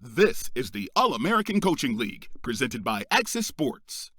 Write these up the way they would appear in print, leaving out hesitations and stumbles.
This is the All-American Coaching League, presented by Axis Sports.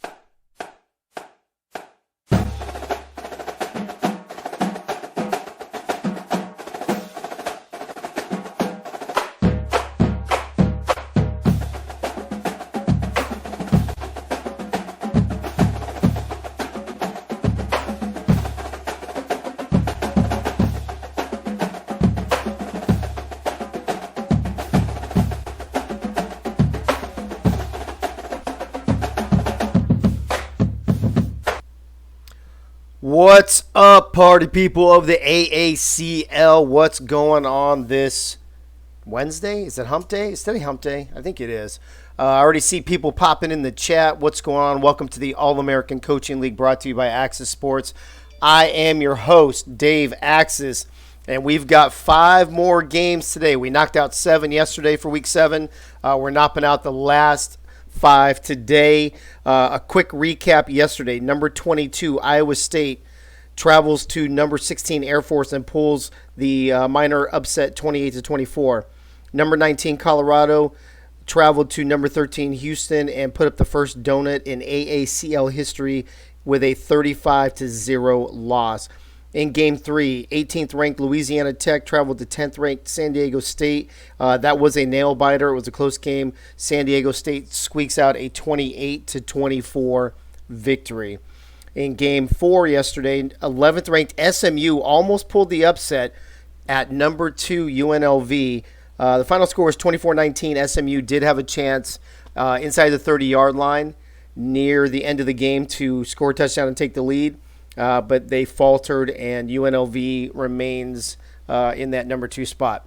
What's up, party people of the AACL? What's going on this Wednesday? Is it hump day? Is today hump day? I think it is. I already see people popping in the chat. What's going on? Welcome to the All-American Coaching League, brought to you by Axis Sports. I am your host, Dave Axis, and we've got 5 more games today. We knocked out 7 yesterday for Week 7. We're knocking out the last 5 today. A quick recap yesterday. Number 22, Iowa State travels to number 16, Air Force, and pulls the minor upset 28-24. Number 19, Colorado traveled to number 13, Houston, and put up the first donut in AACL history with a 35-0 loss. In Game 3, 18th ranked Louisiana Tech traveled to 10th ranked San Diego State. That was a nail-biter. It was a close game. San Diego State squeaks out a 28-24 victory. In Game 4 yesterday, 11th ranked SMU almost pulled the upset at number 2 UNLV. The final score was 24-19. SMU did have a chance inside the 30-yard line near the end of the game to score a touchdown and take the lead. But they faltered, and UNLV remains in that number 2 spot.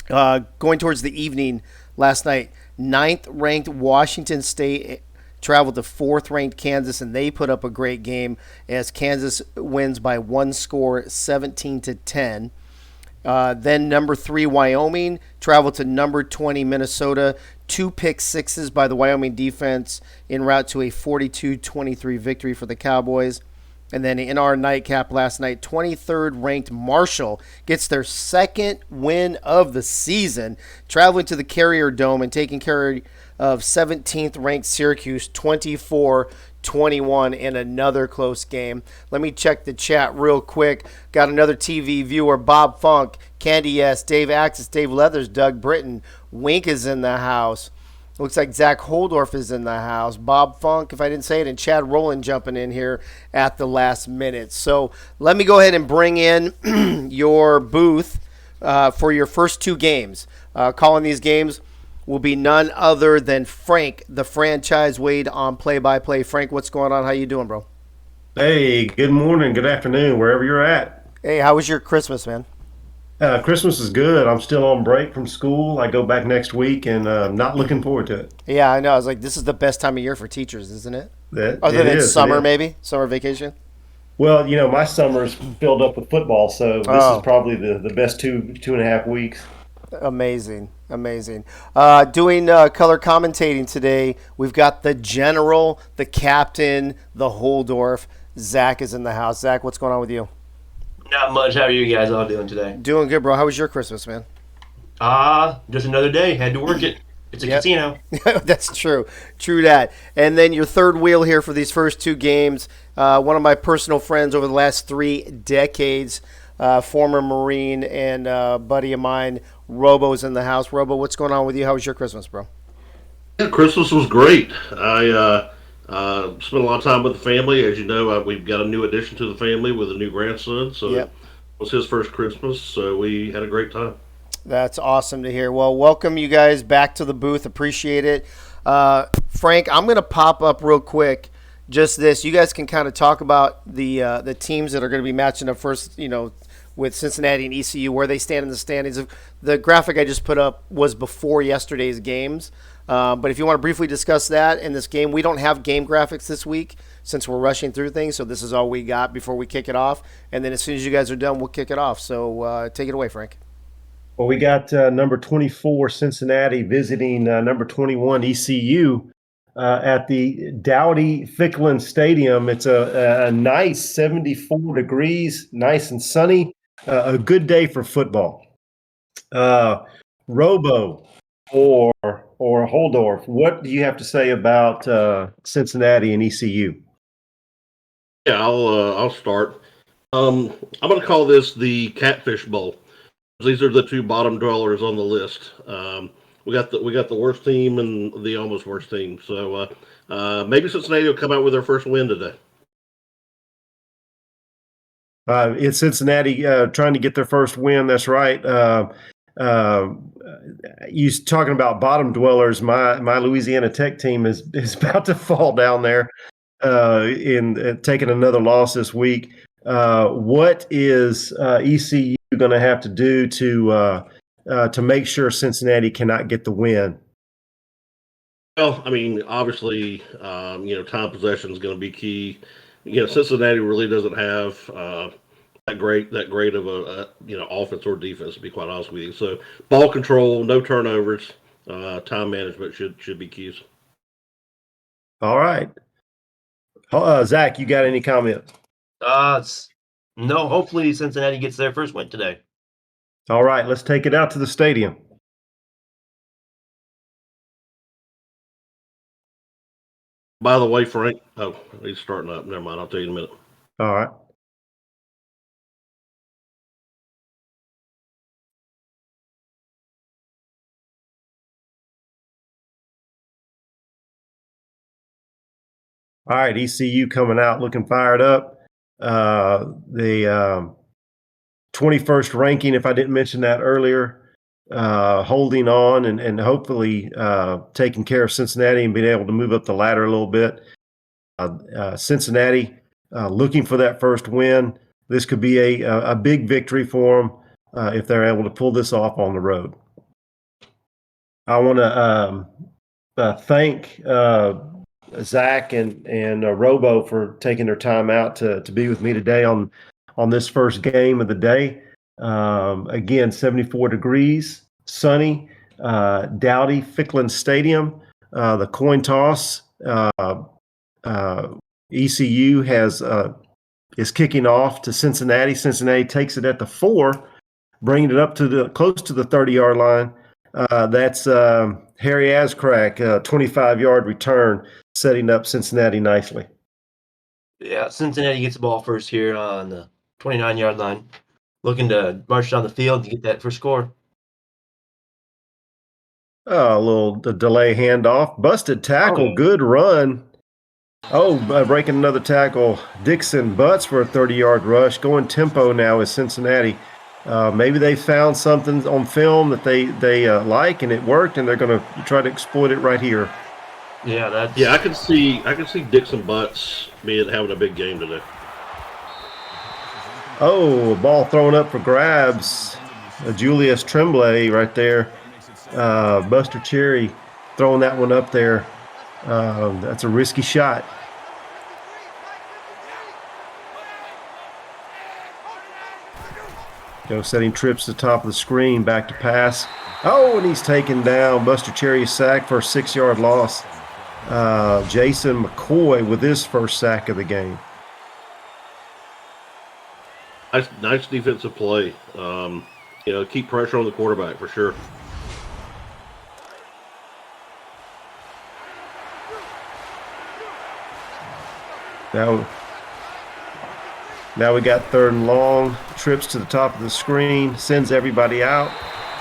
Going towards the evening last night, 9th-ranked Washington State traveled to 4th-ranked Kansas, and they put up a great game as Kansas wins by 1 score, 17-10. Then number 3, Wyoming traveled to number 20, Minnesota. 2 pick sixes by the Wyoming defense en route to a 42-23 victory for the Cowboys. And then in our nightcap last night, 23rd ranked Marshall gets their second win of the season, traveling to the Carrier Dome and taking care of 17th ranked Syracuse 24-21 in another close game. Let me check the chat real quick. Got another TV viewer, Bob Funk, Candy S, Dave Axis, Dave Leathers, Doug Britton. Wink is in the house. Looks like Zach Holdorf is in the house. Bob Funk, if I didn't say it, and Chad Rowland jumping in here at the last minute. So let me go ahead and bring in your booth for your first 2 games. Calling these games will be none other than Frank, the franchise Wade on play-by-play. Frank, what's going on? How you doing, bro? Hey, good morning, good afternoon, wherever you're at. Hey, how was your Christmas, man? Christmas is good. I'm still on break from school. I go back next week, and not looking forward to it. Yeah, I know. I was like, this is the best time of year for teachers, isn't it? Other It than is. summer, maybe? Summer vacation? Well, my summer's filled up with football, so this is probably the best two and a half weeks. Amazing. Doing color commentating today, we've got the general, the captain, the Holdorf. Zach is in the house. Zach, what's going on with you? Not much. How are you guys all doing today? Doing good, bro. How was your Christmas, man? Just another day. Had to work it. It's a casino. That's true. True that. And then your third wheel here for these first 2 games. One of my personal friends over the last 3 decades, former Marine and buddy of mine, Robo's in the house. Robo, what's going on with you? How was your Christmas, bro? Yeah, Christmas was great. I spent a lot of time with the family. As you know, we've got a new addition to the family with a new grandson. So It was his first Christmas, so we had a great time. That's awesome to hear. Well, welcome you guys back to the booth. Appreciate it. Frank, I'm going to pop up real quick just this. You guys can kind of talk about the teams that are going to be matching up first, with Cincinnati and ECU, where they stand in the standings. The graphic I just put up was before yesterday's games. But if you want to briefly discuss that in this game, we don't have game graphics this week since we're rushing through things. So this is all we got before we kick it off. And then as soon as you guys are done, we'll kick it off. So take it away, Frank. Well, we got number 24 Cincinnati visiting number 21 ECU at the Dowdy-Ficklin Stadium. It's a nice 74 degrees, nice and sunny. A good day for football. Robo, or Holdorf. What do you have to say about Cincinnati and ECU? Yeah, I'll start. I'm going to call this the Catfish Bowl. These are the two bottom dwellers on the list. We got the worst team and the almost worst team. So maybe Cincinnati will come out with their first win today. It's Cincinnati trying to get their first win. That's right. You talking about bottom dwellers? My Louisiana Tech team is about to fall down there in taking another loss this week. What is ECU going to have to do to make sure Cincinnati cannot get the win? Well, I mean, obviously, time possession is going to be key. Cincinnati really doesn't have that great of a offense or defense, to be quite honest with you. So ball control, no turnovers, time management should be keys. All right, Zach, you got any comments? No. Hopefully, Cincinnati gets their first win today. All right, let's take it out to the stadium. By the way, Frank, he's starting up. Never mind. I'll tell you in a minute. All right. All right, ECU coming out looking fired up. The 21st ranking, if I didn't mention that earlier, holding on and hopefully taking care of Cincinnati and being able to move up the ladder a little bit. Cincinnati looking for that first win. This could be a big victory for them if they're able to pull this off on the road. I want to thank Zach and Robo for taking their time out to be with me today on this first game of the day. Again, 74 degrees, sunny, Dowdy Ficklin Stadium. The coin toss, ECU is kicking off to Cincinnati. Cincinnati takes it at the 4, bringing it up to close to the 30-yard line. That's Harry Ascrack, 25-yard return, setting up Cincinnati nicely. Yeah, Cincinnati gets the ball first here on the 29-yard line, looking to march down the field to get that first score. A little delay handoff, busted tackle, good run. Breaking another tackle, Dixon Butts for a 30-yard rush. Going tempo now is Cincinnati. Maybe they found something on film that they like, and it worked, and they're going to try to exploit it right here. Yeah, I can see Dixon Butts having a big game today. Ball thrown up for grabs. Julius Tremblay right there. Buster Cherry throwing that one up there. That's a risky shot. Setting trips to the top of the screen, back to pass. And he's taken down. Buster Cherry sack for a 6-yard loss. Jason McCoy with his first sack of the game. Nice defensive play. Keep pressure on the quarterback for sure. Now we got 3rd and long. Trips to the top of the screen, sends everybody out,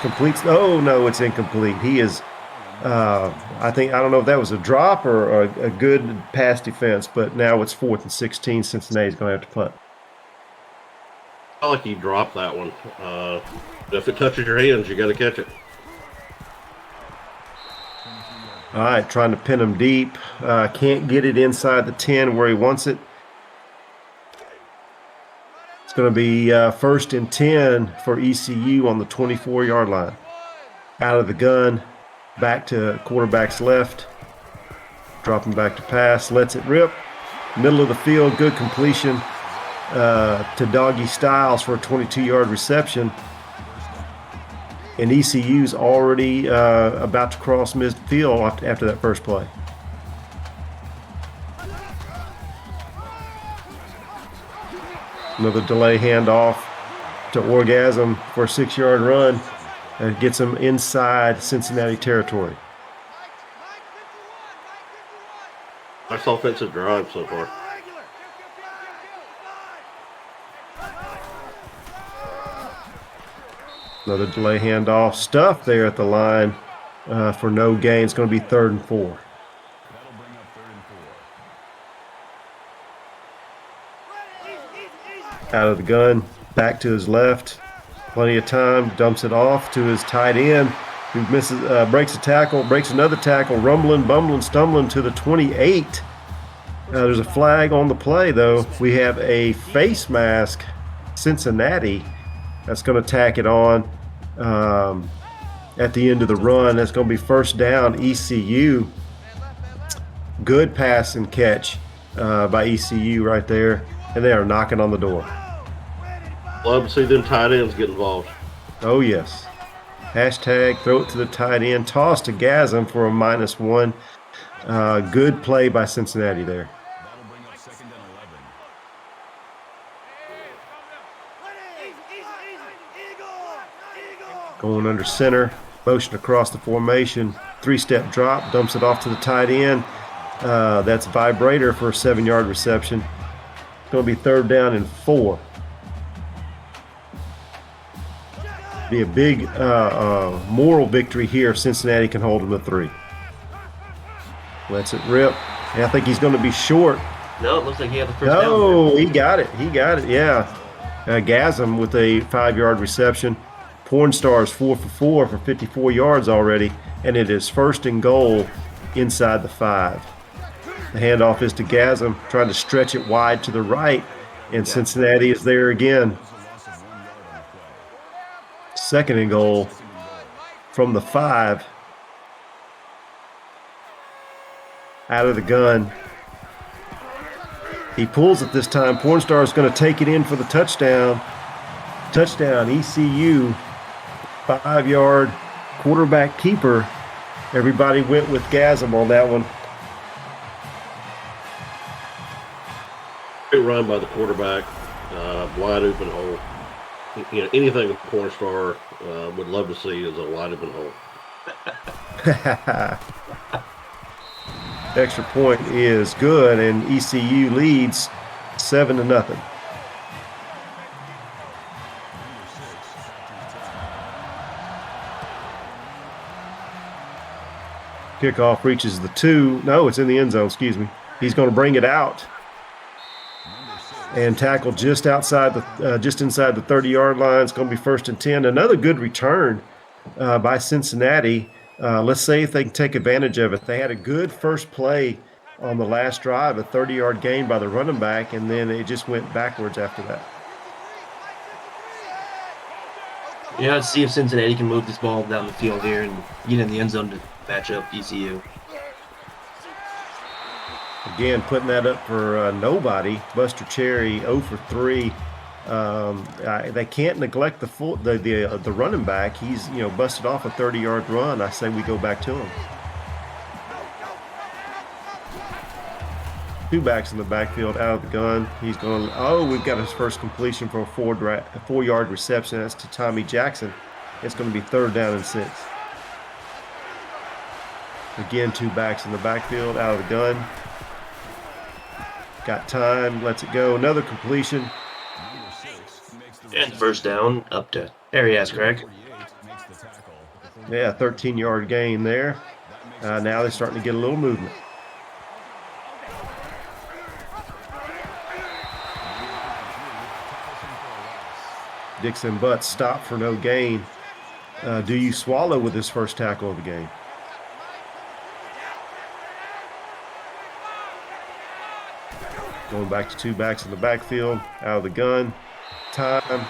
completes. No, it's incomplete. He is. I don't know if that was a drop or a good pass defense, but now it's 4th and 16. Cincinnati's going to have to punt. I felt like he dropped that one. If it touches your hands, you got to catch it. All right, trying to pin him deep. Can't get it inside the 10 where he wants it. It's going to be 1st and 10 for ECU on the 24-yard line. Out of the gun, back to quarterback's left. Dropping back to pass, lets it rip. Middle of the field, good completion to Doggy Styles for a 22-yard reception. And ECU's already about to cross midfield after that first play. Another delay handoff to Orgasm for a 6-yard run. It gets them inside Cincinnati territory. Nice offensive drive so far. Another delay handoff. Stuff there at the line for no gain. It's going to be 3rd and 4. Out of the gun, back to his left. Plenty of time. Dumps it off to his tight end, who misses, breaks a tackle, breaks another tackle, rumbling, bumbling, stumbling to the 28. There's a flag on the play, though. We have a face mask, Cincinnati. That's going to tack it on at the end of the run. That's going to be first down, ECU. Good pass and catch by ECU right there. And they are knocking on the door. Love to see them tight ends get involved. Oh, yes. Hashtag throw it to the tight end. Toss to Gasm for a -1. Good play by Cincinnati there. Going under center, motion across the formation, 3-step drop, dumps it off to the tight end. That's Vibrator for a 7-yard reception. It's going to be 3rd down and 4. Be a big moral victory here if Cincinnati can hold them to 3. Lets it rip. And I think he's going to be short. No, it looks like he had the first down. No, he got it. He got it, yeah. Gasm with a 5-yard reception. Porn Stars 4 for 4 for 54 yards already, and it is 1st and goal inside the 5. The handoff is to Gasm, trying to stretch it wide to the right, and Cincinnati is there again. 2nd and goal from the 5. Out of the gun. He pulls it this time. Porn Star is going to take it in for the touchdown. Touchdown, ECU. 5-yard quarterback keeper. Everybody went with Gasm on that one. Great run by the quarterback. Wide open hole. You know, anything a Porn Star would love to see is a wide open hole. Extra point is good, and ECU leads 7-0. Kickoff reaches the 2. No, it's in the end zone, excuse me. He's going to bring it out and tackle just inside the 30-yard line. It's going to be 1st and 10. Another good return by Cincinnati. Let's see if they can take advantage of it. They had a good first play on the last drive, a 30-yard gain by the running back, and then it just went backwards after that. Yeah, let's see if Cincinnati can move this ball down the field here and get in the end zone to match up ECU. Again, putting that up for nobody. Buster Cherry 0 for 3. They can't neglect the running back. He's busted off a 30-yard run. I say we go back to him. 2 backs in the backfield, out of the gun. He's going. Oh, we've got his first completion for a 4-yard reception. That's to Tommy Jackson. It's going to be 3rd down and 6. Again, 2 backs in the backfield, out of the gun. Got time, lets it go. Another completion. And first down up to Arias, Craig. Yeah, 13-yard gain there. Now they're starting to get a little movement. Dixon Butts stopped for no gain. Do you swallow with his first tackle of the game? Going back to 2 backs in the backfield, out of the gun. Time,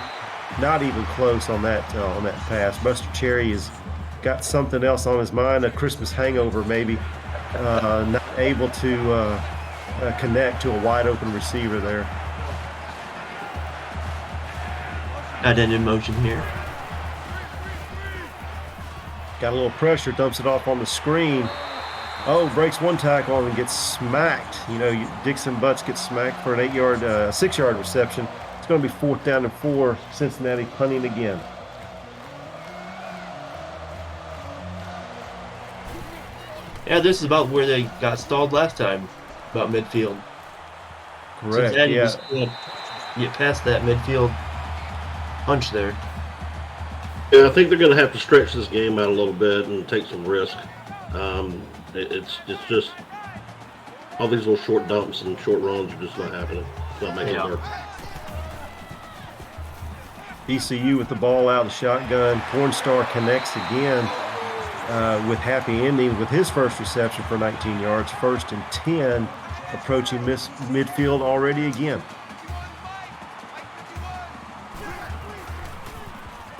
not even close on that pass. Buster Cherry has got something else on his mind, a Christmas hangover maybe. Not able to connect to a wide open receiver there. Tight end in motion here. Got a little pressure, dumps it off on the screen. Oh, breaks 1 tackle and gets smacked. Dixon Butts gets smacked for an 6-yard reception. It's going to be 4th down and 4. Cincinnati punting again. Yeah, this is about where they got stalled last time, about midfield. Correct. Cincinnati Yeah. just can't get past that midfield punch there. Yeah, I think they're going to have to stretch this game out a little bit and take some risk. It's just all these little short dumps and short runs are just not happening. It's not making it work. ECU with the ball out of the shotgun. Pornstar connects again with happy ending with his first reception for 19 yards. 1st and 10, approaching midfield already again.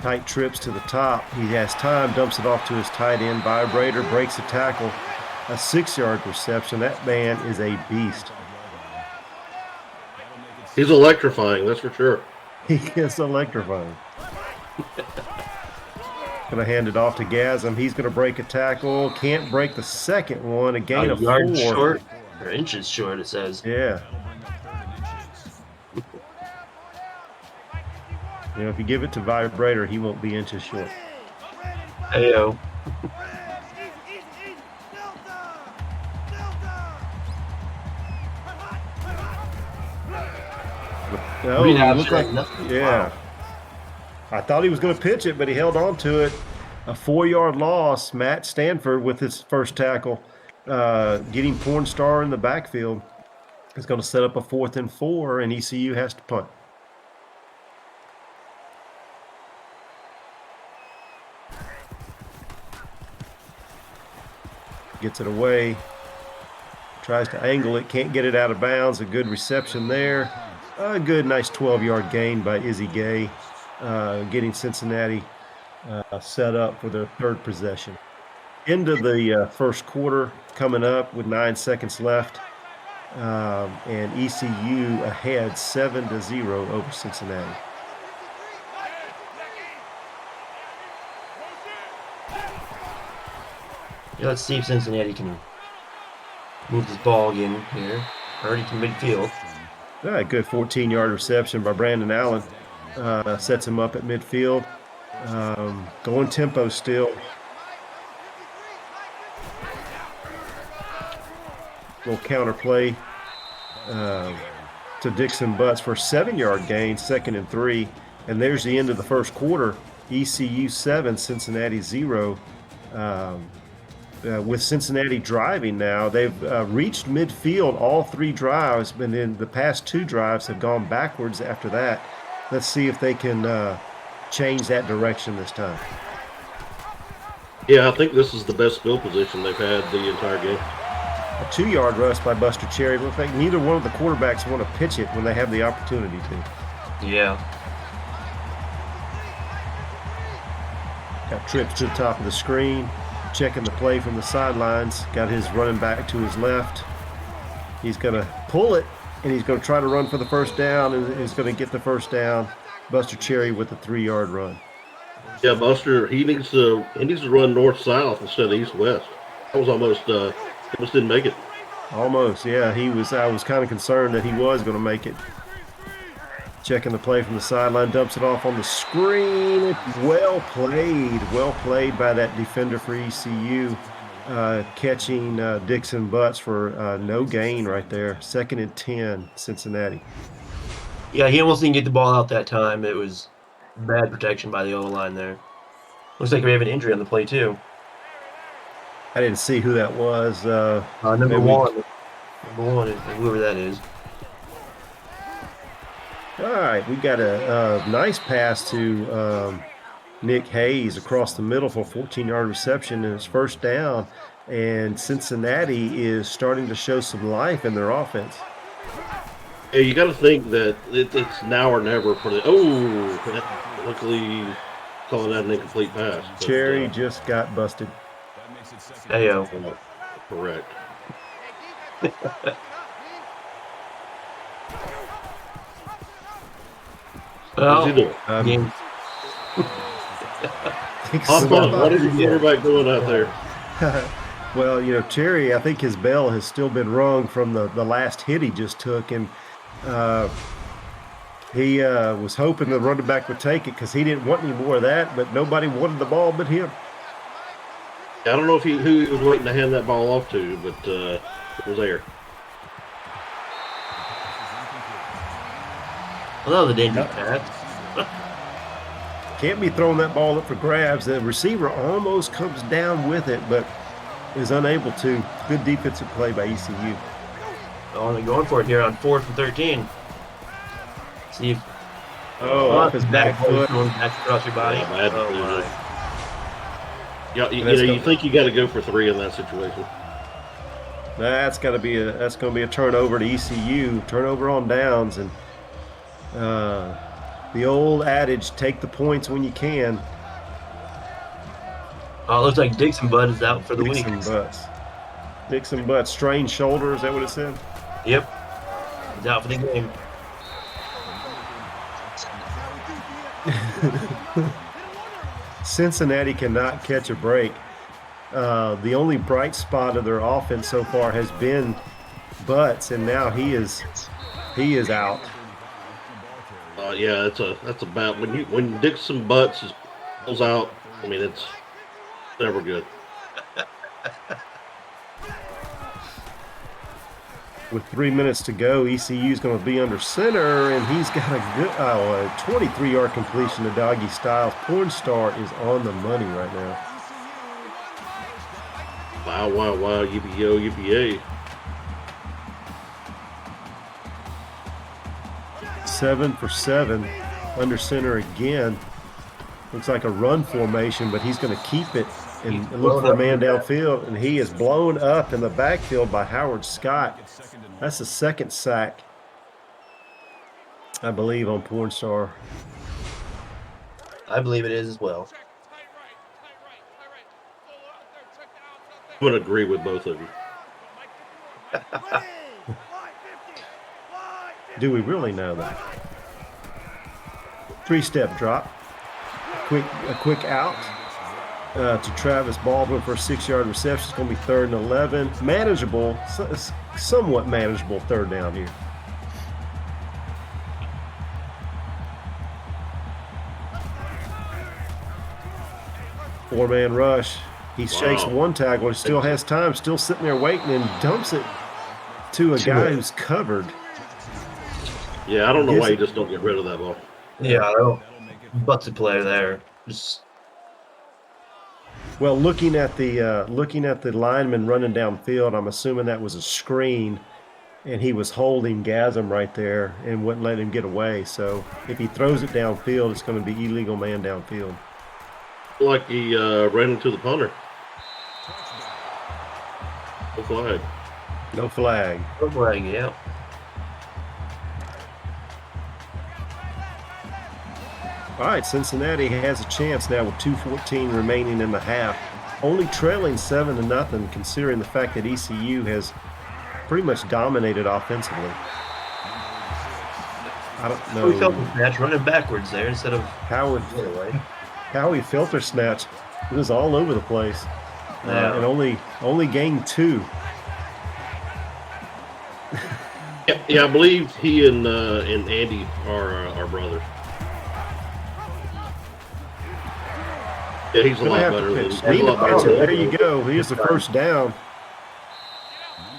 Tight trips to the top. He has time, dumps it off to his tight end. Vibrator breaks a tackle. A 6-yard reception. That man is a beast. He's electrifying, that's for sure. He is electrifying. Going to hand it off to Gasm. He's going to break a tackle. Can't break the second one. A gain of 4. Yard short, or inches short, it says. Yeah. You know, if you give it to Vibrator, he won't be inches short. Ayo. Oh, Reed it looked like, nothing. yeah. Wow. I thought he was going to pitch it, but he held on to it. A 4-yard loss. Matt Stanford with his first tackle, getting Pornstar in the backfield. Is going to set up a 4th and 4, and ECU has to punt. Gets it away. Tries to angle it. Can't get it out of bounds. A good reception there. A good, nice 12-yard gain by Izzy Gay, getting Cincinnati set up for their 3rd possession. End of the first quarter coming up with 9 seconds left, and ECU ahead 7-0 over Cincinnati. Yeah, let's see if Cincinnati can move this ball again here. Already to midfield. A good 14-yard reception by Brandon Allen. Sets him up at midfield. Going tempo still. Little counter play to Dixon Butts for a 7-yard gain, 2nd and 3. And there's the end of the first quarter. ECU 7, Cincinnati 0. With Cincinnati driving now, they've reached midfield all 3 drives, and then the past 2 drives have gone backwards after that. Let's see if they can change that direction this time. Yeah, I think this is the best field position they've had the entire game. A 2-yard rush by Buster Cherry. Looks like neither one of the quarterbacks want to pitch it when they have the opportunity to. Yeah. Got trips to the top of the screen. Checking the play from the sidelines. Got his running back to his left. He's going to pull it, and he's going to try to run for the first down, and he's going to get the first down. Buster Cherry with a 3-yard run. Yeah, Buster, he needs to run north-south instead of east-west. That was almost didn't make it. Almost, yeah. I was kind of concerned that he was going to make it. Checking the play from the sideline, dumps it off on the screen. Well played by that defender for ECU, catching Dixon Butts for no gain right there. 2nd and 10, Cincinnati. Yeah, he almost didn't get the ball out that time. It was bad protection by the O-line there. Looks like we have an injury on the play, too. I didn't see who that was. Number one, whoever that is. All right, we got a nice pass to Nick Hayes across the middle for a 14-yard reception and his first down. And Cincinnati is starting to show some life in their offense. Yeah, you got to think that it's now or never for the. Oh, luckily, calling that an incomplete pass. But, Cherry just got busted. Ayo. Correct. Well, What's he doing? game. Hop on. What is the quarterback doing out there? Well, you know, Cherry, I think his bell has still been rung from the last hit he just took, and he was hoping the running back would take it because he didn't want any more of that, but nobody wanted the ball but him. I don't know if who he was waiting to hand that ball off to, but it was there. Well, that was a dangerous pass. Can't be throwing that ball up for grabs. The receiver almost comes down with it, but is unable to. Good defensive play by ECU. Oh, they're going for it here on 4th and 13. See if Off his back foot. going back across your body. Yeah, bad Oh, decision. my. Yeah, you think you got to go for 3 in that situation. That's going to be a turnover to ECU. Turnover on downs, and the old adage: take the points when you can. Oh, it looks like Dixon Bud is out for the week. Dixon Butts strained shoulder. Is that what it said? Yep. He's out for the game. Cincinnati cannot catch a break. The only bright spot of their offense so far has been Butts, and now he is out. Yeah, that's about when Dixon Butts pulls out. I mean, it's never good. With 3 minutes to go, ECU is going to be under center, and he's got a 23-yard completion to Doggy Styles. Pornstar is on the money right now. Wow, wow, wow, yippee-yo, yippee-yay. 7 for 7, under center again. Looks like a run formation, but he's going to keep it and look for a man downfield, and he is blown up in the backfield by Howard Scott. That's the second sack, I believe, on Pornstar. I believe it is as well. I would agree with both of you. Do we really know that? 3-step drop. A quick out to Travis Baldwin for a 6-yard reception. It's going to be 3rd and 11. Manageable, somewhat manageable 3rd down here. Four-man rush. He shakes one tackle. He still has time. Still sitting there waiting, and dumps it to a guy who's covered. Yeah, I don't know why you just don't get rid of that ball. Yeah, I don't. Butts a play there. Just Well, looking at the lineman running downfield, I'm assuming that was a screen, and he was holding Gasm right there and wouldn't let him get away. So if he throws it downfield, it's going to be illegal man downfield. Like he ran into the punter. No flag. No flag. no flag, yeah. All right, Cincinnati has a chance now with 2:14 remaining in the half. Only trailing 7-0, considering the fact that ECU has pretty much dominated offensively. I don't know. We felt the snatch running backwards there instead of Howie filter snatch. It was all over the place, and only gained 2. Yeah, I believe he and Andy are brothers. Yeah, he's a lot better than. There you go. Here's the first down.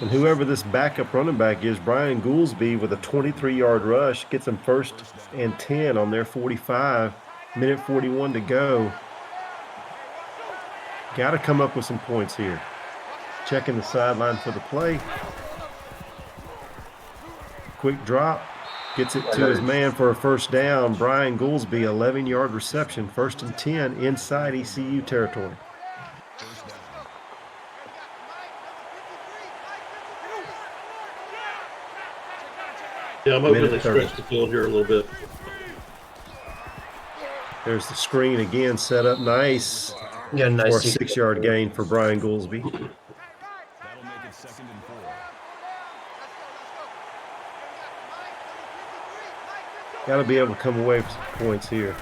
And whoever this backup running back is, Brian Goolsby, with a 23-yard rush, gets them 1st and 10 on their 45. Minute 41 to go. Got to come up with some points here. Checking the sideline for the play. Quick drop. Gets it to his man for a 1st down. Brian Goolsby, 11-yard reception, 1st and 10 inside ECU territory. Yeah, I'm hoping they stretch the field here a little bit. There's the screen again, set up nice. Yeah, nice. For a 6-yard gain for Brian Goolsby. That'll make it 2nd and 4. Got to be able to come away with some points here.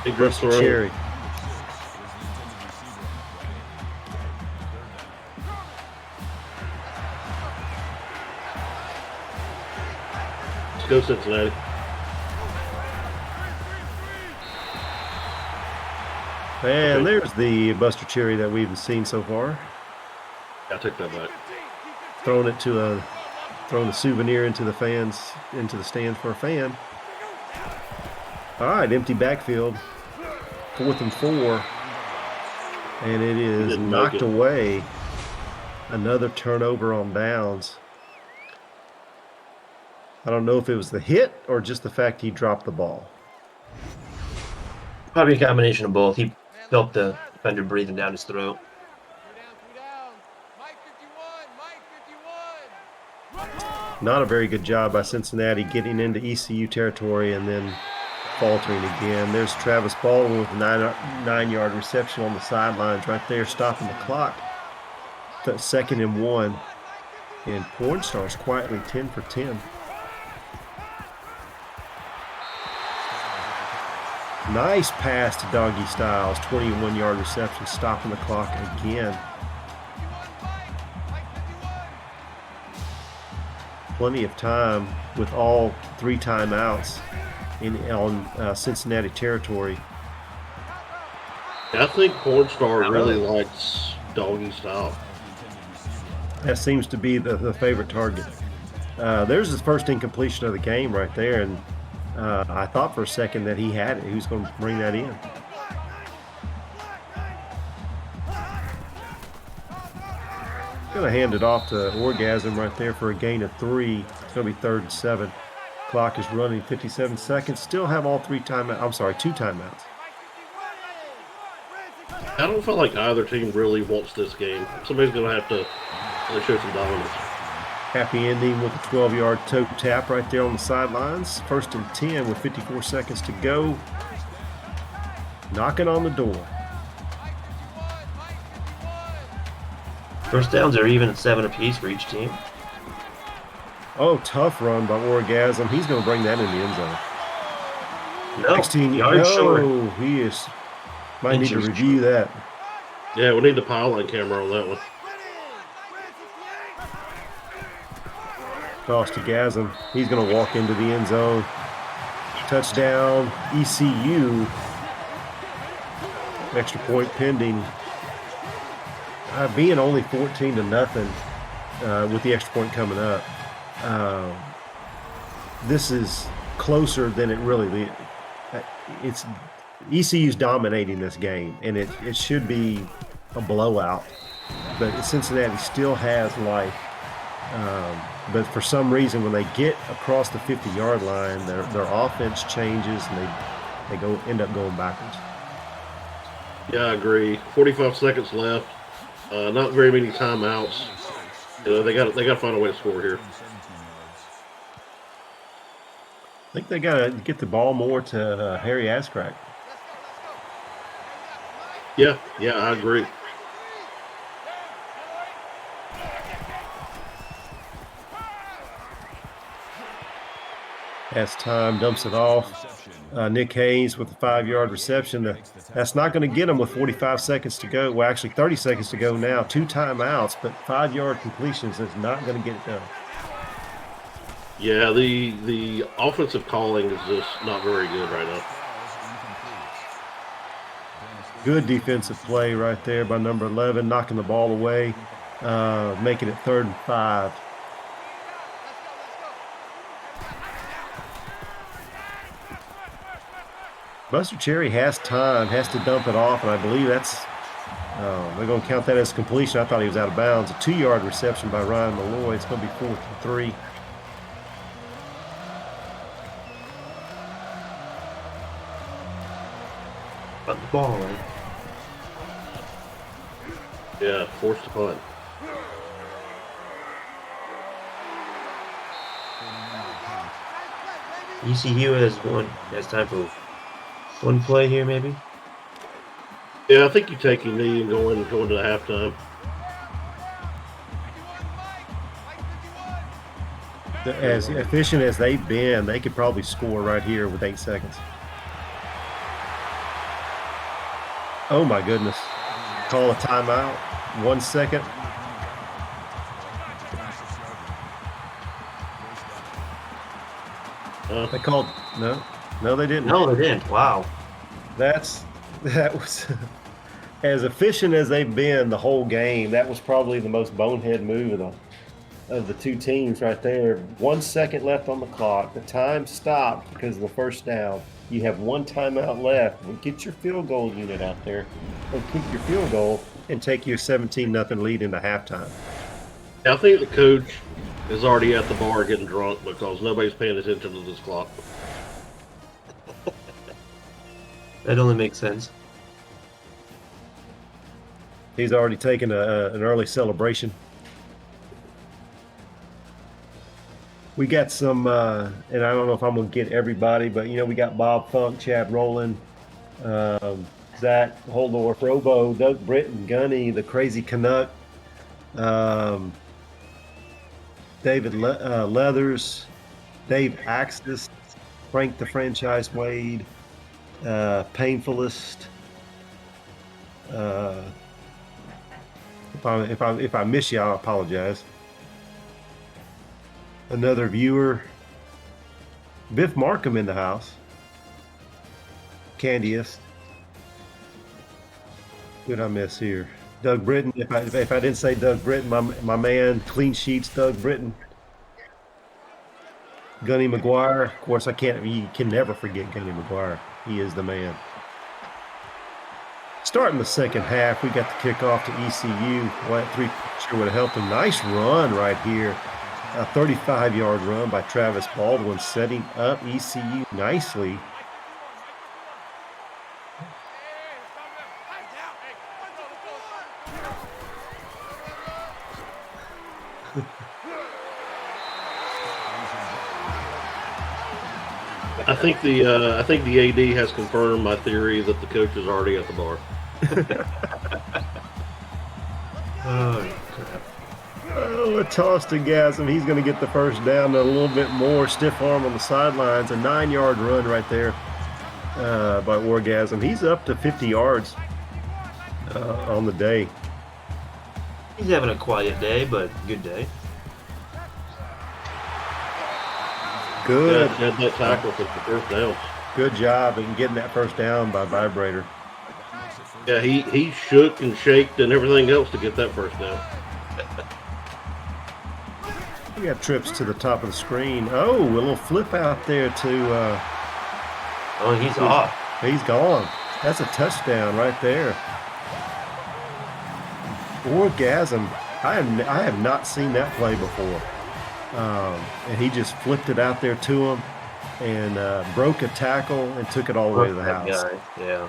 Big dress throw. Cherry. Let's go, Cincinnati. And Okay. there's the Buster Cherry that we've seen so far. I take that back. Throwing a souvenir into the stands for a fan. All right, empty backfield. 4th and 4. And it is didn't make knocked it. away. Another turnover on downs. I don't know if it was the hit or just the fact he dropped the ball. Probably a combination of both. He felt the defender breathing down his throat. Not a very good job by Cincinnati getting into ECU territory and then faltering again. There's Travis Baldwin with a 9-yard reception on the sidelines right there, stopping the clock. 2nd and 1. And Porn Stars quietly 10 for 10. Nice pass to Doggy Styles, 21-yard reception, stopping the clock again. Plenty of time with all 3 timeouts on Cincinnati territory. I think Pornstar really likes Doggy Style. That seems to be the favorite target. There's his first incompletion of the game right there, and I thought for a second that he had it. He was going to bring that in. Going to hand it off to Orgasm right there for a gain of 3. It's going to be 3rd and 7. Clock is running 57 seconds. Still have all 2 timeouts. I don't feel like either team really wants this game. Somebody's going to have to really show some dominance. Happy ending with a 12-yard toe tap right there on the sidelines. 1st and 10 with 54 seconds to go. Knocking on the door. First downs are even at 7 apiece for each team. Oh, tough run by Orgasm. He's going to bring that in the end zone. No, 16 yards short. No, he is. Might need to Inches review that. Yeah, we need the pylon camera on that one. Toss to Gasm. He's going to walk into the end zone. Touchdown, ECU. Extra point pending. Being only 14-0 with the extra point coming up. This is closer than it really is. It's ECU's dominating this game, and it should be a blowout. But Cincinnati still has life. But for some reason, when they get across the 50-yard line, their offense changes and they end up going backwards. Yeah, I agree. 45 seconds left. Not very many timeouts. They got to find a way to score here. I think they got to get the ball more to Harry Ascrack. Yeah, I agree. Has time, dumps it off. Nick Hayes with a 5-yard reception. That's not going to get him with 45 seconds to go. Well, actually 30 seconds to go now. 2 timeouts, but 5-yard completions is not going to get it done. Yeah, the offensive calling is just not very good right now. Good defensive play right there by number 11, knocking the ball away, making it 3rd and 5. Buster Cherry has time, has to dump it off, and I believe that's they're going to count that as completion. I thought he was out of bounds. A 2-yard reception by Ryan Malloy. It's going to be 4th and 3. Got the ball, right? Yeah, forced to punt. ECU has time for one play here, maybe. Yeah, I think you take your knee and going to the halftime. As efficient as they've been, they could probably score right here with 8 seconds. Oh my goodness. Call a timeout. 1 second. They called no, they didn't. No, they didn't. Wow. That's That was as efficient as they've been the whole game. That was probably the most bonehead move of the two teams right there. 1 second left on the clock. The time stopped because of the first down. You have one timeout left. Well, get your field goal unit out there and kick your field goal and take your 17-0 lead into halftime. I think the coach is already at the bar getting drunk because nobody's paying attention to this clock. That only makes sense. He's already taken an early celebration. We got some, and I don't know if I'm going to get everybody, but, we got Bob Funk, Chad Rowland, Zach Holdorf, Robo, Doug Britton, Gunny, the Crazy Canuck, David Leathers, Dave Axis, Frank the Franchise Wade, Painfulest. If I miss you, I'll apologize. Another viewer, Biff Markham in the house. Candiest. Who did I miss here? Doug Britton. If I didn't say Doug Britton, my man, Clean Sheets, Doug Britton. Gunny McGuire. Of course, you can never forget Gunny McGuire. He is the man. Starting the second half, we got the kickoff to ECU. Well, that 3 would have helped him. Nice run right here. A 35-yard run by Travis Baldwin, setting up ECU nicely. I think the AD has confirmed my theory that the coach is already at the bar. Oh, crap. Oh, a toss to Gasm. He's going to get the first down. A little bit more stiff arm on the sidelines. A 9-yard run right there by Orgasm. He's up to 50 yards on the day. He's having a quiet day, but good day. Good. Had that tackle for the first down. Good job in getting that first down by Vibrator. Yeah, he shook and shaked and everything else to get that first down. We got trips to the top of the screen. Oh, a little flip out there to. Oh, he's off. He's gone. That's a touchdown right there. Orgasm. I have not seen that play before. And he just flipped it out there to him and broke a tackle and took it all the way to the house. Yeah.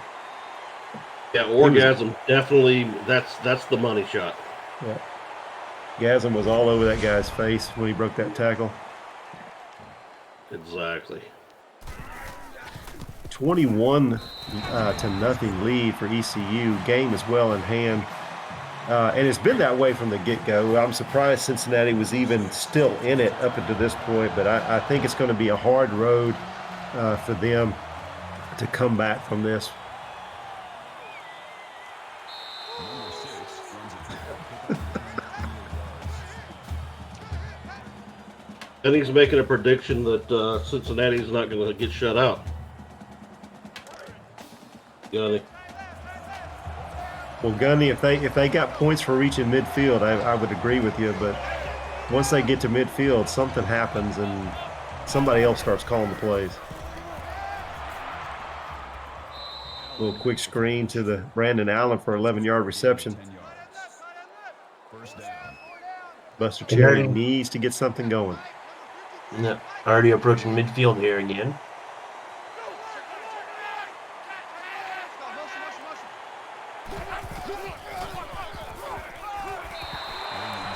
Yeah, Orgasm definitely. That's the money shot. Yeah. Gasm was all over that guy's face when he broke that tackle. Exactly. 21 to nothing lead for ECU. Game is well in hand. And it's been that way from the get-go. I'm surprised Cincinnati was even still in it up until this point, but I think it's going to be a hard road for them to come back from this. And he's making a prediction that Cincinnati's not going to get shut out. Gunny. Well, Gunny, if they got points for reaching midfield, I would agree with you. But once they get to midfield, something happens and somebody else starts calling the plays. A little quick screen to the Brandon Allen for 11-yard reception. Buster Cherry needs to get something going. No, already approaching midfield here again.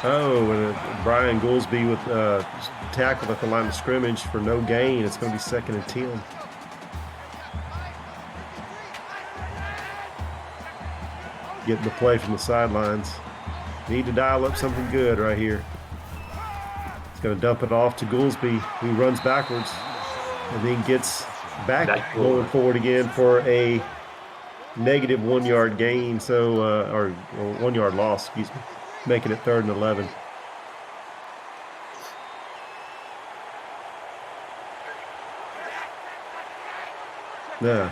Oh, and Brian Goolsby with tackle at the line of scrimmage for no gain. It's going to be 2nd and 10. Getting the play from the sidelines. Need to dial up something good right here. He's going to dump it off to Goolsby, who runs backwards and then gets back going forward again for a negative 1-yard gain. So, or 1-yard loss, excuse me, making it 3rd and 11. Yeah.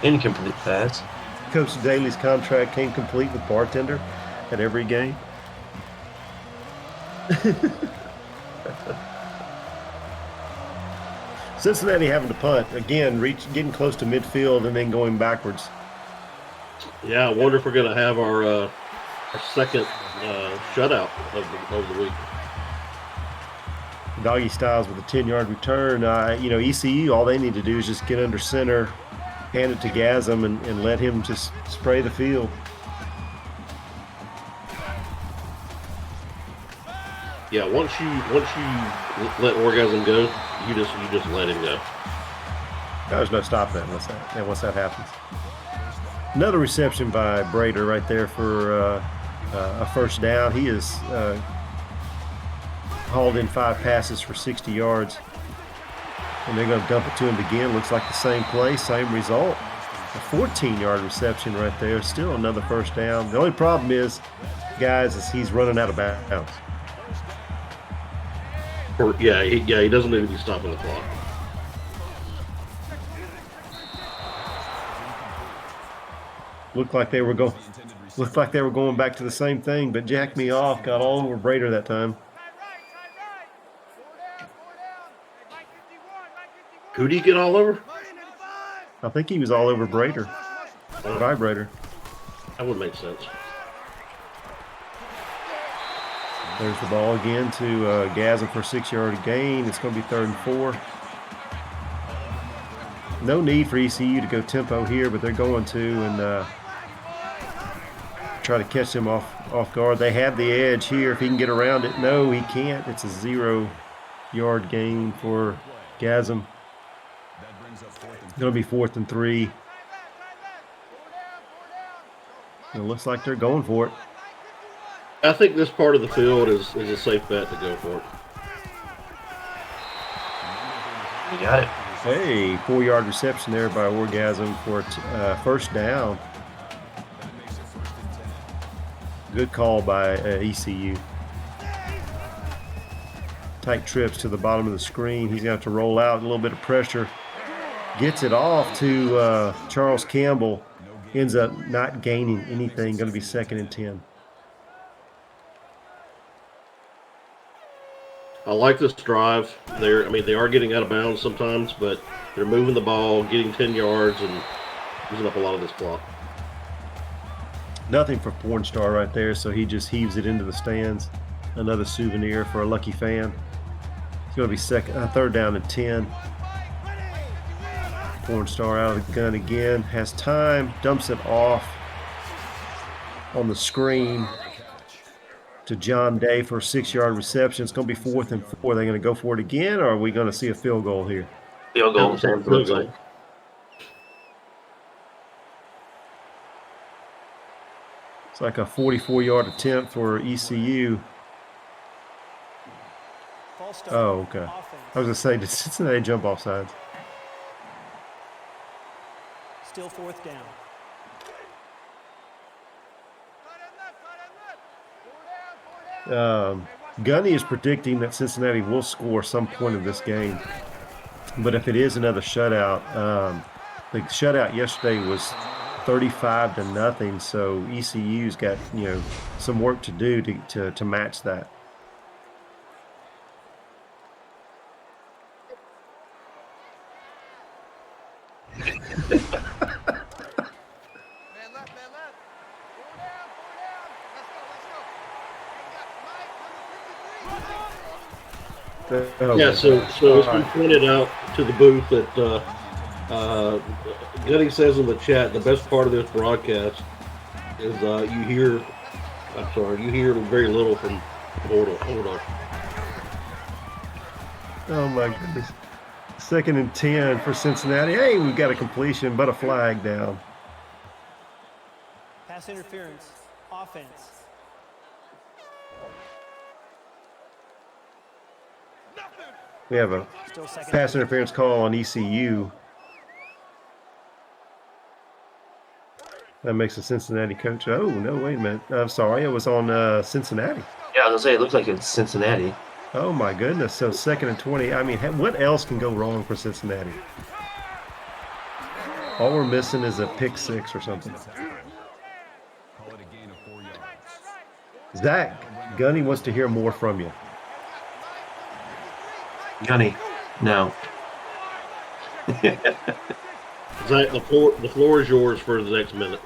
Incomplete pass. Coach Daly's contract came complete with bartender at every game. Cincinnati having to punt again, getting close to midfield and then going backwards. Yeah, I wonder if we're going to have our second shutout of the week. Doggy Styles with a 10-yard return. ECU, all they need to do is just get under center, hand it to Gasm, and let him just spray the field. Yeah, once you let Orgasm go, you just let him go. There's no stopping that once that happens. Another reception by Brader right there for a first down. He is hauled in 5 passes for 60 yards. And they're going to dump it to him again. Looks like the same play, same result. A 14-yard reception right there. Still another first down. The only problem is, guys, is he's running out of bounds. He doesn't need to be stopping the clock. Looked like they were going back to the same thing, but jacked me off. Got all over Brader that time. Who do you get all over? I think he was all over Brader. By Brader. That would make sense. There's the ball again to Gasm for a 6-yard gain. It's going to be 3rd and 4. No need for ECU to go tempo here, but they're going to and try to catch them off guard. They have the edge here. If he can get around it, no, he can't. It's a 0-yard gain for Gasm. It's going to be 4th and 3. It looks like they're going for it. I think this part of the field is a safe bet to go for it. You got it. Hey, 4-yard reception there by Orgasm for first down. Good call by ECU. Tight trips to the bottom of the screen. He's going to have to roll out a little bit of pressure. Gets it off to Charles Campbell. Ends up not gaining anything. Going to be 2nd and 10. I like this drive. They are getting out of bounds sometimes, but they're moving the ball, getting 10 yards, and using up a lot of this clock. Nothing for Porn Star right there, so he just heaves it into the stands. Another souvenir for a lucky fan. It's going to be 3rd down and 10. Porn Star out of the gun again. Has time. Dumps it off on the screen to John Day for a 6-yard reception. It's going to be 4th and 4. Are they going to go for it again, or are we going to see a field goal here? Field goal. Looks like. It's like a 44-yard attempt for ECU. Oh, okay. I was going to say, did Cincinnati jump off sides? Still 4th down. Gunny is predicting that Cincinnati will score some point of this game. But if it is another shutout, the shutout yesterday was 35-0, so ECU's got some work to do to match that. Yeah, so it's been pointed out to the booth that Gunny says in the chat the best part of this broadcast is you hear very little from hold on. Oh my goodness. 2nd and 10 for Cincinnati. Hey, we've got a completion, but a flag down. Pass interference. Offense. We have a pass interference call on ECU. That makes the Cincinnati coach. Oh, no, wait a minute. I'm sorry. It was on Cincinnati. Yeah, I was going to say, it looks like it's Cincinnati. Oh, my goodness. So 2nd and 20. I mean, what else can go wrong for Cincinnati? All we're missing is a pick six or something. Zach, Gunny wants to hear more from you. Gunny, no. Zach, the floor is yours for the next minute.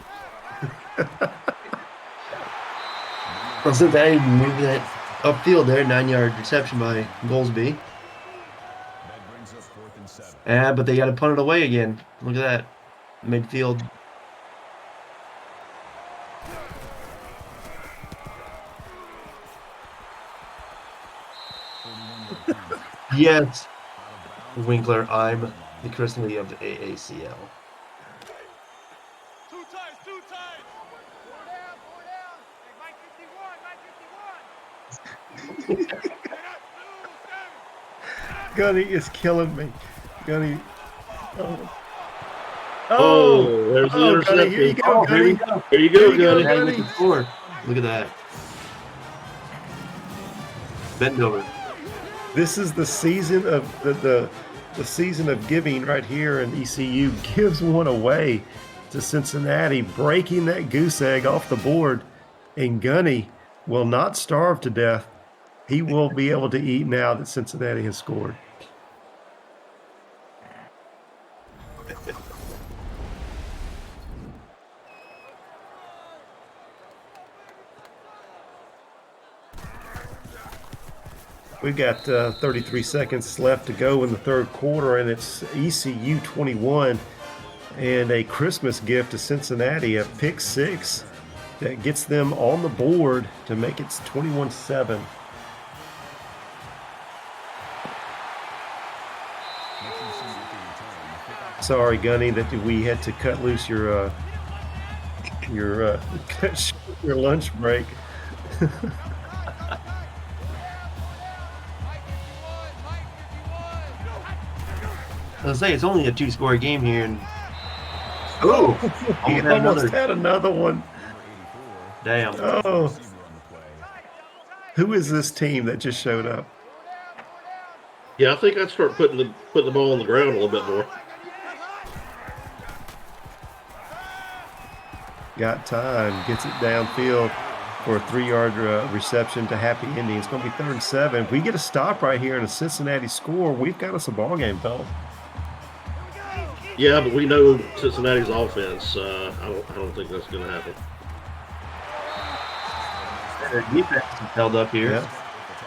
Well, Cincinnati moved that upfield there, 9-yard reception by Goldsby. Yeah, but they got to punt it away again. Look at that. Midfield. Yes, Winkler, I'm the Chris Lee of the AACL. Two times. Gunny is killing me. Gunny. Oh, there's the interception. Gunny, here you go, Here we Gunny. go. There you go, Here you go, Gunny. Now you Gunny. can score. Look at that. Bend over. This is the season of the season of giving right here, and ECU gives one away to Cincinnati, breaking that goose egg off the board. And Gunny will not starve to death. He will be able to eat now that Cincinnati has scored. We've got 33 seconds left to go in the third quarter, and it's ECU 21 and a Christmas gift to Cincinnati, a pick six that gets them on the board to make it 21-7. Sorry, Gunny, that we had to cut loose your lunch break. I was say it's only a 2-score game here, and He almost had another one. Damn. Oh, who is this team that just showed up? Yeah, I think I'd start putting the ball on the ground a little bit more. Got time, gets it downfield for a 3-yard reception to Happy Ending. It's going to be 3rd and 7. If we get a stop right here and a Cincinnati score, we've got us a ball game, fellas. Yeah, but we know Cincinnati's offense. I don't think that's going to happen. Their defense is held up here. Yeah.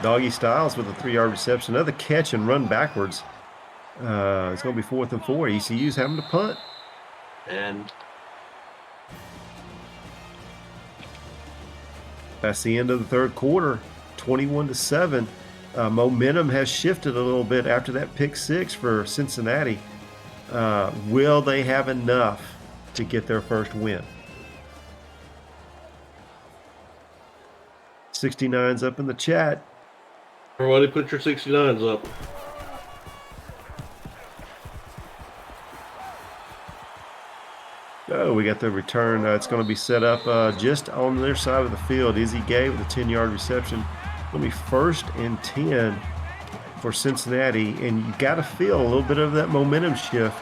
Doggy Styles with a 3-yard reception. Another catch and run backwards. It's going to be 4th and 4. ECU's having to punt. And That's the end of the third quarter, 21-7. Momentum has shifted a little bit after that pick six for Cincinnati. Will they have enough to get their first win? 69's up in the chat. Everybody put your 69s up. Oh, we got the return. It's going to be set up just on their side of the field. Izzy Gay with a 10-yard reception. It'll be 1st and 10 for Cincinnati, and you got to feel a little bit of that momentum shift.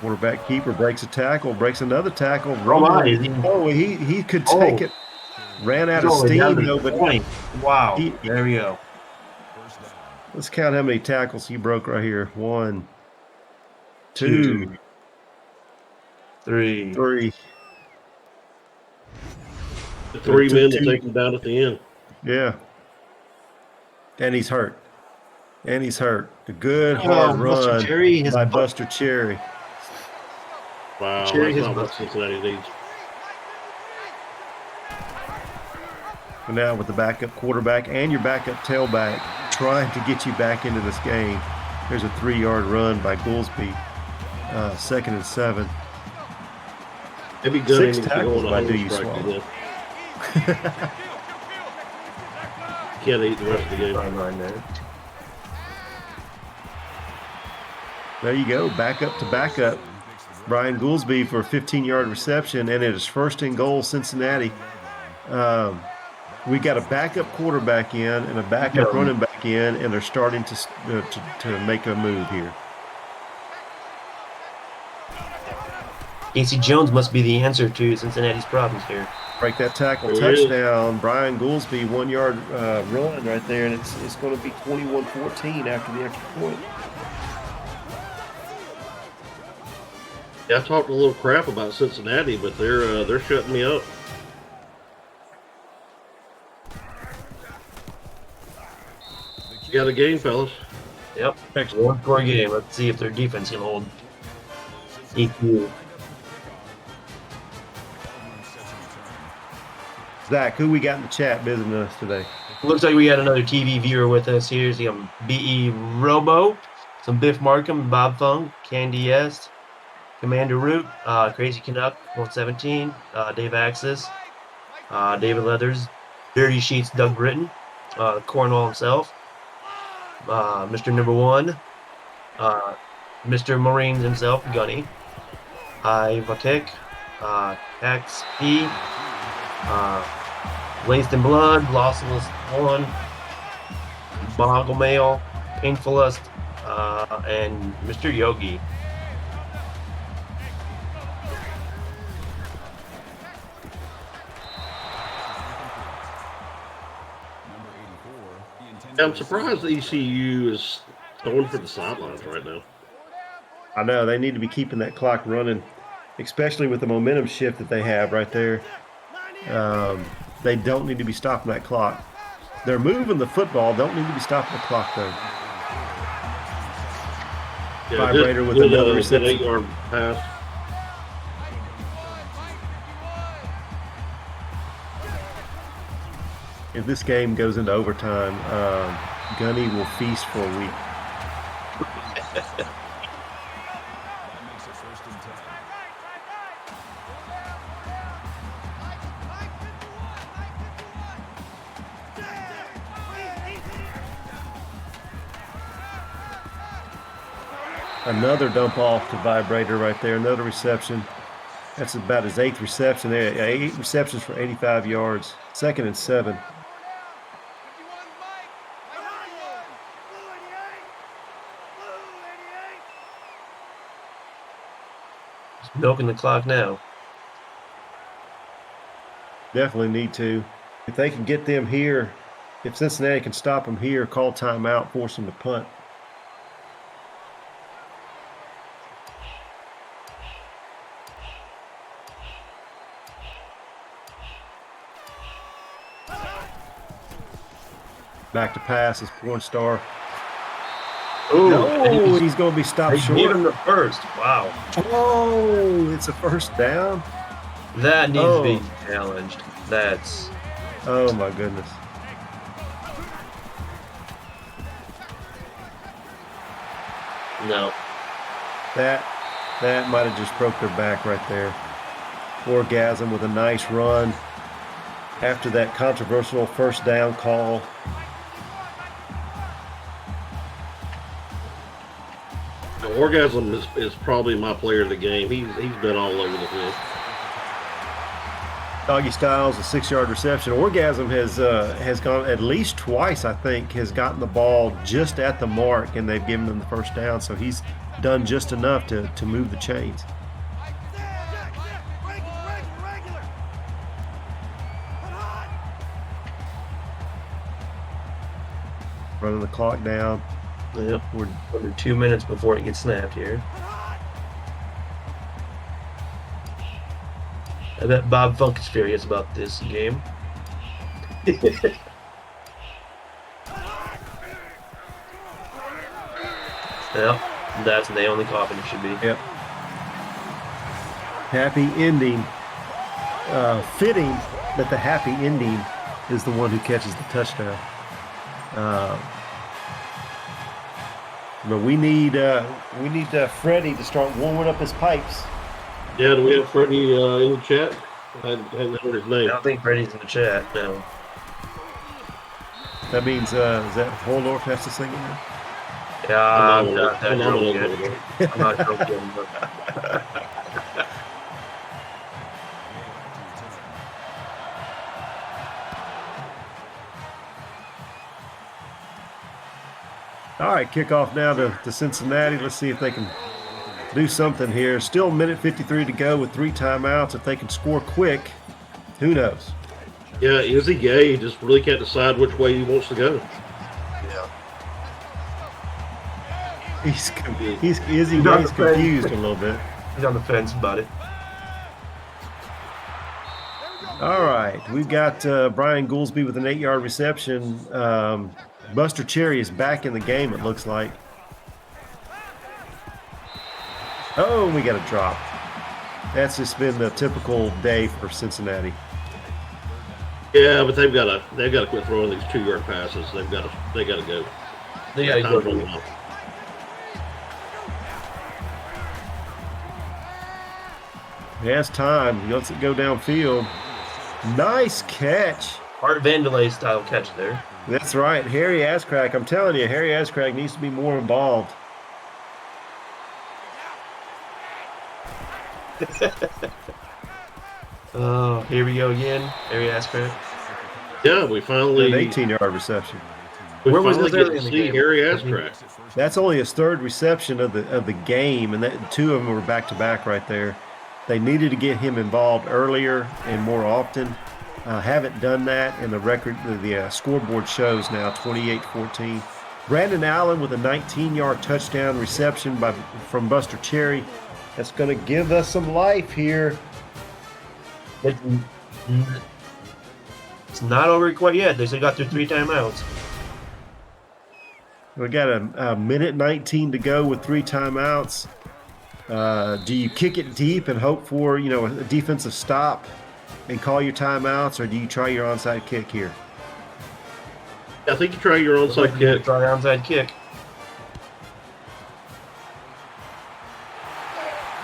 Quarterback keeper breaks a tackle, breaks another tackle. Oh, he could take it. Ran out of steam though, but wow. There we go. Let's count how many tackles he broke right here. 1, 2, 3. 3. The 3 men to take him down at the end. Yeah. And he's hurt. A good hard run by Buster Cherry. Wow, Cherry that's not what Cincinnati needs. And now with the backup quarterback and your backup tailback trying to get you back into this game. There's a 3-yard run by Goolsby. 2nd and 7. It'd be good 6 tackles by Do You strike Swallow. again. Can't eat the rest of the game. There you go, backup to backup. Brian Goolsby for a 15-yard reception, and it is 1st and goal, Cincinnati. We got a backup quarterback in and a backup running back in, and they're starting to make a move here. Casey Jones must be the answer to Cincinnati's problems here. Break that tackle, There he is. touchdown. Brian Goolsby, 1 yard run right there, and it's going to be 21-14 after the extra point. Yeah, I talked a little crap about Cincinnati, but they're shutting me up. You got a game, fellas. Yep. One score game. Let's see if their defense can hold EQ. Zach, who we got in the chat visiting us today? Looks like we got another TV viewer with us here. So you got BE Robo, some Biff Markham, Bob Fung, Candy S, Commander Root, Crazy Canuck, 117, Dave Axis, David Leathers, Dirty Sheets, Doug Britton, Cornwall himself, Mr. Number One, Mr. Marines himself, Gunny, Vatek, Tax P, Laced in Blood, Lossless One, Boggle Mail, Painfulest, and Mr. Yogi. I'm surprised the ECU is going for the sidelines right now. I know they need to be keeping that clock running, especially with the momentum shift that they have right there. They don't need to be stopping that clock. They're moving the football, don't need to be stopping the clock though. Yeah, Vibrator with another reception. 8-yard pass. If this game goes into overtime, Gunny will feast for a week. Another dump off to Vibrator right there. Another reception. That's about his 8th reception there. 8 receptions for 85 yards. 2nd and 7. Just milking the clock now. Definitely need to. If they can get them here, if Cincinnati can stop them here, call timeout, force them to punt. Back to pass is Porn Star. Ooh, No, he's going to be stopped they gave him short. the first. Wow. Oh, it's a first down. That needs to be challenged. That's Oh, my goodness. no. That might have just broke their back right there. Orgasm with a nice run after that controversial first down call. The Orgasm is probably my player of the game. He's been all over the field. Doggy Styles, a 6-yard reception. Orgasm has gone at least twice, I think, has gotten the ball just at the mark, and they've given him the first down. So he's done just enough to move the chains. Running the clock down. Yep. We're under 2 minutes before it gets snapped here. I bet Bob Funk is furious about this game. Yep, that's the nail in the coffin it should be. Yep. Happy ending. Fitting that the happy ending is the one who catches the touchdown. But we need Freddie to start warming up his pipes. Yeah, do we have Freddie in the chat? I hadn't heard his I name. don't think Freddie's in the chat, no. That means is that Holdorf has to sing it now? Yeah, I'm not that I'm real not good. over I'm not real good, but All right, kickoff now to Cincinnati. Let's see if they can do something here. Still a minute 53 to go with 3 timeouts. If they can score quick, who knows? Yeah, Izzy Gay just really can't decide which way he wants to go. Izzy Gay's confused a little bit. He's on the fence about it. All right, we've got Brian Goolsby with an 8-yard reception. Buster Cherry is back in the game, it looks like. Oh, we got a drop. That's just been the typical day for Cincinnati. Yeah, but they've got to quit throwing these 2-yard passes. They got to go. They got to Time's go. running out. He has time. He lets it go downfield. Nice catch. Art Vandelay style catch there. That's right. Harry Ascrack. I'm telling you, Harry Ascrack needs to be more involved. Oh, here we go again. Harry Ascrack. Yeah, we finally An 18-yard reception. Where was finally this get early to in the see game? Harry Ascrack. That's only his 3rd reception of the game, and that 2 of them were back-to-back right there. They needed to get him involved earlier and more often. Haven't done that, and the record, the scoreboard shows now 28-14. Brandon Allen with a 19-yard touchdown reception from Buster Cherry. That's going to give us some life here. It's not over quite yet. They still got their 3 timeouts. We got a minute 19 to go with 3 timeouts. Do you kick it deep and hope for a defensive stop and call your timeouts, or do you try your onside kick here? I think you try your onside kick. Try onside kick.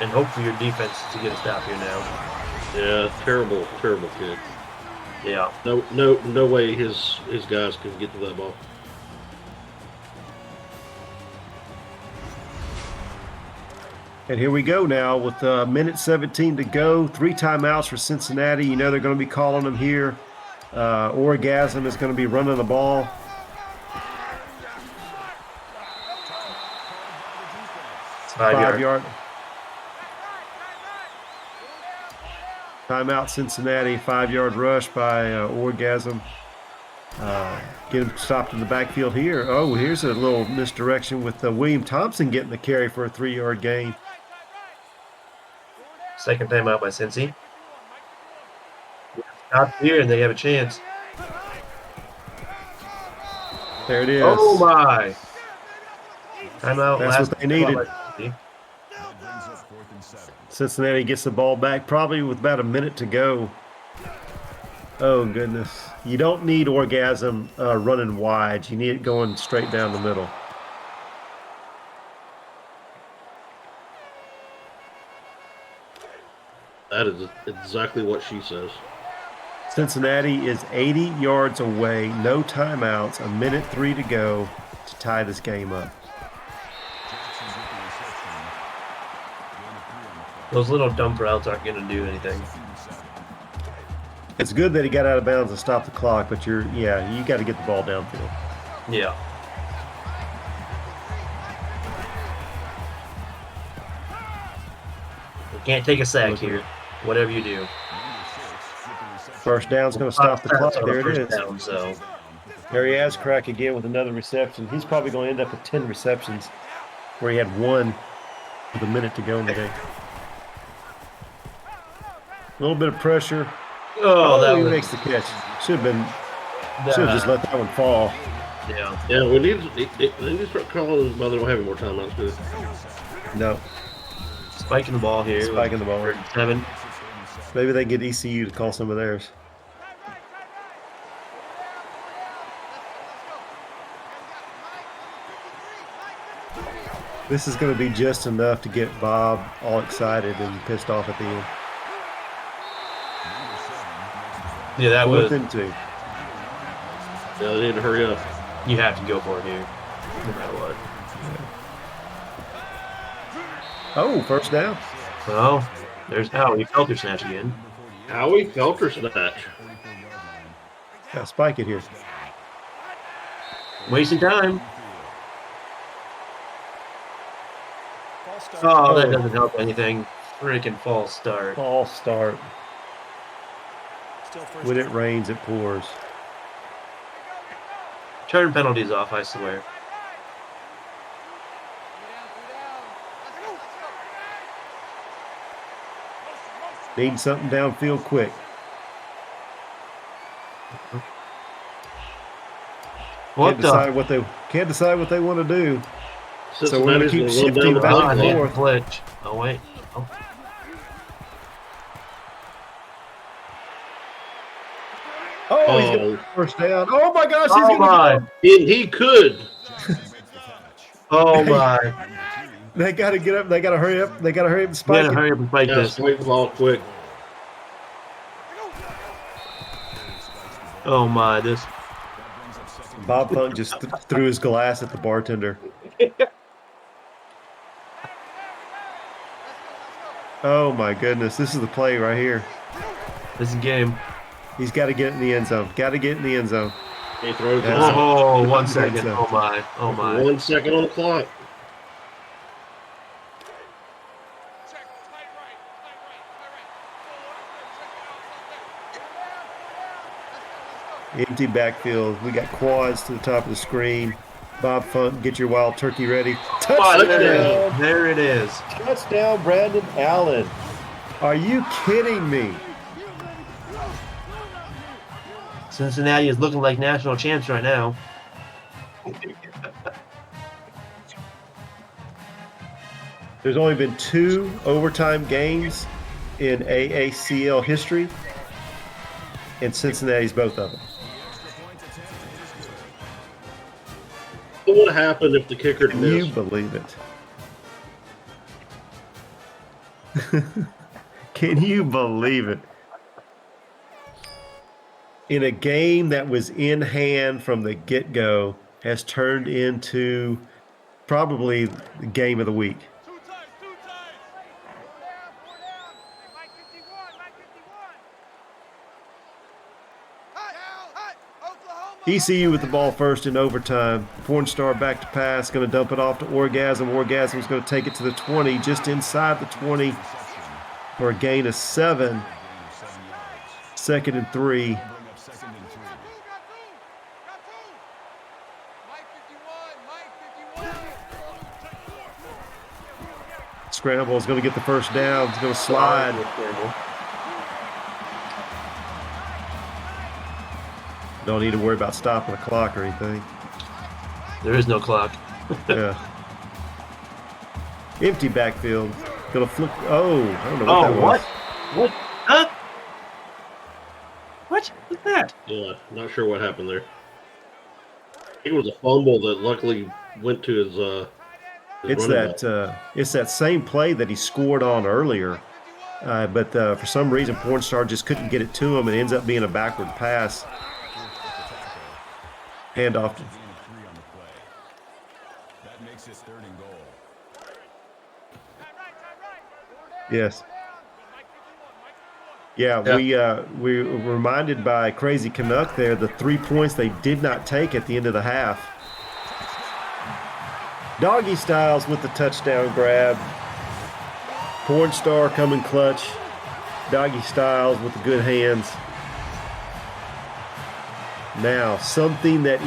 And hope for your defense to get a stop here now. Yeah, terrible kick. Yeah. No way his guys can get to that ball. And here we go now with minute 17 to go. 3 timeouts for Cincinnati. You know they're going to be calling them here. Orgasm is going to be running the ball. It's 5-yard. Timeout Cincinnati. 5-yard rush by Orgasm. Get him stopped in the backfield here. Oh, here's a little misdirection with William Thompson getting the carry for a 3-yard gain. Second timeout by Cincy. Stop here, and they have a chance. There it is. Oh my! Timeout. That's last what they needed. by Cincy. Cincinnati gets the ball back probably with about a minute to go. Oh, goodness. You don't need Orgasm running wide. You need it going straight down the middle. That is exactly what she says. Cincinnati is 80 yards away, no timeouts, a minute 3 to go to tie this game up. Those little dump routes aren't going to do anything. It's good that he got out of bounds and stopped the clock, but you got to get the ball downfield. Yeah. You can't take a sack here. Whatever you do. First down's going to stop the clock. There it is. Down, so. Harry Ascrack again with another reception. He's probably going to end up with 10 receptions where he had 1 with a minute to go in the game. A little bit of pressure. Oh, He makes the catch. Should have just let that one fall. Yeah. Yeah, they need to start calling while they don't have any more timeouts, do they? No. Spiking the ball here. Spiking the ball. 7. Maybe they get ECU to call some of theirs. This is going to be just enough to get Bob all excited and pissed off at the end. Yeah, that was. 4th and 2. Yeah, they need to hurry up. You have to go for it here, no matter what. Oh, first down. Well, there's Howie Felter snatch again. Howie Felter snatch. Got to spike it here. Wasting time. start. Oh, that doesn't help anything. Freaking false start. False start. Still first When it down. rains, it pours. Turn penalties off, I swear. Need something downfield quick. What Can't decide the? what they want to do. So we're gonna Cincinnati's keep gonna run shifting down the back Oh, and clock. yeah, forth. glitch. Oh, wait. Oh. Oh, he's got Oh, the first down. Oh my gosh, he's Oh, my. gonna he could. Oh, my. go. They gotta get up. They gotta hurry up. They gotta hurry up and We spike gotta it. hurry up and fight Yeah, this. spike the ball quick. Oh, my. This. Bob Funk just threw his glass at the bartender. Oh my goodness, this is the play right here. This is game. He's got to get in the end zone. Got to get in the end zone. He throws it That's out. Oh, 1 That's second. it. Oh, my. Oh, my. 1 second on the clock. Empty backfield. We got quads to the top of the screen. Bob Funk, get your wild turkey ready. Oh, there it is. Touchdown! There it is. Touchdown, Brandon Allen. Are you kidding me? Cincinnati is looking like national champs right now. There's only been 2 overtime games in AACL history, and Cincinnati's both of them. What would happen if the kicker Can you missed? believe it? Can you believe it? In a game that was in hand from the get-go, has turned into probably the game of the week. ECU with the ball first in overtime. Pornstar back to pass, going to dump it off to Orgasm. Orgasm's going to take it to the 20, just inside the 20 for a gain of 7. 2nd and 3. Scramble is going to get the first down. It's going to slide. Don't need to worry about stopping the clock or anything. There is no clock. Yeah. Empty backfield. Gonna flip. Oh, I don't know what that was. What? What? Huh? What was that? Yeah, not sure what happened there. It was a fumble that luckily went to his It's running back. it's that same play that he scored on earlier, but for some reason Pornstar just couldn't get it to him, and it ends up being a backward pass. Handoff. Yes. Yeah, we were reminded by Crazy Canuck there the 3 points they did not take at the end of the half. Doggy Styles with the touchdown grab. Pornstar coming clutch. Doggy Styles with the good hands. Now, something that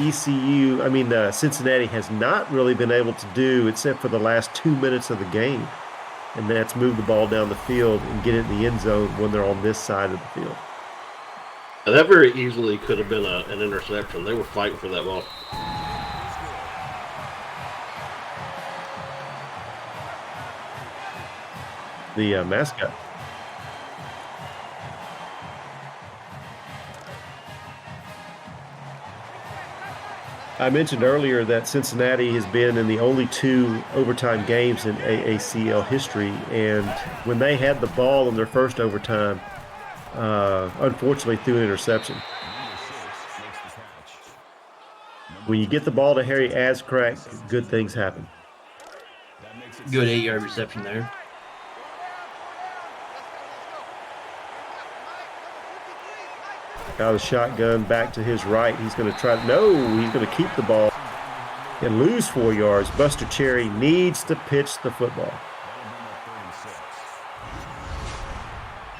Cincinnati has not really been able to do except for the last 2 minutes of the game. And that's move the ball down the field and get it in the end zone when they're on this side of the field. That very easily could have been an interception. They were fighting for that ball. The mascot. I mentioned earlier that Cincinnati has been in the only 2 overtime games in AACL history, and when they had the ball in their first overtime, unfortunately threw an interception. When you get the ball to Harry Ascrack, good things happen. Good 8-yard reception there. Out of the shotgun, back to his right. He's going to try. No, he's going to keep the ball and lose 4 yards. Buster Cherry needs to pitch the football.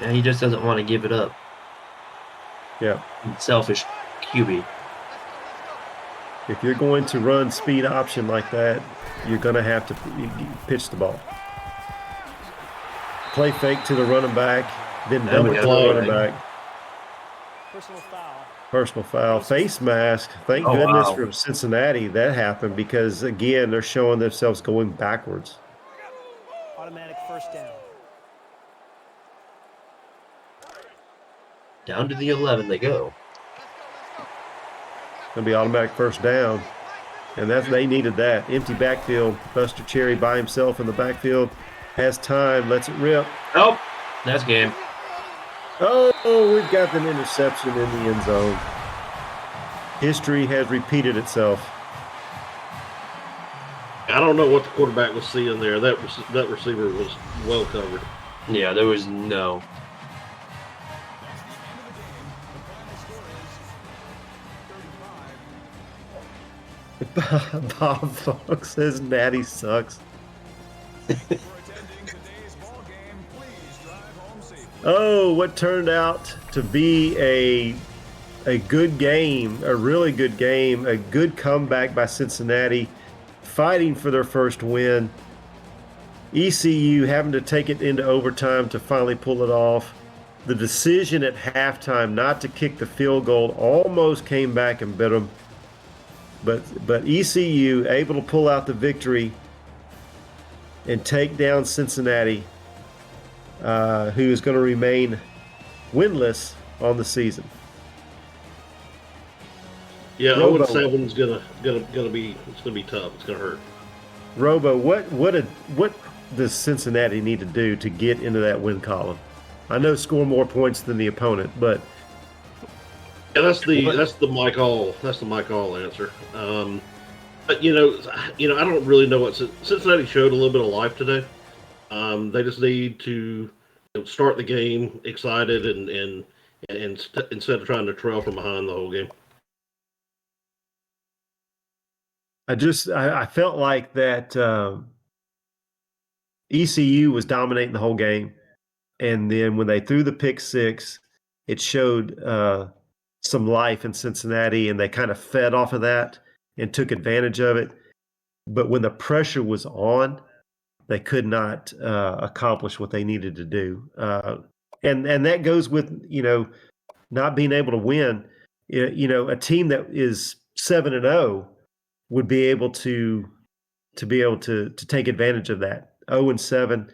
And he just doesn't want to give it up. Yeah. Selfish QB. If you're going to run speed option like that, you're going to have to pitch the ball. Play fake to the running back, then dump it to the running back. Personal foul. Personal foul. Face mask. Thank goodness for Cincinnati that happened because, again, they're showing themselves going backwards. Automatic first down. Down to the 11 they go. Going to be automatic first down. And they needed that. Empty backfield. Buster Cherry by himself in the backfield. Has time. Lets it rip. Oh, that's game. Oh, we've got an interception in the end zone. History has repeated itself. I don't know what the quarterback was seeing there. That receiver was well covered. Yeah, there was no. Bob Fox says Natty sucks. Oh, what turned out to be a good game, a really good game, a good comeback by Cincinnati, fighting for their first win. ECU having to take it into overtime to finally pull it off. The decision at halftime not to kick the field goal almost came back and bit them. But ECU able to pull out the victory and take down Cincinnati, who is going to remain winless on the season. Yeah, Robo. 0-7's gonna be tough. It's gonna hurt. Robo, what does Cincinnati need to do to get into that win column? I know score more points than the opponent, but Yeah, that's the Mike All answer. But I don't really know what Cincinnati showed a little bit of life today. They just need to start the game excited and instead of trying to trail from behind the whole game. I felt like that ECU was dominating the whole game, and then when they threw the pick six, it showed some life in Cincinnati, and they kind of fed off of that and took advantage of it. But when the pressure was on, they could not accomplish what they needed to do, and that goes with not being able to win. A team that is 7-0 would be able to take advantage of that. 0-7,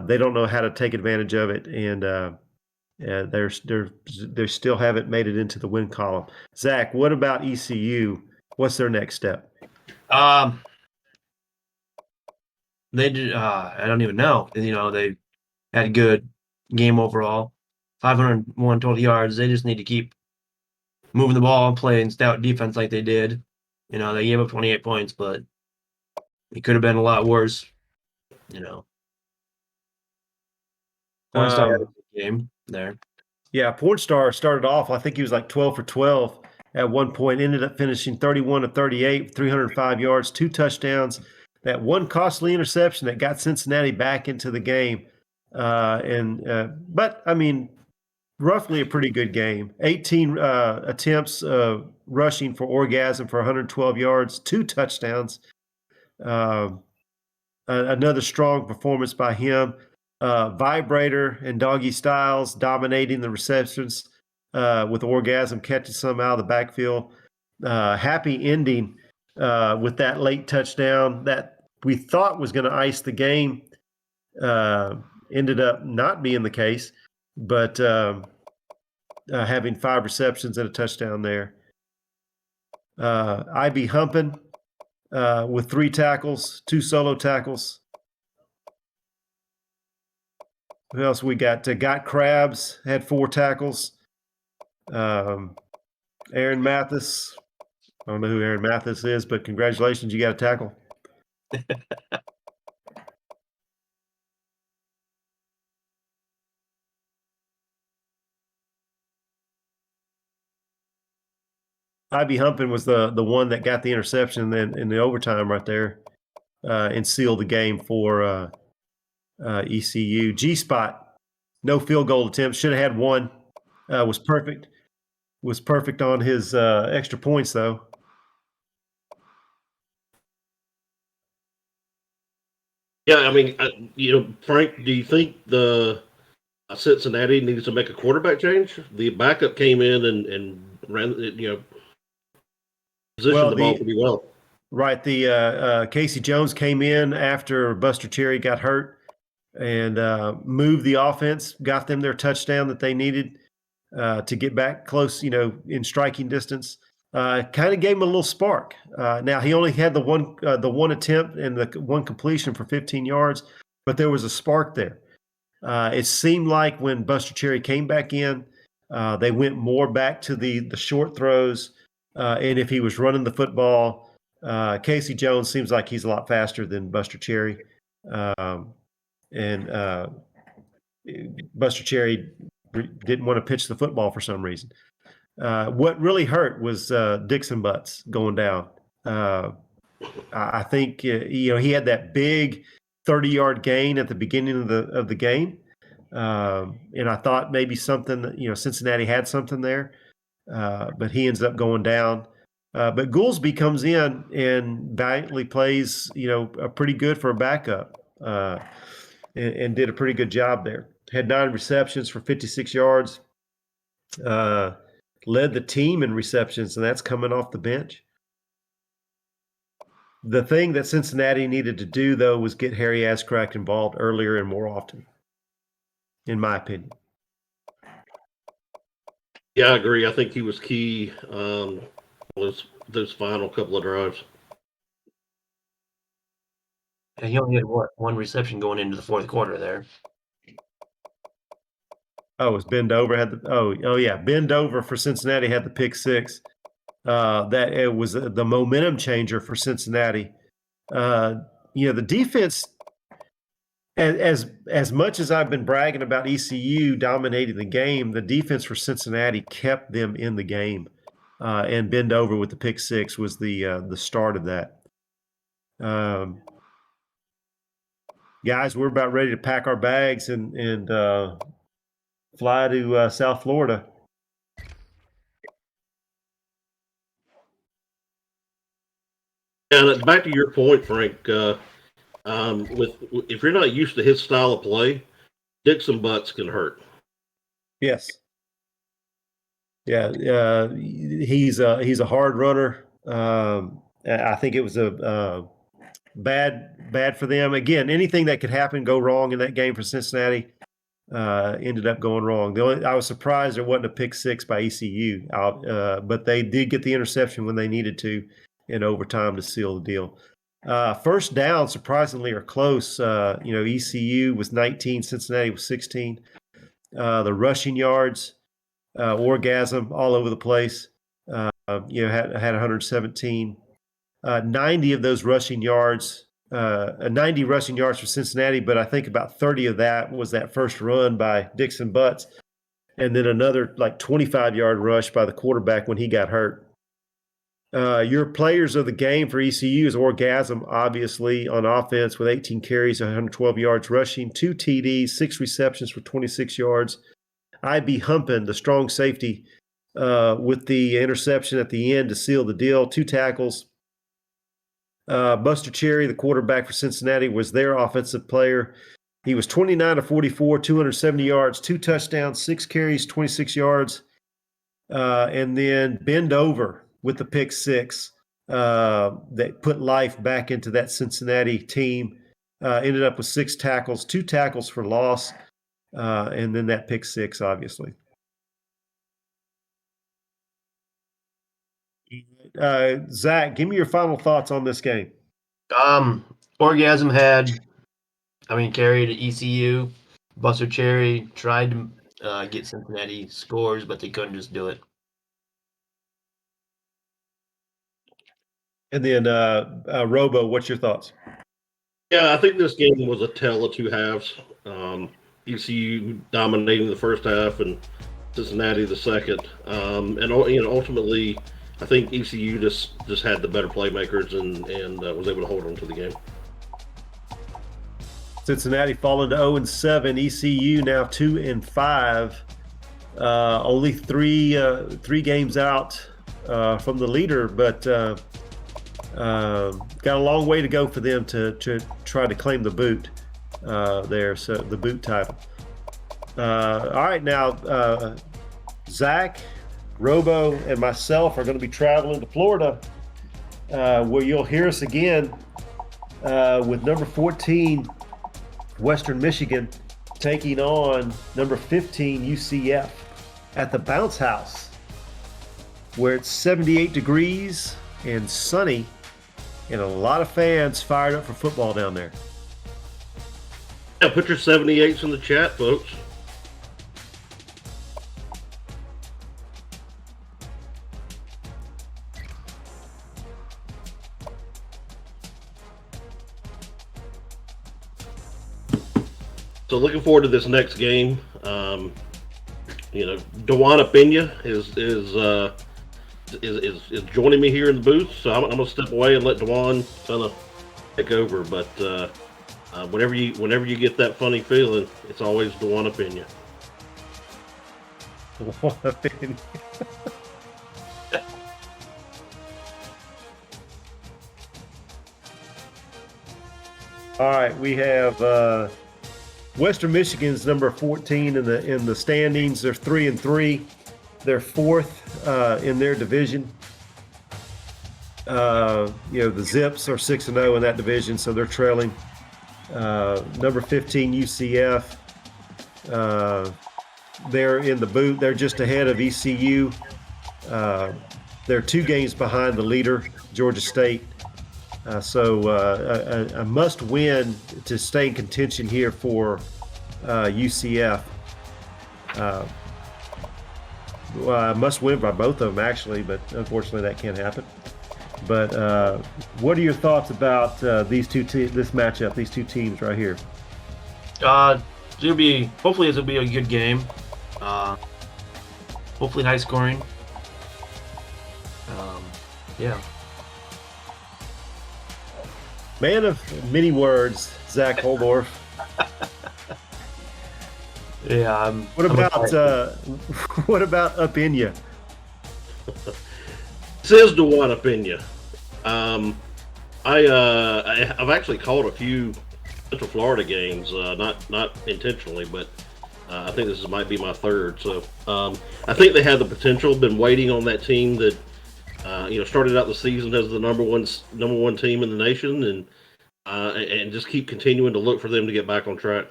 they don't know how to take advantage of it, and they still haven't made it into the win column. Zach, what about ECU? What's their next step? They did. I don't even know. They had a good game overall. 501 total yards. They just need to keep moving the ball and playing stout defense like they did. They gave up 28 points, but it could have been a lot worse. Pornstar had a good game there. Yeah, Pornstar started off, I think he was like 12 for 12 at one point, ended up finishing 31 of 38, 305 yards, 2 touchdowns. That one costly interception that got Cincinnati back into the game. But I mean, roughly a pretty good game. 18 attempts rushing for Orgasm for 112 yards, 2 touchdowns. Another strong performance by him. Vibrator and Doggy Styles dominating the receptions with Orgasm catching some out of the backfield. Happy ending with that late touchdown that we thought was going to ice the game. Ended up not being the case, but having 5 receptions and a touchdown there. IB Humpin with 3 tackles, 2 solo tackles. Who else we got? Got Krabs had 4 tackles. Aaron Mathis. I don't know who Aaron Mathis is, but congratulations, you got a tackle. IB Humpin was the one that got the interception then in the overtime right there and sealed the game for ECU. G-Spot No field goal attempts. Should have had one. Was perfect. Was perfect on his extra points, though. Yeah, I mean, Frank, do you think the Cincinnati needs to make a quarterback change? The backup came in and ran, positioned the ball pretty well. Right. The Casey Jones came in after Buster Cherry got hurt and moved the offense, got them their touchdown that they needed to get back close, in striking distance. Kind of gave him a little spark. Now he only had the one attempt and the one completion for 15 yards, but there was a spark there. It seemed like when Buster Cherry came back in, they went more back to the short throws, and if he was running the football, Casey Jones seems like he's a lot faster than Buster Cherry, and Buster Cherry didn't want to pitch the football for some reason. What really hurt was Dixon Butts going down. I think he had that big 30-yard gain at the beginning of the game, and I thought maybe something Cincinnati had something there, but he ends up going down. But Goolsby comes in and valiantly plays pretty good for a backup, and did a pretty good job there. Had 9 receptions for 56 yards. Led the team in receptions, and that's coming off the bench. The thing that Cincinnati needed to do, though, was get Harry Ascraft involved earlier and more often, in my opinion. Yeah, I agree. I think he was key those final couple of drives. Yeah, he only had one reception going into the fourth quarter there. Oh, it was Ben Dover had Ben Dover for Cincinnati had the pick 6. That it was the momentum changer for Cincinnati. The defense, as much as I've been bragging about ECU dominating the game, the defense for Cincinnati kept them in the game. And Ben Dover with the pick 6 was the start of that. Guys, we're about ready to pack our bags and fly to South Florida. And back to your point, Frank, if you're not used to his style of play, Dixon Butts can hurt. Yes. Yeah, he's a hard runner. I think it was a bad for them. Again, anything that could happen go wrong in that game for Cincinnati ended up going wrong. I was surprised there wasn't a pick 6 by ECU, but they did get the interception when they needed to in overtime to seal the deal. First down, surprisingly, are close. ECU was 19, Cincinnati was 16. The rushing yards, orgasm all over the place. Had 117. 90 of those rushing yards, 90 rushing yards for Cincinnati, but I think about 30 of that was that first run by Dixon Butts, and then another 25-yard rush by the quarterback when he got hurt. Your players of the game for ECU is Orgasm, obviously, on offense with 18 carries, 112 yards rushing, 2 TDs, 6 receptions for 26 yards. IB Humpin, the strong safety, with the interception at the end to seal the deal, 2 tackles. Buster Cherry, the quarterback for Cincinnati, was their offensive player. He was 29 of 44, 270 yards, 2 touchdowns, 6 carries, 26 yards. And then Ben Dover with the pick 6 that put life back into that Cincinnati team. Ended up with 6 tackles, 2 tackles for loss, and then that pick 6, obviously. Zach, give me your final thoughts on this game. Orgasm carried ECU. Buster Cherry tried to get Cincinnati scores, but they couldn't just do it. And then, Robo, what's your thoughts? Yeah, I think this game was a tale of 2 halves. ECU dominating the first half and Cincinnati the second. And ultimately, I think ECU just had the better playmakers and was able to hold on to the game. Cincinnati falling to 0-7. ECU now 2-5. Only three games out from the leader, but got a long way to go for them to try to claim the boot there. So the boot title. All right, now Zach, Robo, and myself are going to be traveling to Florida, where you'll hear us again with number 14, Western Michigan, taking on number 15, UCF, at the Bounce House, where it's 78 degrees and sunny, and a lot of fans fired up for football down there. Yeah, put your 78s in the chat, folks. So looking forward to this next game. Dewan Apenya is joining me here in the booth, so I'm gonna step away and let Dewan kind of take over. But whenever you get that funny feeling, it's always Dewan Apenya. All right, we have Western Michigan's number 14 in the standings. They're 3-3. They're fourth in their division. The Zips are 6-0 in that division, so they're trailing. Number 15 UCF. They're in the boot. They're just ahead of ECU. They're 2 games behind the leader, Georgia State. So a must win to stay in contention here for UCF. Must win by both of them, actually, but unfortunately that can't happen. But what are your thoughts about this matchup, these two teams right here? Hopefully this will be a good game. Hopefully high scoring. Yeah. Man of many words, Zach Holdorf. Yeah. What about Apenya? Says Dewan Apenya. I've actually called a few Central Florida games, not intentionally, but I think this might be my third. So I think they have the potential. Been waiting on that team that started out the season as the number one team in the nation, and just keep continuing to look for them to get back on track.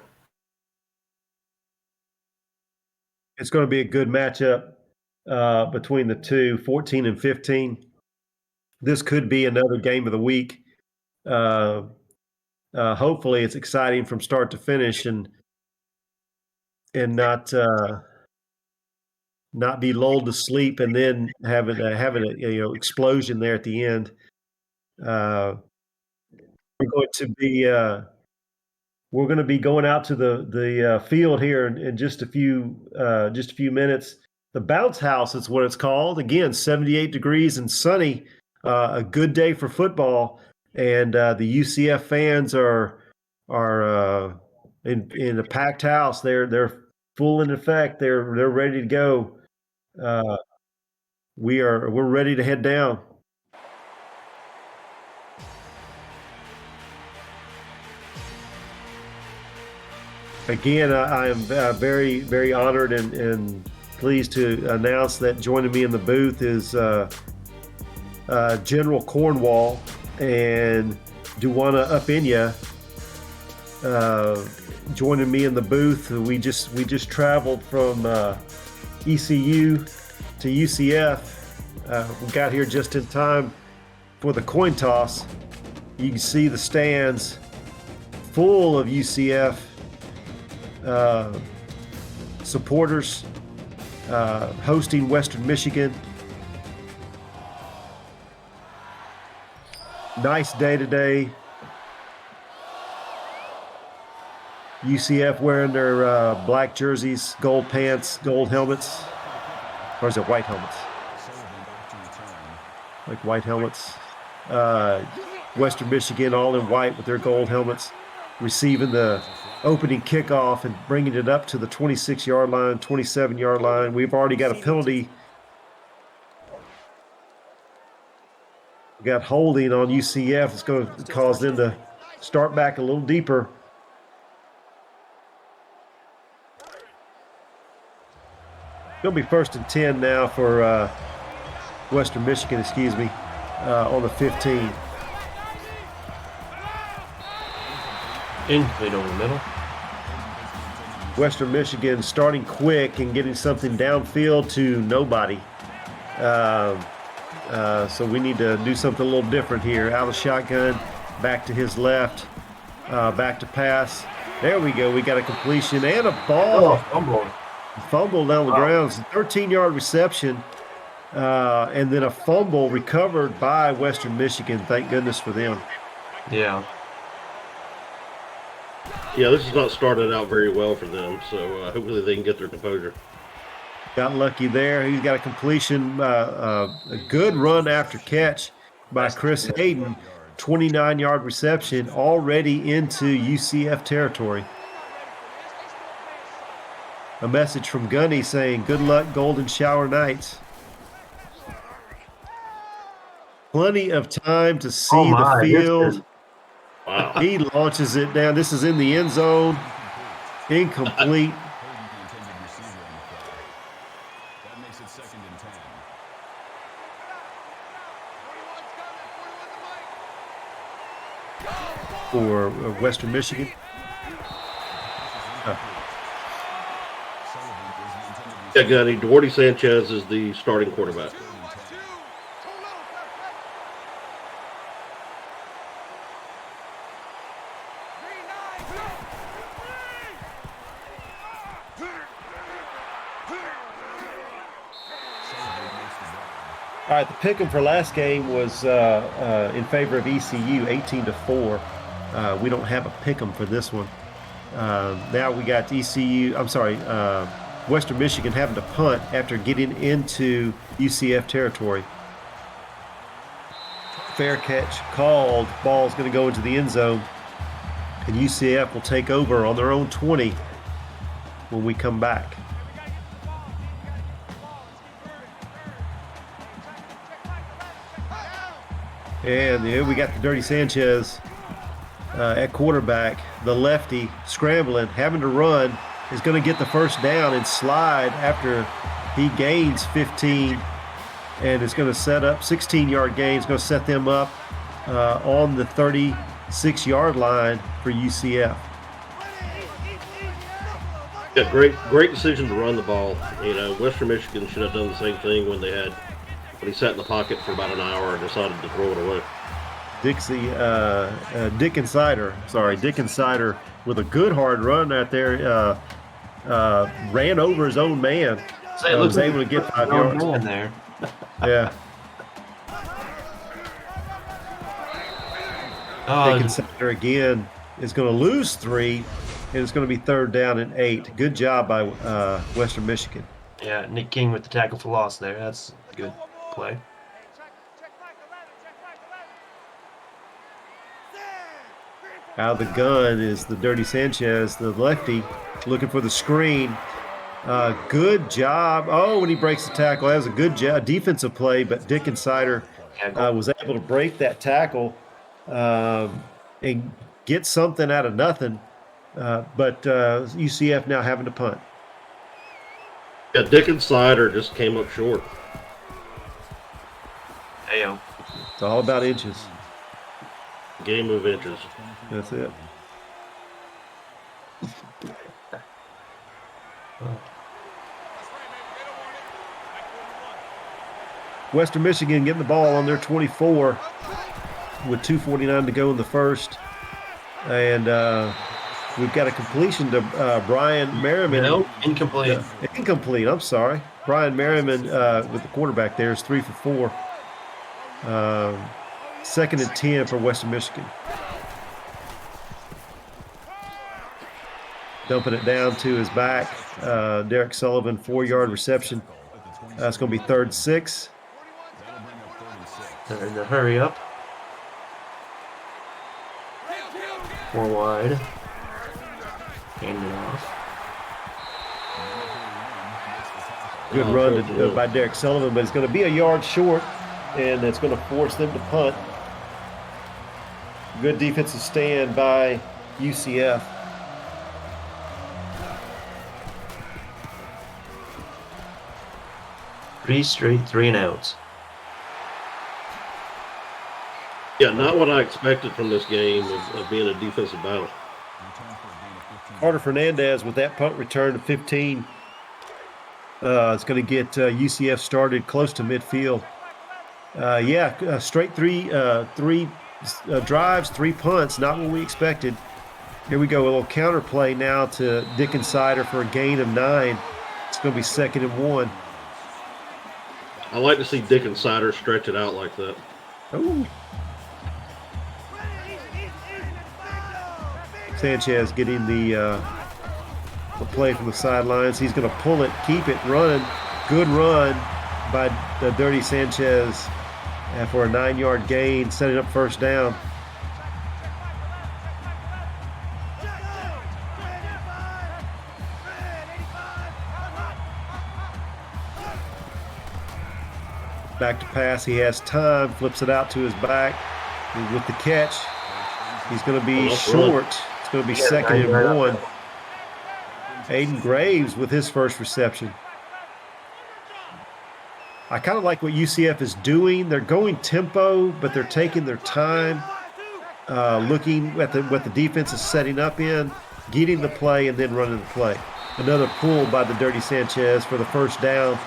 It's going to be a good matchup between the two, 14 and 15. This could be another game of the week. Hopefully, it's exciting from start to finish, and not be lulled to sleep, and then having a explosion there at the end. We're going to be going out to the field here in just a few minutes. The Bounce House is what it's called. Again, 78 degrees and sunny. A good day for football, and the UCF fans are in a packed house. They're full in effect. They're ready to go. We're ready to head down. Again, I am very, very honored and pleased to announce that joining me in the booth is General Cornwall and Duwana Apenya. Joining me in the booth. We just traveled from ECU to UCF. We got here just in time for the coin toss. You can see the stands full of UCF supporters hosting Western Michigan. Nice day today. UCF wearing their black jerseys, gold pants, gold helmets. Or is it white helmets? Like white helmets. Western Michigan all in white with their gold helmets. receiving the opening kickoff and bringing it up to the 26-yard line, 27-yard line. We've already got a penalty. We got holding on UCF. It's going to cause them to start back a little deeper. It'll be 1st and 10 now for Western Michigan, on the 15. Incomplete over the middle. Western Michigan starting quick and getting something downfield to nobody. So we need to do something a little different here. Out of the shotgun, back to his left, back to pass. There we go. We got a completion and a ball. Fumble down the ground. It's a 13-yard reception, and then a fumble recovered by Western Michigan. Thank goodness for them. Yeah. Yeah, this has not started out very well for them, so hopefully they can get their composure. Got lucky there. He's got a completion, a good run after catch by Chris Hayden. 29-yard reception already into UCF territory. A message from Gunny saying, good luck, Golden Shower Knights. Plenty of time to see the field. Wow. He launches it down. This is in the end zone. Incomplete. For Western Michigan. Yeah, Gunny. Duarte Sanchez is the starting quarterback. All right, the pick 'em for last game was in favor of ECU, 18-4. We don't have a pick 'em for this one. Now we got Western Michigan having to punt after getting into UCF territory. Fair catch called. Ball's going to go into the end zone, and UCF will take over on their own 20 when we come back. And yeah, we got the Dirty Sanchez at quarterback. The lefty scrambling, having to run, is going to get the first down and slide after he gains 15. And it's going to set up 16-yard gain. It's going to set them up on the 36-yard line for UCF. Yeah, great decision to run the ball. You know, Western Michigan should have done the same thing when he sat in the pocket for about an hour and decided to throw it away. Dick Insider with a good hard run out there. Ran over his own man. Was able to get 5 yards. Man there. Yeah. Dick Insider again is going to lose 3, and it's going to be 3rd down and 8. Good job by Western Michigan. Yeah, Nick King with the tackle for loss there. That's a good play. Out of the gun is the Dirty Sanchez, the lefty, looking for the screen. Good job. Oh, when he breaks the tackle, that was a good job. Defensive play, but Dick Insider was able to break that tackle and get something out of nothing. But UCF now having to punt. Yeah, Dick Insider just came up short. Ayo. It's all about inches. Game of inches. That's it. Western Michigan getting the ball on their 24 with 2:49 to go in the first. And we've got a completion to Brian Merriman. No, incomplete. Incomplete, I'm sorry. Brian Merriman with the quarterback there is 3 for 4. 2nd and 10 for Western Michigan. Dumping it down to his back. Derek Sullivan, 4-yard reception. It's going to be 3rd and 6. They're in the hurry up. 4 wide. Hand it off. Good run by Derek Sullivan, but it's going to be a yard short, and it's going to force them to punt. Good defensive stand by UCF. Three straight 3-and-outs. Yeah, not what I expected from this game of being a defensive battle. Carter Fernandez with that punt return to 15. It's going to get UCF started close to midfield. Straight three drives, 3 punts, not what we expected. Here we go, a little counter play now to Dickensider for a gain of 9. It's going to be 2nd and 1. I like to see Dickensider stretch it out like that. Ooh. Sanchez getting the play from the sidelines. He's going to pull it, keep it, running. Good run by the Dirty Sanchez for a 9-yard gain, setting up first down. Back to pass. He has time, flips it out to his back. And with the catch, he's going to be short. It's going to be 2nd and 1. Aiden Graves with his first reception. I kind of like what UCF is doing. They're going tempo, but they're taking their time, looking at what the defense is setting up in, getting the play, and then running the play. Another pull by the Dirty Sanchez for the first down.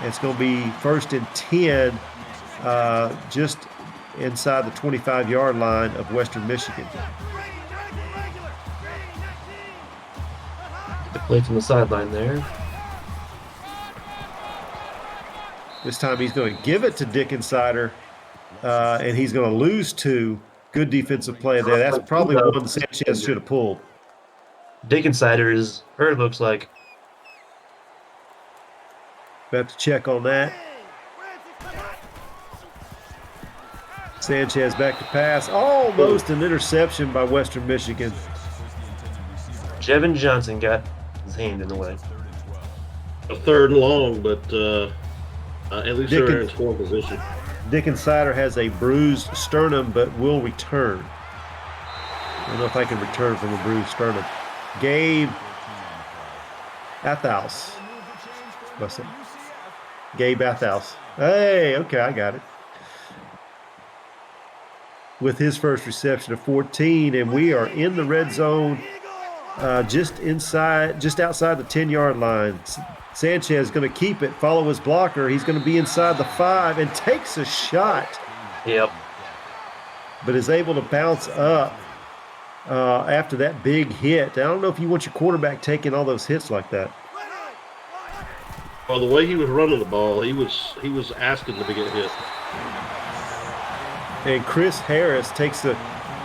It's going to be 1st and 10, just inside the 25-yard line of Western Michigan. The play from the sideline there. This time he's going to give it to Dickensider, and he's going to lose 2. Good defensive play there. That's probably one Sanchez should have pulled. Dickensider is hurt, looks like. We have to check on that. Sanchez back to pass. Almost an interception by Western Michigan. Jevin Johnson got his hand in the way. A 3rd and long, but at least they're in scoring position. Dickensider has a bruised sternum, but will return. I don't know if I can return from a bruised sternum. Gabe Athouse. What's it? Gabe Athouse. Hey, okay, I got it. With his first reception of 14, and we are in the red zone, just outside the 10-yard line. Sanchez is going to keep it, follow his blocker. He's going to be inside the 5 and takes a shot. Yep. But is able to bounce up after that big hit. I don't know if you want your quarterback taking all those hits like that. Well, the way he was running the ball, he was asking to get hit. And Chris Harris takes the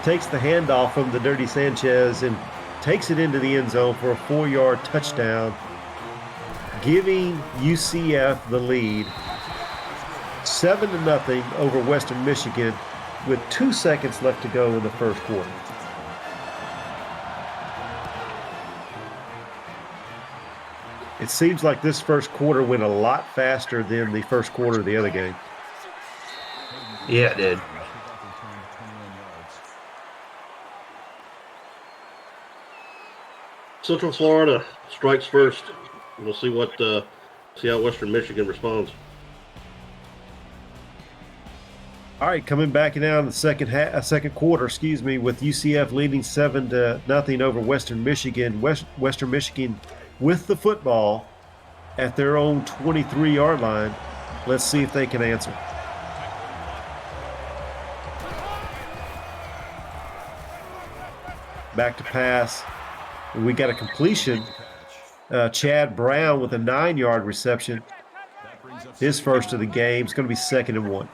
handoff from the Dirty Sanchez and takes it into the end zone for a 4-yard touchdown, giving UCF the lead 7-0 over Western Michigan with 2 seconds left to go in the first quarter. It seems like this first quarter went a lot faster than the first quarter of the other game. Yeah, it did. Central Florida strikes first. We'll see how Western Michigan responds. All right, coming back now in the second quarter, with UCF leading 7-0 over Western Michigan. Western Michigan with the football at their own 23-yard line. Let's see if they can answer. Back to pass. We got a completion. Chad Brown with a 9-yard reception. His first of the game. It's going to be 2nd and 1.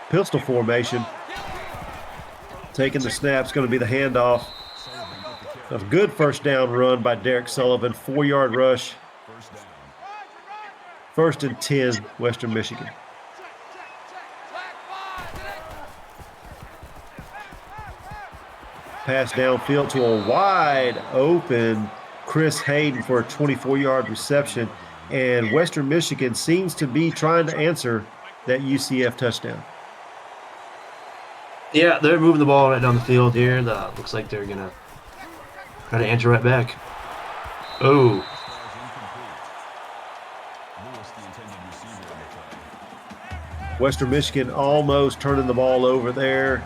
Pistol formation. Taking the snap. It's going to be the handoff. A good first down run by Derek Sullivan. 4-yard rush. 1st and 10, Western Michigan. pass downfield to a wide open Chris Hayden for a 24-yard reception. And Western Michigan seems to be trying to answer that UCF touchdown. Yeah, they're moving the ball right down the field here. Looks like they're going to try to answer right back. Oh. Western Michigan almost turning the ball over there.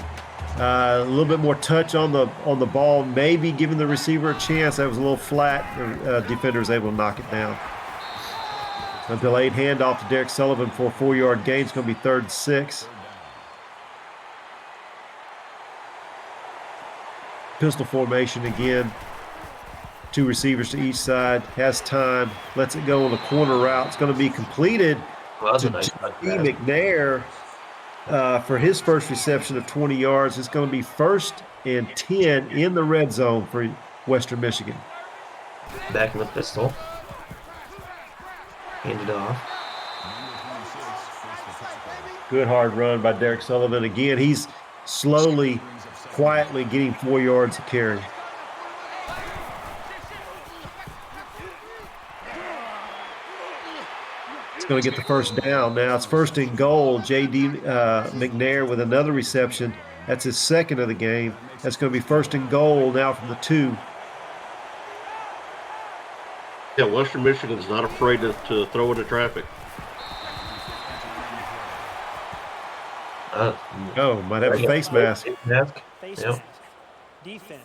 A little bit more touch on the ball, maybe giving the receiver a chance. That was a little flat. Defender was able to knock it down. A delayed handoff to Derek Sullivan for a 4-yard gain. It's going to be 3rd and 6. Pistol formation again. 2 receivers to each side. Has time. Lets it go on a corner route. It's going to be completed to Nice J.D. McNair for his first reception of 20 yards. It's going to be 1st and 10 in the red zone for Western Michigan. Back in the pistol. Handed off. Good hard run by Derek Sullivan. Again, he's slowly, quietly getting 4 yards a carry. It's going to get the first down. Now it's 1st and goal. J.D. McNair with another reception. That's his 2nd of the game. That's going to be 1st and goal now from the 2. Yeah, Western Michigan's not afraid to throw into traffic. Might have a face mask. Face Yep. mask. Defense.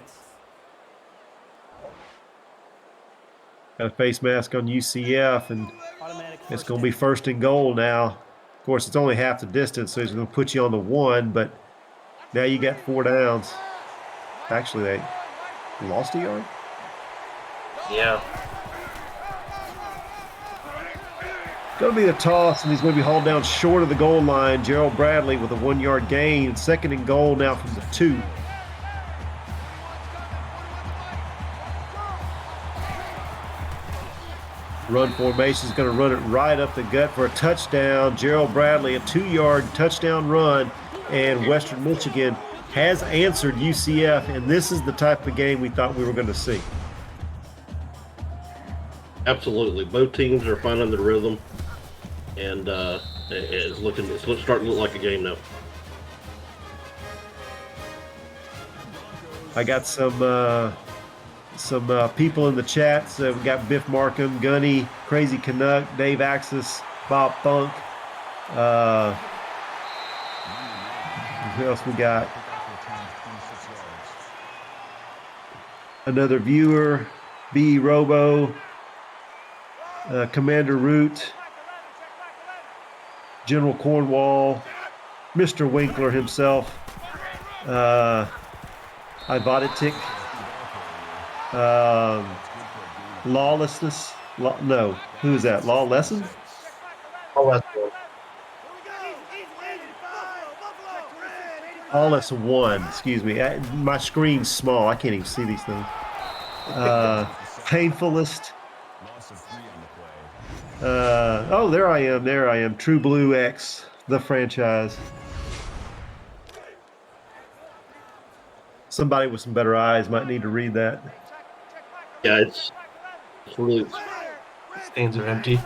Got a face mask on UCF, and Automatic it's first going to be down. 1st and goal now. Of course, it's only half the distance, so he's going to put you on the 1, but now you got 4 downs. Actually, they lost a yard? Yeah. Going to be the toss, and he's going to be hauled down short of the goal line. Gerald Bradley with a 1-yard gain. 2nd and goal now from the 2. Run formation is going to run it right up the gut for a touchdown. Gerald Bradley, a 2-yard touchdown run, and Western Michigan has answered UCF, and this is the type of game we thought we were going to see. Absolutely. Both teams are finding their rhythm, and it's starting to look like a game now. I got some people in the chat. So we got Biff Markham, Gunny, Crazy Canuck, Dave Axis, Bob Funk. Who else we got? Another viewer, B. Robo, Commander Root, General Cornwall, Mr. Winkler himself, Ivoditic, Lawlessness. No, who is that? Law Lesson? Oh, that's good. Lawless 1, excuse me. My screen's small. I can't even see these things. Painfulest. There I am. True Blue X, the franchise. Somebody with some better eyes might need to read that. Yeah, it's really. Stands are empty.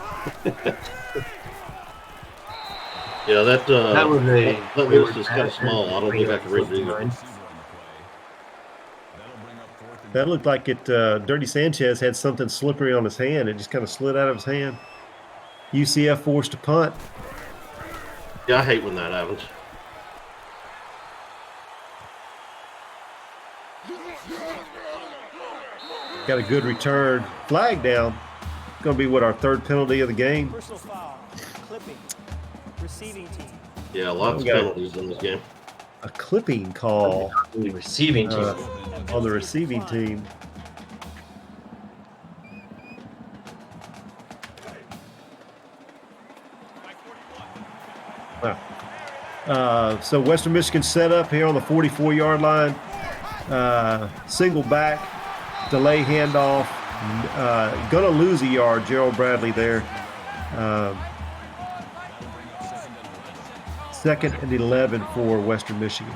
Yeah, that was a that list is kind of small. I don't think I can read it either. That looked like it. Dirty Sanchez had something slippery on his hand. It just kind of slid out of his hand. UCF forced to punt. Yeah, I hate when that happens. Got a good return. Flag down. Going to be our 3rd penalty of the game. Personal foul. Clipping. Receiving team. Yeah, lots of penalties in this game. A clipping call The receiving team. on the receiving team. Wow. So Western Michigan set up here on the 44-yard line. Single back, delay handoff. Gonna lose a yard, Gerald Bradley there. 2nd and 11 for Western Michigan.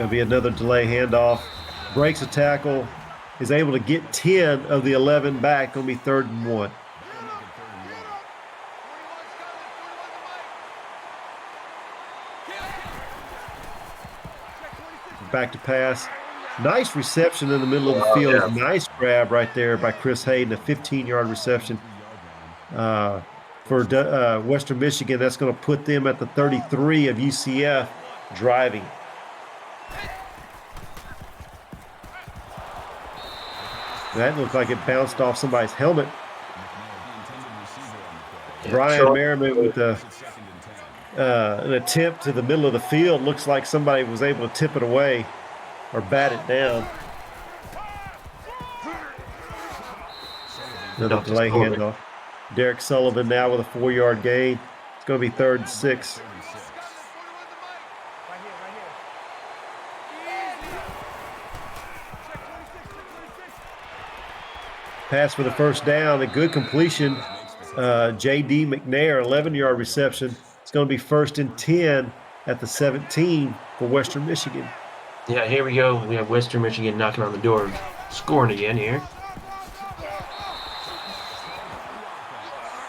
Going to be another delay handoff. Breaks a tackle. Is able to get 10 of the 11 back. Going to be 3rd and 1. Back to pass. Nice reception in the middle of the field. Yeah. Nice grab right there by Chris Hayden, a 15-yard reception. For Western Michigan, that's going to put them at the 33 of UCF driving. That looked like it bounced off somebody's helmet. Brian Merriman with an attempt to the middle of the field. Looks like somebody was able to tip it away or bat it down. Another delay handoff. Derek Sullivan now with a 4-yard gain. It's going to be 3rd and 6. Pass for the first down, a good completion. J.D. McNair, 11-yard reception. It's going to be 1st and 10 at the 17 for Western Michigan. Yeah, here we go. We have Western Michigan knocking on the door, scoring again here.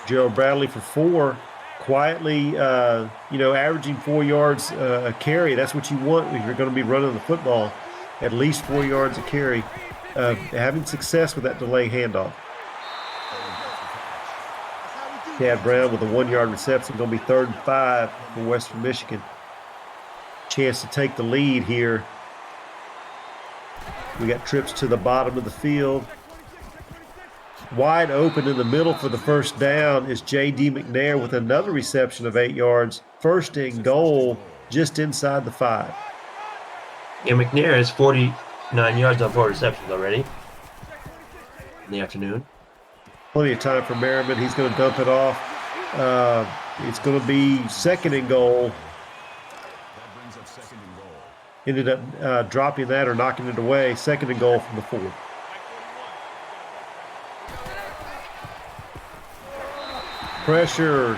Gerald Bradley for 4, quietly, averaging 4 yards a carry. That's what you want if you're going to be running the football, at least 4 yards a carry. Having success with that delay handoff. Chad Brown with a 1-yard reception, going to be 3rd and 5 for Western Michigan. Chance to take the lead here. We got trips to the bottom of the field. Wide open in the middle for the first down is J.D. McNair with another reception of 8 yards. 1st and goal just inside the 5. Yeah, McNair has 49 yards on 4 receptions already in the afternoon. Plenty of time for Merriman. He's going to dump it off. It's going to be 2nd and goal. Ended up dropping that or knocking it away. 2nd and goal from the 4. Pressure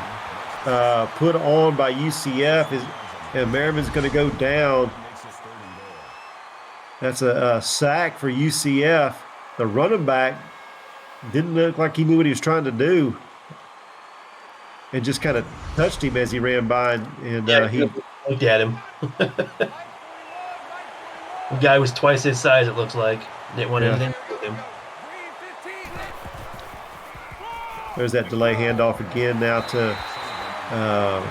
put on by UCF, and Merriman's going to go down. That's a sack for UCF. The running back didn't look like he knew what he was trying to do, and just kind of touched him as he ran by, and he looked at him. The guy was twice his size, it looks like. Didn't want anything to do with him. There's that delay handoff again now to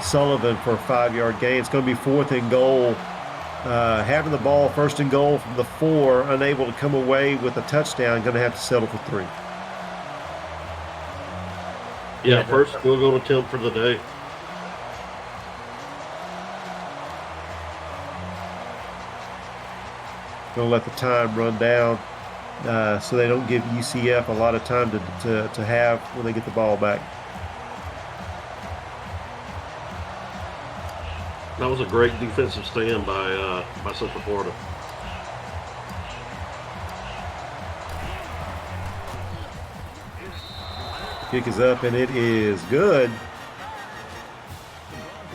Sullivan for a 5-yard gain. It's going to be 4th and goal. Having the ball 1st and goal from the 4, unable to come away with a touchdown, going to have to settle for 3. Yeah, first field goal attempt for the day. Going to let the time run down so they don't give UCF a lot of time to have when they get the ball back. That was a great defensive stand by Central Florida. Kick is up, and it is good.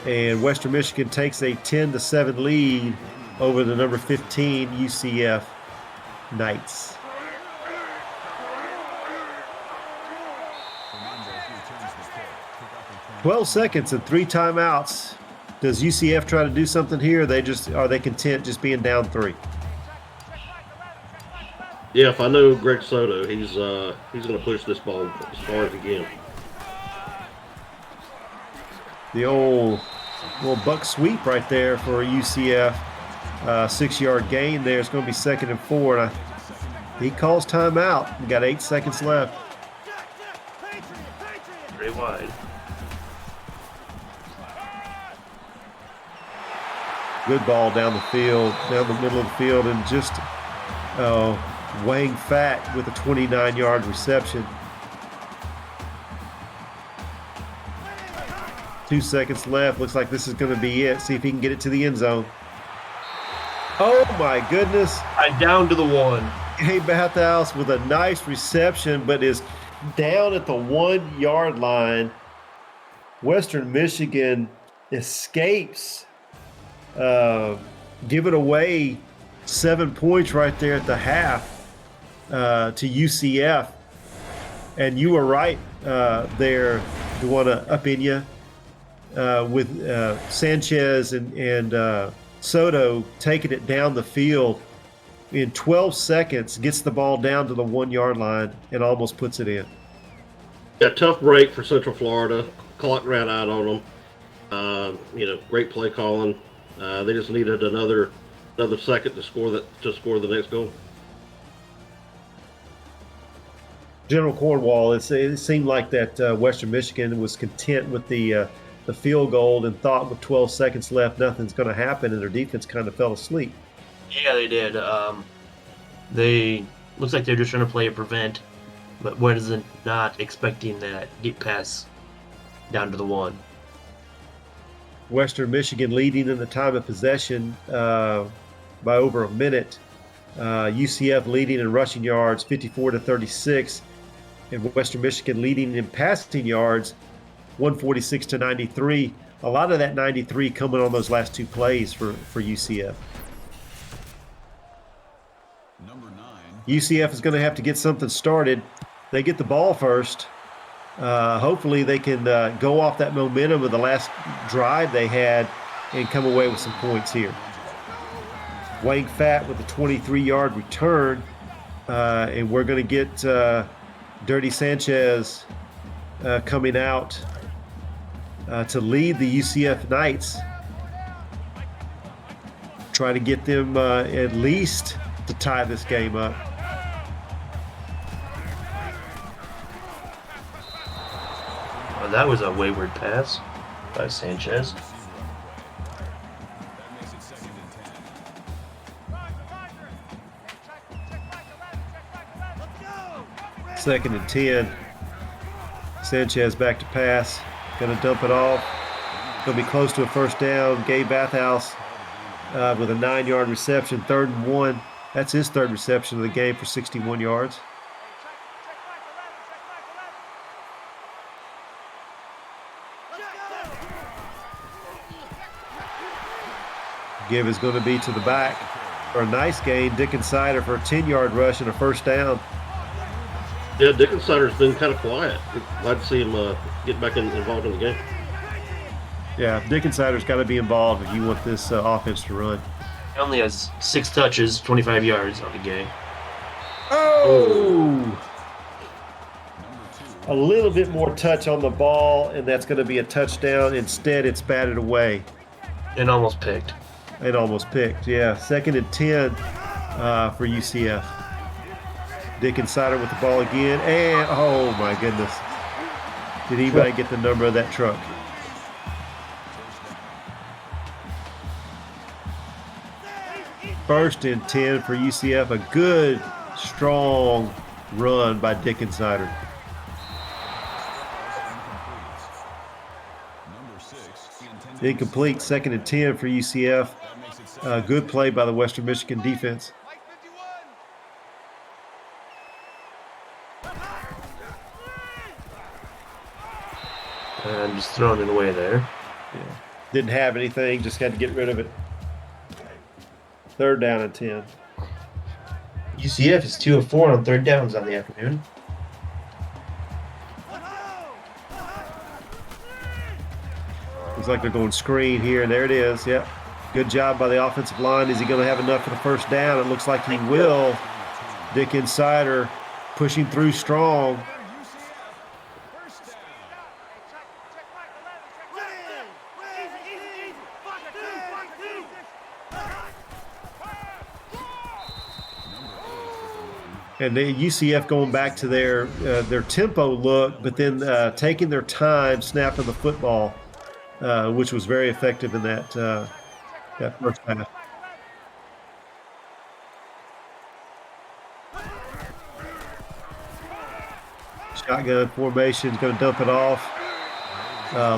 And Western Michigan takes a 10-7 lead over the number 15 UCF Knights. "12 seconds and 3 timeouts. Does UCF try to do something here? Are they content just being down 3? Yeah, if I know Greg Soto, he's going to push this ball as far as he can. The old little buck sweep right there for UCF. 6-yard gain there. It's going to be 2nd and 4. And he calls timeout. We got 8 seconds left. Very wide. Good ball down the field, down the middle of the field, and just Wang Fat with a 29-yard reception. 2 seconds left. Looks like this is going to be it. See if he can get it to the end zone. Oh, my goodness. Down to the 1. Hey, Bathhouse with a nice reception, but is down at the 1-yard line. Western Michigan escapes. Give it away 7 points right there at the half to UCF. And you were right there, Duana, up in you with Sanchez and Soto taking it down the field in 12 seconds, gets the ball down to the 1 yard line and almost puts it in. Yeah, tough break for Central Florida. Clock ran out on them. Great play calling. They just needed another second to score the next goal. General Cornwall, it seemed like that Western Michigan was content with the field goal and thought with 12 seconds left nothing's going to happen, and their defense kind of fell asleep. Yeah, they did. They looks like they're just trying to play a prevent, but wasn't not expecting that deep pass down to the 1. Western Michigan leading in the time of possession by over a minute. UCF leading in rushing yards 54-36, and Western Michigan leading in passing yards 146-93. A lot of that 93 coming on those last 2 plays for UCF. UCF is going to have to get something started. They get the ball first. Hopefully they can go off that momentum of the last drive they had and come away with some points here. Wang Fat with a 23-yard return, and we're going to get Dirty Sanchez coming out to lead the UCF Knights. Try to get them at least to tie this game up. Oh, that was a wayward pass by Sanchez. Second and 10. Sanchez back to pass. Going to dump it off. Going to be close to a first down. Gabe Bathhouse with a 9-yard reception. 3rd and 1. That's his 3rd reception of the game for 61 yards. Give is going to be to the back for a nice gain. Dickensider for a 10-yard rush and a first down. Yeah, Dickensider's been kind of quiet. Glad to see him get back involved in the game. Yeah, Dickensider's got to be involved if you want this offense to run. He only has 6 touches, 25 yards on the game. Oh! A little bit more touch on the ball, and that's going to be a touchdown. Instead, it's batted away. And almost picked. It almost picked, yeah. 2nd and 10 for UCF. Dickensider with the ball again, and oh my goodness. Did anybody get the number of that truck? First and 10 for UCF. A good, strong run by Dickensider. Incomplete. 2nd and 10 for UCF. Good play by the Western Michigan defense. And just throwing it away there. Yeah. Didn't have anything, just had to get rid of it. 3rd down and 10. UCF is 2 of 4 on 3rd downs on the afternoon. Looks like they're going screen here, and there it is. Yep. Good job by the offensive line. Is he going to have enough for the first down? It looks like he will. Dickensider pushing through strong. And the UCF going back to their tempo look, but then taking their time snapping the football, which was very effective in that first half. Shotgun formation, going to dump it off.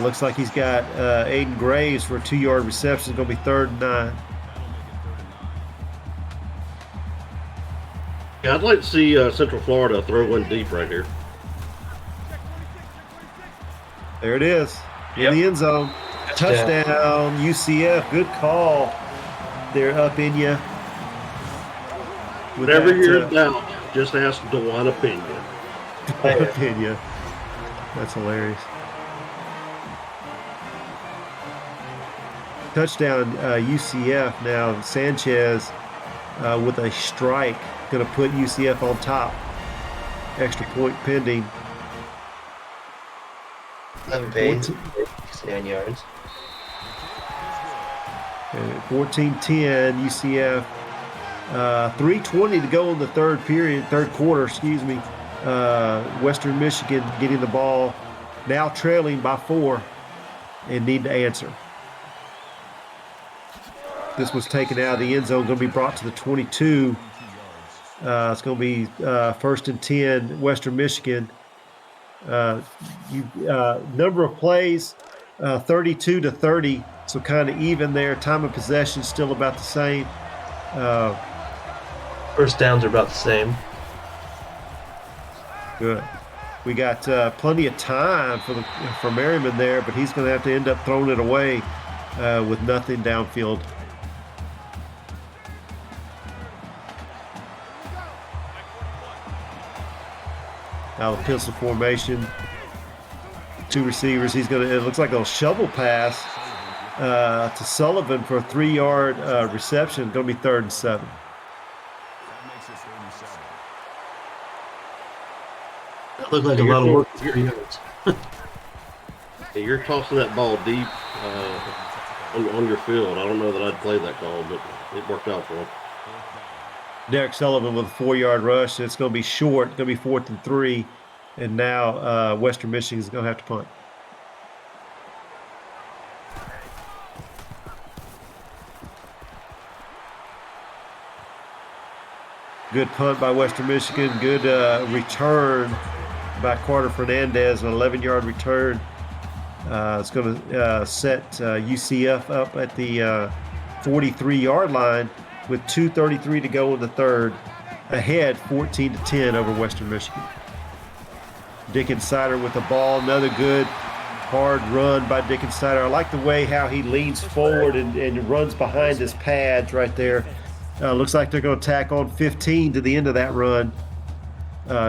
Looks like he's got Aiden Graves for a 2-yard reception. It's going to be 3rd and 9. Yeah, I'd like to see Central Florida throw one deep right here. There it is. In the end zone. Touchdown, UCF. Good call. They're up in you. Whenever you're in doubt, just ask DeJuan Pena. Pena. That's hilarious. Touchdown UCF now. Sanchez with a strike going to put UCF on top. Extra point pending. 11 pace, 69 yards. 14-10 UCF. 3:20 to go in the third quarter, excuse me. Western Michigan getting the ball, now trailing by 4 and need to answer. This was taken out of the end zone, going to be brought to the 22. It's going to be 1st and 10, Western Michigan. Number of plays, 32 to 30, so kind of even there. Time of possession still about the same. First downs are about the same. Good. We got plenty of time for Merriman there, but he's going to have to end up throwing it away with nothing downfield. Now the pistol formation. 2 receivers. It looks like a shovel pass to Sullivan for a 3-yard reception. Going to be 3rd and 7. That looked like a lot of work for 3 yards. Yeah, you're tossing that ball deep on your field. I don't know that I'd play that call, but it worked out for him. Derek Sullivan with a 4-yard rush. It's going to be short. It's going to be 4th and 3. And now Western Michigan is going to have to punt. Good punt by Western Michigan. Good return by Carter Fernandez, an 11-yard return. It's going to set UCF up at the 43-yard line with 2:33 to go in the third, ahead 14-10 over Western Michigan. Dickens Sider with the ball. Another good hard run by Dickens Sider. I like the way how he leans forward and runs behind his pads right there. Looks like they're going to tack on 15 to the end of that run.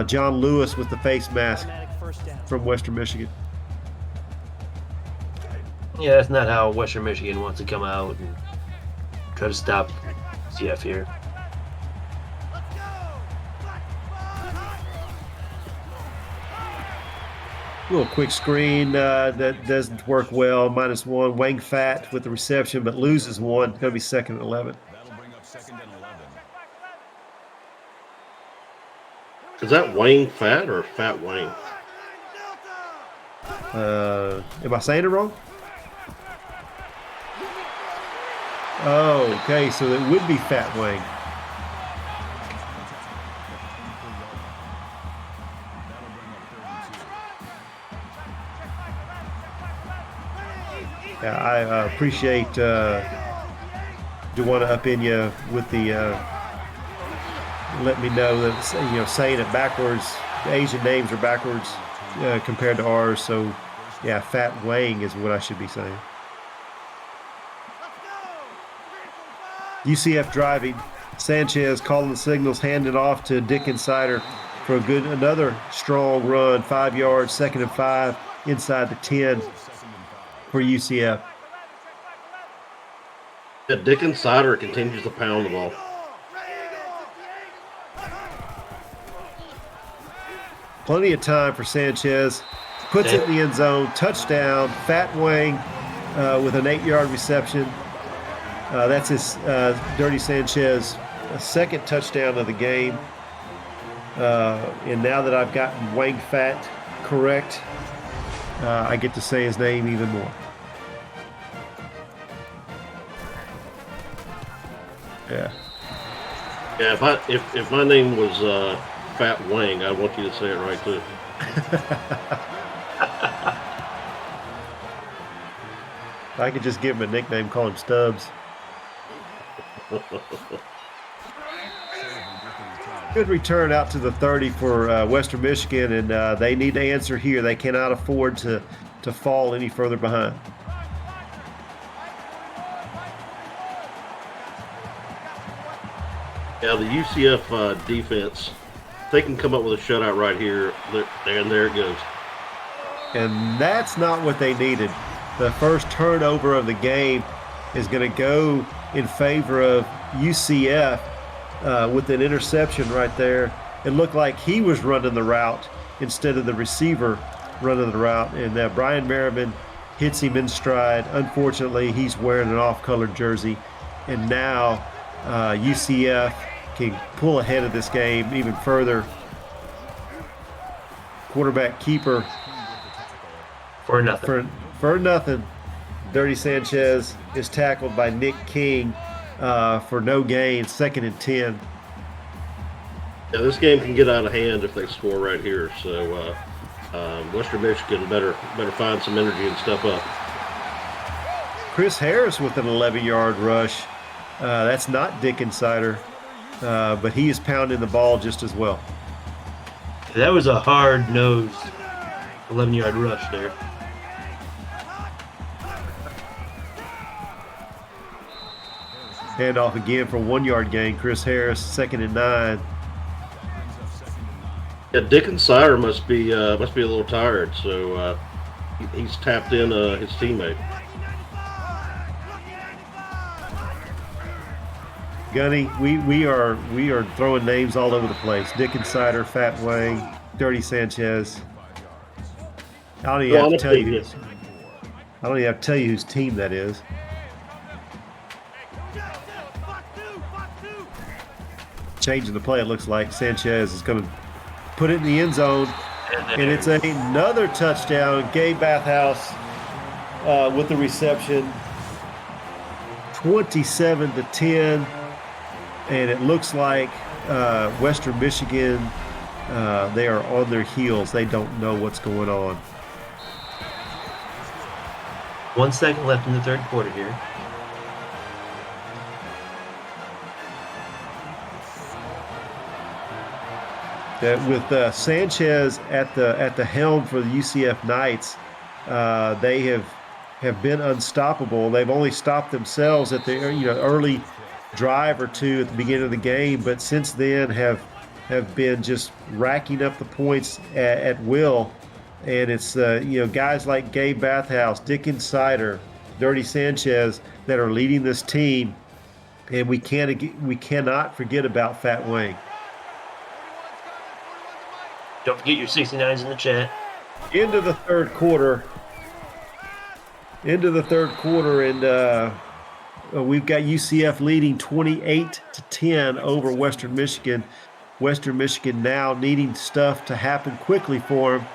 John Lewis with the face mask from Western Michigan. Yeah, that's not how Western Michigan wants to come out and try to stop CF here. A little quick screen that doesn't work well. -1. Wang Fat with the reception, but loses one. Going to be 2nd and 11. Is that Wang Fat or Fat Wang? Am I saying it wrong? Oh, okay. So it would be Fat Wang. Yeah, I appreciate DeJuan Pena with the let me know that saying it backwards. The Asian names are backwards compared to ours. So yeah, Fat Wang is what I should be saying. UCF driving. Sanchez calling the signals, handed off to Dickens Sider for another strong run. 5 yards, 2nd and 5 inside the 10 for UCF. Yeah, Dickens Sider continues to pound the ball. Plenty of time for Sanchez. Puts it in the end zone. Touchdown. Fat Wang with an 8-yard reception. That's his Dirty Sanchez second touchdown of the game. And now that I've gotten Wang Fat correct, I get to say his name even more. Yeah. Yeah, if my name was Fat Wang, I want you to say it right too. If I could just give him a nickname, call him Stubbs. Good return out to the 30 for Western Michigan, and they need to answer here. They cannot afford to fall any further behind. Yeah, the UCF defense, they can come up with a shutout right here, and there it goes. And that's not what they needed. The first turnover of the game is going to go in favor of UCF with an interception right there. It looked like he was running the route instead of the receiver running the route. And Brian Merriman hits him in stride. Unfortunately, he's wearing an off-colored jersey. And now UCF can pull ahead of this game even further. Quarterback keeper For nothing. For nothing. Dirty Sanchez is tackled by Nick King for no gain, 2nd and 10. Yeah, this game can get out of hand if they score right here. So Western Michigan better find some energy and step up. Chris Harris with an 11-yard rush. That's not Dick Insider, but he is pounding the ball just as well. That was a hard-nosed 11-yard rush there. Handoff again for 1-yard gain. Chris Harris, 2nd and 9. Yeah, Dick Insider must be a little tired, so he's tapped in his teammate. Gunny, we are throwing names all over the place. Dick Insider, Fat Wang, Dirty Sanchez. I don't even have to tell you. I don't even have to tell you whose team that is. Changing the play, it looks like Sanchez is going to put it in the end zone, and it's another touchdown. Gabe Bathhouse with the reception, 27-10, and it looks like Western Michigan, they are on their heels. They don't know what's going on. 1 second left in the third quarter here. With Sanchez at the helm for the UCF Knights, they have been unstoppable. They've only stopped themselves at the early drive or two at the beginning of the game, but since then have been just racking up the points at will. And it's guys like Gabe Bathhouse, Dick Insider, Dirty Sanchez that are leading this team, and we cannot forget about Fat Wang. Don't forget your 69s in the chat. Into the third quarter, and we've got UCF leading 28-10 over Western Michigan. Western Michigan now needing stuff to happen quickly for them,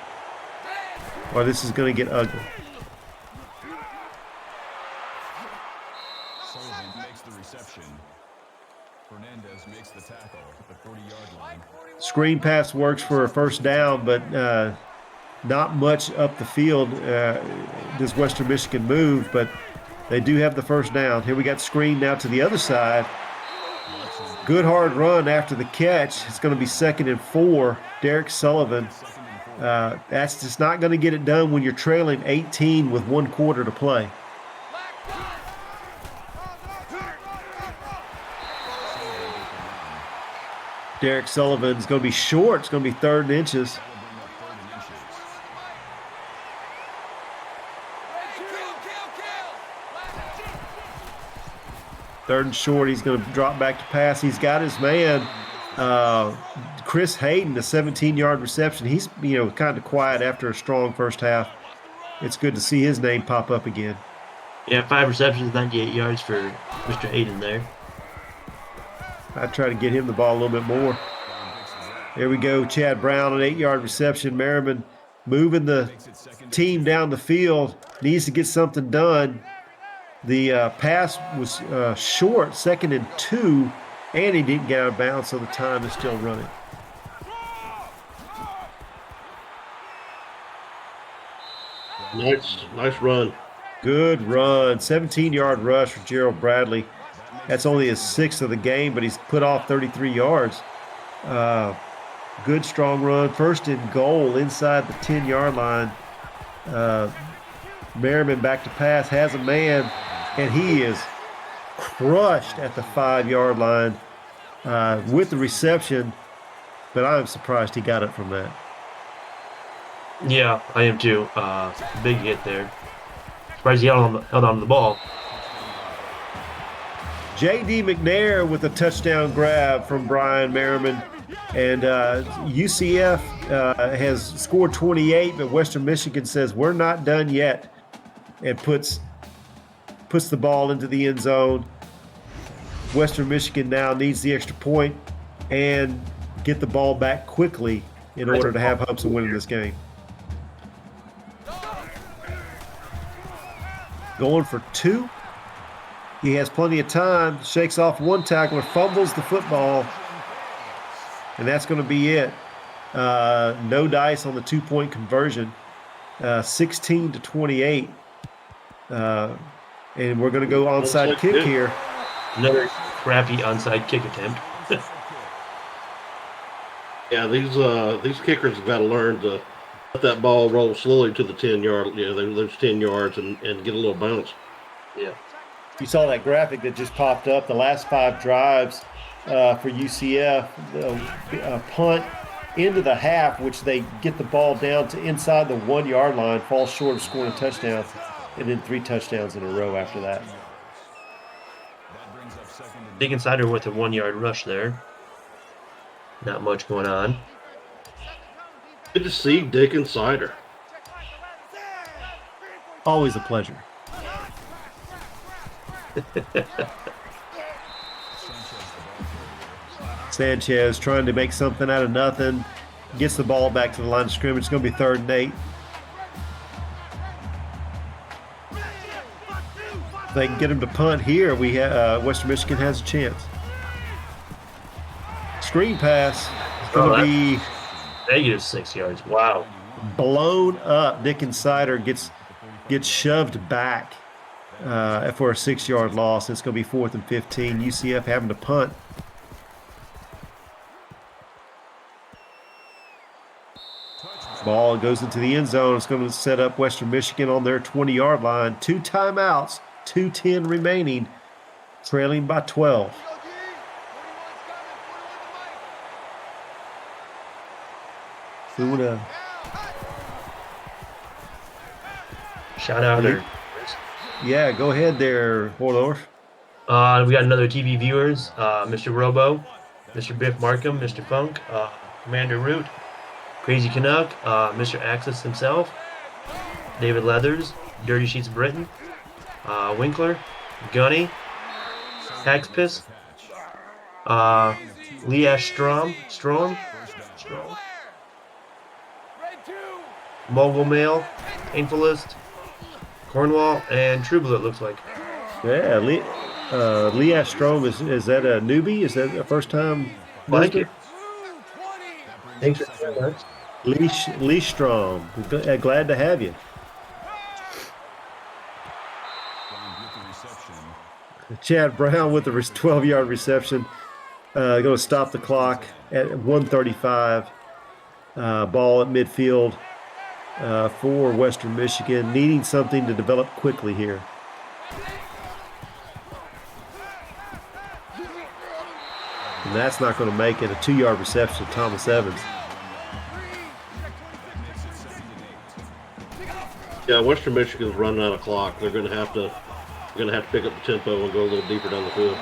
or this is going to get ugly. Sullivan makes the reception. Fernandez makes the tackle at the 40-yard line. Screen pass works for a first down, but not much up the field does Western Michigan move, but they do have the first down. Here we got screen now to the other side. Good hard run after the catch. It's going to be 2nd and 4. Derek Sullivan. That's just not going to get it done when you're trailing 18 with 1 quarter to play. Derek Sullivan's going to be short. It's going to be 3rd and inches. Third and short. He's going to drop back to pass. He's got his man, Chris Hayden, a 17-yard reception. He's kind of quiet after a strong first half. It's good to see his name pop up again. Yeah, 5 receptions, 98 yards for Mr. Hayden there. I try to get him the ball a little bit more. There we go. Chad Brown, an 8-yard reception. Merriman moving the team down the field. Needs to get something done. The pass was short, 2nd and 2, and he didn't get out of bounds, so the time is still running. Nice run. Good run. 17-yard rush for Gerald Bradley. That's only his 6th of the game, but he's put off 33 yards. Good, strong run. 1st and goal inside the 10-yard line. Merriman back to pass, has a man, and he is crushed at the 5-yard line. with the reception, but I'm surprised he got it from that. Yeah, I am too. Big hit there. Surprised he held on to the ball. J.D. McNair with a touchdown grab from Brian Merriman. And UCF has scored 28, but Western Michigan says we're not done yet, and puts the ball into the end zone. Western Michigan now needs the extra point and get the ball back quickly in order to have hopes of winning this game. Going for 2. He has plenty of time, shakes off one tackler, fumbles the football, and that's going to be it. No dice on the 2-point conversion, 16-28. And we're going to go onside kick here. Another crappy onside kick attempt. Yeah, these kickers have got to learn to let that ball roll slowly to the 10-yard. Yeah, those 10 yards and get a little bounce. Yeah. You saw that graphic that just popped up. The last 5 drives for UCF, punt into the half, which they get the ball down to inside the 1-yard line, falls short of scoring a touchdown, and then 3 touchdowns in a row after that. Dick Insider with a 1-yard rush there. Not much going on. Good to see Dick Insider. Always a pleasure. Sanchez trying to make something out of nothing. Gets the ball back to the line of scrimmage. It's going to be 3rd and 8. If they can get him to punt here, Western Michigan has a chance. Screen pass. It's going to be negative 6 yards. Wow. Blown up. Dick Insider gets shoved back for a 6-yard loss. It's going to be 4th and 15. UCF having to punt. Ball goes into the end zone. It's going to set up Western Michigan on their 20-yard line. 2 timeouts, 2:10 remaining, trailing by 12. Who would have? Shout out there. Yeah, go ahead there, Horloff. We got another TV viewers. Mr. Robo, Mr. Biff Markham, Mr. Funk, Commander Root, Crazy Canuck, Mr. Axis himself, David Leathers, Dirty Sheets Britain, Winkler, Gunny, Haxpiss, Leah Strom, Mogul Mail, Painfulist, Cornwall, and Trouble, it looks like. Yeah, Leah Strom, is that a newbie? Is that a first time? Like it. Thanks for that. Lee Strom, glad to have you. Chad Brown with the 12-yard reception. Going to stop the clock at 1:35. Ball at midfield for Western Michigan, needing something to develop quickly here. And that's not going to make it. A 2-yard reception to Thomas Evans. Yeah, Western Michigan's running out of clock. They're going to have to pick up the tempo and go a little deeper down the field.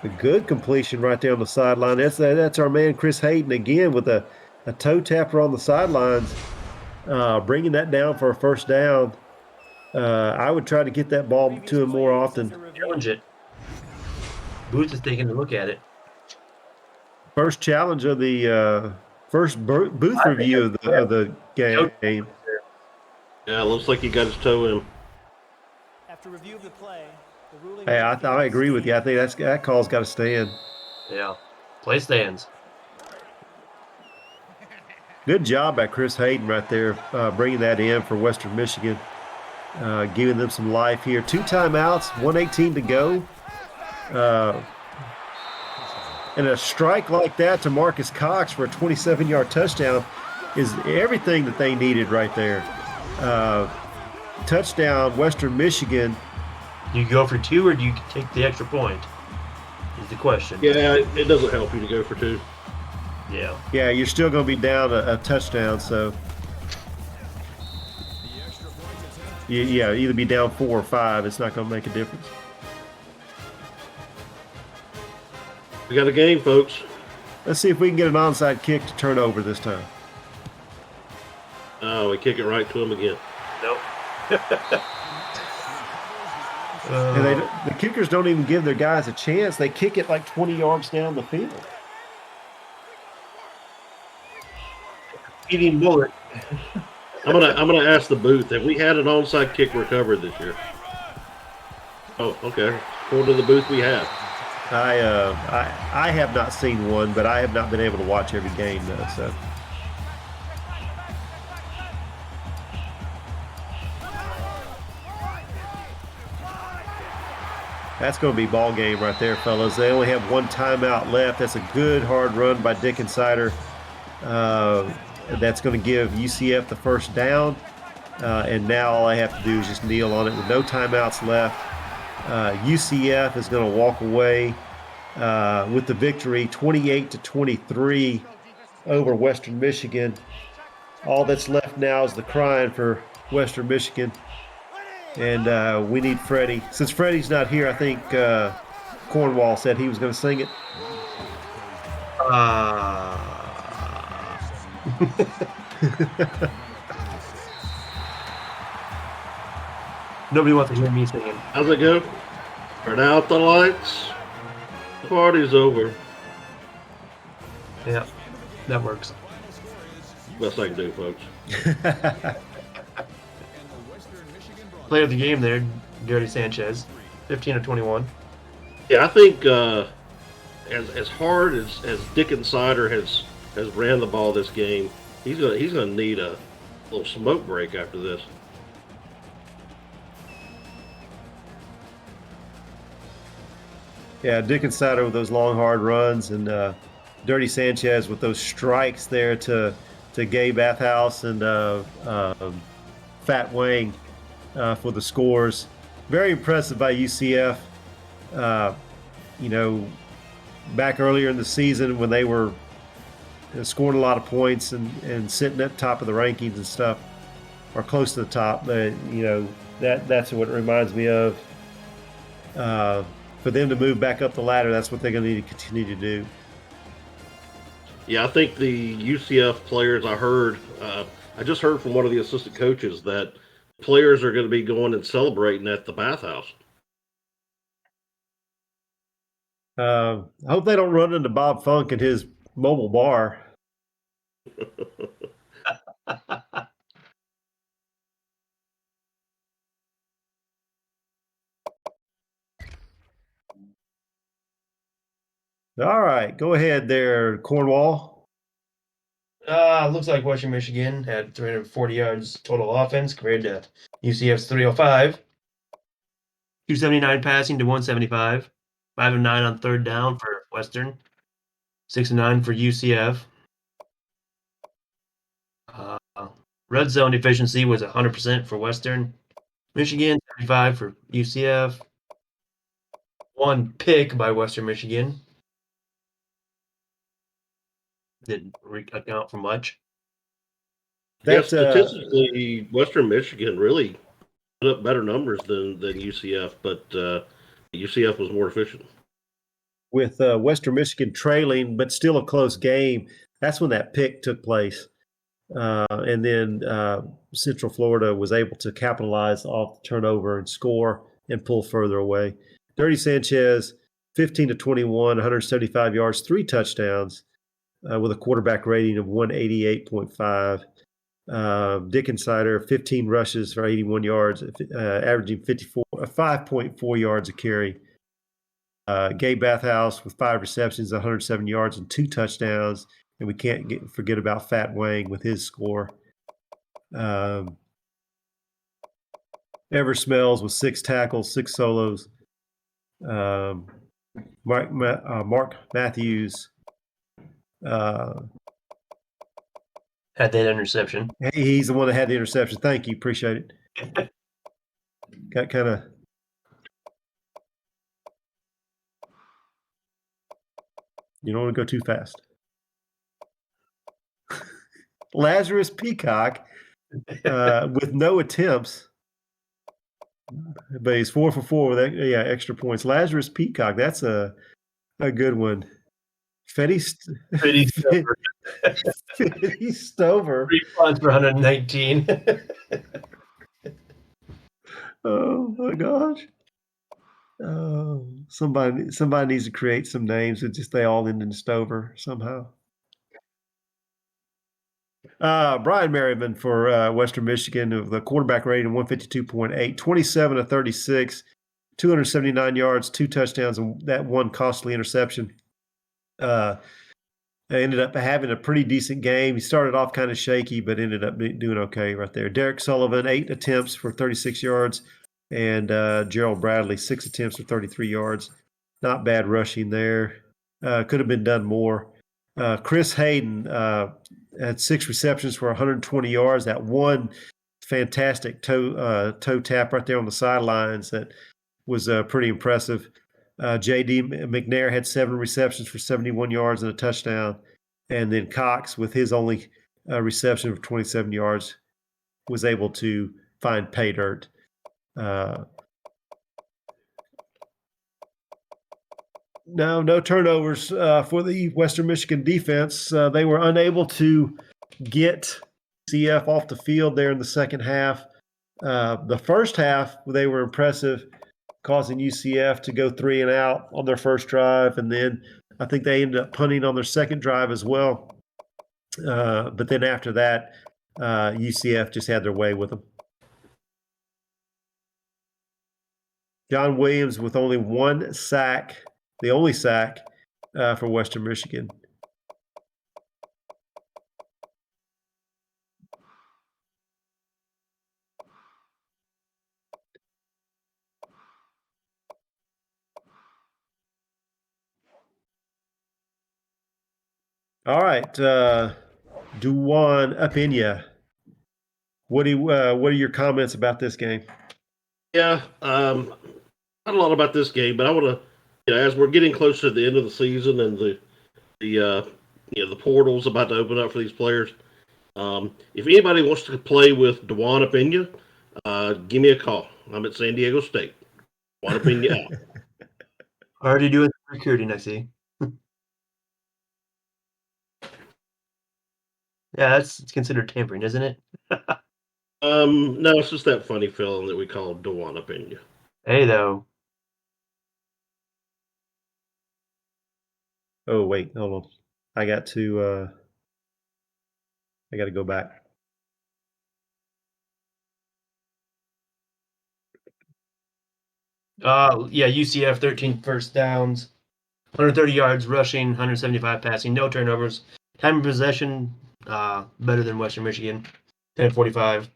A good completion right there on the sideline. That's our man Chris Hayden again with a toe tapper on the sidelines, bringing that down for a first down. I would try to get that ball to him more often. Challenge it. Booth is taking a look at it. First challenge of the first booth review of the game. Yeah, looks like he got his toe in. After review of the play, the ruling. Hey, I agree with you. I think that call's got to stand. Yeah. Play stands. Good job by Chris Hayden right there, bringing that in for Western Michigan, giving them some life here. 2 timeouts, 1:18 to go. And a strike like that to Marcus Cox for a 27-yard touchdown is everything that they needed right there. Touchdown, Western Michigan. Do you go for 2 or do you take the extra point? is the question. Yeah, it doesn't help you to go for 2. Yeah. Yeah, you're still going to be down a touchdown, so either be down 4 or 5. It's not going to make a difference. We got a game, folks. Let's see if we can get an onside kick to turn over this time. Oh, we kick it right to him again. Nope. And the kickers don't even give their guys a chance. They kick it like 20 yards down the field. Eating bullet. I'm gonna ask the booth, have we had an onside kick recovered this year? Oh, okay. According to the booth, we have. I have not seen one, but I have not been able to watch every game though. So that's going to be ball game right there, fellas. They only have 1 timeout left. That's a good hard run by Dick Insider. That's going to give UCF the first down. And now all I have to do is just kneel on it with no timeouts left. UCF is going to walk away with the victory, 28-23 over Western Michigan. All that's left now is the crying for Western Michigan. And we need Freddie. Since Freddie's not here, I think Cornwall said he was going to sing it. Nobody wants to hear me singing. How's it go? Turn out the lights. The party's over. Yeah, that works. Best I can do, folks. Player of the game there, Dirty Sanchez, 15-21. Yeah, I think as hard as Dick Insider has ran the ball this game, he's gonna need a little smoke break after this. Yeah, Dick Insider with those long, hard runs, and Dirty Sanchez with those strikes there to Gabe Bathhouse and Fat Wang for the scores. Very impressive by UCF. Back earlier in the season when they were scoring a lot of points and sitting at the top of the rankings and stuff, or close to the top, that's what it reminds me of. For them to move back up the ladder, that's what they're going to need to continue to do. Yeah, I think the UCF players, I just heard from one of the assistant coaches that players are going to be going and celebrating at the bathhouse. I hope they don't run into Bob Funk at his mobile bar. All right, go ahead there, Cornwall. Looks like Western Michigan had 340 yards total offense compared to UCF's 305. 279 passing to 175. 5 of 9 on third down for Western. 6 of 9 for UCF. Red zone efficiency was 100% for Western Michigan, 35 for UCF. 1 pick by Western Michigan. Didn't account for much. That's statistically, Western Michigan really put up better numbers than UCF, but UCF was more efficient. With Western Michigan trailing, but still a close game, that's when that pick took place. And then Central Florida was able to capitalize off the turnover and score and pull further away. Dirty Sanchez, 15-21, 175 yards, 3 touchdowns. With a quarterback rating of 188.5. Dick Insider, 15 rushes for 81 yards, averaging 5.4 yards a carry. Gabe Bathhouse with 5 receptions, 107 yards and 2 touchdowns. And we can't forget about Fat Wang with his score. Ever Smells with 6 tackles, 6 solos. Mark Matthews had that interception. He's the one that had the interception. Thank you. Appreciate it. Got kind of You don't want to go too fast. Lazarus Peacock with no attempts, but he's 4 for 4 with extra points. Lazarus Peacock, that's a good one. Fetty Stover. 3 punts for 119. Oh my gosh. Oh, somebody needs to create some names that just they all end in Stover somehow. Brian Merriman for Western Michigan, of the quarterback rating 152.8, 27 of 36, 279 yards, 2 touchdowns, and that one costly interception. Ended up having a pretty decent game. He started off kind of shaky, but ended up doing okay right there. Derek Sullivan, 8 attempts for 36 yards, and Gerald Bradley, 6 attempts for 33 yards. Not bad rushing there. Could have been done more. Chris Hayden had 6 receptions for 120 yards. That one fantastic toe tap right there on the sidelines that was pretty impressive. J.D. McNair had 7 receptions for 71 yards and a touchdown. And then Cox, with his only reception for 27 yards, was able to find pay dirt. No turnovers for the Western Michigan defense. They were unable to get CF off the field there in the second half. The first half, they were impressive, causing UCF to go 3 and out on their first drive. And then I think they ended up punting on their second drive as well. But then after that, UCF just had their way with them. John Williams with only 1 sack, the only sack for Western Michigan. All right, Duwan Apenya. What are your comments about this game? Yeah, not a lot about this game, but I want to, as we're getting closer to the end of the season and the portal's about to open up for these players. If anybody wants to play with Duwan Apenya, give me a call. I'm at San Diego State. Duwan Apenya out. Already doing recruiting, I see. Yeah, it's considered tampering, isn't it? No, it's just that funny feeling that we call Duwan Apenya. Hey, though. Oh, wait, hold on. I got to go back. UCF 13 first downs, 130 yards rushing, 175 passing, no turnovers. Time of possession, better than Western Michigan, 10:45.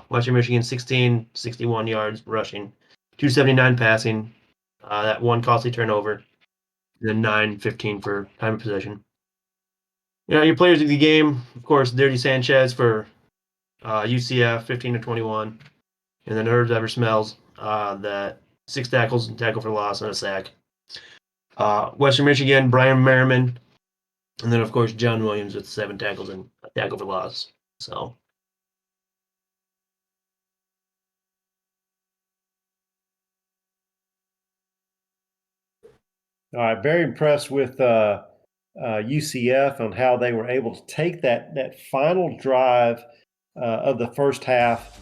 Western Michigan 61 yards rushing, 279 passing. That one costly turnover, and then 9:15 for time of possession. Your players of the game, of course, Dirty Sanchez for UCF, 15-21, and then Herbs Eversmells, that 6 tackles and tackle for loss and a sack. Western Michigan, Brian Merriman, and then of course John Williams with 7 tackles and a tackle for loss. So. All right, very impressed with UCF on how they were able to take that final drive of the first half.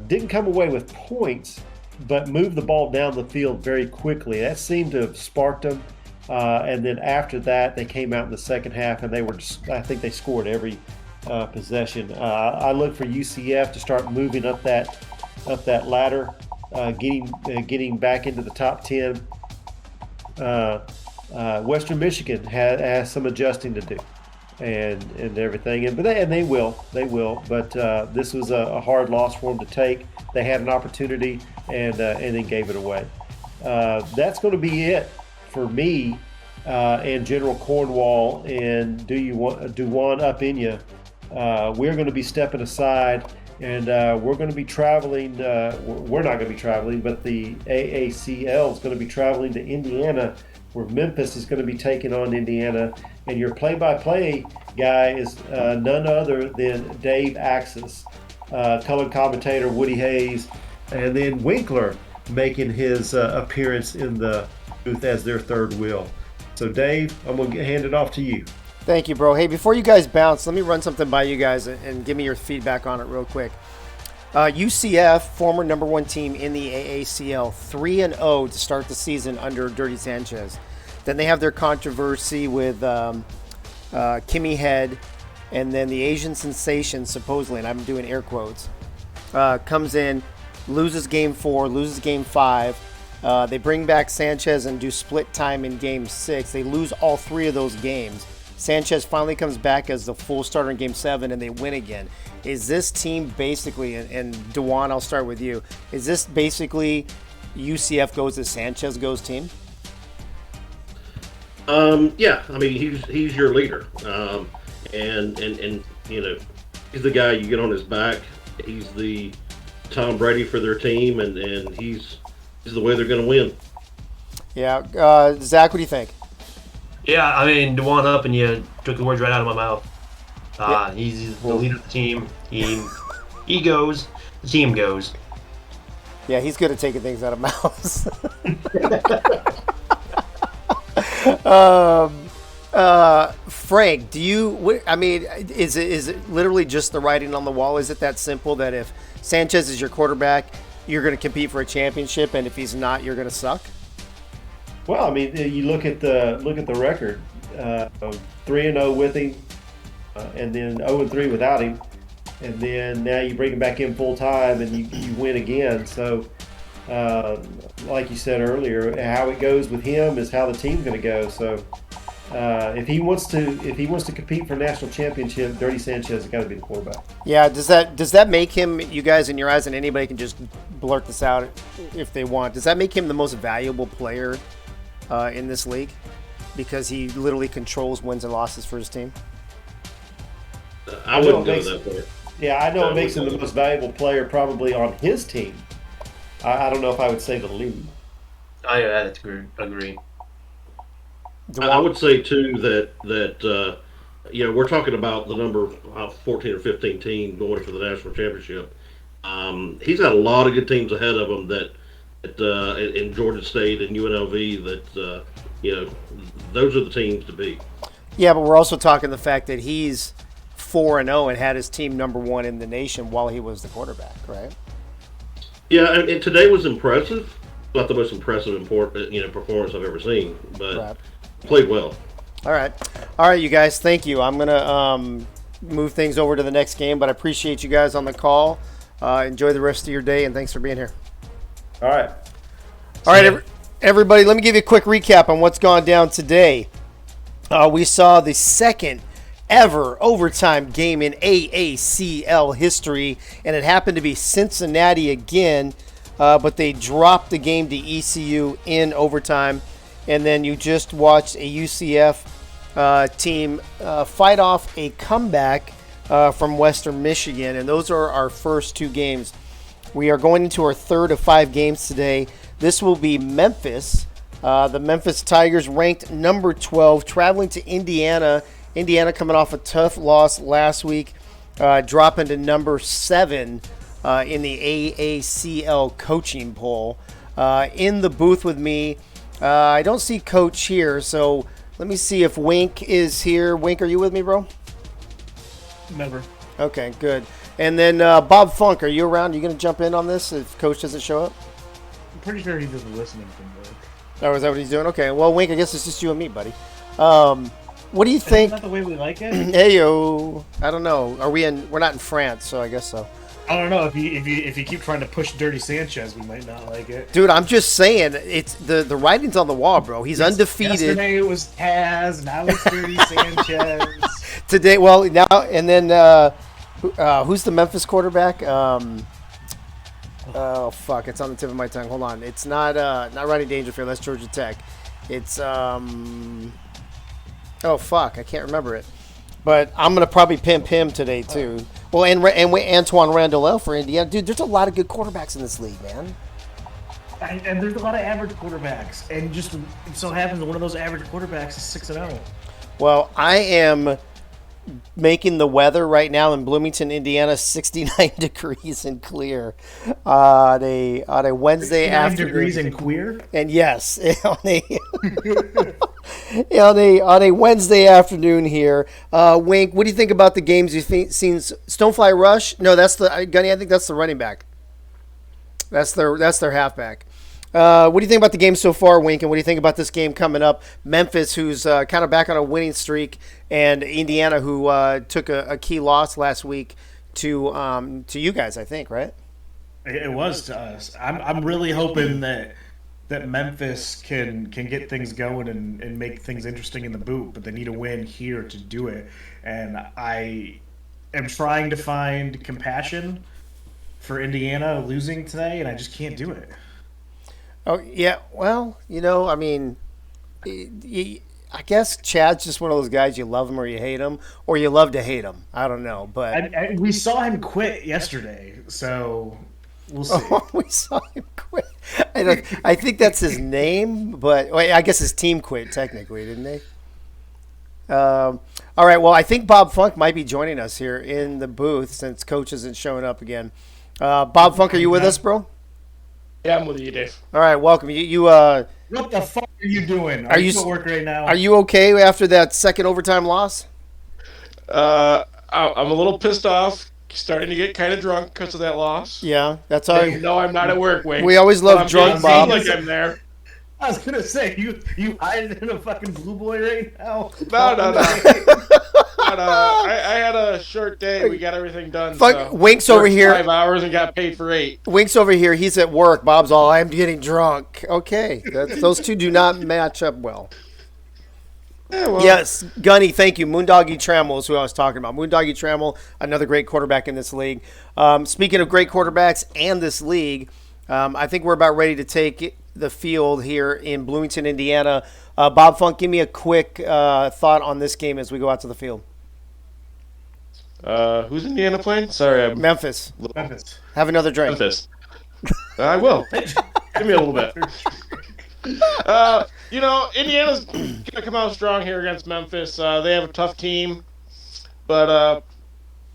Didn't come away with points, but moved the ball down the field very quickly. That seemed to have sparked them. And then after that, they came out in the second half, and I think they scored every possession. I look for UCF to start moving up that ladder, getting back into the top 10. Western Michigan has some adjusting to do, and everything, and they will. But this was a hard loss for them to take. They had an opportunity and then gave it away. That's going to be it for me and General Cornwall and Duwan Apenya. We're going to be stepping aside and we're going to be traveling. We're not going to be traveling, but the AACL is going to be traveling to Indiana, where Memphis is going to be taking on Indiana. And your play-by-play guy is none other than Dave Axis, color commentator Woody Hayes, and then Winkler making his appearance in the booth as their third wheel. So, Dave, I'm going to hand it off to you. Thank you, bro. Hey, before you guys bounce, let me run something by you guys and give me your feedback on it real quick. UCF, former number one team in the AACL, 3-0 to start the season under Dirty Sanchez. Then they have their controversy with Kimmy Head, and then the Asian sensation, supposedly, and I'm doing air quotes, comes in, loses game 4, loses game 5. They bring back Sanchez and do split time in game 6. They lose all 3 of those games. Sanchez finally comes back as the full starter in game 7, and they win again. Is this team basically, and DeJuan, I'll start with you, is this basically UCF goes as Sanchez goes team? Yeah, I mean he's your leader, and you know he's the guy you get on his back. He's the Tom Brady for their team, and he's the way they're going to win. Yeah, Zach, what do you think? Yeah, I mean, DeJuan up, and you took the words right out of my mouth. Yeah. He's the leader of the team. He goes, the team goes. Yeah, he's good at taking things out of mouths. Frank, do you? I mean, is it literally just the writing on the wall? Is it that simple that if Sanchez is your quarterback, you're going to compete for a championship, and if he's not, you're going to suck? Well, I mean, you look at the record, 3-0 with him, and then 0-3 without him, and then now you bring him back in full time and you win again. So, like you said earlier, how it goes with him is how the team's going to go. So, if he wants to compete for a national championship, Dirty Sanchez has got to be the quarterback. Yeah. Does that make him, you guys, in your eyes, and anybody can just blurt this out if they want, does that make him the most valuable player in this league because he literally controls wins and losses for his team? I wouldn't go that far. Yeah, I know it makes him the most valuable player probably on his team. I don't know if I would say the league. I agree. I would say too that you know, we're talking about the number 14 or 15 team going for the national championship. He's got a lot of good teams ahead of him that in Georgia State and UNLV that you know, those are the teams to beat. Yeah, but we're also talking the fact that he's 4-0 and had his team number 1 in the nation while he was the quarterback, right? Yeah, and today was impressive. Not the most impressive performance I've ever seen, but Right. Played well. All right, you guys. Thank you. I'm gonna move things over to the next game, but I appreciate you guys on the call. Enjoy the rest of your day, and thanks for being here. All right. Everybody. Let me give you a quick recap on what's gone down today. We saw the second ever overtime game in AACL history, and it happened to be Cincinnati again, but they dropped the game to ECU in overtime. And then you just watched a UCF team fight off a comeback from Western Michigan, and those are our first 2 games. We are going into our third of 5 games today. This will be Memphis. The Memphis Tigers ranked number 12, traveling to Indiana. Indiana coming off a tough loss last week, dropping to number 7 in the AACL coaching poll. In the booth with me, I don't see Coach here, so let me see if Wink is here. Wink, are you with me, bro? Never. Okay, good. And then Bob Funk, are you around? Are you going to jump in on this if Coach doesn't show up? I'm pretty sure he's just listening from work. Oh, is that what he's doing? Okay, well, Wink, I guess it's just you and me, buddy. What do you think? Isn't that the way we like it? Hey, yo. I don't know. We're not in France, so I guess so. I don't know. If you keep trying to push Dirty Sanchez, we might not like it. Dude, I'm just saying, it's the writing's on the wall, bro. He's undefeated. Yesterday it was Taz, now it's Dirty Sanchez. Today, well, now and then, who's the Memphis quarterback? Oh fuck, it's on the tip of my tongue. Hold on, it's not Rodney Dangerfield. That's Georgia Tech. It's oh fuck, I can't remember it. But I'm gonna probably pimp him today too. Well, and Antoine Randall for Indiana. Dude, there's a lot of good quarterbacks in this league, man. And there's a lot of average quarterbacks, and just so happens that one of those average quarterbacks is 6-0. Well, I am making the weather right now in Bloomington, Indiana, 69 degrees and clear on a Wednesday afternoon. Degrees and queer. And yes, on a Wednesday afternoon here. Wink, what do you think about the games you've seen? Stonefly Rush? No, that's Gunny. I think that's the running back. That's their halfback. What do you think about the game so far, Wink? And what do you think about this game coming up? Memphis, who's kind of back on a winning streak, and Indiana, who took a key loss last week to you guys, I think, right? It was to us. I'm really hoping that Memphis can get things going and make things interesting in the boot, but they need a win here to do it. And I am trying to find compassion for Indiana losing today, and I just can't do it. Oh, yeah. Well, I mean, I guess Chad's just one of those guys, you love him or you hate him, or you love to hate him. I don't know. But we saw him quit yesterday, so we'll see. We saw him quit. I think that's his name, but I guess his team quit technically, didn't they? All right. Well, I think Bob Funk might be joining us here in the booth since Coach isn't showing up again. Bob Funk, are you with us, bro? Yeah, I'm with you, Dave. All right, welcome. You what the fuck are you doing? Are you at work right now? Are you okay after that second overtime loss? I'm a little pissed off. Starting to get kind of drunk because of that loss. Yeah, that's all. No, I'm not at work, Wayne. We always love drunk Bob. Like I'm there. I was gonna say you hiding in a fucking Blue Boy right now. No. I had a short day. We got everything done. Wink's over here. 5 hours and got paid for 8. Wink's over here. He's at work. Bob's all, I'm getting drunk. Okay, those two do not match up well. Yeah, well. Yes, Gunny, thank you. Moondoggy Trammell is who I was talking about. Moondoggy Trammell, another great quarterback in this league. Speaking of great quarterbacks and this league, I think we're about ready to take the field here in Bloomington, Indiana. Bob Funk, give me a quick thought on this game as we go out to the field. Who's Indiana playing? Sorry, Memphis. Memphis. Have another drink. Memphis. I will. Give me a little bit. Indiana's going to come out strong here against Memphis. They have a tough team, but I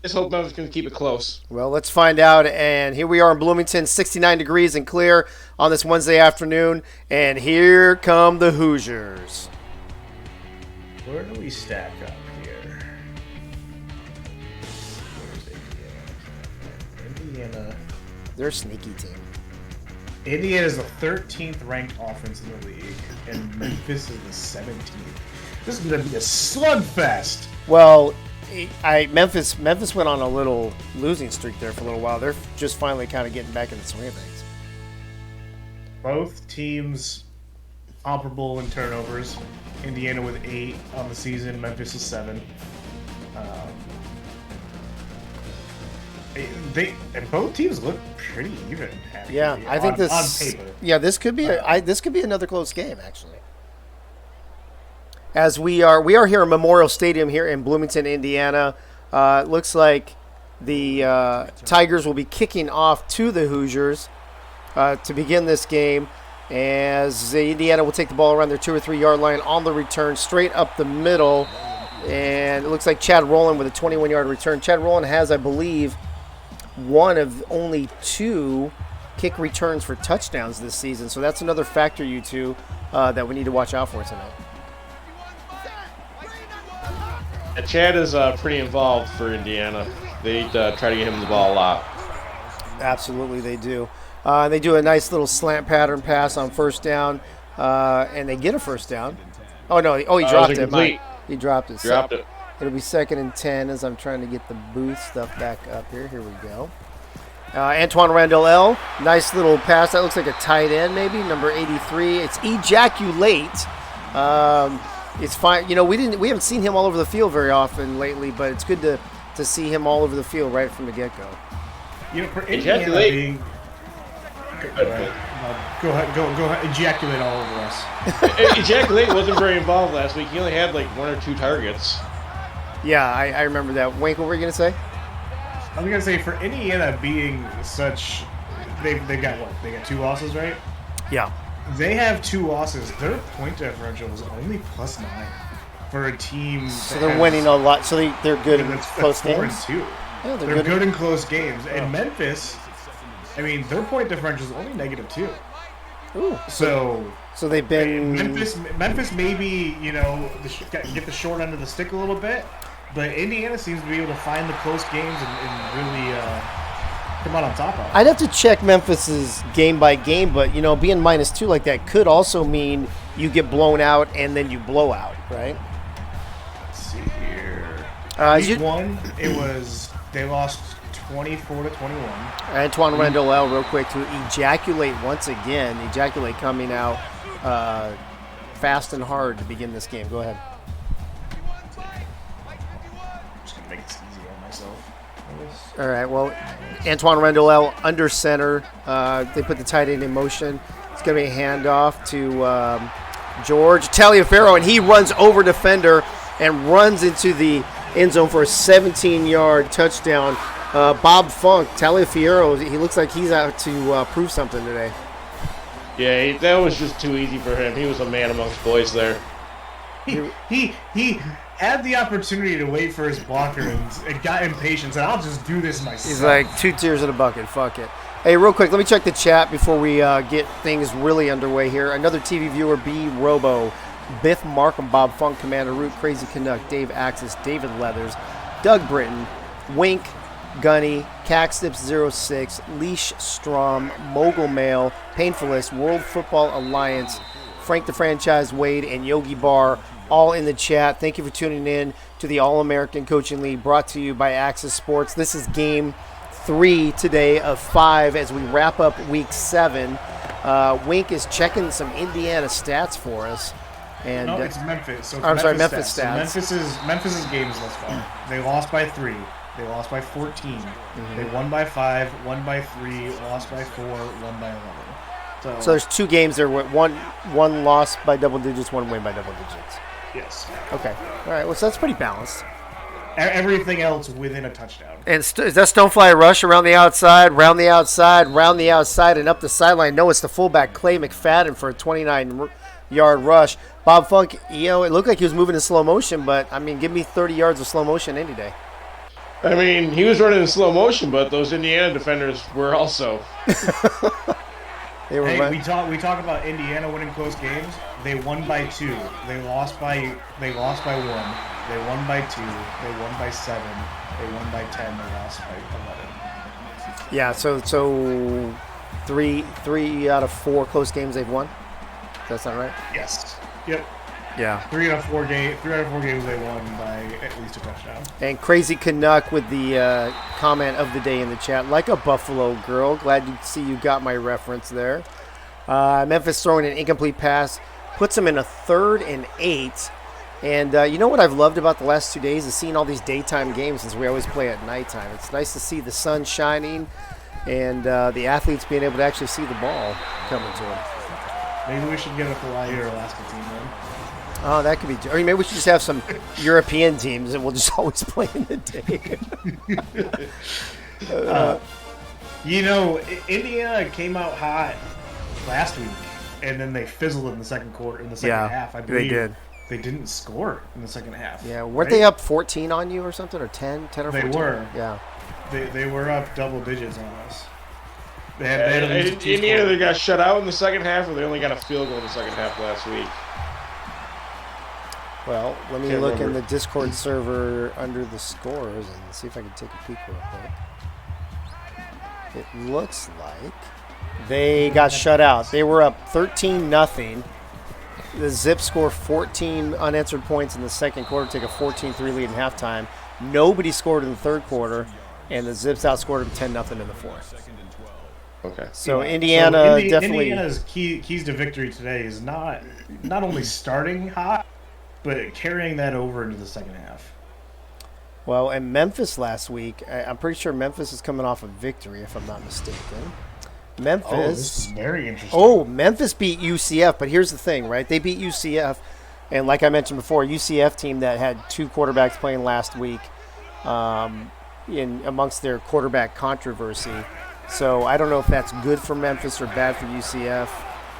just hope Memphis can keep it close. Well, let's find out. And here we are in Bloomington, 69 degrees and clear on this Wednesday afternoon. And here come the Hoosiers. Where do we stack up here? Where's Indiana? They're a sneaky team. Indiana is the 13th ranked offense in the league, and Memphis is the 17th. This is going to be a slugfest. Well, Memphis went on a little losing streak there for a little while. They're just finally kind of getting back in the swing of things. Both teams comparable in turnovers. Indiana with 8 on the season. Memphis is 7. And both teams look pretty even. Yeah, I think this on paper. Yeah, this could be this could be another close game actually. As we are here at Memorial Stadium here in Bloomington, Indiana. It looks like the Tigers will be kicking off to the Hoosiers to begin this game. As Indiana will take the ball around their 2 or 3 yard line on the return, straight up the middle, and it looks like Chad Rowland with a 21-yard return. Chad Rowland has, I believe, one of only 2 kick returns for touchdowns this season, so that's another factor, you two, that we need to watch out for tonight. Chad is pretty involved for Indiana. They try to get him the ball a lot. Absolutely, they do. They do a nice little slant pattern pass on first down, and they get a first down. Oh, no. Oh, he dropped it. He dropped it. Dropped it. It'll be 2nd and 10 as I'm trying to get the booth stuff back up here. Here we go. Antoine Randall, nice little pass. That looks like a tight end, maybe number 83. It's ejaculate. It's fine. We haven't seen him all over the field very often lately, but it's good to see him all over the field right from the get-go. For Indiana being... Go ahead. Go ahead. Ejaculate all over us. Ejaculate wasn't very involved last week. He only had like 1 or 2 targets. Yeah, I remember that. Wink, what were you going to say? I was gonna say for Indiana being such, they got what? They got 2 losses, right? Yeah. They have 2 losses. Their point differential is only +9 for a team. So they're winning a lot. So they're good in That's close 4 games. and 2. Yeah, They're good in close games. And Memphis, I mean, their point differential is only -2. Ooh. So they've been Memphis maybe, you know, get the short end of the stick a little bit, but Indiana seems to be able to find the close games and really come out on top of it. I'd have to check Memphis's game by game, but you know, being -2 like that could also mean you get blown out and then you blow out, right? Let's see here. Week 1, they lost 24-21. Antoine Randall real quick to ejaculate once again. Ejaculate coming out fast and hard to begin this game. Go ahead. I'm just gonna make this easy on myself. All right. Well, Antoine Randall under center. They put the tight end in motion. It's going to be a handoff to George Taliaferro, and he runs over defender and runs into the end zone for a 17-yard touchdown. Bob Funk, Taliaferro, he looks like he's out to prove something today. Yeah, that was just too easy for him. He was a man amongst boys there. He had the opportunity to wait for his blocker and got impatient. And I'll just do this myself. He's like 2 tears in a bucket. Fuck it. Hey, real quick, let me check the chat before we get things really underway here. Another TV viewer, B. Robo, Biff Markham, Bob Funk, Commander Root, Crazy Canuck, Dave Axis, David Leathers, Doug Britton, Wink, Gunny, Caxtips06, Leash Strom, Mogul Mail, Painfulest, World Football Alliance, Frank the Franchise Wade, and Yogi Bar, all in the chat. Thank you for tuning in to the All-American Coaching League, brought to you by Axis Sports. This is game 3 today of 5 as we wrap up week 7. Wink is checking some Indiana stats for us. And no, it's Memphis. So it's I'm sorry, Memphis stats. So Memphis's games thus far. They lost by 3. They lost by 14. Mm-hmm. They won by 5, won by 3, lost by 4, won by 11. So there's 2 games there. One loss by double digits, 1 win by double digits. Yes. Okay. All right. Well, so that's pretty balanced. Everything else within a touchdown. And is that Stonefly rush around the outside, round the outside, and up the sideline? No, it's the fullback, Clay McFadden, for a 29-yard rush. Bob Funk, you know, it looked like he was moving in slow motion, but, I mean, give me 30 yards of slow motion any day. I mean, he was running in slow motion, but those Indiana defenders were also. We talk about Indiana winning close games. They won by 2. They lost by 1. They won by 2. They won by 7. They won by 10. They lost by 11. Yeah. So 3 out of 4 close games they've won. Does that sound right? Yes. Yep. Yeah. 3 out of 4 games they won by at least a touchdown. And Crazy Canuck with the comment of the day in the chat, like a Buffalo girl. Glad to see you got my reference there. Memphis throwing an incomplete pass puts them in a 3rd and 8. And you know what I've loved about the last 2 days is seeing all these daytime games, since we always play at nighttime. It's nice to see the sun shining and the athletes being able to actually see the ball coming to them. Maybe we should get a Hawaii or Alaska team then. Oh, that could be. Or maybe we should just have some European teams, and we'll just always play in the day. You know, Indiana came out hot last week, and then they fizzled in the second quarter. In the second half, I believe they did. They didn't score in the second half. Yeah, weren't they up 14 on you or something, or 10 or 14? They were. Yeah. They were up double digits on us. Indiana, they got shut out in the second half, or they only got a field goal in the second half last week. Well, let me look in the Discord server under the scores and see if I can take a peek real quick. It looks like they got shut out. They were up 13-0. The Zips score 14 unanswered points in the second quarter, take a 14-3 lead in halftime. Nobody scored in the third quarter, and the Zips outscored them 10-0 in the fourth. Okay. So Indiana definitely. Indiana's keys to victory today is not only starting hot, but carrying that over into the second half. Well, and Memphis last week, I'm pretty sure Memphis is coming off a victory, if I'm not mistaken. Memphis. Oh, this is very interesting. Oh, Memphis beat UCF, but here's the thing, right? They beat UCF, and like I mentioned before, UCF team that had 2 quarterbacks playing last week. in amongst their quarterback controversy. So I don't know if that's good for Memphis or bad for UCF.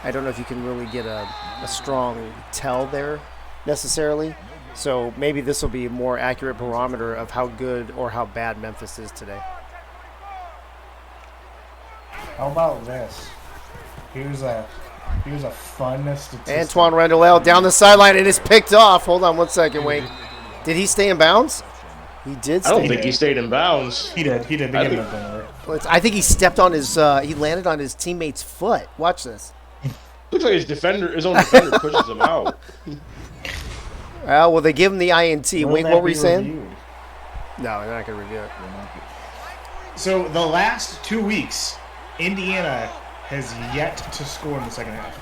I don't know if you can really get a strong tell there necessarily. So maybe this will be a more accurate barometer of how good or how bad Memphis is today. How about this? Here's a fun statistic. Antoine Randall down the sideline, and it's picked off. Hold on 1 second, Wayne. Did he stay in bounds? He did. I don't think he stayed in bounds. He did. I think he stepped on his. He landed on his teammate's foot. Watch this. Looks like his own defender pushes him out. Well, they give him the INT. Wayne, what were you saying? Reviewed? No, they're not going to review it. So the last 2 weeks, Indiana has yet to score in the second half.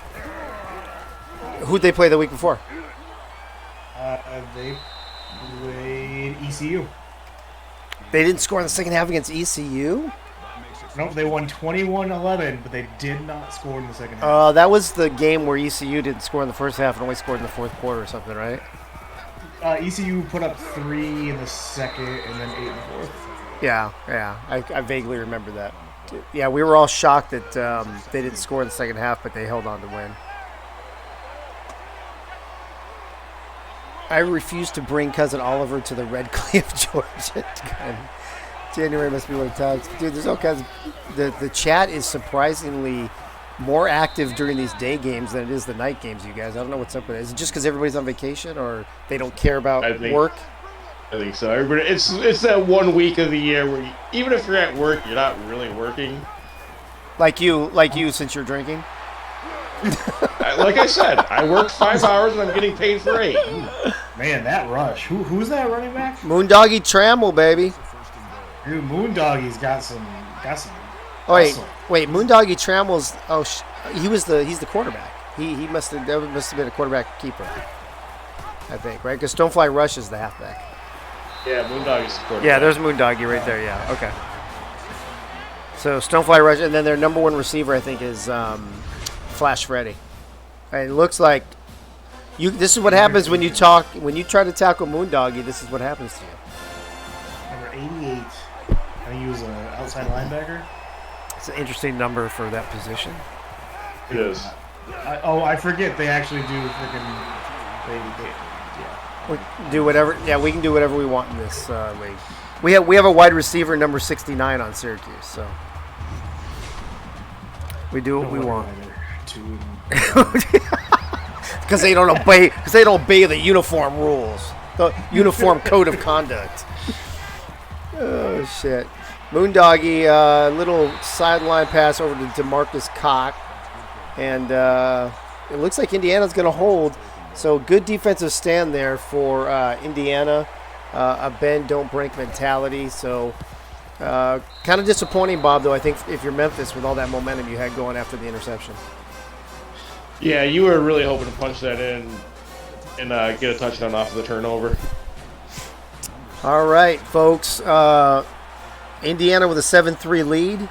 Who'd they play the week before? They played ECU. They didn't score in the second half against ECU? Nope, they won 21-11, but they did not score in the second half. That was the game where ECU didn't score in the first half and only scored in the fourth quarter or something, right? ECU put up 3 in the second and then 8 in the fourth. Yeah. I vaguely remember that. Yeah, we were all shocked that they didn't score in the second half, but they held on to win. I refuse to bring Cousin Oliver to the Red Cliff, Georgia. January must be one of the times. Dude, there's all kinds of... The chat is surprisingly more active during these day games than it is the night games, you guys. I don't know what's up with it. Is it just because everybody's on vacation or they don't care about work? I think so. Everybody, it's that 1 week of the year where even if you're at work, you're not really working. Like you since you're drinking? Like I said, I work 5 hours and I'm getting paid for 8. Man, that rush. Who's that running back? Moondoggy Trammell, baby. Dude, Moondoggy's got some. Oh, wait. Moondoggy Trammell's. He's the quarterback. He must have been a quarterback keeper. I think, right? Because Stonefly Rush is the halfback. Yeah, Moondoggy's the quarterback. Yeah, there's Moondoggy right there. Yeah, okay. So Stonefly Rush, and then their number one receiver, I think, is Flash Freddy. And it looks like this is what happens when you try to tackle Moondoggy. This is what happens to you. Number 88. I think he was an outside linebacker. It's an interesting number for that position. It is. I forget they actually do freaking. We do whatever. Yeah, we can do whatever we want in this league. We have a wide receiver number 69 on Syracuse, so we do what we want. Because they don't obey. Because they don't obey the uniform rules, the uniform code of conduct. Oh shit! Moondoggy, little sideline pass over to DeMarcus Cock, and it looks like Indiana's going to hold. So good defensive stand there for Indiana. A bend, don't break mentality. So kind of disappointing, Bob, though, I think, if you're Memphis with all that momentum you had going after the interception. Yeah, you were really hoping to punch that in and get a touchdown off of the turnover. All right, folks. Indiana with a 7-3 lead,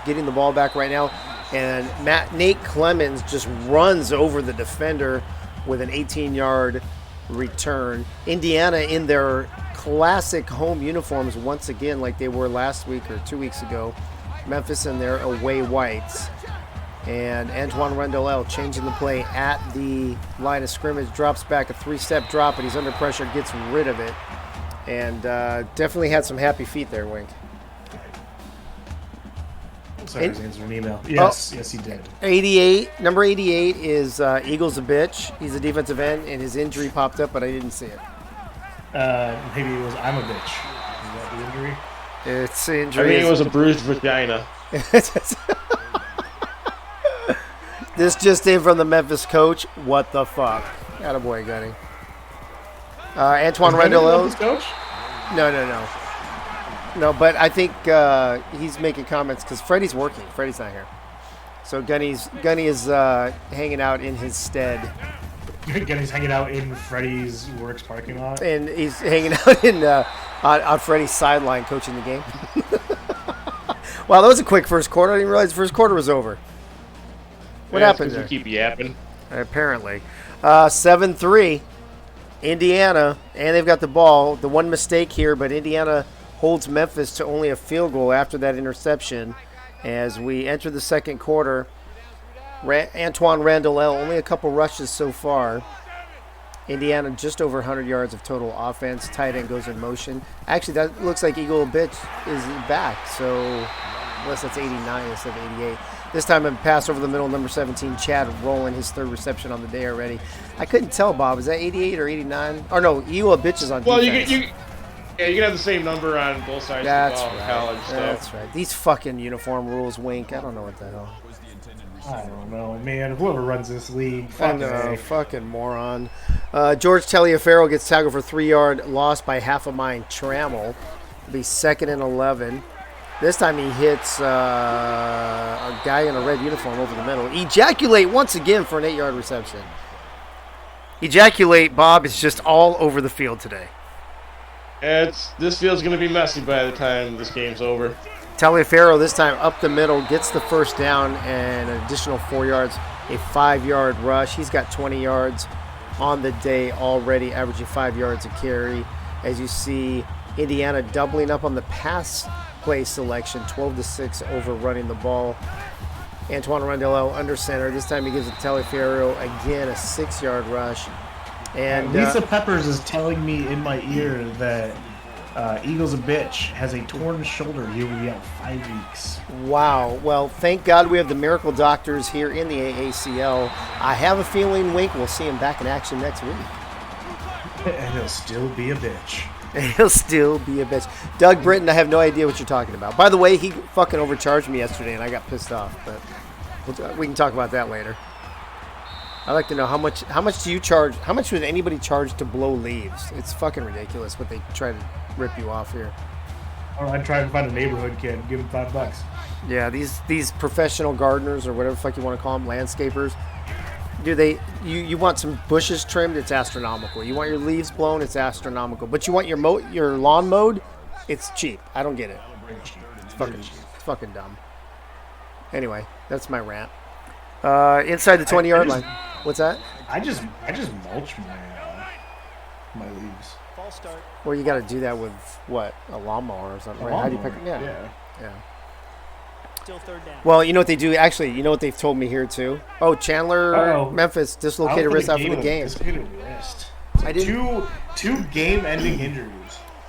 getting the ball back right now. And Nate Clemens just runs over the defender with an 18-yard return. Indiana in their classic home uniforms once again, like they were last week or 2 weeks ago. Memphis in their away whites. And Antoine Randall changing the play at the line of scrimmage, drops back a 3-step drop, and he's under pressure, gets rid of it. And definitely had some happy feet there, Wink. Sorry, I was answering an email. Yes, he did. Number 88 is Eagles a bitch. He's a defensive end, and his injury popped up, but I didn't see it. Maybe it was I'm a bitch. Is that the injury? It's the injury. I think it was a bruised vagina. This just in from the Memphis coach. What the fuck? Attaboy, Gunny. Antoine Randall. Coach? No, but I think he's making comments because Freddie's working. Freddie's not here. So Gunny is hanging out in his stead. Gunny's hanging out in Freddie's works parking lot. And he's hanging out in on Freddie's sideline coaching the game. Wow, that was a quick first quarter. I didn't realize the first quarter was over. What happened there? You keep yapping. Apparently. 7-3, Indiana, and they've got the ball. The one mistake here, but Indiana holds Memphis to only a field goal after that interception. As we enter the second quarter, Antoine Randall only a couple rushes so far. Indiana just over 100 yards of total offense. Tight end goes in motion. Actually, that looks like Eagle Bitch is back. So, unless that's 89 instead of 88. This time a pass over the middle, number 17, Chad Rowland, his third reception on the day already. I couldn't tell, Bob. Is that 88 or 89? Or no, Eagle Bitch is on defense. Well, you can have the same number on both sides That's of the ball in college. So. That's right. These fucking uniform rules, Wink. I don't know what the hell. I don't know, man. Whoever runs this league, fucking moron. George Taliaferro gets tackled for 3-yard loss by half a mile. Trammell. It'll be 2nd and 11. This time he hits a guy in a red uniform over the middle. Ejaculate once again for an 8-yard reception. Ejaculate, Bob, is just all over the field today. This field's going to be messy by the time this game's over. Taliaferro this time up the middle, gets the first down and an additional 4 yards, a 5-yard rush. He's got 20 yards on the day already, averaging 5 yards a carry. As you see, Indiana doubling up on the pass play selection, 12-6 over running the ball. Antoine Randall under center. This time he gives it to Taliaferro again, a 6-yard rush. And Lisa Peppers is telling me in my ear that Eagles a bitch has a torn shoulder. He will be out 5 weeks. Wow. Well, thank God we have the miracle doctors here in the AACL. I have a feeling, Wink, we'll see him back in action next week. And he'll still be a bitch. He'll still be a bitch. Doug Britton, I have no idea what you're talking about. By the way, he fucking overcharged me yesterday, and I got pissed off. But we can talk about that later. I'd like to know how much do you charge? How much would anybody charge to blow leaves? It's fucking ridiculous what they try to rip you off here. Or I'd try to find a neighborhood kid and give him $5. Yeah, these professional gardeners or whatever the fuck you want to call them, landscapers. Do you want some bushes trimmed? It's astronomical. You want your leaves blown? It's astronomical. But you want your lawn mowed? It's cheap. I don't get it. It's fucking dumb. Anyway, that's my rant. Inside the 20-yard line. What's that? I just mulch my leaves. False start. Well, you got to do that with what? A lawnmower or something, right? How do you pick them? Yeah. Still third down. Well, you know what they do? Actually, you know what they've told me here too? Oh, Chandler, Memphis, dislocated wrist after the game. Dislocated wrist. So two game-ending injuries.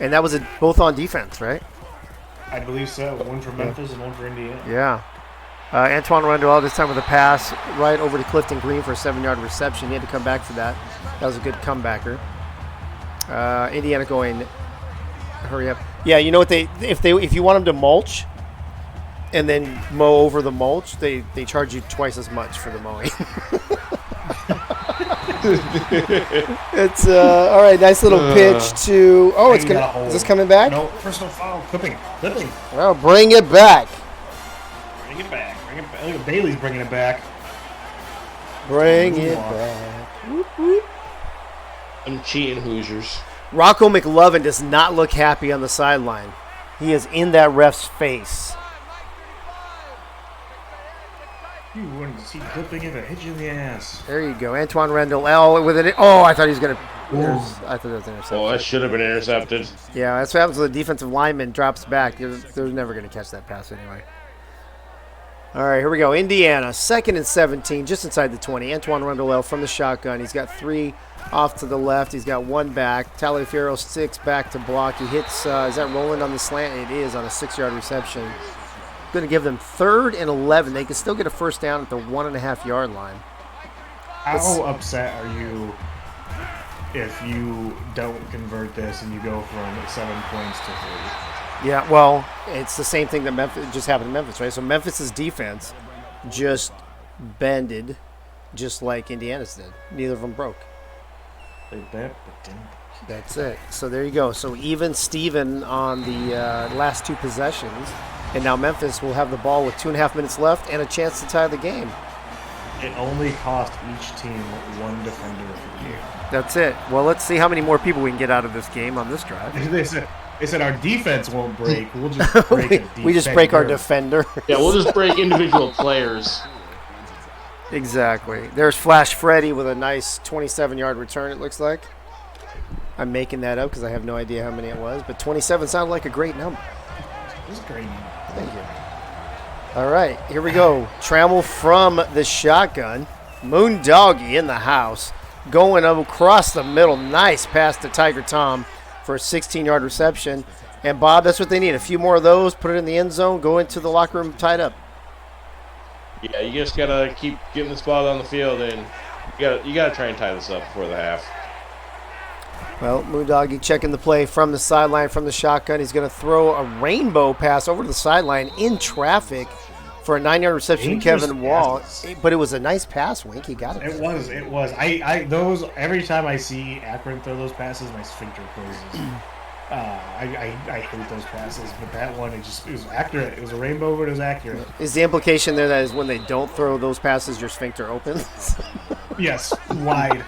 And that was both on defense, right? I believe so. One for Memphis and one for Indiana. Yeah. Antoine Randall this time with a pass right over to Clifton Green for a 7-yard reception. He had to come back for that. That was a good comebacker. Indiana going, hurry up. Yeah, you know what if you want them to mulch and then mow over the mulch, they charge you twice as much for the mowing. It's all right. Nice little pitch to. Oh, it's gonna. Is this coming back? No, personal foul. Clipping. Well, bring it back. Bring it back. Look at Bailey's bringing it back. Bring it back. Whoop, whoop. I'm cheating, Hoosiers. Rocco McLovin does not look happy on the sideline. He is in that ref's face. You wouldn't see clipping if it hit you in the ass. There you go. Antoine Randall with it. Oh, I thought he was going to. I thought that was intercepted. Oh, that should have been intercepted. Yeah, that's what happens when the defensive lineman drops back. They're never going to catch that pass anyway. All right, here we go. Indiana, 2nd and 17, just inside the 20. Antoine Randall from the shotgun. He's got 3 off to the left. He's got 1 back. Taliaferro 6 back to block. He hits, is that Rowland on the slant? It is on a 6-yard reception. Going to give them 3rd and 11. They can still get a first down at the 1.5-yard line. How upset are you if you don't convert this and you go from 7 points to 3? Yeah, well, it's the same thing that Memphis just happened to Memphis, right? So Memphis's defense just bended, just like Indiana's did. Neither of them broke. They bent, but didn't. That's it. So there you go. So even Steven on the last 2 possessions, and now Memphis will have the ball with 2.5 minutes left and a chance to tie the game. It only cost each team 1 defender for the game. That's it. Well, let's see how many more people we can get out of this game on this drive. They said our defense won't break. We'll just break we just break our defender. Yeah, we'll just break individual players. Exactly. There's Flash Freddy with a nice 27-yard return, it looks like. I'm making that up because I have no idea how many it was, but 27 sounded like a great number. It was a great number. Thank you. All right, here we go. Trammell from the shotgun. Moondoggy in the house. Going across the middle. Nice pass to Tiger Tom for a 16-yard reception. And, Bob, that's what they need. A few more of those, put it in the end zone, go into the locker room tied up. Yeah, you just got to keep getting this ball down the field, and you gotta try and tie this up before the half. Well, Moondoggy checking the play from the sideline, from the shotgun. He's going to throw a rainbow pass over to the sideline in traffic for a 9-yard reception to Kevin Wall. But it was a nice pass, Wink. He got it. It was. Those every time I see Akron throw those passes, my sphincter closes. I hate those passes, but that one, it was accurate. It was a rainbow, but it was accurate. Is the implication there that is when they don't throw those passes, your sphincter opens? Yes, wide.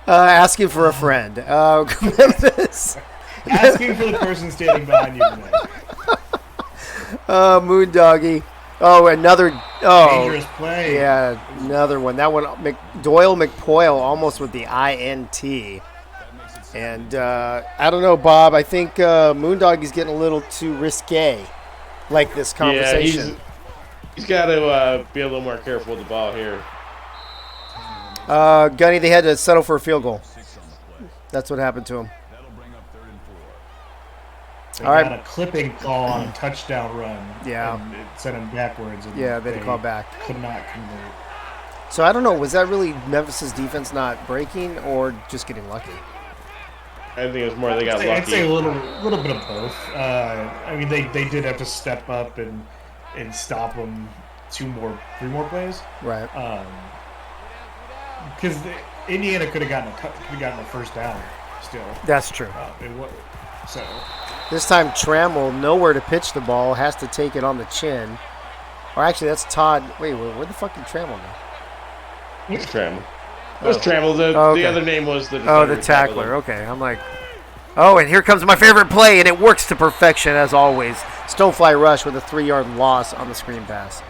Asking for a friend. Memphis. Asking for the person standing behind you tonight. Moondoggy. Oh, another. Oh, dangerous play. Yeah, another one. That one, Doyle McPoyle almost with the INT. And I don't know, Bob. I think Moondoggy's getting a little too risque, like this conversation. Yeah, he's got to be a little more careful with the ball here. Gunny, they had to settle for a field goal. That's what happened to him. They got a clipping call on a touchdown run. Yeah. And it sent him backwards. And yeah, they had to call back. Could not convert. So I don't know. Was that really Memphis's defense not breaking or just getting lucky? I think it was more they got lucky. I'd say a little bit of both. I mean, they did have to step up and stop them 3 more plays. Right. Because Indiana could have gotten a first down still. That's true. So this time Trammell, nowhere to pitch the ball, has to take it on the chin. Or actually, that's Todd. Wait, where the fuck did Trammell go? It's Trammell. It was Trammell. The other name was the the tackler. Okay, I'm like, oh, and here comes my favorite play, and it works to perfection as always. Stonefly rush with a 3-yard loss on the screen pass.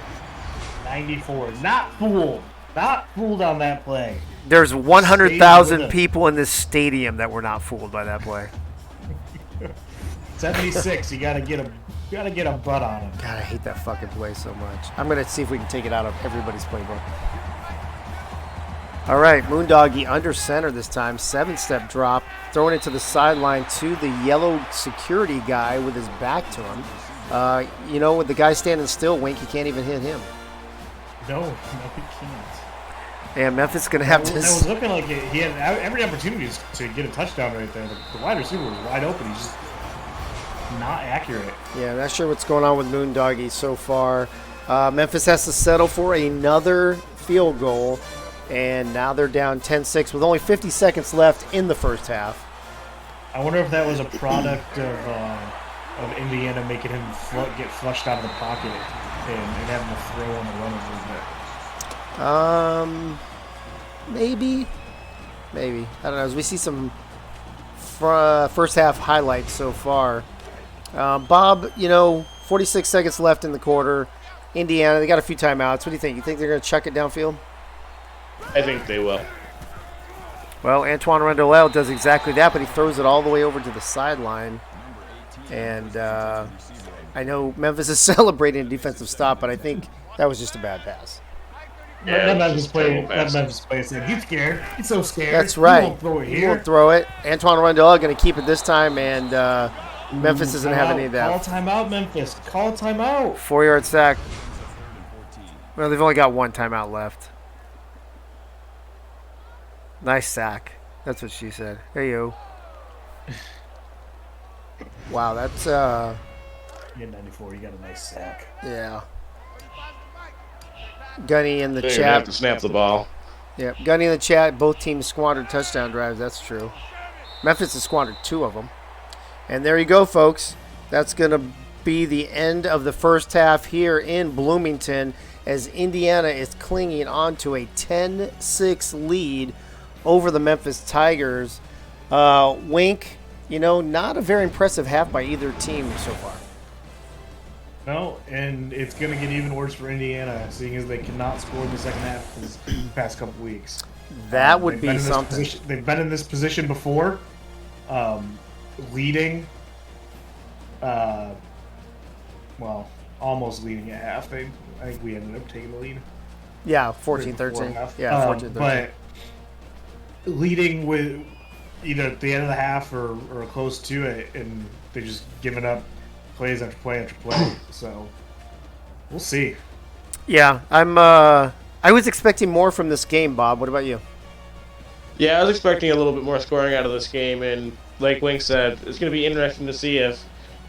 94. Not fooled. Not fooled on that play. There's 100,000 people in this stadium that were not fooled by that play. 76. You gotta get a butt on him. God, I hate that fucking play so much. I'm gonna see if we can take it out of everybody's playbook. All right, Moondoggy under center this time. 7-step drop, throwing it to the sideline to the yellow security guy with his back to him. With the guy standing still, Wink, you can't even hit him. No, he can't. And Memphis is going to have to... It was looking like he had every opportunity to get a touchdown right there. The wide receiver was wide open. He's just not accurate. Yeah, not sure what's going on with Moondoggy so far. Memphis has to settle for another field goal, and now they're down 10-6 with only 50 seconds left in the first half. I wonder if that was a product of Indiana making him get flushed out of the pocket and having to throw on the run a little bit. Maybe. I don't know. As we see some first half highlights so far. Bob, 46 seconds left in the quarter. Indiana, they got a few timeouts. What do you think? You think they're going to chuck it downfield? I think they will. Well, Antoine Randall does exactly that, but he throws it all the way over to the sideline. And I know Memphis is celebrating a defensive stop, but I think that was just a bad pass. Yeah, that Memphis player said, he's scared. He's so scared. That's right. He won't throw it here. He won't throw it. Antoine Randall going to keep it this time, and Memphis doesn't have any of that. Call timeout, Memphis. Call timeout. 4-yard sack. Well, they've only got one timeout left. Nice sack. That's what she said. Hey, yo. Wow, that's... You get 94. You got a nice sack. Yeah. Gunny in the They chat. have to snap the ball. Yeah, Gunny in the chat. Both teams squandered touchdown drives. That's true. Memphis has squandered 2 of them. And there you go, folks. That's going to be the end of the first half here in Bloomington as Indiana is clinging onto a 10-6 lead over the Memphis Tigers. Wink, not a very impressive half by either team so far. No, and it's going to get even worse for Indiana, seeing as they cannot score in the second half for the past couple weeks. That would They've be been in this something. They've been in this position before, leading. Well, almost leading at half. I think we ended up taking the lead. Yeah, 14-13. Yeah, 14-13. But leading with either at the end of the half or close to it, and they're just giving up plays after play after play. So we'll see. Yeah, I was expecting more from this game, Bob. What about you? Yeah, I was expecting a little bit more scoring out of this game, and like Wink said, it's going to be interesting to see if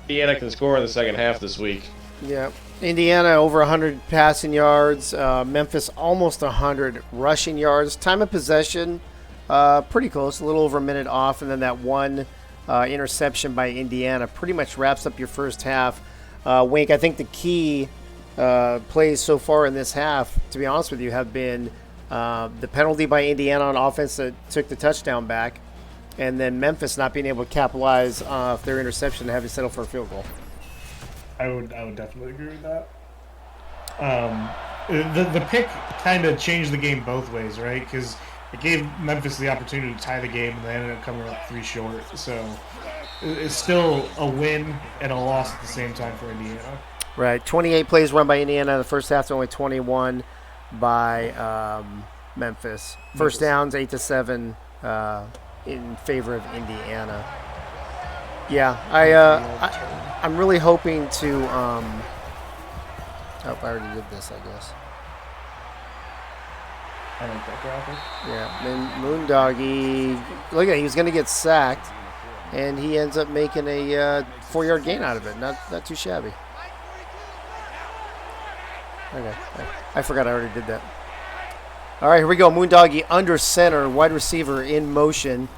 Indiana can score in the second half this week. Yeah, Indiana over 100 passing yards. Memphis almost 100 rushing yards. Time of possession, pretty close, a little over a minute off, and then that one interception by Indiana pretty much wraps up your first half. Wink, I think the key plays so far in this half, to be honest with you, have been the penalty by Indiana on offense that took the touchdown back, and then Memphis not being able to capitalize off their interception and having to settle for a field goal. I would definitely agree with that. The pick kind of changed the game both ways, right? Because it gave Memphis the opportunity to tie the game, and they ended up coming up 3 short. So it's still a win and a loss at the same time for Indiana. Right, 28 plays run by Indiana in the first half, to only 21 by Memphis. First downs 8-7 in favor of Indiana. Yeah, I'm really hoping to. Oh, I already did this, I guess. I like that graphic. Yeah, then Moondoggy. Look at it, he was going to get sacked, and he ends up making a 4-yard gain out of it. Not too shabby. Okay, I forgot I already did that. All right, here we go. Moondoggy under center, wide receiver in motion.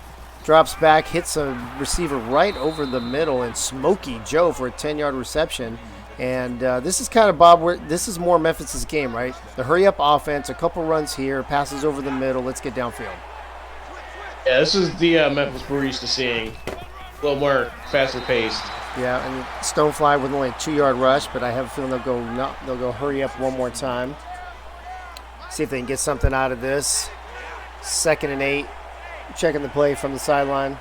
Drops back, hits a receiver right over the middle, and Smokey Joe for a 10-yard reception. And this is kind of, Bob, this is more Memphis' game, right? The hurry-up offense, a couple runs here, passes over the middle, let's get downfield. Yeah, this is the Memphis we're used to seeing. A little more faster paced. Yeah, and Stonefly with only a 2-yard rush, but I have a feeling they'll go hurry up one more time. See if they can get something out of this. 2nd and 8. Checking the play from the sideline.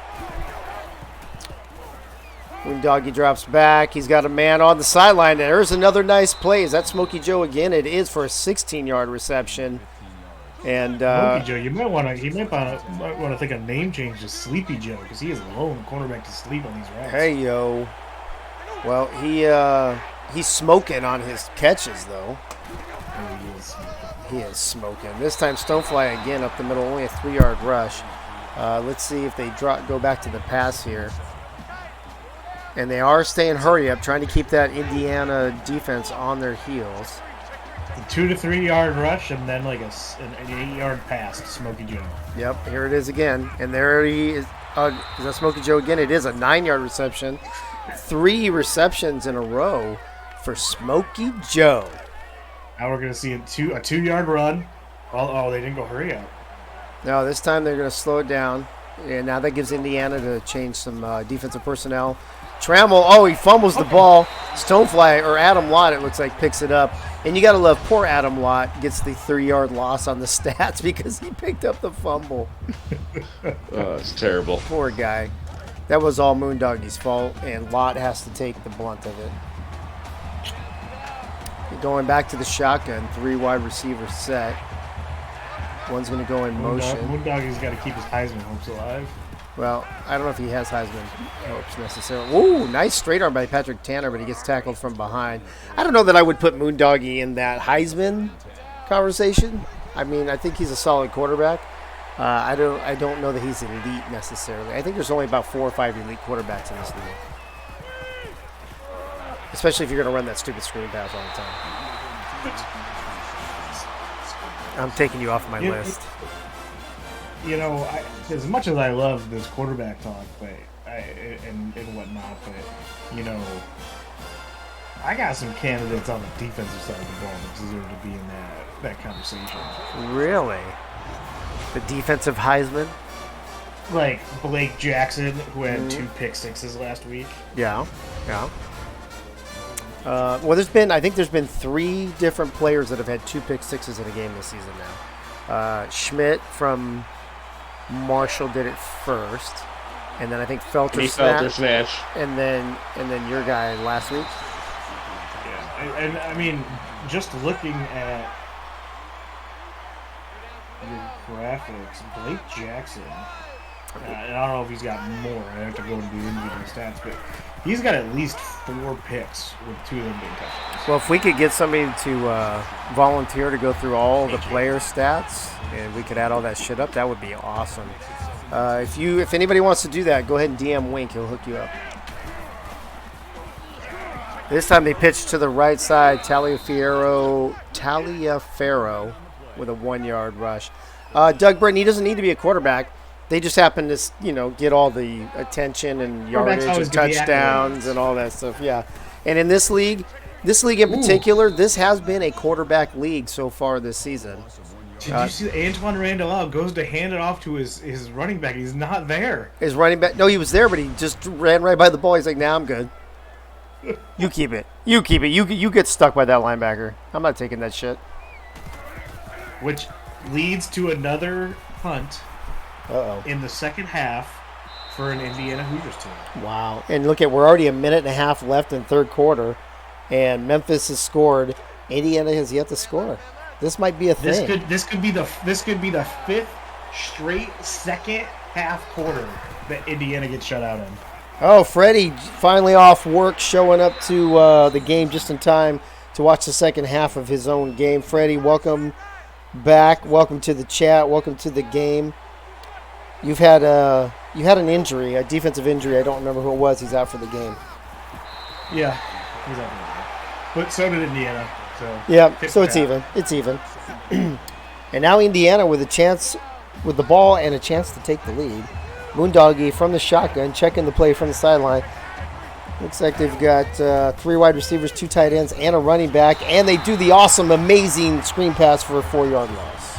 Moondoggy drops back. He's got a man on the sideline. There's another nice play. Is that Smokey Joe again? It is for a 16-yard reception. And Smokey Joe, you might want to think a name change to Sleepy Joe, because he is a lone cornerback to sleep on these routes. Hey yo. Well, he's smoking on his catches though. He is smoking. This time Stonefly again up the middle, only a 3-yard rush. Let's see if they go back to the pass here. And they are staying hurry up, trying to keep that Indiana defense on their heels. A 2 to 3 yard rush, and then like an 8-yard pass to Smokey Joe. Yep, here it is again. And there he is. Is that Smokey Joe again? It is a 9-yard reception. 3 receptions in a row for Smokey Joe. Now we're going to see a 2-yard run. Oh, they didn't go hurry up. No, this time they're going to slow it down. And now that gives Indiana to change some defensive personnel. Trammell, he fumbles the ball. Stonefly, or Adam Lott, it looks like, picks it up. And you got to love poor Adam Lott gets the 3-yard loss on the stats because he picked up the fumble. It's terrible. Poor guy. That was all Moondoggy's fault, and Lott has to take the blunt of it. Going back to the shotgun, 3 wide receiver set. One's going to go in motion. Moondoggy's got to keep his Heisman hopes alive. Well, I don't know if he has Heisman hopes necessarily. Ooh, nice straight arm by Patrick Tanner, but he gets tackled from behind. I don't know that I would put Moondoggy in that Heisman conversation. I mean, I think he's a solid quarterback. I don't know that he's elite necessarily. I think there's only about 4 or 5 elite quarterbacks in this league. Especially if you're going to run that stupid screen pass all the time. I'm taking you off my list. You know, as much as I love this quarterback talk, and whatnot, but, you know, I got some candidates on the defensive side of the ball that deserve to be in that conversation. Really? The defensive Heisman? Like Blake Jackson, who had 2 pick sixes last week. Yeah. Well, I think there's been 3 different players that have had 2 pick sixes in a game this season now. Schmidt from Marshall did it first, and then I think He Felter Felter snatched, snatch. and then your guy last week. Yeah, and I mean, just looking at your graphics, Blake Jackson. And I don't know if he's got more. I have to go and do individual stats, but he's got at least 4 picks with 2 of them being touchdowns. Well, if we could get somebody to volunteer to go through all the player stats, and we could add all that shit up, that would be awesome. If anybody wants to do that, go ahead and DM Wink. He'll hook you up. This time they pitched to the right side. Taliaferro with a 1-yard rush. Doug Britton, he doesn't need to be a quarterback. They just happen to, get all the attention and yardage and touchdowns and all that stuff. Yeah. And in this league in particular, this has been a quarterback league so far this season. Did you see Antoine Randall goes to hand it off to his running back? He's not there. His running back, no, he was there, but he just ran right by the ball. He's like, nah, I'm good. You keep it. You get stuck by that linebacker. I'm not taking that shit. Which leads to another punt. Uh-oh. In the second half for an Indiana Hoosiers team. Wow. And look we're already a minute and a half left in third quarter, and Memphis has scored. Indiana has yet to score. This might be a thing. This could be the 5th straight second half quarter that Indiana gets shut out in. Oh, Freddie finally off work, showing up to the game just in time to watch the second half of his own game. Freddie, welcome back. Welcome to the chat. Welcome to the game. You had an injury, a defensive injury. I don't remember who it was. He's out for the game. Yeah, he's out for the game. But so did Indiana. So it's even. It's even. And now Indiana with the ball and a chance to take the lead. Moondoggy from the shotgun, checking the play from the sideline. Looks like they've got 3 wide receivers, 2 tight ends, and a running back, and they do the awesome, amazing screen pass for a 4-yard loss.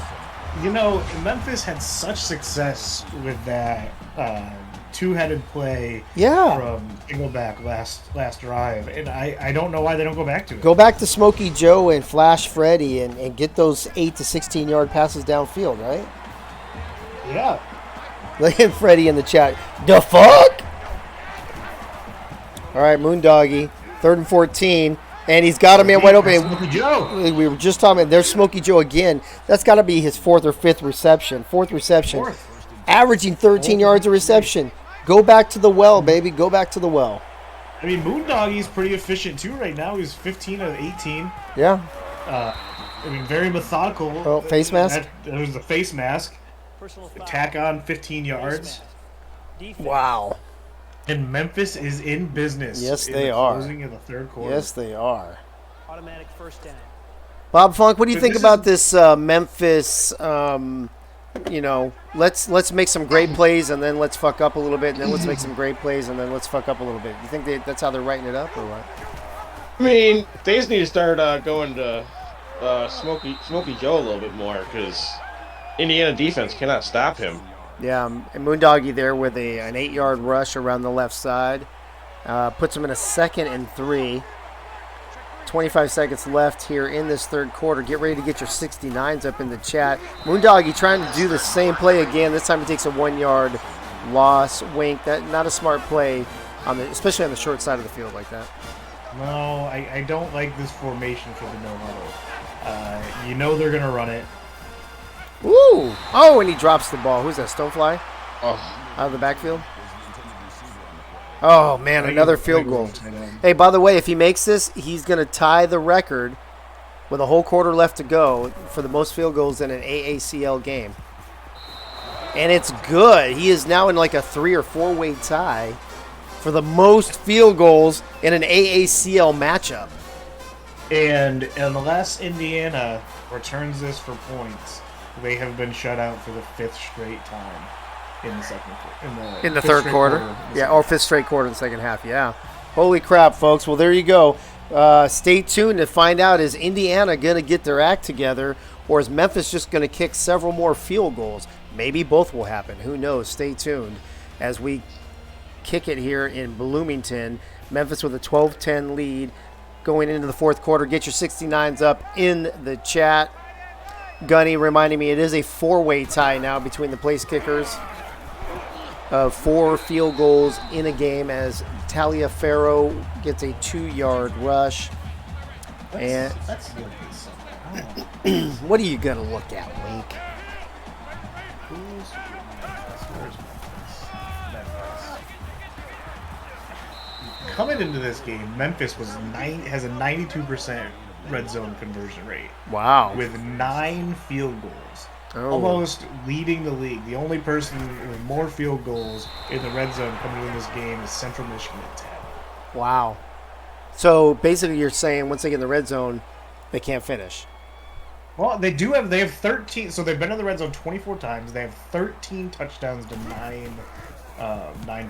Memphis had such success with that 2-headed play from Ingleback last drive, and I don't know why they don't go back to it. Go back to Smokey Joe and Flash Freddy and get those 8 to 16-yard passes downfield, right? Yeah. Look at Freddie in the chat. The fuck? All right, Moondoggy, 3rd and 14. And he's got a man wide open. Smokey Joe. We were just talking about, there's Smokey Joe again. That's got to be his 4th or 5th reception. 4th reception. Averaging 13 yards of reception. Go back to the well, baby. Go back to the well. I mean, Moondoggy's pretty efficient, too, right now. He's 15 of 18. Yeah. Very methodical. Oh, face mask? That was the face mask. Tack on 15 yards. Wow. And Memphis is in business. Yes, they are. Closing of the third quarter. Yes, they are. Automatic first down. Bob Funk, what do you think about this Memphis? Let's make some great plays and then let's fuck up a little bit, and then let's make some great plays and then let's fuck up a little bit. You think that's how they're writing it up, or what? I mean, they just need to start going to Smokey Joe a little bit more, because Indiana defense cannot stop him. Yeah, and Moondoggy there with an 8-yard rush around the left side. Puts him in a 2nd and 3. 25 seconds left here in this third quarter. Get ready to get your 69s up in the chat. Moondoggy trying to do the same play again. This time he takes a 1-yard loss. Wink. That not a smart play, especially on the short side of the field like that. No, I don't like this formation for the no huddle. They're going to run it. Ooh! Oh, and he drops the ball. Who's that, Stonefly? Oh. Out of the backfield? Oh, man, another field goal. Hey, by the way, if he makes this, he's going to tie the record with a whole quarter left to go for the most field goals in an AACL game. And it's good. He is now in like a 3 or 4-way tie for the most field goals in an AACL matchup. And unless Indiana returns this for points, they have been shut out for the 5th straight time in the third quarter. Yeah, or 5th straight quarter in the second half. Yeah. Holy crap, folks. Well, there you go. Stay tuned to find out, is Indiana going to get their act together, or is Memphis just going to kick several more field goals? Maybe both will happen. Who knows? Stay tuned as we kick it here in Bloomington. Memphis with a 12-10 lead going into the fourth quarter. Get your 69s up in the chat. Gunny reminding me it is a 4-way tie now between the place kickers. 4 field goals in a game as Taliaferro gets a 2-yard rush. That's good. What are you going to look at, Wink? Coming into this game, Memphis has a 92% red zone conversion rate. Wow. With 9 field goals. Oh. Almost leading the league. The only person with more field goals in the red zone coming in this game is Central Michigan at 10. Wow. So basically you're saying once they get in the red zone, they can't finish. Well, they have 13, so they've been in the red zone 24 times. They have 13 touchdowns to 9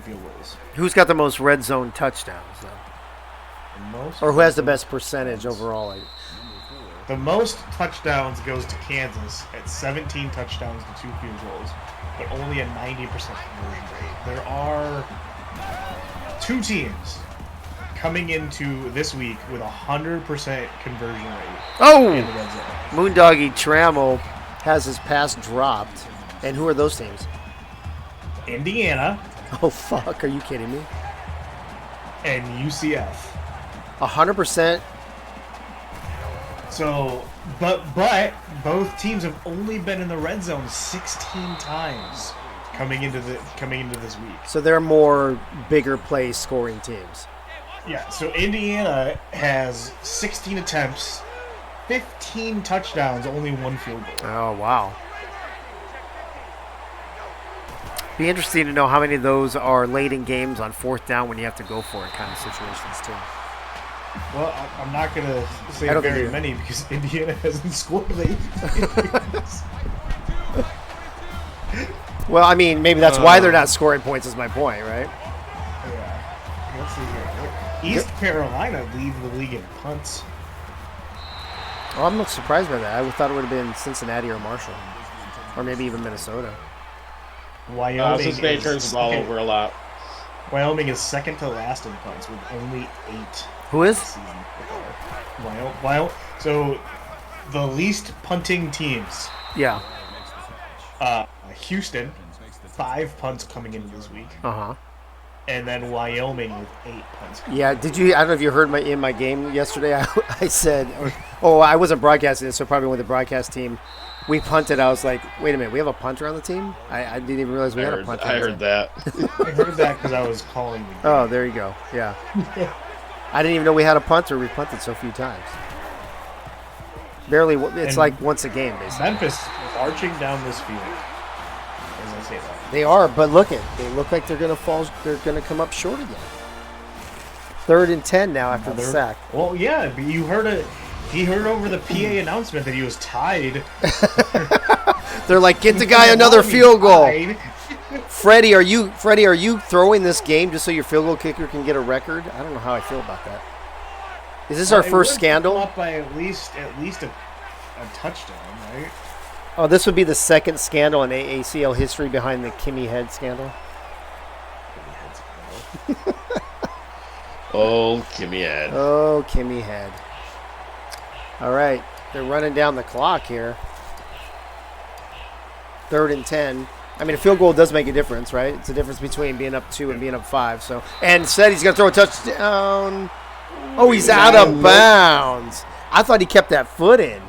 field goals. Who's got the most red zone touchdowns, though? Or who has the best percentage overall? The most touchdowns goes to Kansas at 17 touchdowns to 2 field goals, but only a 90% conversion rate. There are 2 teams coming into this week with a 100% conversion rate. Oh! In the red zone. Moondoggy Trammell has his pass dropped. And who are those teams? Indiana. Oh, fuck. Are you kidding me? And UCF. 100%. So, but both teams have only been in the red zone 16 times coming into this week. So they're more bigger play scoring teams. Yeah, so Indiana has 16 attempts, 15 touchdowns, only 1 field goal. Oh, wow. Be interesting to know how many of those are late in games on 4th down when you have to go for it kind of situations, too. Well, I'm not going to say I don't very think many because Indiana hasn't scored late. Well, I mean, maybe that's why they're not scoring points is my point, right? Yeah. Let's see here. East Carolina leads the league in punts. Oh, I'm not surprised by that. I thought it would have been Cincinnati or Marshall. Or maybe even Minnesota. Wyoming Cincinnati turns the ball over a lot. Wyoming is second to last in punts with only 8. Who is? So the least punting teams. Yeah. Houston, 5 punts coming into this week. Uh-huh. And then Wyoming with 8 punts. Yeah, did you? I don't know if you heard in my game yesterday. I said, I wasn't broadcasting it, so probably with the broadcast team. We punted. I was like, wait a minute, we have a punter on the team? I didn't even realize we had a punter. I heard that. I heard that because I was calling the game. Oh, there you go. Yeah. I didn't even know we had a punter. We punted so few times. Barely. It's And like once a game, basically. Memphis marching down this field. As I say that. They are, but they look like they're gonna fall. They're gonna come up short again. 3rd and 10 now after the sack. Well, yeah, but you heard it. He heard over the PA announcement that he was tied. They're like, get the guy another field goal. Freddie, are you throwing this game just so your field goal kicker can get a record? I don't know how I feel about that. Is this our first scandal? Up by at least a touchdown, right? Oh, this would be the second scandal in AACL history behind the Kimmy Head scandal. Oh, Kimmy Head. Oh, Kimmy Head. All right, they're running down the clock here. 3rd and 10. I mean, a field goal does make a difference, right? It's the difference between being up 2 and being up 5. So, and said he's going to throw a touchdown. Oh, he's out of bounds. I thought he kept that foot in.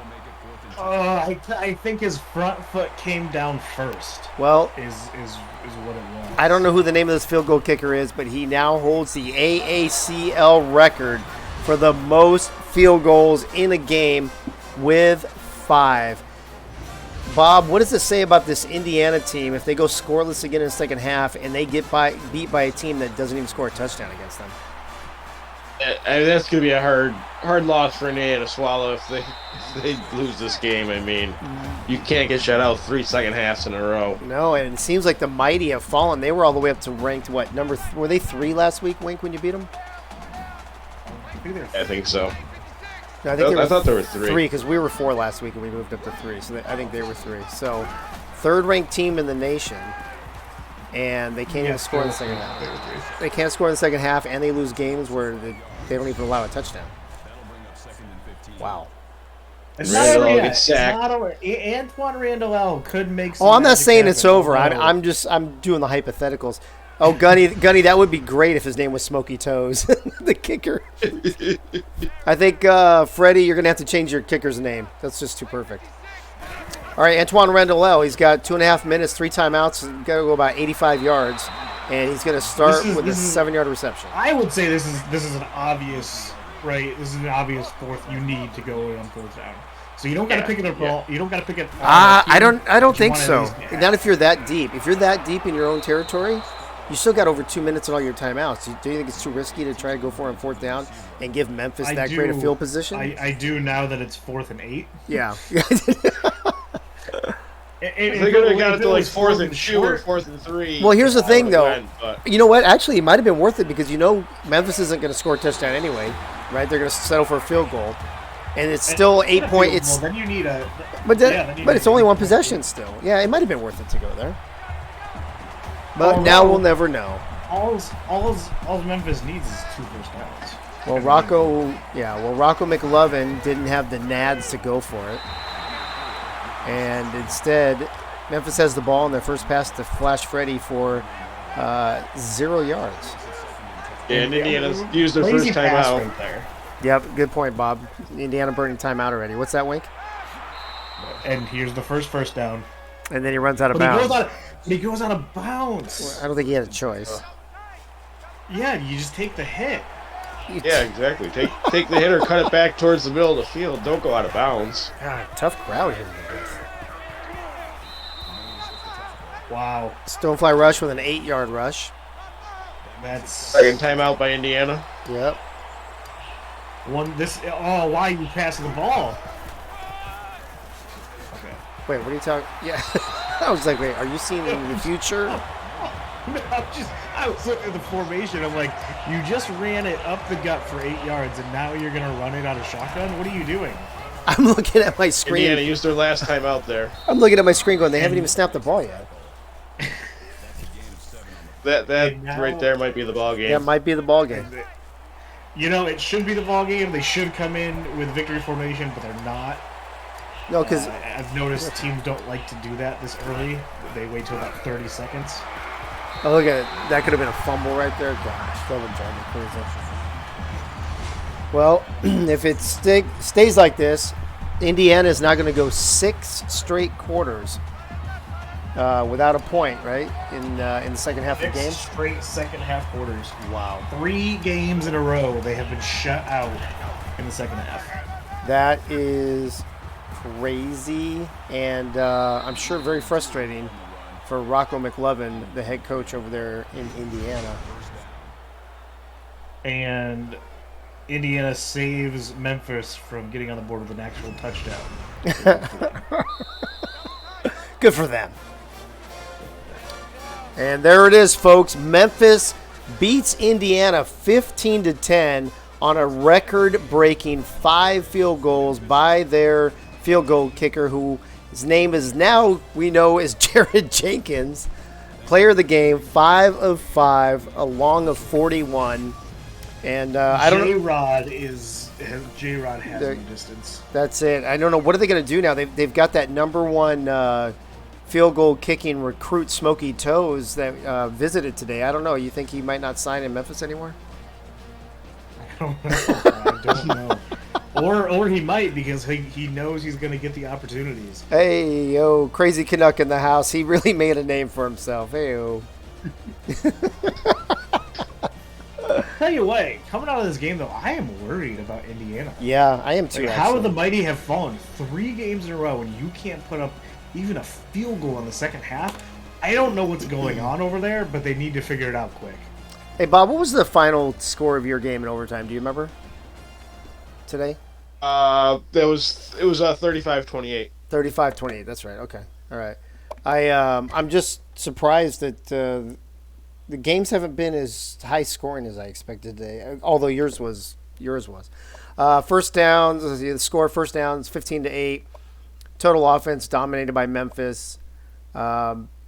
I think his front foot came down first. Well, is what it was. I don't know who the name of this field goal kicker is, but he now holds the AACL record for the most field goals in a game with 5. Bob, what does it say about this Indiana team if they go scoreless again in the second half and they get beat by a team that doesn't even score a touchdown against them? I mean, that's going to be a hard loss for Indiana to swallow if they lose this game. I mean, you can't get shut out 3 second halves in a row. No, and it seems like the mighty have fallen. They were all the way up to ranked, what, were they 3 last week, Wink, when you beat them? I think so. No, I thought there were 3. 3, because we were 4 last week and we moved up to 3. So I think they were 3. So, 3rd-ranked team in the nation, and they can't even score in the second half. They can't score in the second half, and they lose games where they don't even allow a touchdown. Wow. It's Randall not over yet. gets It's sacked. not over. Antoine Randall L could make some Oh, I'm not magic saying it's happen. over. No. I'm doing the hypotheticals. Oh, Gunny, that would be great if his name was Smokey Toes, the kicker. I think Freddie, you're gonna have to change your kicker's name. That's just too perfect. All right, Antoine Randall L. He's got 2.5 minutes, 3 timeouts, got to go about 85 yards, and he's gonna start with a 7-yard reception. I would say this is an obvious right. This is an obvious fourth. You need to go on fourth down. So you don't got to pick it up ball. You don't got to pick it. I don't think one of so. these- yeah. Not if you're that deep. If you're that deep in your own territory, you still got over 2 minutes on all your timeouts. Do you think it's too risky to try to go for it on fourth down and give Memphis that great a field position? I do now that it's 4th and 8. Yeah. If they could have got it to like 4th and 2 or 4th and 3. Well, here's the I thing, would've though. went, but You know what? Actually, it might have been worth it because Memphis isn't going to score a touchdown anyway, right? They're going to settle for a field goal, and it's still 8 point. It's Well, then you need a. but then you but need it's a- only one possession still. Yeah, it might have been worth it to go there. But now we'll never know. All Memphis needs is 2 first downs. Well, Rocco McLovin didn't have the nads to go for it. And instead, Memphis has the ball on their first pass to Flash Freddy for 0 yards. and Indiana's used their Lazy first pass timeout. right there. Yep, good point, Bob. Indiana burning timeout already. What's that, Wink? And here's the first down. And then he runs out of But bounds. he goes out of bounds. I don't think he had a choice. Yeah, you just take the hit. Yeah, exactly. Take the hit or cut it back towards the middle of the field. Don't go out of bounds. God, tough crowd here. Wow, Stonefly Rush with an 8-yard rush. that's Second timeout by Indiana. Yep. why you passing the ball? Okay. Wait, what are you talking? Yeah. I was like, wait, are you seeing in the future? I was looking at the formation. I'm like, you just ran it up the gut for 8 yards, and now you're gonna run it out of shotgun. What are you doing? I'm looking at my screen. Indiana used their last timeout there. I'm looking at my screen going, they haven't even snapped the ball yet. That now- right there might be the ball game. That might be the ball game. You know, it should be the ball game. They should come in with victory formation, but they're not. No, because I've noticed teams don't like to do that this early. They wait till about 30 seconds. oh, look at it. That could have been a fumble right there. Gosh, that would drive me crazy. Well, if it stays like this, Indiana is now going to go 6 straight quarters without a point, right? In the second half of the game. 6 straight second half quarters. Wow. 3 games in a row they have been shut out in the second half. That is crazy, and I'm sure very frustrating for Rocco McLovin, the head coach over there in Indiana. And Indiana saves Memphis from getting on the board with an actual touchdown. Good for them. And there it is, folks. Memphis beats Indiana 15-10 on a record-breaking 5 field goals by their field goal kicker, who his name is now we know is Jared Jenkins. Player of the game, 5 of 5, a long of 41. And I don't know. J-Rod J-Rod has They're- no distance. That's it. I don't know. What are they going to do now? They've got that number 1 field goal kicking recruit, Smokey Toes, that visited today. I don't know. You think he might not sign in Memphis anymore? I don't know. Or he might, because he knows he's going to get the opportunities. Hey, yo, crazy Canuck in the house. He really made a name for himself. Hey, yo. Tell you what, coming out of this game, though, I am worried about Indiana. Yeah, I am too. Like, how actually. the mighty have fallen 3 games in a row, and you can't put up even a field goal in the second half? I don't know what's going on over there, but they need to figure it out quick. Hey, Bob, what was the final score of your game in overtime? Do you remember? Today? It was 35-28. 35-28. That's right. Okay. All right. I'm just surprised that the games haven't been as high scoring as I expected today. Although yours was. First downs. The score first downs 15-8. Total offense dominated by Memphis.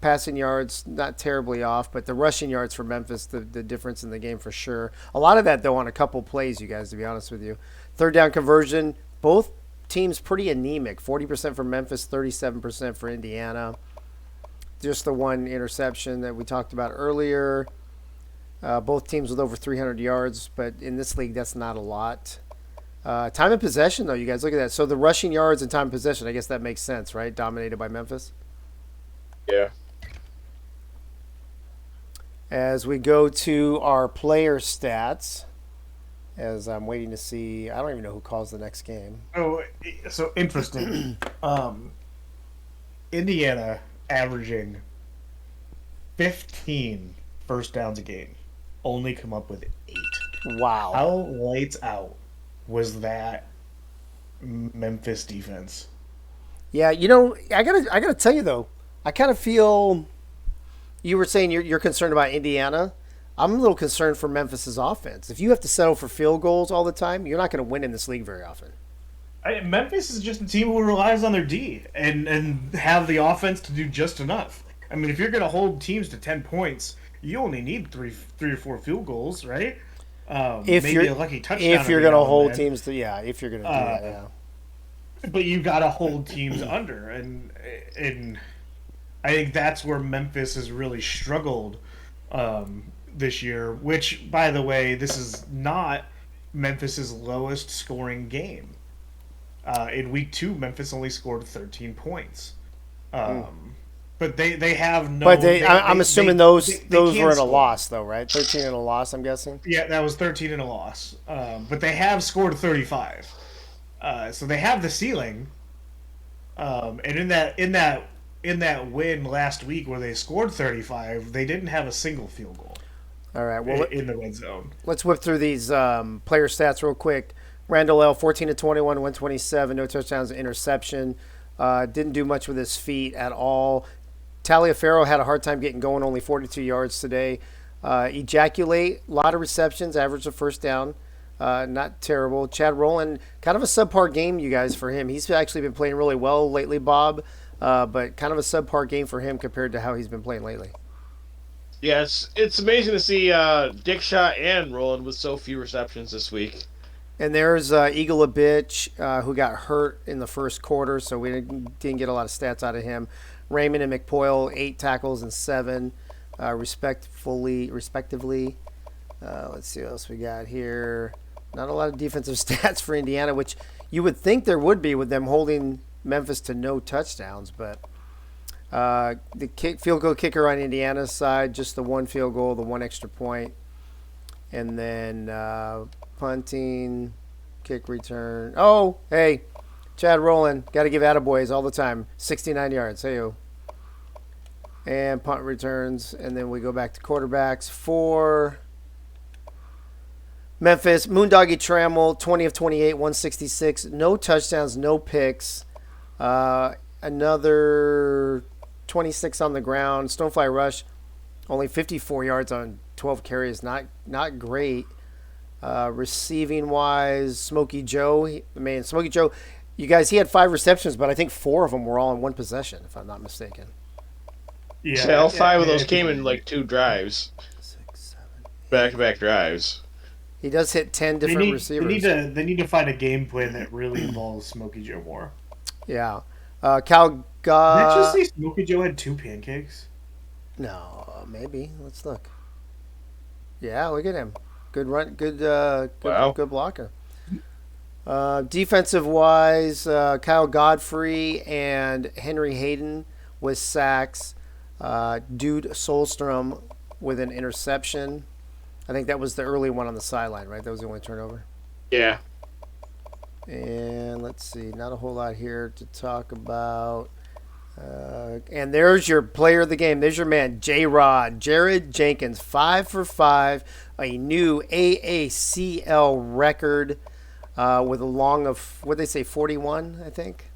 Passing yards not terribly off, but the rushing yards for Memphis, the difference in the game for sure. A lot of that though on a couple plays, you guys. To be honest with you, third down conversion, both teams pretty anemic. 40% for Memphis, 37% for Indiana. Just the one interception that we talked about earlier. Both teams with over 300 yards, but in this league, that's not a lot. Time of possession, though, you guys, look at that. So the rushing yards and time of possession, I guess that makes sense, right? Dominated by Memphis. Yeah. As we go to our player stats, as I'm waiting to see, I don't even know who calls the next game. Oh, so interesting. Indiana averaging 15 first downs a game, only come up with 8. Wow. How lights out was that Memphis defense? Yeah, you know, I gotta tell you though, I kind of feel. You were saying you're concerned about Indiana. I'm a little concerned for Memphis's offense. If you have to settle for field goals all the time, you're not going to win in this league very often. Memphis is just a team who relies on their D and have the offense to do just enough. I mean, if you're going to hold teams to 10 points, you only need three or four field goals, right? If maybe you're a lucky touchdown. if you're going to hold teams to, yeah, if you're going to do that, yeah. But you got to hold teams under, and I think that's where Memphis has really struggled this year. Which, by the way, this is not Memphis's lowest scoring game. In week 2, Memphis only scored 13 points. But they have no. But I'm assuming those were in a loss, though, right? 13 in a loss, I'm guessing. Yeah, that was 13 in a loss. But they have scored 35, so they have the ceiling. And in that win last week where they scored 35, they didn't have a single field goal. All right, well, in the red zone. Let's whip through these player stats real quick. Randall L, 14 to 21, 127, no touchdowns, interception. Didn't do much with his feet at all. Taliaferro had a hard time getting going, only 42 yards today. Ejaculate, a lot of receptions, average of first down. Not terrible. Chad Rowland, kind of a subpar game, you guys, for him. He's actually been playing really well lately, Bob, but kind of a subpar game for him compared to how he's been playing lately. Yes, it's amazing to see Dick Shaw and Roland with so few receptions this week. And there's Eagle a bitch who got hurt in the first quarter, so we didn't get a lot of stats out of him. Raymond and McPoyle, 8 tackles and 7, respectively. Let's see what else we got here. Not a lot of defensive stats for Indiana, which you would think there would be with them holding Memphis to no touchdowns, but the field goal kicker on Indiana's side, just the one field goal, the one extra point, and then punting, kick return. Oh, hey, Chad Rowland, got to give attaboys all the time. 69 yards, hey-o. And punt returns, and then we go back to quarterbacks for Memphis. Moondoggy Trammell, 20 of 28, 166. No touchdowns, no picks. Another 26 on the ground. Stonefly Rush, only 54 yards on 12 carries. Not great. Receiving wise, Smokey Joe. Smokey Joe, you guys, he had 5 receptions, but I think 4 of them were all in one possession, if I'm not mistaken. Yeah, so all 5 of those came in like 2 drives. 6, 7, 8. Back-to-back drives. He does hit 10 different receivers. They need to find a game plan that really involves Smokey Joe more. Yeah. Cal God. Did you just say Smokey Joe had 2 pancakes? No, maybe. Let's look. Yeah, look at him. Good run. Good blocker. Defensive wise, Kyle Godfrey and Henry Hayden with sacks. Dude Solstrom with an interception. I think that was the early one on the sideline, right? That was the only turnover. Yeah. And let's see, not a whole lot here to talk about. And there's your player of the game. There's your man, J-Rod. Jared Jenkins, 5 for 5, a new AACL record with a long of, what did they say, 41, I think.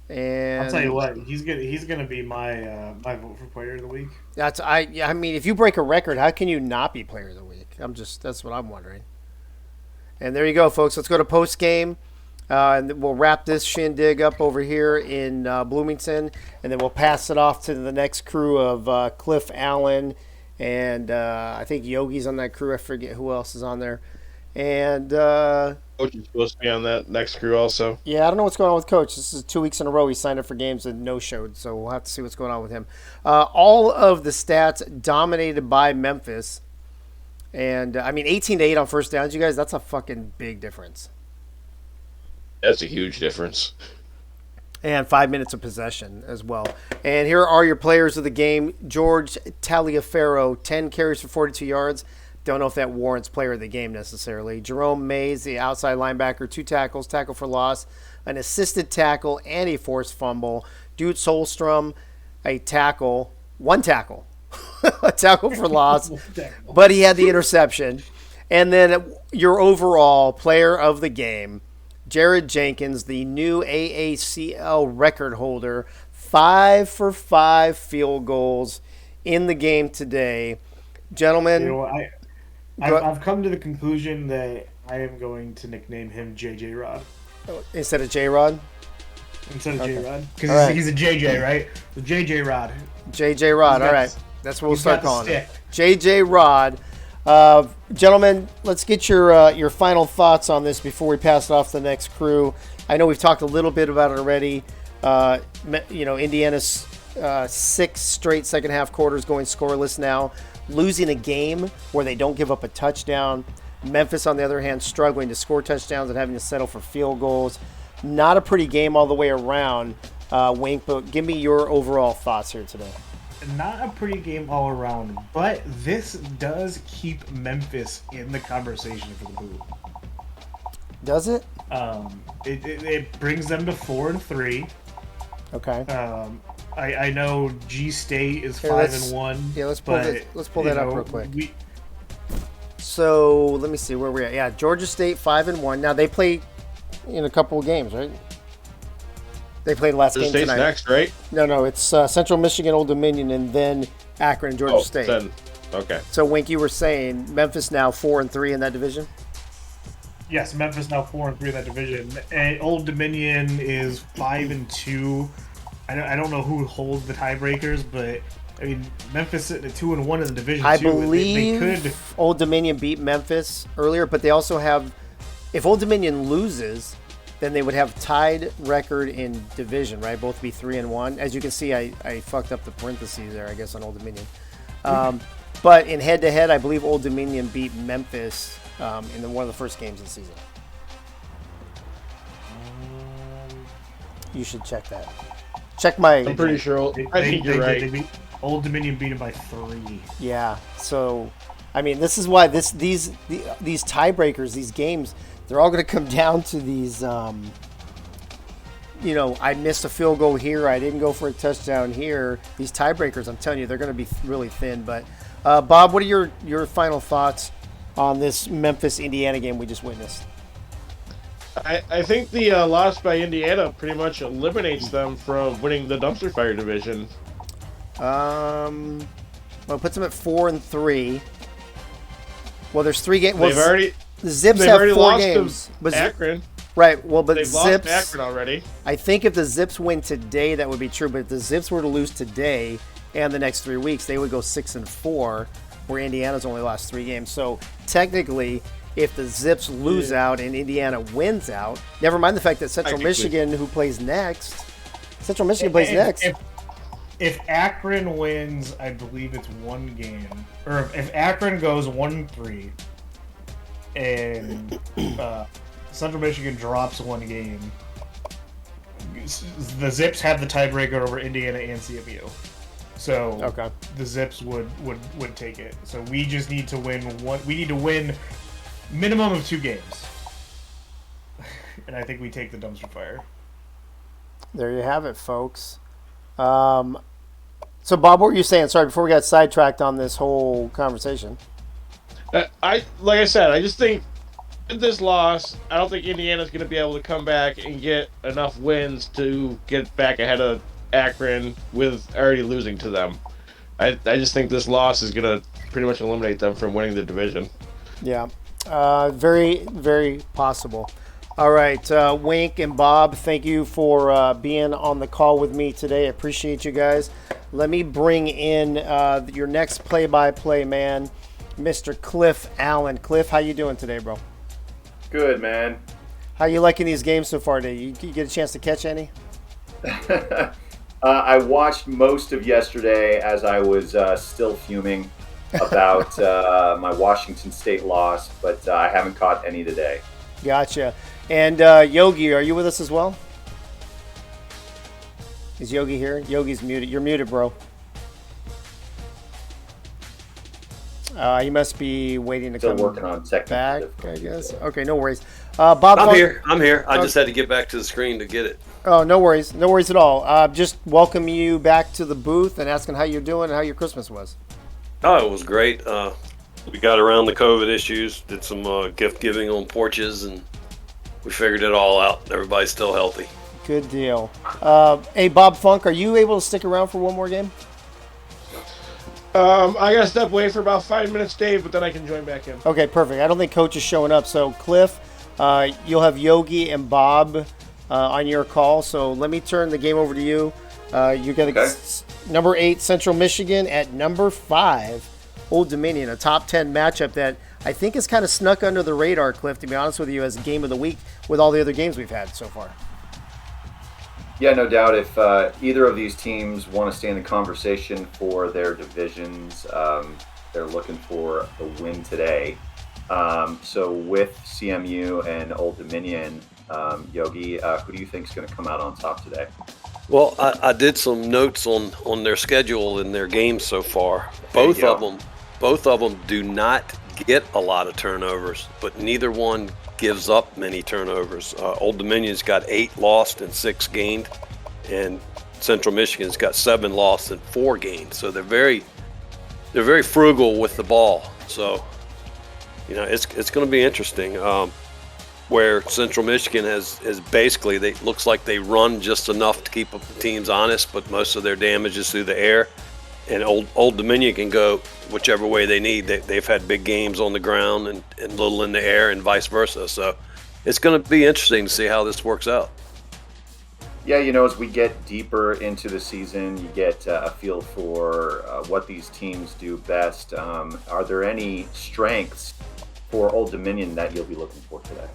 And I'll tell you what, he's gonna be my my vote for player of the week. I mean, if you break a record, how can you not be player of the week? That's what I'm wondering. And there you go, folks. Let's go to post game, and we'll wrap this shindig up over here in Bloomington, and then we'll pass it off to the next crew of Cliff Allen, and I think Yogi's on that crew. I forget who else is on there, and Coach is supposed to be on that next crew also. Yeah, I don't know what's going on with Coach. This is 2 weeks in a row he signed up for games and no-showed, so we'll have to see what's going on with him. All of the stats dominated by Memphis. And, 18-8 on first downs, you guys, that's a fucking big difference. That's a huge difference. And 5 minutes of possession as well. And here are your players of the game. George Taliaferro, 10 carries for 42 yards. Don't know if that warrants player of the game necessarily. Jerome Mays, the outside linebacker, 2 tackles, tackle for loss, an assisted tackle, and a forced fumble. Dude Solstrom, a tackle, 1 tackle, a tackle for loss, but he had the interception. And then your overall player of the game, Jared Jenkins, the new AACL record holder, 5 for 5 field goals in the game today. Gentlemen, I've come to the conclusion that I am going to nickname him JJ Rod. Instead of J-Rod? Instead of J-Rod. Because right. he's a JJ, right? The JJ Rod. JJ Rod, all right. That's what we'll start calling it. JJ Rod. Gentlemen, let's get your final thoughts on this before we pass it off to the next crew. I know we've talked a little bit about it already. Indiana's 6 straight second half quarters going scoreless now, losing a game where they don't give up a touchdown. Memphis, on the other hand, struggling to score touchdowns and having to settle for field goals. Not a pretty game all the way around, Wink, but give me your overall thoughts here today. Not a pretty game all around, but this does keep Memphis in the conversation for the boot. Does it? It brings them to 4-3. Okay. I know G State is 5-1. Yeah, let's pull that up real quick. So let me see where we're at. Yeah, Georgia State 5-1. Now they play in a couple of games, right? They played the last game State's tonight. next, right? No, it's Central Michigan, Old Dominion, and then Akron and Georgia State. Then, okay. So Wink, you were saying Memphis now 4-3 in that division? Yes, Memphis now 4-3 in that division. And Old Dominion is 5-2. I don't know who holds the tiebreakers, but I mean Memphis sitting at 2-1 in the division. I too. believe they could. Old Dominion beat Memphis earlier, but they also have. If Old Dominion loses, then they would have tied record in division, right? Both be 3-1. As you can see, I fucked up the parentheses there, I guess, on Old Dominion. But in head-to-head, I believe Old Dominion beat Memphis in one of the first games of the season. You should check that. Check my. I'm pretty sure. I think you're right. Old Dominion beat him by 3. Yeah. So, I mean, this is why these tiebreakers, these games, they're all going to come down to these. I missed a field goal here. I didn't go for a touchdown here. These tiebreakers, I'm telling you, they're going to be really thin. But Bob, what are your final thoughts on this Memphis-Indiana game we just witnessed? I think the loss by Indiana pretty much eliminates them from winning the dumpster fire division. Well, it puts them at 4-3. Well, there's 3 games. Well, the Zips have 4 games. But Akron. Right. Well, but they've Zips. Lost Akron already. I think if the Zips win today, that would be true. But if the Zips were to lose today and the next 3 weeks, they would go 6-4, where Indiana's only lost 3 games. So technically, if the Zips lose out and Indiana wins out, never mind the fact that Central Michigan, who plays next, plays next. If Akron wins, I believe it's 1 game. Or if Akron goes 1-3 and Central Michigan drops 1 game, the Zips have the tiebreaker over Indiana and CMU. So the Zips would take it. So we just need to win one. We need to win minimum of 2 games. And I think we take the dumpster fire. There you have it, folks. So, Bob, what were you saying? Sorry, before we got sidetracked on this whole conversation. Like I said, I just think with this loss, I don't think Indiana's going to be able to come back and get enough wins to get back ahead of Akron with already losing to them. I just think this loss is going to pretty much eliminate them from winning the division. Yeah, very, very possible. All right, Wink and Bob, thank you for being on the call with me today. I appreciate you guys. Let me bring in your next play-by-play man, Mr. Cliff Allen. Cliff, how you doing today, bro? good, man? How you liking these games so far today? You get a chance to catch any? I watched most of yesterday as I was still fuming about my Washington State loss, but I haven't caught any today. Gotcha. And Yogi, are you with us as well? Is Yogi here? Yogi's muted. You're muted, bro. He must be waiting to Still come working on technical back, I difficulties. guess. Okay, no worries. Bob, I'm here. I just had to get back to the screen to get it. Oh, no worries. No worries at all. Just welcome you back to the booth and asking how you're doing and how your Christmas was. Oh, it was great. We got around the COVID issues, did some gift giving on porches, and we figured it all out. Everybody's still healthy. Good deal. Hey, Bob Funk, are you able to stick around for one more game? I gotta step away for about 5 minutes, Dave, but then I can join back in. Okay, perfect. I don't think Coach is showing up. So, Cliff, you'll have Yogi and Bob on your call. So let me turn the game over to you. You got number 8 Central Michigan at number 5 Old Dominion, a top 10 matchup that I think is kind of snuck under the radar, Cliff, to be honest with you, as a game of the week with all the other games we've had so far. Yeah, no doubt. If either of these teams want to stay in the conversation for their divisions, they're looking for a win today. So with CMU and Old Dominion, Yogi, who do you think is going to come out on top today? Well, I did some notes on their schedule and their games so far. Both of them do not get a lot of turnovers, but neither one gives up many turnovers. Old Dominion's got 8 lost and 6 gained, and Central Michigan's got 7 lost and 4 gained. So they're very frugal with the ball. So it's going to be interesting. Where Central Michigan has basically, looks like they run just enough to keep the teams honest, but most of their damage is through the air. And Old Dominion can go whichever way they need. They've had big games on the ground and little in the air and vice versa. So it's going to be interesting to see how this works out. Yeah, as we get deeper into the season, you get a feel for what these teams do best. Are there any strengths for Old Dominion that you'll be looking for today?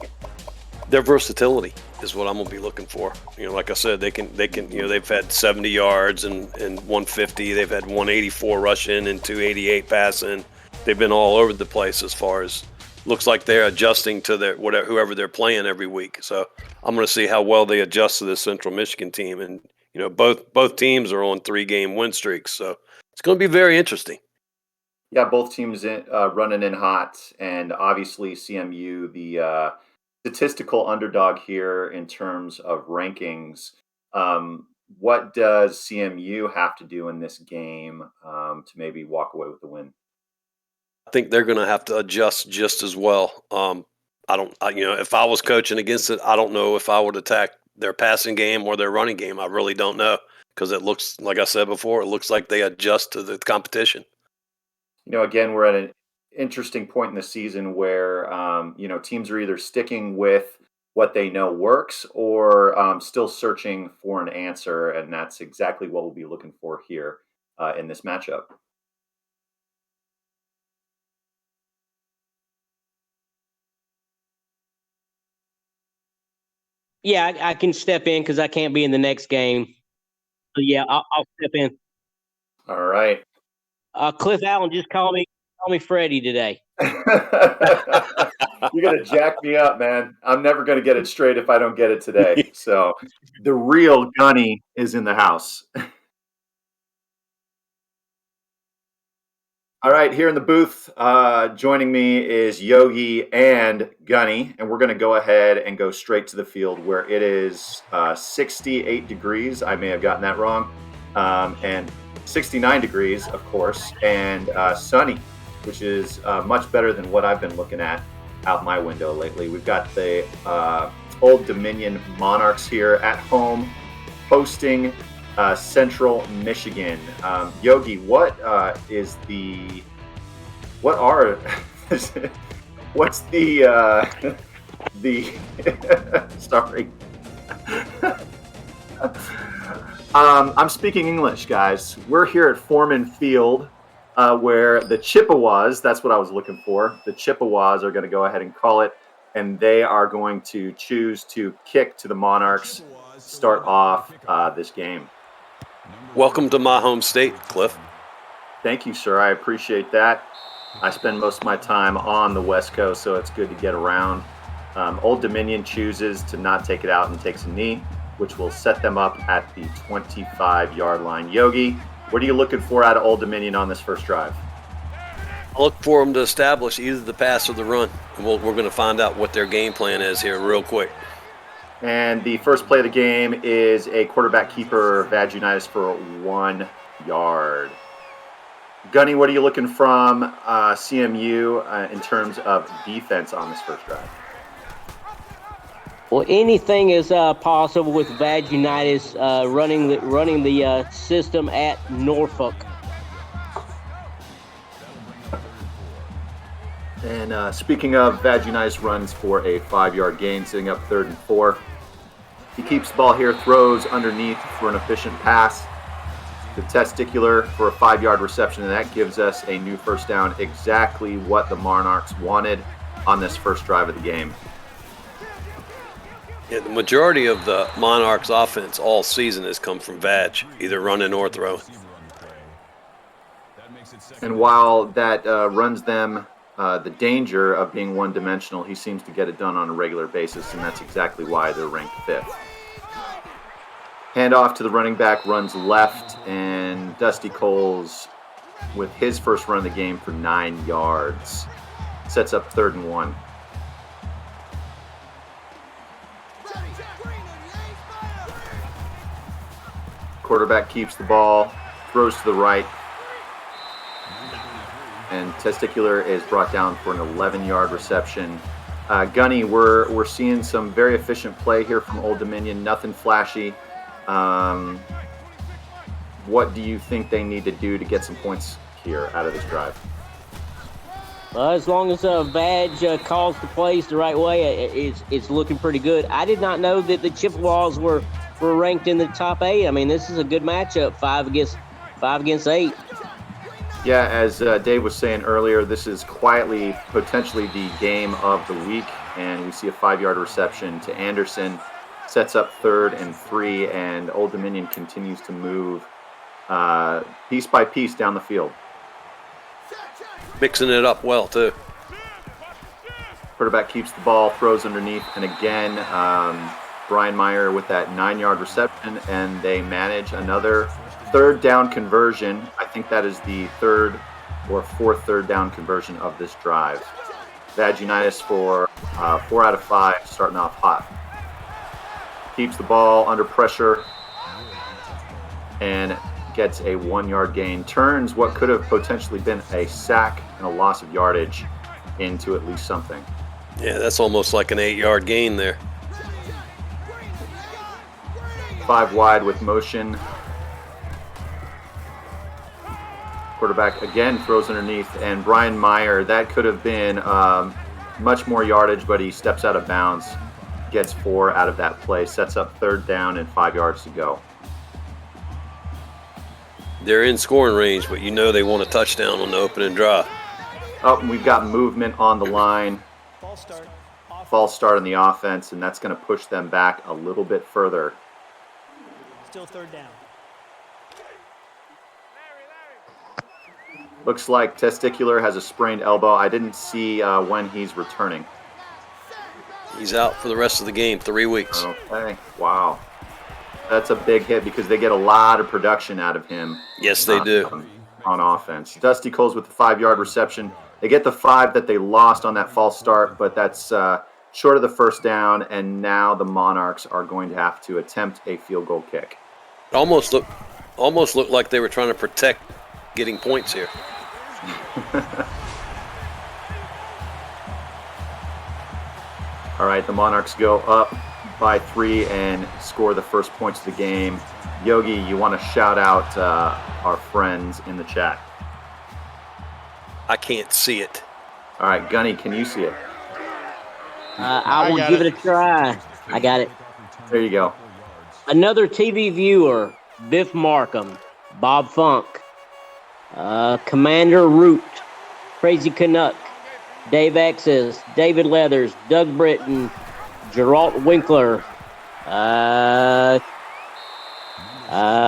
Their versatility is what I'm gonna be looking for. Like I said, they can. They've had 70 yards and 150. They've had 184 rushing and 288 passing. They've been all over the place as far as looks like they're adjusting to their whoever they're playing every week. So I'm gonna see how well they adjust to this Central Michigan team. And both teams are on 3-game win streaks, so it's gonna be very interesting. Yeah, both teams running in hot, and obviously CMU, the statistical underdog here in terms of rankings. What does CMU have to do in this game to maybe walk away with the win? I think they're going to have to adjust just as well. If I was coaching against it, I don't know if I would attack their passing game or their running game. I really don't know, because it looks, like I said before, it looks like they adjust to the competition. Again, we're at an interesting point in the season where, teams are either sticking with what they know works or still searching for an answer. And that's exactly what we'll be looking for here in this matchup. Yeah, I can step in because I can't be in the next game. So yeah, I'll step in. All right. Cliff Allen just call me Freddie today. You're gonna jack me up, man. I'm never gonna get it straight if I don't get it today. So the real Gunny is in the house. All right, here in the booth, joining me is Yogi and Gunny, and we're going to go ahead and go straight to the field where it is 68 degrees. I may have gotten that wrong. And 69 degrees, of course, and sunny, which is much better than what I've been looking at out my window lately. We've got the Old Dominion Monarchs here at home hosting Central Michigan. Yogi, what's the sorry. I'm speaking English, guys. We're here at Foreman Field, where the Chippewas, that's what I was looking for. The Chippewas are going to go ahead and call it and they are going to choose to kick to the Monarchs to start off this game. Welcome to my home state, Cliff. Thank you, sir. I appreciate that. I spend most of my time on the West Coast, so it's good to get around. Old Dominion chooses to not take it out and takes a knee, which will set them up at the 25-yard line. Yogi, what are you looking for out of Old Dominion on this first drive? I look for them to establish either the pass or the run. And we're going to find out what their game plan is here real quick. And the first play of the game is a quarterback keeper, Vad Unitas, for 1 yard. Gunny, what are you looking from CMU in terms of defense on this first drive? Well, anything is possible with Vad Unitas running the system at Norfolk. And speaking of, Vad Unitas runs for a 5-yard gain, sitting up 3rd and 4. He keeps the ball here, throws underneath for an efficient pass. The testicular for a 5-yard reception, and that gives us a new first down, exactly what the Monarchs wanted on this first drive of the game. Yeah, the majority of the Monarchs offense all season has come from Vad, either running or throwing. And while that runs them the danger of being one-dimensional, he seems to get it done on a regular basis, and that's exactly why they're ranked 5th. Handoff to the running back, runs left, and Dusty Coles with his first run of the game for 9 yards. Sets up 3rd and 1. Quarterback keeps the ball, throws to the right, and Testicular is brought down for an 11-yard reception. Gunny, we're seeing some very efficient play here from Old Dominion, nothing flashy. What do you think they need to do to get some points here out of this drive? As long as Vad calls the plays the right way, it's looking pretty good. I did not know that the Chippewas were ranked in the top 8. I mean, this is a good matchup, 5 against 8. Yeah, as Dave was saying earlier, this is quietly potentially the game of the week, and we see a 5-yard reception to Anderson, sets up 3rd and 3, and Old Dominion continues to move piece by piece down the field. Mixing it up well, too. Quarterback keeps the ball, throws underneath, and again, Brian Meyer with that 9-yard reception, and they manage another 3rd down conversion. I think that is the 3rd or 4th 3rd down conversion of this drive. Vad Unitas for 4 out of 5, starting off hot. Keeps the ball under pressure and gets a 1-yard gain. Turns what could have potentially been a sack and a loss of yardage into at least something. Yeah, that's almost like an 8-yard gain there. 5 wide with motion. Quarterback again throws underneath, and Brian Meyer, that could have been much more yardage, but he steps out of bounds, gets 4 out of that play, sets up 3rd down and 5 yards to go. They're in scoring range, but you know they want a touchdown on the opening drive. Oh, we've got movement on the line. False start on the offense, and that's going to push them back a little bit further. Still 3rd down. Looks like Testicular has a sprained elbow. I didn't see when he's returning. He's out for the rest of the game, 3 weeks. Okay, wow. That's a big hit because they get a lot of production out of him. Yes, they do. On offense. Dusty Coles with the 5-yard reception. They get the 5 that they lost on that false start, but that's short of the first down, and now the Monarchs are going to have to attempt a field goal kick. It almost looked like they were trying to protect getting points here. All right, the Monarchs go up by 3 and score the first points of the game. Yogi, you want to shout out our friends in the chat? I can't see it. All right, Gunny, can you see it? I will give it a try. I got it. There you go. Another TV viewer, Biff Markham, Bob Funk, Commander Root, Crazy Canuck, Dave X's, David Leathers, Doug Britton, Geralt Winkler,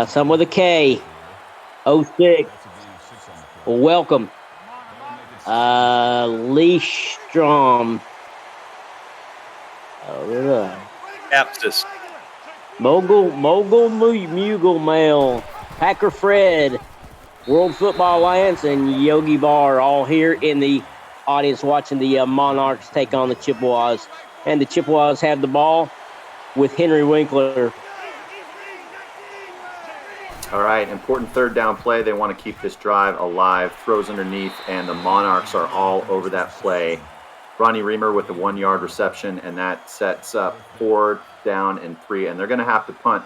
some with a K, 06, welcome, Lee Strom, Apsis. Mogul Mugul Mail, Packer Fred, World Football Alliance, and Yogi Bar all here in the audience watching the Monarchs take on the Chippewas. And the Chippewas have the ball with Henry Winkler. All right, important third down play. They want to keep this drive alive. Throws underneath, and the Monarchs are all over that play. Ronnie Reamer with the 1-yard reception, and that sets up 4 down and 3, and they're going to have to punt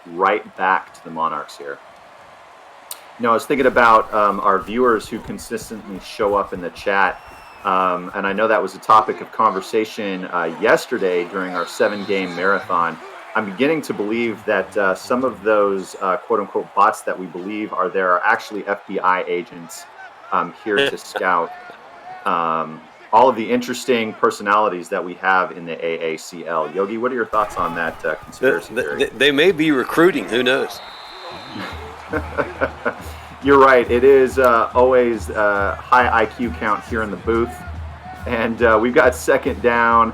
right back to the Monarchs here. You know, I was thinking about our viewers who consistently show up in the chat, and I know that was a topic of conversation yesterday during our 7-game marathon. I'm beginning to believe that some of those quote-unquote bots that we believe are there are actually FBI agents here to scout all of the interesting personalities that we have in the AACL. Yogi, what are your thoughts on that conspiracy theory? They may be recruiting. Who knows? You're right. It is always high IQ count here in the booth. And we've got second down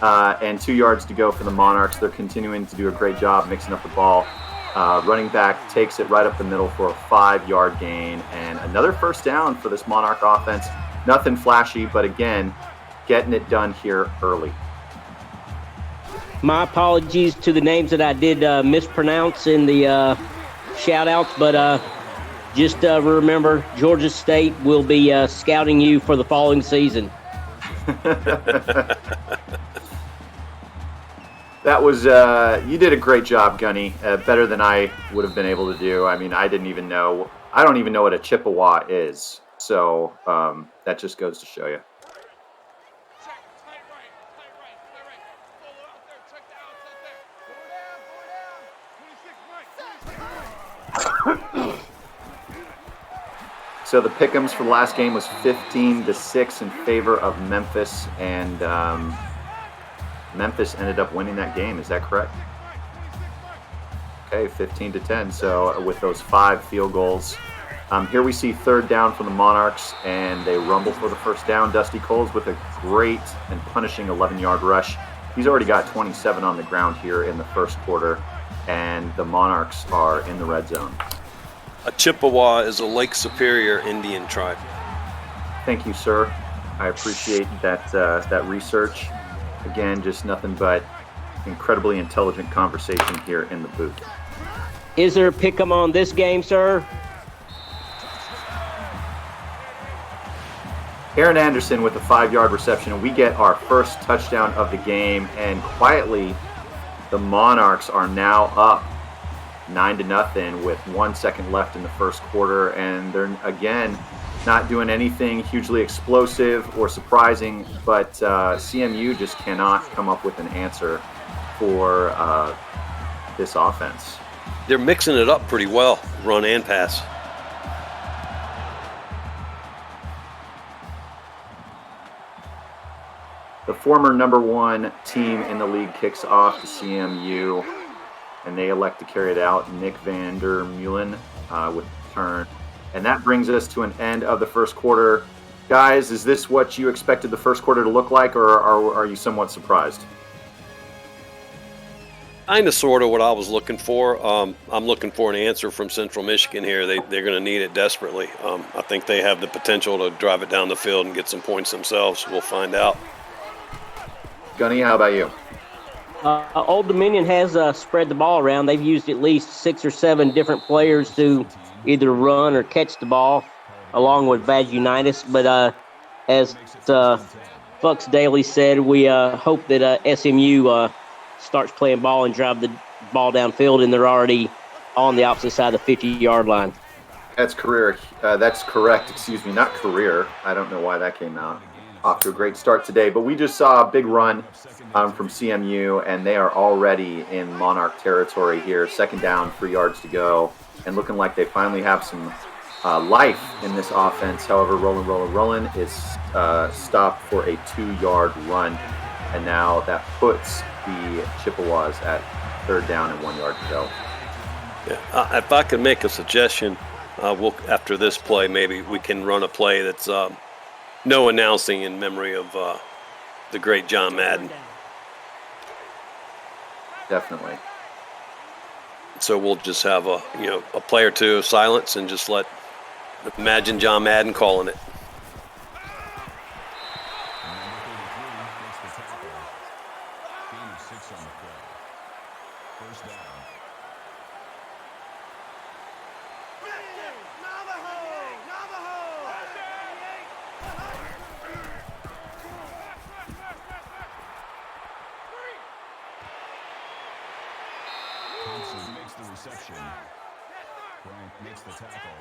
and 2 yards to go for the Monarchs. They're continuing to do a great job mixing up the ball. Running back takes it right up the middle for a 5-yard gain. And another first down for this Monarch offense. Nothing flashy, but again, getting it done here early. My apologies to the names that I did mispronounce in the shout-outs, but just remember, Georgia State will be scouting you for the following season. That was, you did a great job, Gunny. Better than I would have been able to do. I mean, I don't even know what a Chippewa is. So that just goes to show you. So the pick'ems for the last game was 15-6 in favor of Memphis, and Memphis ended up winning that game. Is that correct? Okay, 15-10. So with those 5 field goals. Here we see third down from the Monarchs, and they rumble for the first down. Dusty Coles with a great and punishing 11-yard rush. He's already got 27 on the ground here in the first quarter, and the Monarchs are in the red zone. A Chippewa is a Lake Superior Indian tribe. Thank you, sir. I appreciate that research. Again, just nothing but incredibly intelligent conversation here in the booth. Is there a pick-em on this game, sir? Aaron Anderson with a 5-yard reception, and we get our first touchdown of the game. And quietly, the Monarchs are now up 9-0 with 1 second left in the first quarter. And they're, again, not doing anything hugely explosive or surprising, but CMU just cannot come up with an answer for this offense. They're mixing it up pretty well, run and pass. The former number 1 team in the league kicks off the CMU, and they elect to carry it out. Nick Vander Meulen with the turn. And that brings us to an end of the first quarter. Guys, is this what you expected the first quarter to look like, or are you somewhat surprised? Kind of, sort of what I was looking for. I'm looking for an answer from Central Michigan here. They're going to need it desperately. I think they have the potential to drive it down the field and get some points themselves. We'll find out. Gunny, how about you? Old Dominion has spread the ball around. They've used at least 6 or 7 different players to either run or catch the ball, along with Bad Unitas. But as Bucks Daly said, we hope that SMU starts playing ball and drive the ball downfield, and they're already on the opposite side of the 50-yard line. That's correct. Excuse me, not career. I don't know why that came out. Off to a great start today, but we just saw a big run from CMU, and they are already in Monarch territory here. Second down, 3 yards to go, and looking like they finally have some life in this offense. However, Rolling is stopped for a 2-yard run, and now that puts the Chippewas at 3rd down and 1 yard to go. Yeah. If I could make a suggestion, after this play, maybe we can run a play that's no announcing in memory of the great John Madden. Definitely. So we'll just have a play or two of silence and just imagine John Madden calling it.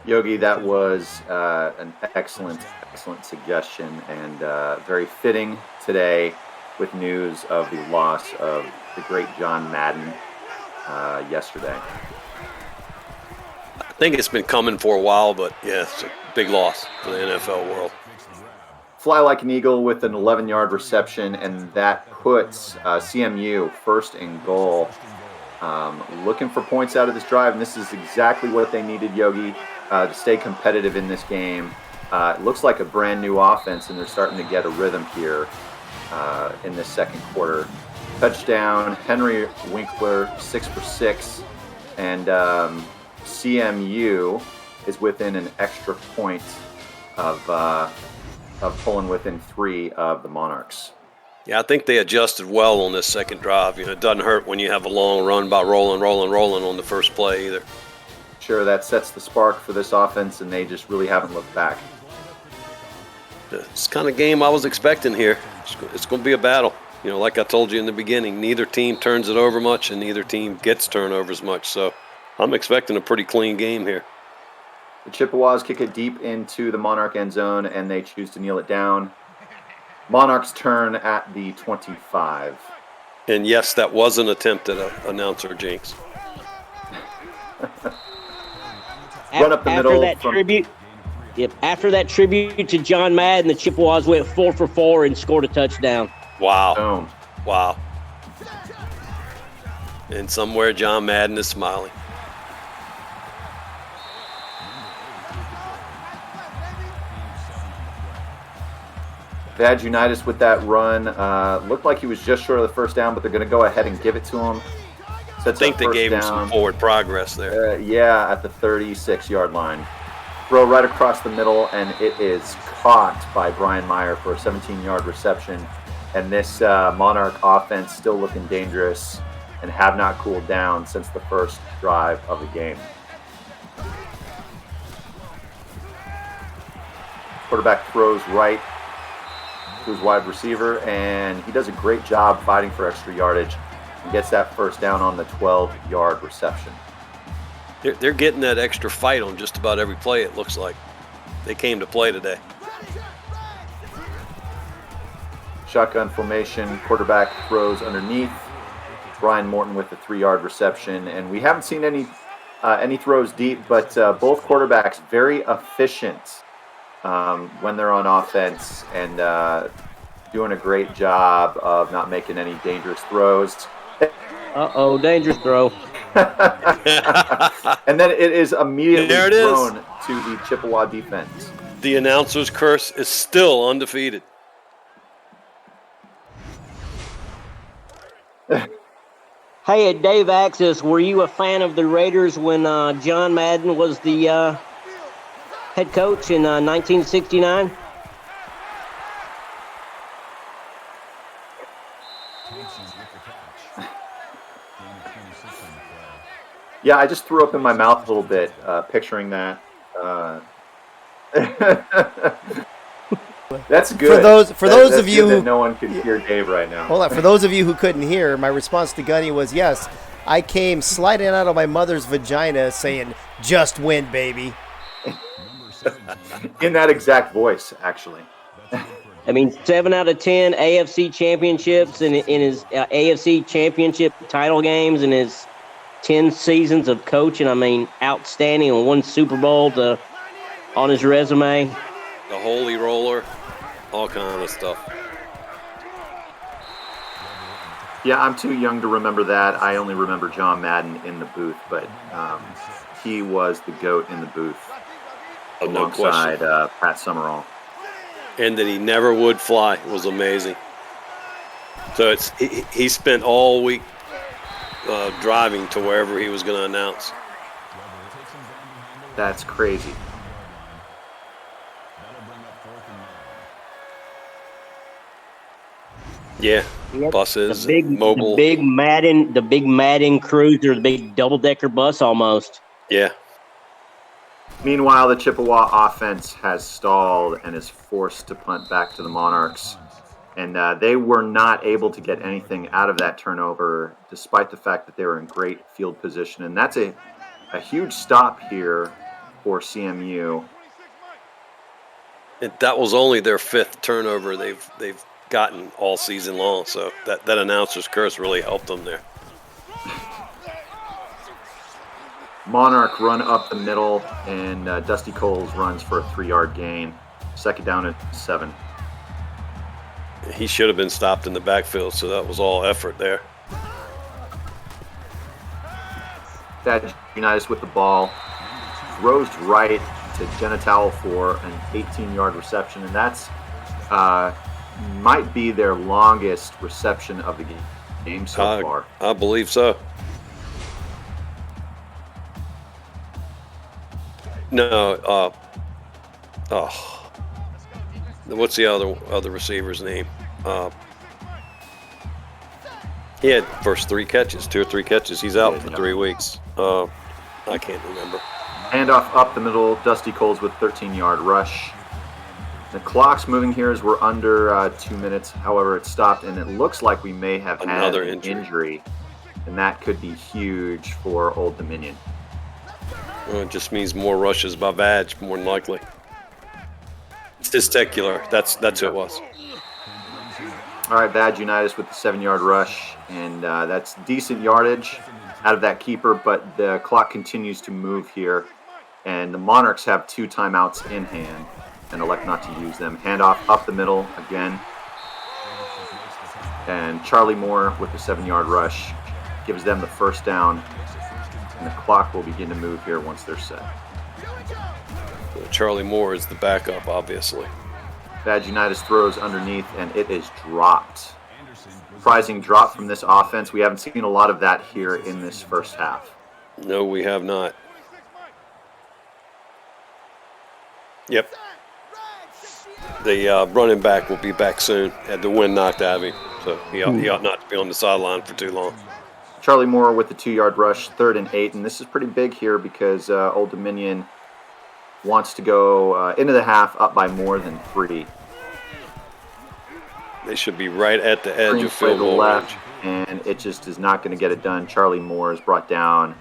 Yogi, that was an excellent suggestion, and very fitting today with news of the loss of the great John Madden yesterday. I think it's been coming for a while, but yeah, it's a big loss for the NFL world. Fly like an eagle with an 11-yard reception, and that puts CMU 1st and goal. Looking for points out of this drive, and this is exactly what they needed, Yogi, to stay competitive in this game. It looks like a brand new offense, and they're starting to get a rhythm here in this second quarter. Touchdown, Henry Winkler, 6 for 6, and CMU is within an extra point of pulling within 3 of the Monarchs. Yeah, I think they adjusted well on this second drive. It doesn't hurt when you have a long run by rolling on the first play either. Sure, that sets the spark for this offense, and they just really haven't looked back. It's the kind of game I was expecting here. It's going to be a battle. Like I told you in the beginning, neither team turns it over much, and neither team gets turnovers much. So I'm expecting a pretty clean game here. The Chippewas kick it deep into the Monarch end zone, and they choose to kneel it down. Monarchs turn at the 25. And yes, that was an attempt at an announcer jinx. Run up the middle. After that tribute to John Madden, the Chippewas went 4 for 4 and scored a touchdown. Wow. Boom. Wow. And somewhere John Madden is smiling. Thad Unitas with that run. Looked like he was just short of the first down, but they're going to go ahead and give it to him. I think they gave him some forward progress there. Yeah, at the 36-yard line. Throw right across the middle, and it is caught by Brian Meyer for a 17-yard reception. And this Monarch offense still looking dangerous and have not cooled down since the first drive of the game. Quarterback throws right to his wide receiver, and he does a great job fighting for extra yardage and gets that first down on the 12-yard reception. They're getting that extra fight on just about every play, it looks like. They came to play today. Shotgun formation, quarterback throws underneath. Brian Morton with the 3-yard reception, and we haven't seen any throws deep, but both quarterbacks very efficient when they're on offense, and doing a great job of not making any dangerous throws. Uh-oh, dangerous throw. And then it is immediately thrown to the Chippewa defense. The announcer's curse is still undefeated. Hey, Dave Axis, were you a fan of the Raiders when John Madden was the head coach in 1969? Yeah, I just threw up in my mouth a little bit, picturing that. That's good. For those of you who no one could hear Dave right now. Hold on. For those of you who couldn't hear, my response to Gunny was yes. I came sliding out of my mother's vagina saying, "Just win, baby." In that exact voice, actually. I mean, 7 out of 10 AFC championships in his AFC championship title games in his 10 seasons of coaching. I mean, outstanding, and 1 Super Bowl to on his resume. The holy roller, all kind of stuff. Yeah, I'm too young to remember that. I only remember John Madden in the booth, but he was the GOAT in the booth alongside Pat Summerall. And that he never would fly was amazing. So he spent all week driving to wherever he was going to announce. That's crazy. Yeah, buses, mobile. The big Madden Cruiser, the big double-decker bus almost. Yeah. Meanwhile, the Chippewa offense has stalled and is forced to punt back to the Monarchs. And they were not able to get anything out of that turnover, despite the fact that they were in great field position. And that's a huge stop here for CMU. That was only their 5th turnover they've gotten all season long, so that announcer's curse really helped them there. Monarch run up the middle, and Dusty Coles runs for a 3-yard gain. 2nd down and 7. He should have been stopped in the backfield, so that was all effort there. Thad Unitas with the ball, throws right to Genitowel for an 18-yard reception, and that's might be their longest reception of the game so far. I believe so. No, what's the other receiver's name? He had first 2 or 3 catches. He's out for 3 weeks. I can't remember. Handoff up the middle, Dusty Coles with 13-yard rush. The clock's moving here as we're under 2 minutes. However, it stopped, and it looks like we may have another had an injury, and that could be huge for Old Dominion. Well, it just means more rushes by Badge, more than likely. It's testicular. That's who it was. All right, Badge Unitas with the 7-yard rush, and that's decent yardage out of that keeper, but the clock continues to move here, and the Monarchs have 2 timeouts in hand and elect not to use them. Handoff up the middle again, and Charlie Moore with the 7-yard rush gives them the 1st down, and the clock will begin to move here once they're set. Charlie Moore is the backup, obviously. Badge Unitas throws underneath, and it is dropped. Surprising drop from this offense. We haven't seen a lot of that here in this first half. No, we have not. Yep. The running back will be back soon. Had the wind knocked out of him, so he ought not to be on the sideline for too long. Charlie Moore with the 2-yard rush, 3rd and 8, and this is pretty big here because Old Dominion wants to go into the half up by more than 3. They should be right at the edge of field goal left, range. And it just is not going to get it done. Charlie Moore is brought down,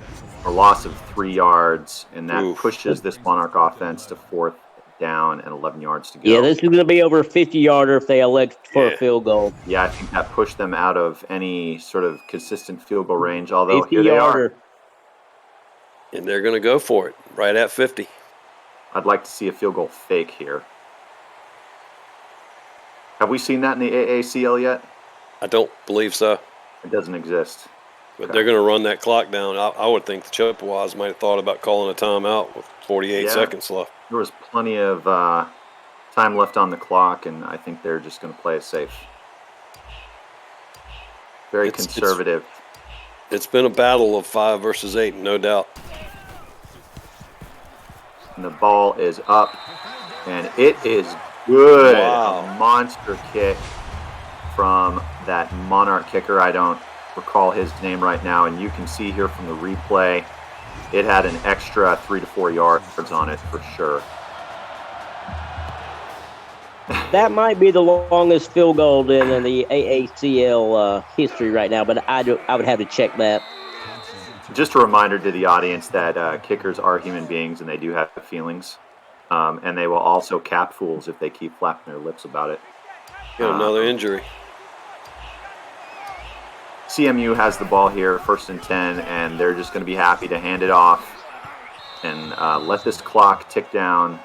a loss of 3 yards, and that pushes this Monarch offense to 4th down and 11 yards to go. Yeah, this is going to be over a 50-yarder if they elect for a field goal. Yeah, I think that pushed them out of any sort of consistent field goal range, although here they are. And they're going to go for it, right at 50. I'd like to see a field goal fake here. Have we seen that in the AACL yet? I don't believe so. It doesn't exist. But they're going to run that clock down. I would think the Chippewas might have thought about calling a timeout with 48 seconds left. There was plenty of time left on the clock, and I think they're just going to play it safe. Very conservative. It's been a battle of 5 versus 8, no doubt. And the ball is up, and it is good. Wow. A monster kick from that Monarch kicker. I don't recall his name right now, and you can see here from the replay, it had an extra 3 to 4 yards on it for sure. That might be the longest field goal in the AACL history right now, but I would have to check that. Just a reminder to the audience that kickers are human beings and they do have feelings, and they will also cap fools if they keep flapping their lips about it. Got another injury. CMU has the ball here, 1st and 10, and they're just going to be happy to hand it off and let this clock tick down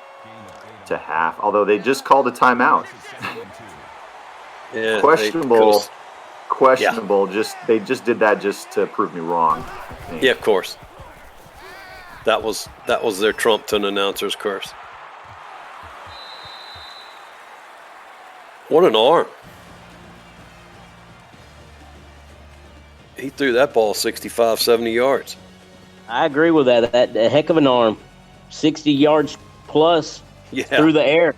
to half. Although they just called a timeout. Yeah, questionable. Yeah. They just did that just to prove me wrong. Yeah, of course. That was their trump to an announcer's curse. What an arm. He threw that ball 65, 70 yards. I agree with that. That a heck of an arm. 60 yards plus through the air.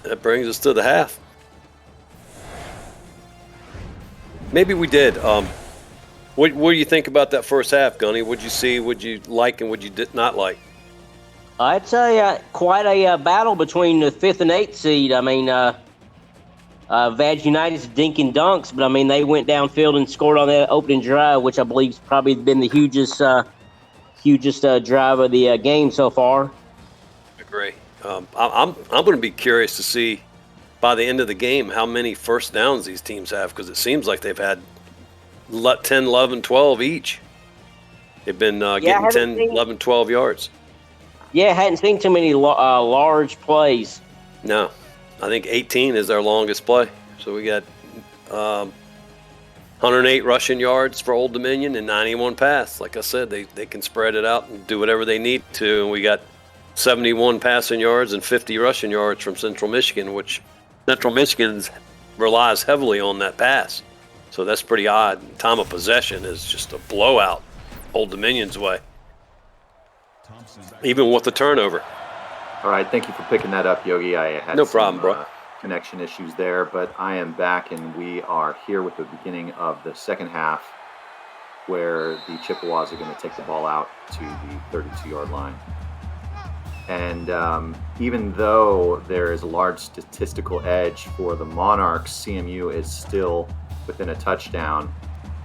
That brings us to the half. Maybe we did. What do you think about that first half, Gunny? What'd you see? What'd you like and what you did not like? I'd say quite a battle between the 5th and 8th seed. I mean, Vag United's dinking dunks, but I mean, they went downfield and scored on that opening drive, which I believe has probably been the hugest drive of the game so far. I agree. I'm going to be curious to see by the end of the game how many first downs these teams have, because it seems like they've had 10, 11, 12 each. They've been getting 10, 11, 12 yards. Yeah, hadn't seen too many large plays. No. I think 18 is their longest play. So we got 108 rushing yards for Old Dominion and 91 pass. Like I said, they can spread it out and do whatever they need to. And we got 71 passing yards and 50 rushing yards from Central Michigan, which Central Michigan relies heavily on that pass. So that's pretty odd. Time of possession is just a blowout Old Dominion's way, even with the turnover. All right, thank you for picking that up, Yogi. I had no problem, bro. Connection issues there, but I am back, and we are here with the beginning of the second half, where the Chippewas are going to take the ball out to the 32-yard line. And even though there is a large statistical edge for the Monarchs, CMU is still within a touchdown.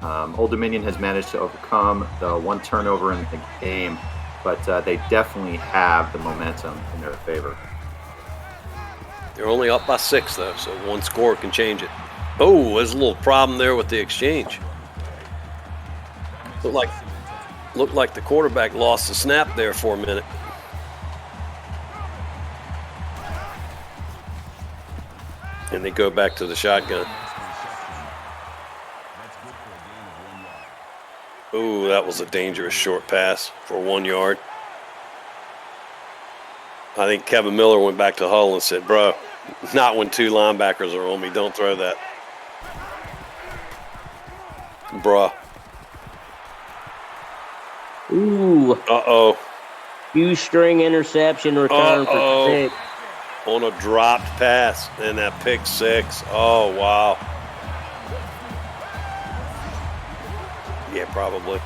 Old Dominion has managed to overcome the one turnover in the game, but they definitely have the momentum in their favor. They're only up by 6, though, so one score can change it. Oh, there's a little problem there with the exchange. Looked like the quarterback lost the snap there for a minute. And they go back to the shotgun. Ooh, that was a dangerous short pass for 1 yard. I think Kevin Miller went back to the huddle and said, bro, not when 2 linebackers are on me. Don't throw that. Bruh. Ooh. Uh-oh. Shoestring interception return for 6. On a dropped pass and that pick 6. Oh, wow. Yeah, probably.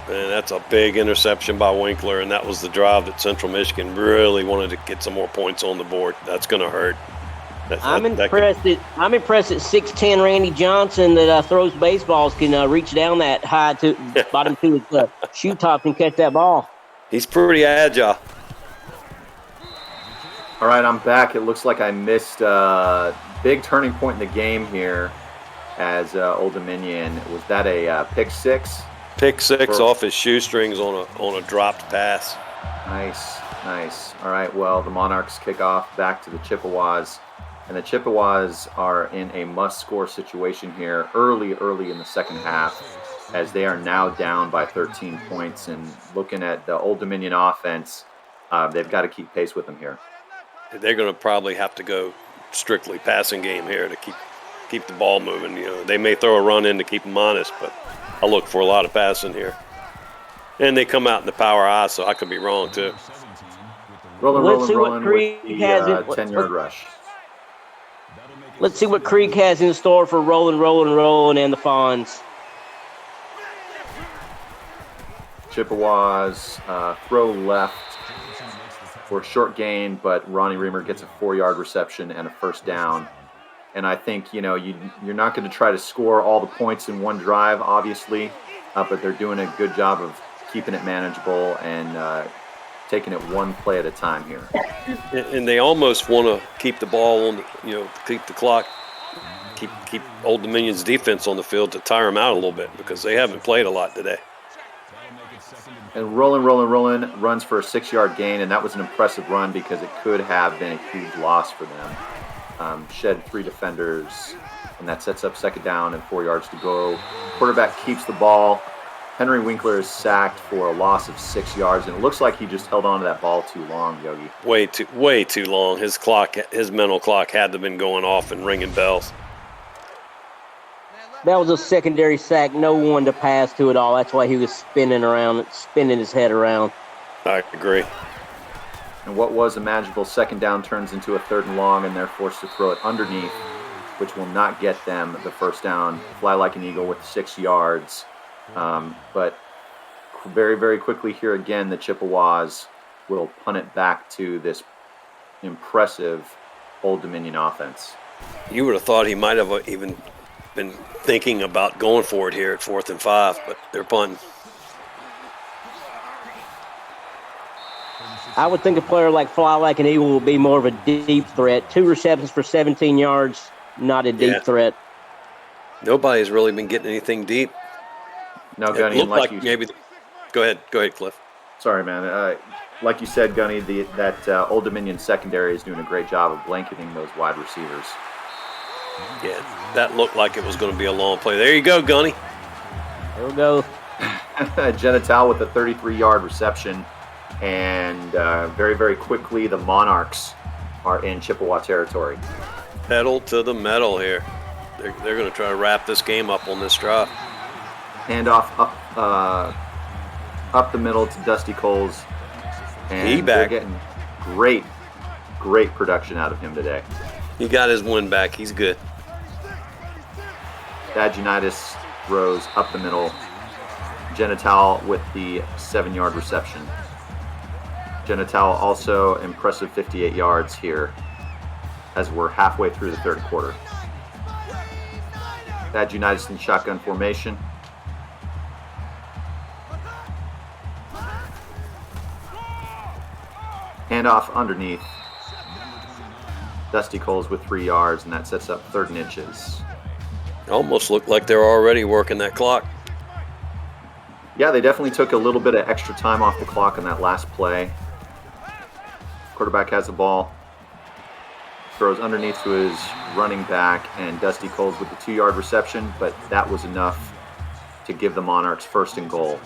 And that's a big interception by Winkler, and that was the drive that Central Michigan really wanted to get some more points on the board. That's going to hurt. I'm impressed that 6'10" Randy Johnson that throws baseballs can reach down that high to bottom to his shoe top and catch that ball. He's pretty agile. All right, I'm back. It looks like I missed a big turning point in the game here as Old Dominion. Was that a pick 6? Pick 6 off his shoestrings on a dropped pass. Nice. All right, well, the Monarchs kick off back to the Chippewas. And the Chippewas are in a must-score situation here early in the second half, as they are now down by 13 points. And looking at the Old Dominion offense, they've got to keep pace with them here. They're going to probably have to go strictly passing game here to keep the ball moving. You know, they may throw a run in to keep them honest, but I look for a lot of passing here. And they come out in the power I, so I could be wrong too. Rolling with the 10-yard rush. Let's see what Creek has in store for rolling, and the Fawns. Chippewas throw left for a short gain, but Ronnie Reamer gets a 4-yard reception and a first down. And I think, you're not going to try to score all the points in one drive, obviously, but they're doing a good job of keeping it manageable and taking it one play at a time here. And they almost want to keep the ball on, keep the clock, keep Old Dominion's defense on the field to tire them out a little bit because they haven't played a lot today. And rolling, runs for a 6-yard gain, and that was an impressive run because it could have been a huge loss for them. Shed 3 defenders, and that sets up 2nd down and 4 yards to go. Quarterback keeps the ball. Henry Winkler is sacked for a loss of 6 yards, and it looks like he just held on to that ball too long, Yogi. Way too long. His mental clock had to have been going off and ringing bells. That was a secondary sack. No one to pass to at all. That's why he was spinning his head around. I agree. And what was a manageable 2nd down turns into a 3rd and long, and they're forced to throw it underneath, which will not get them the 1st down. Fly like an eagle with 6 yards. But very, very quickly here again, the Chippewas will punt it back to this impressive Old Dominion offense. You would have thought he might have even been thinking about going for it here at 4th and 5, but they're punting. I would think a player like Fly Like an Eagle would be more of a deep threat. 2 receptions for 17 yards, not a deep threat. Nobody's really been getting anything deep. No, Gunny, it looked like maybe. Go ahead, Cliff. Sorry, man. Like you said, Gunny, that Old Dominion secondary is doing a great job of blanketing those wide receivers. Yeah, that looked like it was going to be a long play. There you go, Gunny. There we go. Genital with a 33-yard reception. And very, very quickly, the Monarchs are in Chippewa territory. Pedal to the metal here. They're going to try to wrap this game up on this drive. Handoff up the middle to Dusty Coles. And they're getting great production out of him today. He got his win back. He's good. Thad Unitas throws up the middle. Genital with the 7-yard reception. Genital also impressive 58 yards here as we're halfway through the 3rd quarter. Thad Unitas in shotgun formation. Handoff underneath. Dusty Coles with 3 yards, and that sets up 3rd and inches. Almost looked like they're already working that clock. Yeah, they definitely took a little bit of extra time off the clock on that last play. Quarterback has the ball. Throws underneath to his running back, and Dusty Coles with the 2-yard reception, but that was enough to give the Monarchs 1st and goal.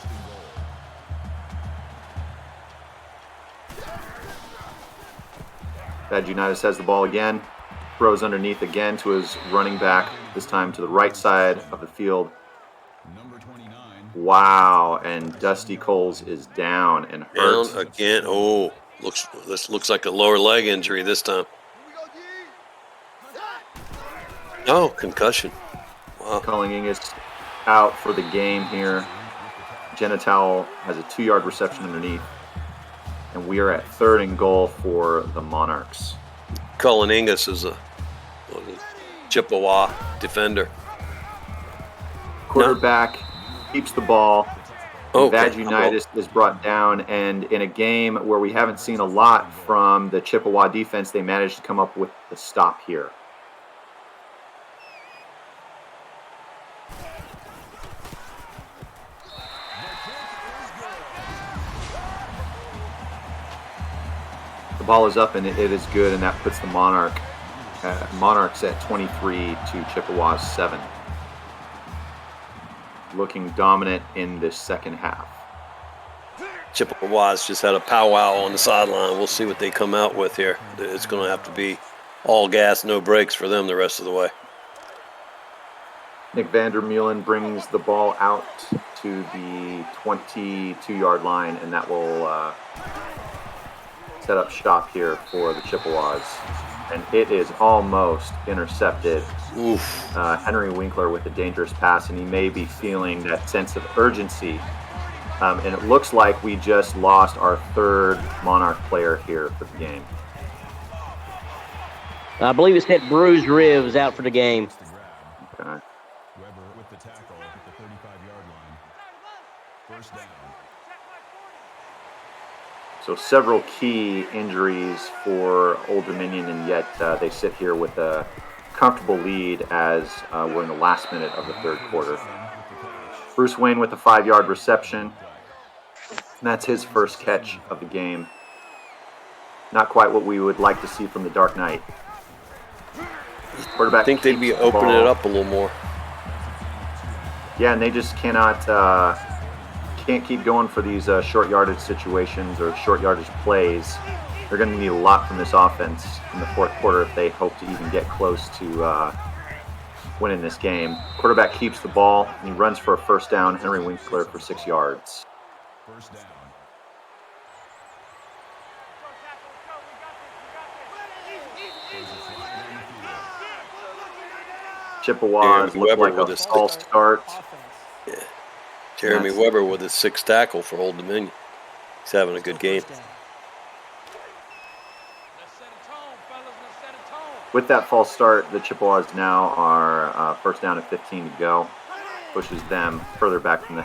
Thad Unitas has the ball again, throws underneath again to his running back, this time to the right side of the field. Wow, and Dusty Coles is down and hurt. Down again. Oh, this looks like a lower leg injury this time. Oh, concussion. Wow. Culling Ingus out for the game here. Genital has a 2-yard reception underneath. And we are at 3rd and goal for the Monarchs. Cullen Ingus is a Chippewa defender. Quarterback keeps the ball. Okay. Thad Unitas is brought down, and in a game where we haven't seen a lot from the Chippewa defense, they managed to come up with the stop here. The ball is up, and it is good, and that puts the Monarchs at 23 to Chippewa's 7. Looking dominant in this 2nd half. Chippewas just had a powwow on the sideline. We'll see what they come out with here. It's going to have to be all gas, no brakes for them the rest of the way. Nick Vandermeulen brings the ball out to the 22-yard line, and that will set up shop here for the Chippewas. And it is almost intercepted. Henry Winkler with a dangerous pass, and he may be feeling that sense of urgency. And it looks like we just lost our 3rd Monarch player here for the game. I believe it's hit bruised ribs out for the game. Okay. Weber with the tackle at the 35-yard line. 1st down. So several key injuries for Old Dominion, and yet they sit here with a comfortable lead as we're in the last minute of the 3rd quarter. Bruce Wayne with a 5-yard reception. And that's his first catch of the game. Not quite what we would like to see from the Dark Knight. Quarterback I think they'd be keeps the opening it ball. up a little more. Yeah, and they just can't keep going for these short yardage situations or short yardage plays. They're going to need a lot from this offense in the fourth quarter if they hope to even get close to winning this game. Quarterback keeps the ball and he runs for a first down. Henry Winkler for 6 yards. First down. Chippewas Jeremy look Weber like with a his false start. Yeah. Jeremy That's- Weber with his 6th tackle for Old Dominion. He's having a good game. With that false start, the Chippewas now are first down and 15 to go. Pushes them further back from the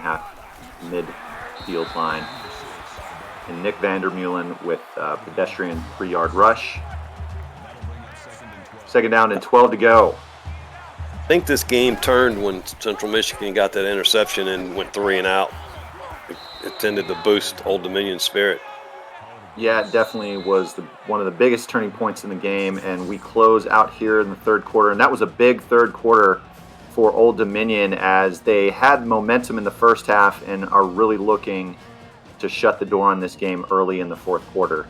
midfield line. And Nick Vandermeulen with pedestrian 3-yard rush. Second down and 12 to go. I think this game turned when Central Michigan got that interception and went 3 and out. It tended to boost Old Dominion's spirit. Yeah, it definitely was one of the biggest turning points in the game, and we close out here in the third quarter. And that was a big third quarter for Old Dominion as they had momentum in the first half and are really looking to shut the door on this game early in the fourth quarter.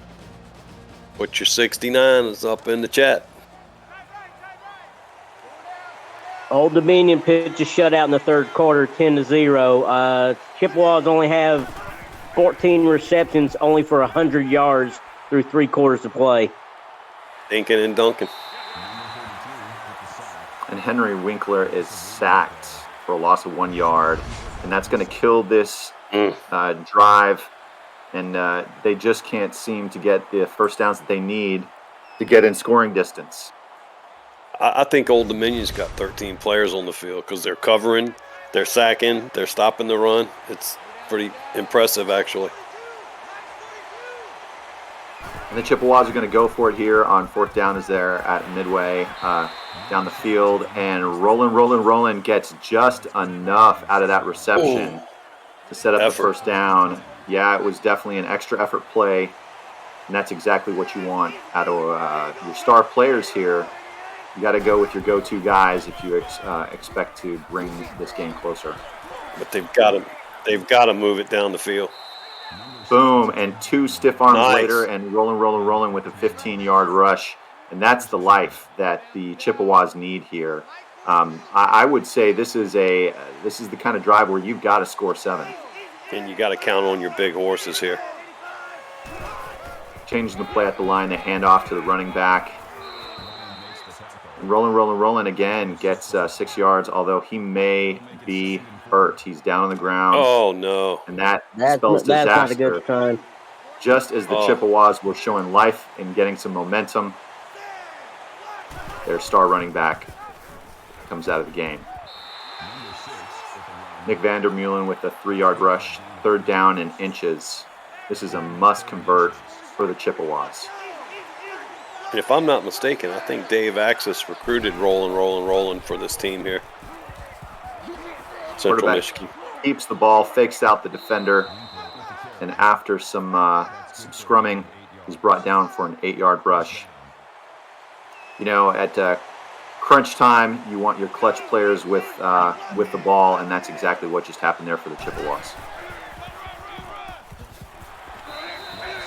Put your 69 is up in the chat. Old Dominion pitched a shutout in the third quarter, 10-0. Chippewas only have 14 receptions, only for 100 yards through 3 quarters of play. Dinkin and Duncan. And Henry Winkler is sacked for a loss of 1 yard, and that's going to kill this drive. And they just can't seem to get the first downs that they need to get in scoring distance. I think Old Dominion's got 13 players on the field because they're covering, they're sacking, they're stopping the run. It's pretty impressive, actually. And the Chippewas are going to go for it here on fourth down as they're at midway down the field. And Roland gets just enough out of that reception to set up the first down. Yeah, it was definitely an extra effort play. And that's exactly what you want out of your star players here. You got to go with your go-to guys if you expect to bring this game closer. But they've got to move it down the field. Boom, and 2 stiff arms Nice. later, and rolling with a 15-yard rush. And that's the life that the Chippewas need here. I would say this is the kind of drive where you've got to score 7. And you got to count on your big horses here. Changing the play at the line, they hand off to the running back. And rolling again gets 6 yards, although he may be hurt. He's down on the ground. Oh, no. And that That's spells not disaster. a good sign. Just as the Chippewas were showing life and getting some momentum, their star running back comes out of the game. Nick Vandermeulen with a 3-yard rush, third down and inches. This is a must convert for the Chippewas. And if I'm not mistaken, I think Dave Axis recruited Rolling for this team here. Central Quarterback Michigan. keeps the ball, fakes out the defender, and after some scrumming, he's brought down for an 8-yard rush. You know, at crunch time, you want your clutch players with the ball, and that's exactly what just happened there for the Chippewas.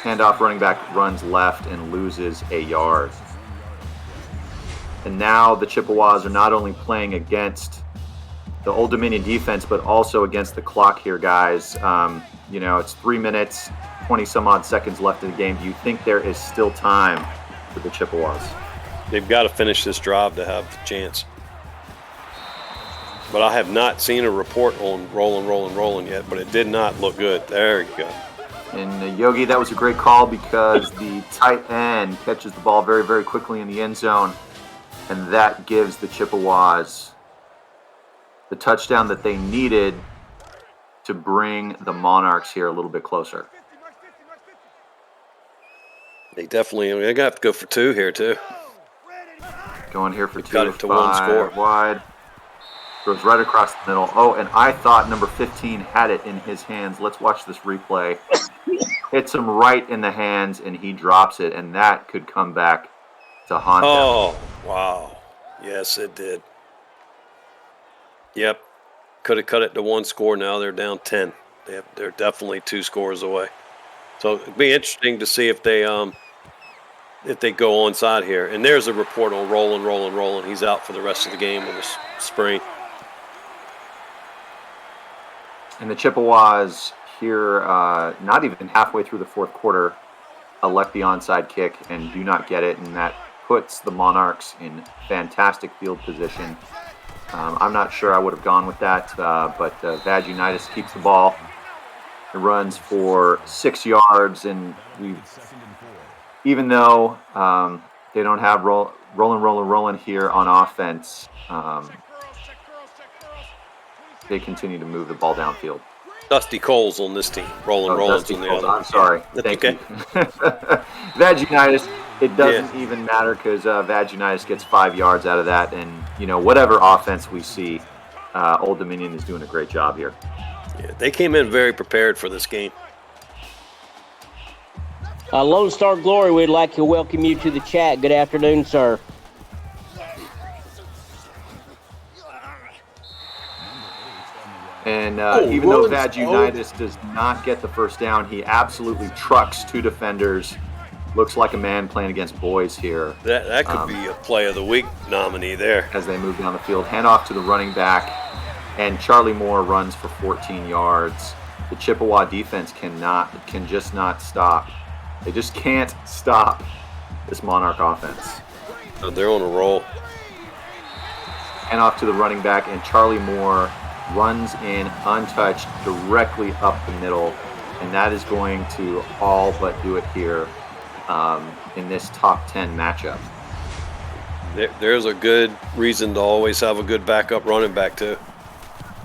Handoff, running back runs left and loses a yard. And now the Chippewas are not only playing against the Old Dominion defense, but also against the clock here, guys. You know, it's 3 minutes, 20-some-odd seconds left in the game. Do you think there is still time for the Chippewas? They've got to finish this drive to have the chance. But I have not seen a report on rolling yet, but it did not look good. There you go. And Yogi, that was a great call because the tight end catches the ball very, very quickly in the end zone, and that gives the Chippewas the touchdown that they needed to bring the Monarchs here a little bit closer. They're going to have to go for 2 here, too. Going here for 2, got it to 1 score. wide. Goes right across the middle. Oh, and I thought number 15 had it in his hands. Let's watch this replay. Hits him right in the hands, and he drops it, and that could come back to haunt him. Oh, wow. Yes, it did. Yep. Could have cut it to one score. Now they're down 10. They're definitely 2 scores away. So it'd be interesting to see if they go onside here. And there's a report on Roland. He's out for the rest of the game with a sprain. And the Chippewas here, not even halfway through the fourth quarter, elect the onside kick and do not get it, and that puts the Monarchs in fantastic field position. I'm not sure I would have gone with that, but Vag Unitas keeps the ball. It runs for 6 yards, and even though they don't have Roland here on offense, they continue to move the ball downfield. Dusty Cole's on this team. Roland's on the other. I'm sorry. Thank you. Vag Unitas, it doesn't even matter because Vag Unitas gets 5 yards out of that. And, whatever offense we see, Old Dominion is doing a great job here. Yeah, they came in very prepared for this game. Lone Star Glory, we'd like to welcome you to the chat. Good afternoon, sir. And even though Vag Unitas does not get the first down, he absolutely trucks 2 defenders. Looks like a man playing against boys here. That could be a play of the week nominee there. As they move down the field, hand off to the running back, and Charlie Moore runs for 14 yards. The Chippewa defense can just not stop. They just can't stop this Monarch offense. They're on a roll. Hand off to the running back, and Charlie Moore runs in untouched directly up the middle, and that is going to all but do it here in this top 10 matchup. There's a good reason to always have a good backup running back too.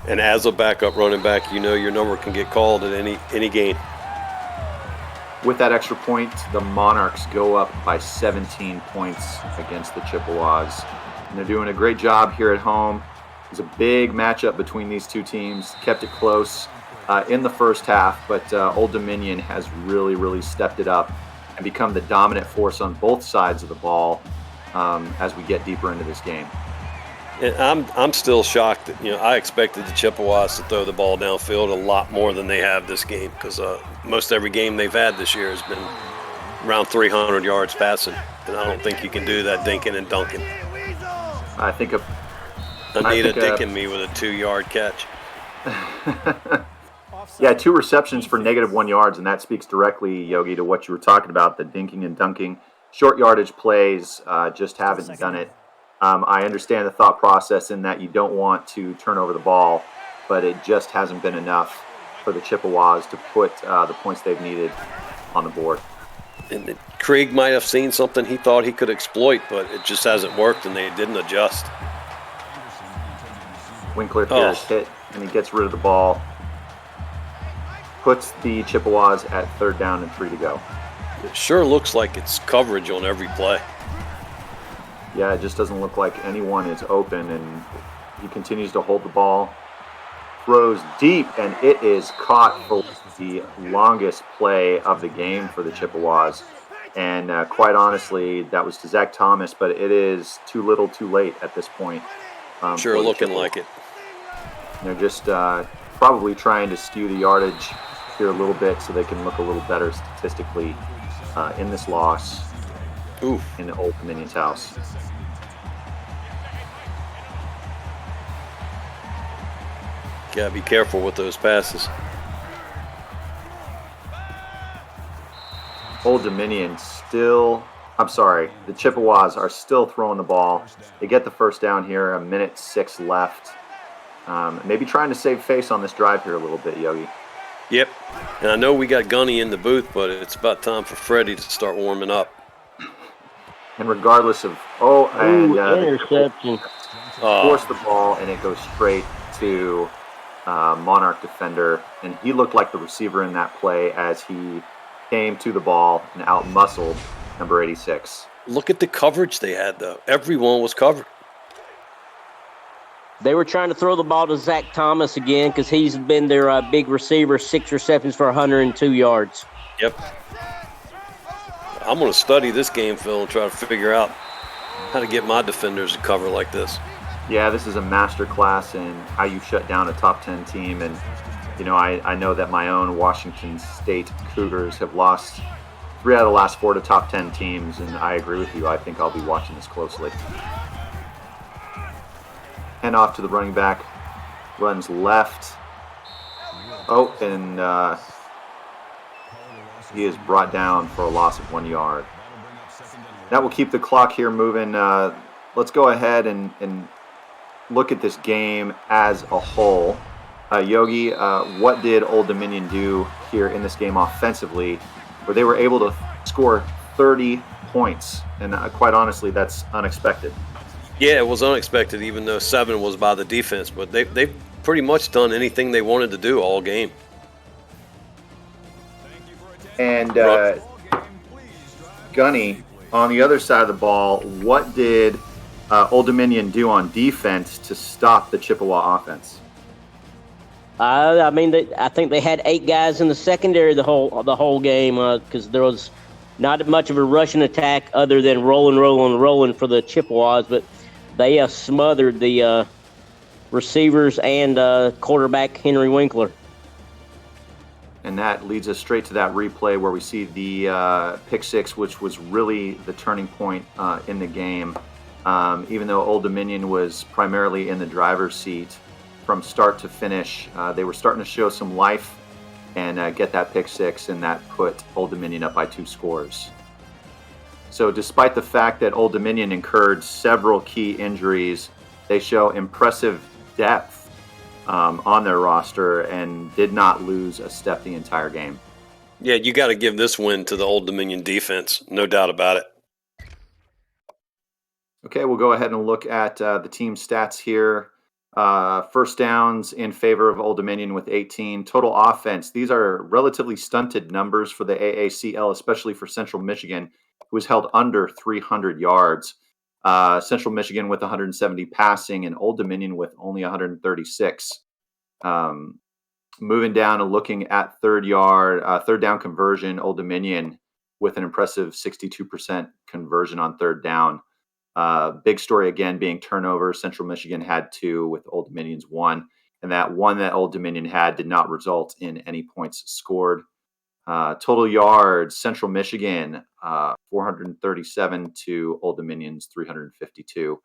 And as a backup running back, your number can get called at any game. With that extra point, the Monarchs go up by 17 points against the Chippewas. And they're doing a great job here at home. It was a big matchup between these two teams. Kept it close in the first half, but Old Dominion has really stepped it up and become the dominant force on both sides of the ball as we get deeper into this game. And I'm still shocked that I expected the Chippewas to throw the ball downfield a lot more than they have this game, because most every game they've had this year has been around 300 yards passing, and I don't think you can do that dinking and dunking. I think Anita dinking me with a 2-yard catch. Yeah, 2 receptions for -1 yards, and that speaks directly, Yogi, to what you were talking about, the dinking and dunking. Short yardage plays just haven't done it. I understand the thought process in that you don't want to turn over the ball, but it just hasn't been enough for the Chippewas to put the points they've needed on the board. And Krieg might have seen something he thought he could exploit, but it just hasn't worked, and they didn't adjust. Winkler here is hit, and he gets rid of the ball. Puts the Chippewas at 3rd down and 3 to go. It sure looks like it's coverage on every play. Yeah, it just doesn't look like anyone is open, and he continues to hold the ball. Throws deep, and it is caught for the longest play of the game for the Chippewas. And quite honestly, that was to Zach Thomas, but it is too little too late at this point. Sure looking like it. They're just probably trying to skew the yardage here a little bit so they can look a little better statistically in this loss. Oof. In the Old Dominion's house. Gotta be careful with those passes. Old Dominion the Chippewas are still throwing the ball. They get the first down here, 1:06 left. Maybe trying to save face on this drive here a little bit, Yogi. Yep. And I know we got Gunny in the booth, but it's about time for Freddie to start warming up. And regardless of interception. Force the ball, and it goes straight to Monarch defender, and he looked like the receiver in that play as he came to the ball and out-muscled number 86. Look at the coverage they had, though. Everyone was covered. They were trying to throw the ball to Zach Thomas again because he's been their big receiver, 6 receptions for 102 yards. Yep. I'm going to study this game, Phil, and try to figure out how to get my defenders to cover like this. Yeah, this is a master class in how you shut down a top 10 team. And, I know that my own Washington State Cougars have lost 3 out of the last 4 to top 10 teams. And I agree with you. I think I'll be watching this closely. Hand off to the running back. Runs left. Oh, and he is brought down for a loss of 1 yard. That will keep the clock here moving. Let's go ahead and look at this game as a whole. Yogi, what did Old Dominion do here in this game offensively, where they were able to score 30 points? And quite honestly, that's unexpected. Yeah, it was unexpected, even though 7 was by the defense. But they've pretty much done anything they wanted to do all game. And Gunny, on the other side of the ball, what did Old Dominion do on defense to stop the Chippewa offense? I think they had 8 guys in the secondary the whole game because there was not much of a rushing attack other than rolling for the Chippewas, but they smothered the receivers and quarterback Henry Winkler. And that leads us straight to that replay where we see the pick six, which was really the turning point in the game. Even though Old Dominion was primarily in the driver's seat from start to finish, they were starting to show some life and get that pick six, and that put Old Dominion up by 2 scores. So despite the fact that Old Dominion incurred several key injuries, they show impressive depth on their roster and did not lose a step the entire game. Yeah, you got to give this win to the Old Dominion defense, no doubt about it. Okay, we'll go ahead and look at the team stats here. First downs in favor of Old Dominion with 18. Total offense, these are relatively stunted numbers for the AACL, especially for Central Michigan, who was held under 300 yards. Central Michigan with 170 passing and Old Dominion with only 136. Moving down and looking at third down conversion, Old Dominion with an impressive 62% conversion on third down. Big story again being turnovers. Central Michigan had 2 with Old Dominion's 1. And that 1 that Old Dominion had did not result in any points scored. Total yards, Central Michigan, 437 to Old Dominion's 352.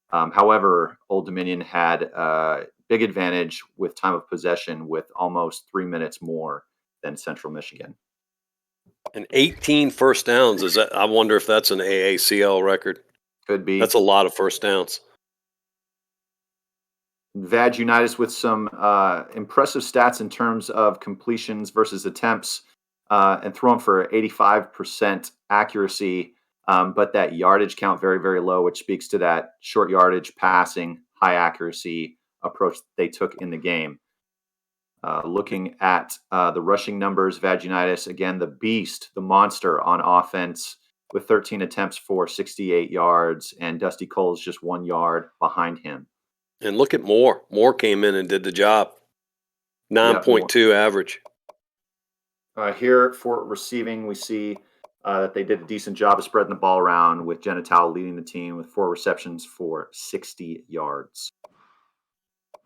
However, Old Dominion had a big advantage with time of possession with almost 3 minutes more than Central Michigan. And 18 first downs, I wonder if that's an AACL record. Could be. That's a lot of first downs. Vag Unitas with some impressive stats in terms of completions versus attempts and thrown for 85% accuracy, but that yardage count very, very low, which speaks to that short yardage passing, high accuracy approach they took in the game. Looking at the rushing numbers, Vag Unitas, again, the beast, the monster on offense with 13 attempts for 68 yards, and Dusty Cole's just 1 yard behind him. And look at Moore. Moore came in and did the job. 9.2 average. Here for receiving, we see that they did a decent job of spreading the ball around, with Genitale leading the team with 4 receptions for 60 yards.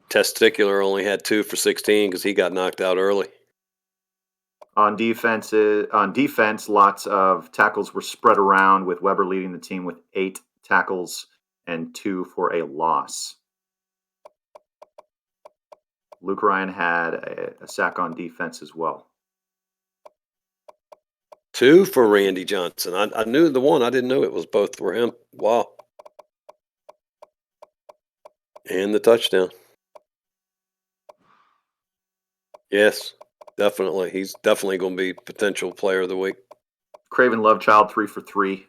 Testicular only had 2 for 16 because he got knocked out early. On defense, lots of tackles were spread around, with Weber leading the team with 8 tackles and 2 for a loss. Luke Ryan had a sack on defense as well. 2 for Randy Johnson. I knew the one. I didn't know it was both for him. Wow. And the touchdown. Yes, definitely. He's definitely going to be potential player of the week. Craven Lovechild, 3 for 3.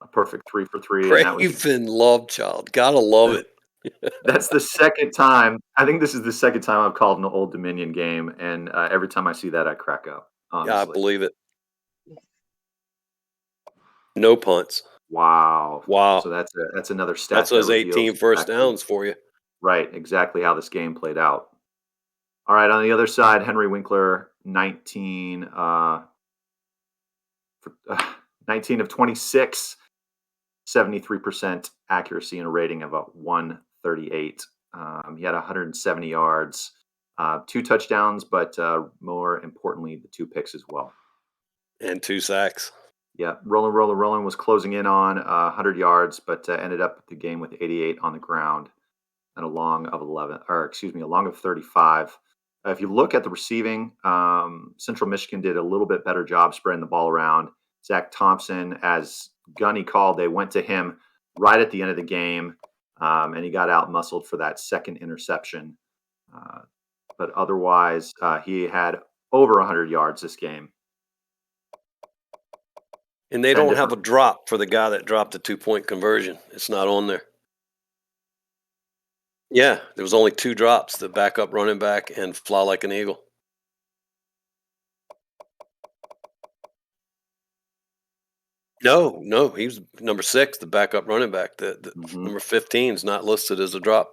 A perfect 3 for 3. Craven Lovechild. Gotta love it. That's the second time. I think this is the second time I've called an Old Dominion game, and every time I see that, I crack up. Honestly. Yeah, I believe it. No punts. Wow. Wow. So that's another stat. That's those 18 first downs for you. Right, exactly how this game played out. All right, on the other side, Henry Winkler, 19 of 26, 73% accuracy and a rating of a 138. He had 170 yards, 2 touchdowns, but more importantly, the 2 picks as well. And 2 sacks. Yeah, Rolling was closing in on 100 yards, but ended up the game with 88 on the ground and a long of 35. If you look at the receiving, Central Michigan did a little bit better job spreading the ball around. Zach Thompson, as Gunny called, they went to him right at the end of the game, and he got out-muscled for that second interception. But otherwise, he had over 100 yards this game. And they don't have a drop for the guy that dropped the 2-point conversion. It's not on there. Yeah, there was only 2 drops, the backup running back and Fly Like an Eagle. No, he was number 6, the backup running back. The number 15 is not listed as a drop.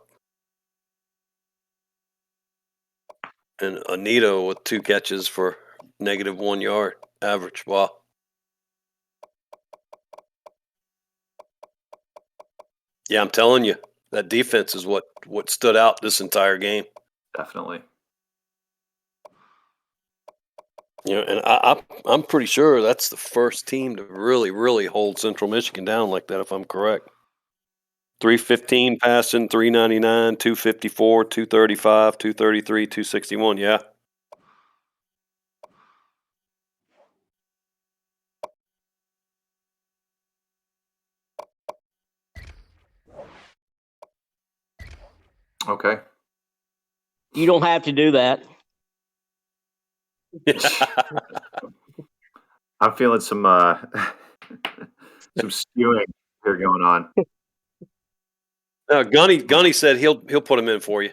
And Anito with 2 catches for -1 yard average. Wow. Yeah, I'm telling you, that defense is what stood out this entire game. Definitely. And I'm pretty sure that's the first team to really, really hold Central Michigan down like that, if I'm correct. 315 passing, 399, 254, 235, 233, 261. Yeah. Okay. You don't have to do that. I'm feeling some skewing here going on. Gunny said he'll put him in for you.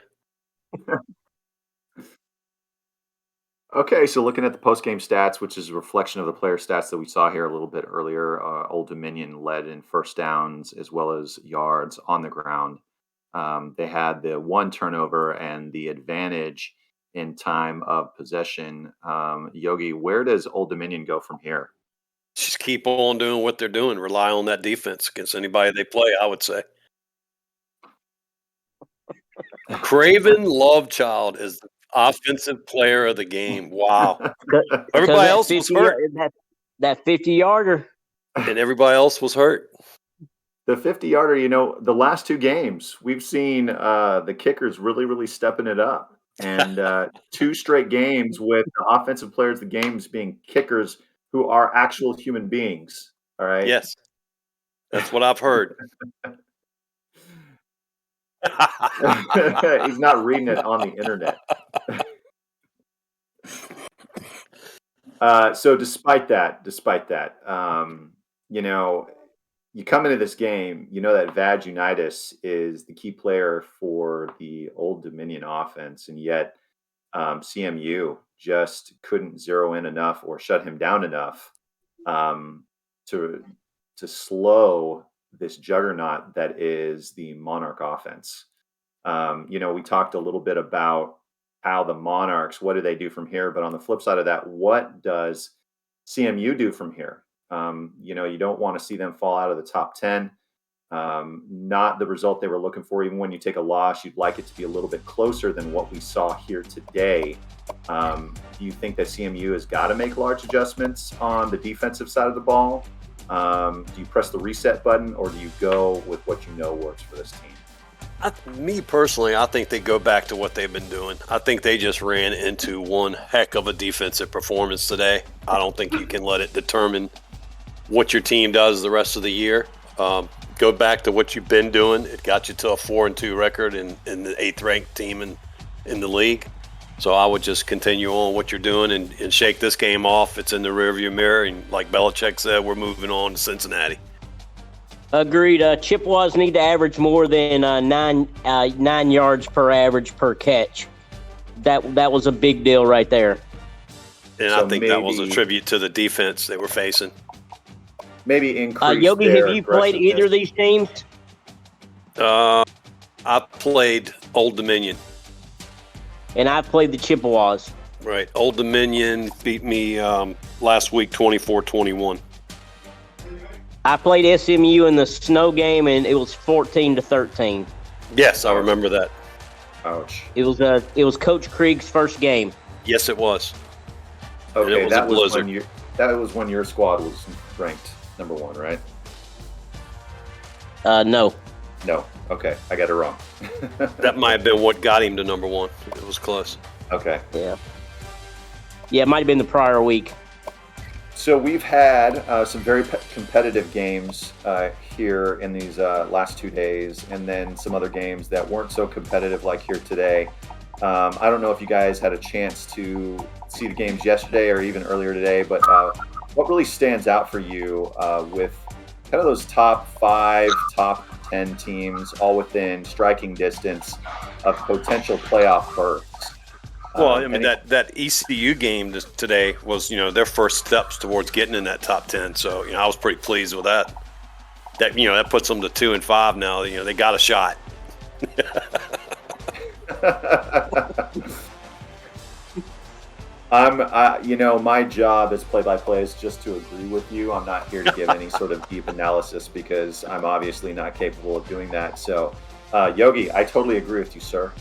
Okay, so looking at the post-game stats, which is a reflection of the player stats that we saw here a little bit earlier, Old Dominion led in first downs as well as yards on the ground. They had the 1 turnover and the advantage in time of possession. Yogi, where does Old Dominion go from here? Just keep on doing what they're doing. Rely on that defense against anybody they play, I would say. Craven Lovechild is the offensive player of the game. Wow. Everybody else was hurt. That 50-yarder. And everybody else was hurt. The 50-yarder, the last 2 games, we've seen the kickers really, really stepping it up. And 2 straight games with the offensive players of the games being kickers who are actual human beings. All right? Yes. That's what I've heard. He's not reading it on the internet. So despite that, you come into this game, that Vad Unitas is the key player for the Old Dominion offense, and yet CMU just couldn't zero in enough or shut him down enough to slow this juggernaut that is the Monarch offense. We talked a little bit about how the Monarchs, what do they do from here? But on the flip side of that, what does CMU do from here? You don't want to see them fall out of the top 10. Not the result they were looking for. Even when you take a loss, you'd like it to be a little bit closer than what we saw here today. Do you think that CMU has got to make large adjustments on the defensive side of the ball? Do you press the reset button, or do you go with what you know works for this team? Me personally, I think they go back to what they've been doing. I think they just ran into one heck of a defensive performance today. I don't think you can let it determine what your team does the rest of the year. Go back to what you've been doing. It got you to a 4-2 record in the 8th ranked team in the league. So I would just continue on what you're doing and shake this game off. It's in the rearview mirror, and like Belichick said, we're moving on to Cincinnati. Agreed. Chippewas need to average more than 9 yards per average per catch. That was a big deal right there. And so I think that was a tribute to the defense they were facing. Maybe increase Yogi, have you played either of these teams? I played Old Dominion. And I played the Chippewas. Right. Old Dominion beat me last week 24-21. I played SMU in the snow game, and it was 14-13. Yes, I remember that. Ouch. It was Coach Krieg's first game. Yes, it was. Okay, was that a was blizzard. when your squad was ranked number 1, right? No. No. Okay, I got it wrong. That might have been what got him to number 1. It was close. Okay. Yeah. Yeah, it might have been the prior week. So we've had some very competitive games here in these last 2 days, and then some other games that weren't so competitive like here today. I don't know if you guys had a chance to see the games yesterday or even earlier today, but what really stands out for you with kind of those top 5, top 10 teams all within striking distance of potential playoff berths? Well, I mean, that ECU game today was, their first steps towards getting in that top 10. So, I was pretty pleased with that. That puts them to 2 and 5 now. They got a shot. My job as play-by-play is just to agree with you. I'm not here to give any sort of deep analysis because I'm obviously not capable of doing that. So, Yogi, I totally agree with you, sir.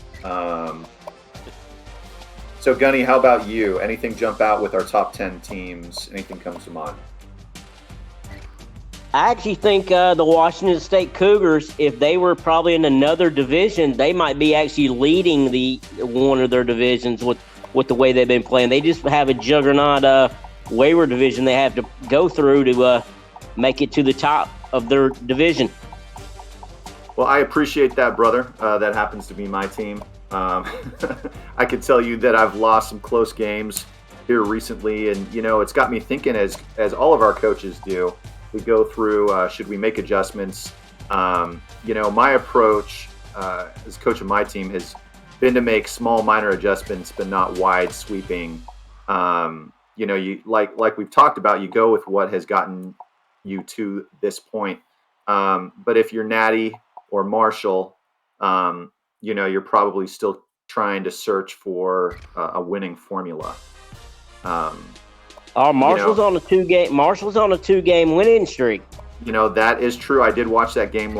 So, Gunny, how about you? Anything jump out with our top 10 teams? Anything comes to mind? I actually think the Washington State Cougars, if they were probably in another division, they might be actually leading one of their divisions with the way they've been playing. They just have a juggernaut wayward division they have to go through to make it to the top of their division. Well, I appreciate that, brother. That happens to be my team. I could tell you that I've lost some close games here recently, and it's got me thinking, as all of our coaches do. We go through, should we make adjustments? My approach as coach of my team has been to make small, minor adjustments, but not wide sweeping. You like we've talked about, you go with what has gotten you to this point. But if you're Natty or Marshall, you're probably still trying to search for a winning formula. Marshall's on a 2-game winning streak. That is true. I did watch that game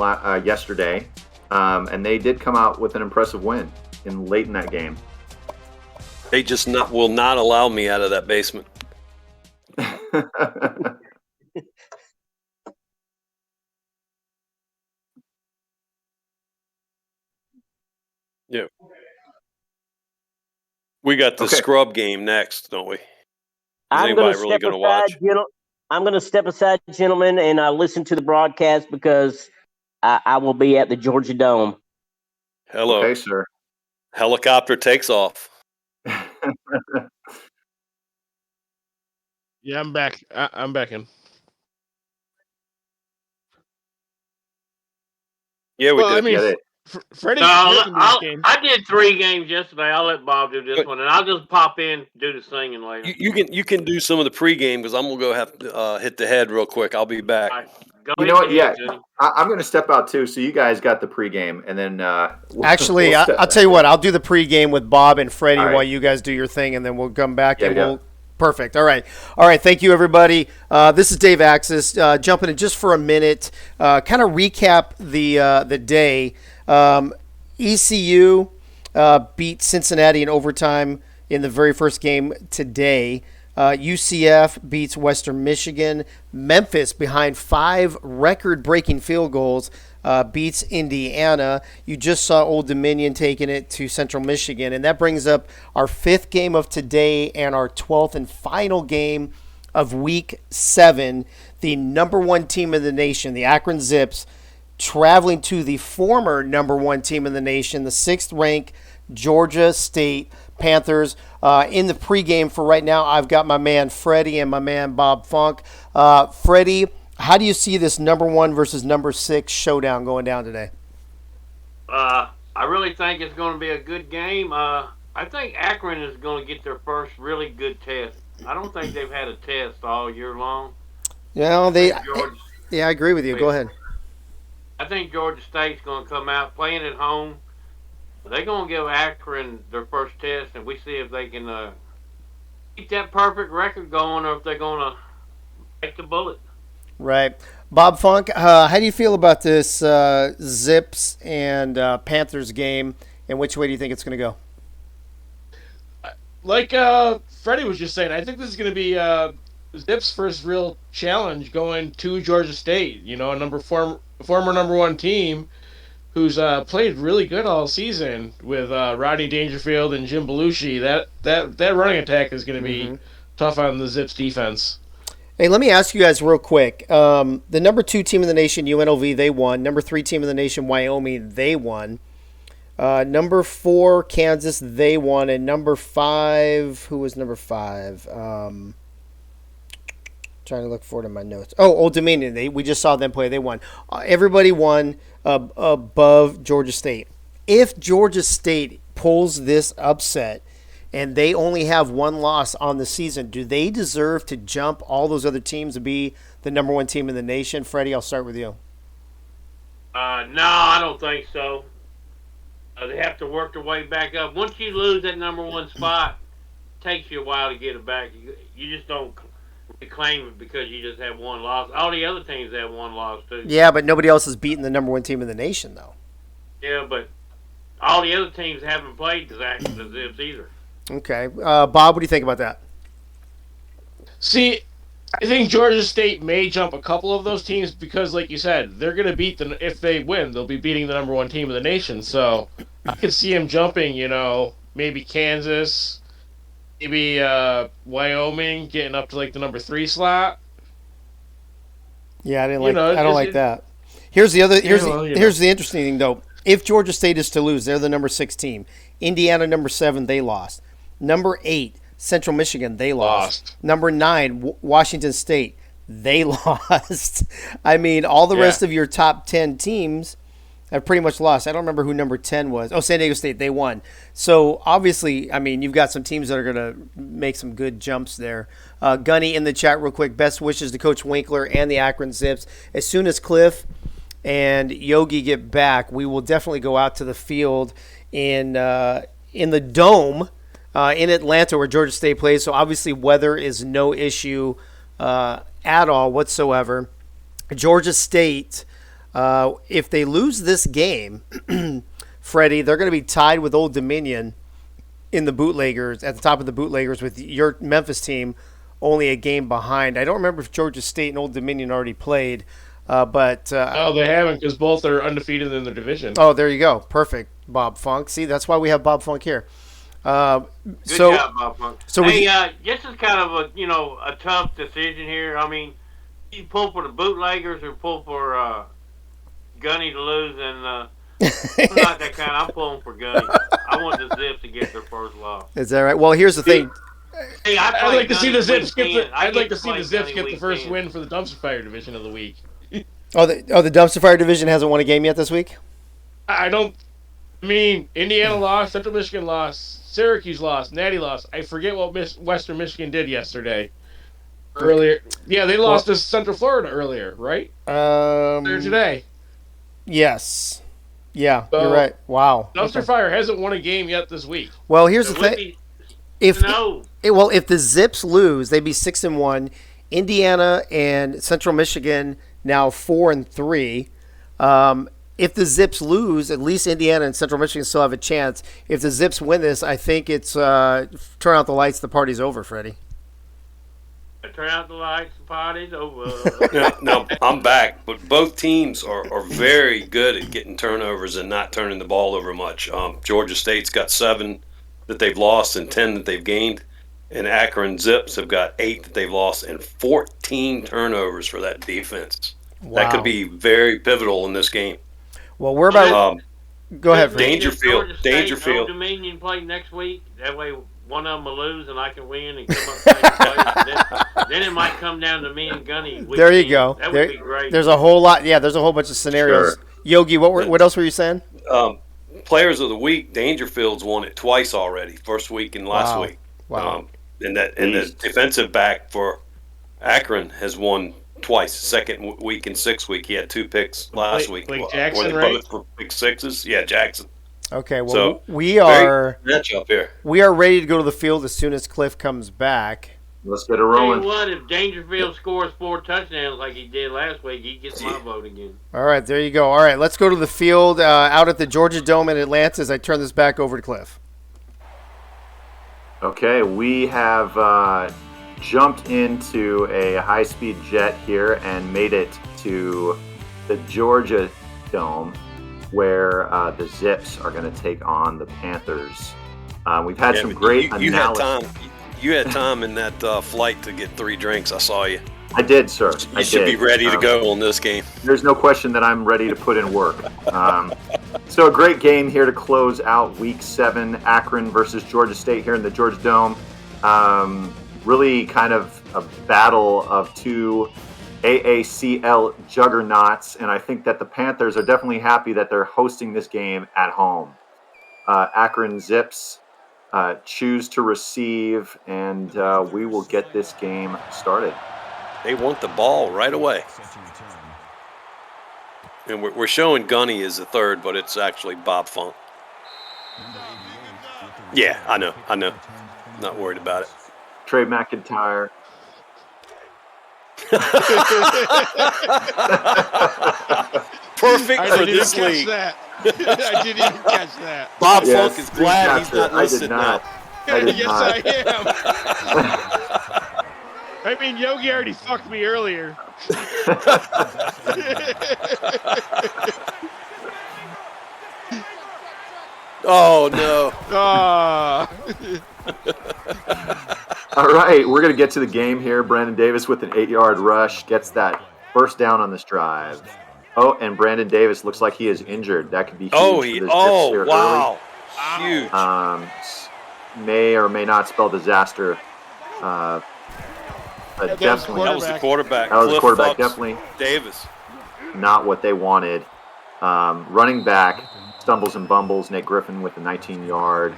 yesterday, and they did come out with an impressive win late in that game. They just will not allow me out of that basement. Yeah. We got the scrub game next, don't we? I'm going to step aside, gentlemen, and listen to the broadcast because I will be at the Georgia Dome. Hello. Okay, sir. Helicopter takes off. Yeah, I'm back. I'm back in. Yeah, we did. Freddie, I did 3 games yesterday. I'll let Bob do this one, and I'll just pop in, do the singing later. You can do some of the pregame because I'm gonna go have to hit the head real quick. I'll be back. Right, you know what? Yeah, I'm going to step out too. So you guys got the pregame, and then actually, I'll tell you what. I'll do the pregame with Bob and Freddie right. while you guys do your thing, and then we'll come back we'll. Perfect. All right. Thank you, everybody. This is Dave Axis. Jumping in just for a minute, kind of recap the day. ECU beat Cincinnati in overtime in the very first game today. UCF beats Western Michigan. Memphis, behind 5 record-breaking field goals, beats Indiana. You just saw Old Dominion taking it to Central Michigan. And that brings up our 5th game of today and our 12th and final game of Week 7. The number 1 team in the nation, the Akron Zips, traveling to the former number 1 team in the nation, the 6th-ranked Georgia State Panthers. In the pregame for right now, I've got my man Freddie and my man Bob Funk. Freddie, how do you see this number 1 versus number 6 showdown going down today? I really think it's going to be a good game. I think Akron is going to get their first really good test. I don't think they've had a test all year long. Yeah, I agree with you. Go ahead. I think Georgia State's going to come out playing at home. They're going to give Akron their first test, and we see if they can keep that perfect record going, or if they're going to take the bullet. Right. Bob Funk, how do you feel about this Zips and Panthers game, and which way do you think it's going to go? Like Freddie was just saying, I think this is going to be Zips' first real challenge going to Georgia State. You know, a former number one team who's played really good all season with Rodney Dangerfield and Jim Belushi. That running attack is going to be tough on the Zips defense. Hey, let me ask you guys real quick. The number 2 team in the nation, UNLV, they won. Number 3 team in the nation, Wyoming, they won. Number 4, Kansas, they won. And number 5, who was number 5? Trying to look forward to my notes. Oh, Old Dominion. We just saw them play. They won. Everybody won above Georgia State. If Georgia State pulls this upset and they only have one loss on the season, do they deserve to jump all those other teams and be the number 1 team in the nation? Freddie, I'll start with you. No, I don't think so. They have to work their way back up. Once you lose that number 1 spot, it takes you a while to get it back. You just don't reclaim it because you just have one loss. All the other teams have one loss, too. Yeah, but nobody else has beaten the number 1 team in the nation, though. Yeah, but all the other teams haven't played the Zips either. Okay. Bob, what do you think about that? See, I think Georgia State may jump a couple of those teams because, like you said, they're going to beat them. If they win, they'll be beating the number 1 team in the nation. So I could see them jumping, maybe Kansas, maybe Wyoming, getting up to like the number 3 slot. Yeah, I don't like that. Here's the interesting thing though. If Georgia State is to lose, they're the number 6 team. Indiana, number 7, they lost. Number 8, Central Michigan, they lost. Number 9, Washington State, they lost. I mean, all the rest of your top 10 teams have pretty much lost. I don't remember who number 10 was. Oh, San Diego State, they won. So, obviously, I mean, you've got some teams that are going to make some good jumps there. Gunny in the chat real quick. Best wishes to Coach Winkler and the Akron Zips. As soon as Cliff and Yogi get back, we will definitely go out to the field in the Dome in Atlanta where Georgia State plays. So obviously weather is no issue at all whatsoever. Georgia State, if they lose this game, Freddie, they're going to be tied with Old Dominion in the bootleggers, at the top of the bootleggers, with your Memphis team only a game behind. I don't remember if Georgia State and Old Dominion already played. But no, they haven't because both are undefeated in their division. Oh, there you go. Perfect, Bob Funk. See, that's why we have Bob Funk here. Good job, Bob Funk. So this is kind of a tough decision here. I mean, you pull for the bootleggers or pull for Gunny to lose, and I'm not that kind. I'm pulling for Gunny. I want the Zips to get their first loss. Is that right? Well, here's the thing. Hey, I'd like to see the Zips get the first win for the dumpster fire division of the week. The dumpster fire division hasn't won a game yet this week? Indiana lost, Central Michigan lost, Syracuse lost, Natty lost. I forget what Western Michigan did yesterday. Earlier. Yeah, they lost to Central Florida earlier, right? Earlier today. Yes. Yeah, you're right. Wow. Dumpster fire hasn't won a game yet this week. Well, here's the thing. If the Zips lose, they'd be 6-1. Indiana and Central Michigan now 4-3. If the Zips lose, at least Indiana and Central Michigan still have a chance. If the Zips win this, I think it's turn out the lights, the party's over, Freddie. Turn out the lights, the party's over. No, I'm back. But both teams are very good at getting turnovers and not turning the ball over much. Georgia State's got 7 that they've lost and 10 that they've gained. And Akron Zips have got 8 that they've lost and 14 turnovers for that defense. Wow. That could be very pivotal in this game. Well, we're about go ahead. Dangerfield. Old Dominion play next week. That way, one of them will lose and I can win and come up second place. Then it might come down to me and Gunny. There you go. That would be great. There's a whole lot. Yeah, there's a whole bunch of scenarios. Sure. Yogi, what else were you saying? Players of the week. Dangerfield's won it twice already. First week and last week. Wow. And the defensive back for Akron has won twice. Second week and 6th week, he had 2 picks last week. Blake Were Jackson, they right? both for pick 6s? Yeah, Jackson. Okay, well, So, we are matchup here. We are ready to go to the field as soon as Cliff comes back. Let's get it Tell rolling. you what, if Dangerfield scores 4 touchdowns like he did last week, he gets my vote again. All right, there you go. All right, let's go to the field out at the Georgia Dome in Atlanta as I turn this back over to Cliff. Okay, we have jumped into a high-speed jet here and made it to the Georgia Dome, where the Zips are going to take on the Panthers. We've had some great analysis. You had time in that flight to get 3 drinks. I saw you. I did, sir. You should be ready to go on this game. There's no question that I'm ready to put in work. So a great game here to close out Week 7, Akron versus Georgia State here in the Georgia Dome. Really kind of a battle of 2 AACL juggernauts, and I think that the Panthers are definitely happy that they're hosting this game at home. Akron Zips choose to receive, and we will get this game started. They want the ball right away. And we're showing Gunny as the third, but it's actually Bob Funk. Yeah, I know. Not worried about it. Trey McIntyre. Perfect for this league. I didn't even catch that. Bob Funk is glad he's not listed now. Yes, I am. I mean, Yogi already fucked me earlier. Oh, no. All right, we're going to get to the game here. Brandon Davis with an 8-yard rush gets that first down on this drive. Oh, and Brandon Davis looks like he is injured. That could be huge. Wow. Huge. May or may not spell disaster. But definitely. That was the quarterback. That was the quarterback, Fox definitely. Davis. Not what they wanted. Running back stumbles and bumbles. Nate Griffin with a 19-yard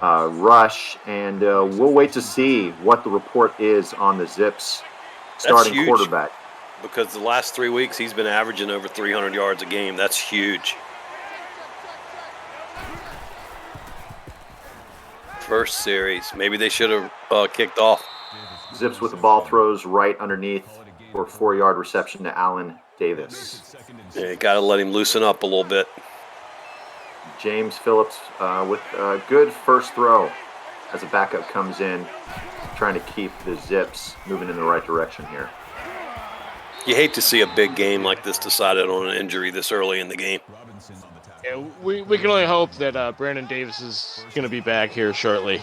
rush. And we'll wait to see what the report is on the Zips starting quarterback. Because the last 3 weeks he's been averaging over 300 yards a game. That's huge. First series. Maybe they should have kicked off. Zips with the ball, throws right underneath for a 4-yard reception to Allen Davis. Yeah, got to let him loosen up a little bit. James Phillips with a good first throw as a backup comes in, trying to keep the Zips moving in the right direction here. You hate to see a big game like this decided on an injury this early in the game. Yeah, we can only hope that Brandon Davis is going to be back here shortly.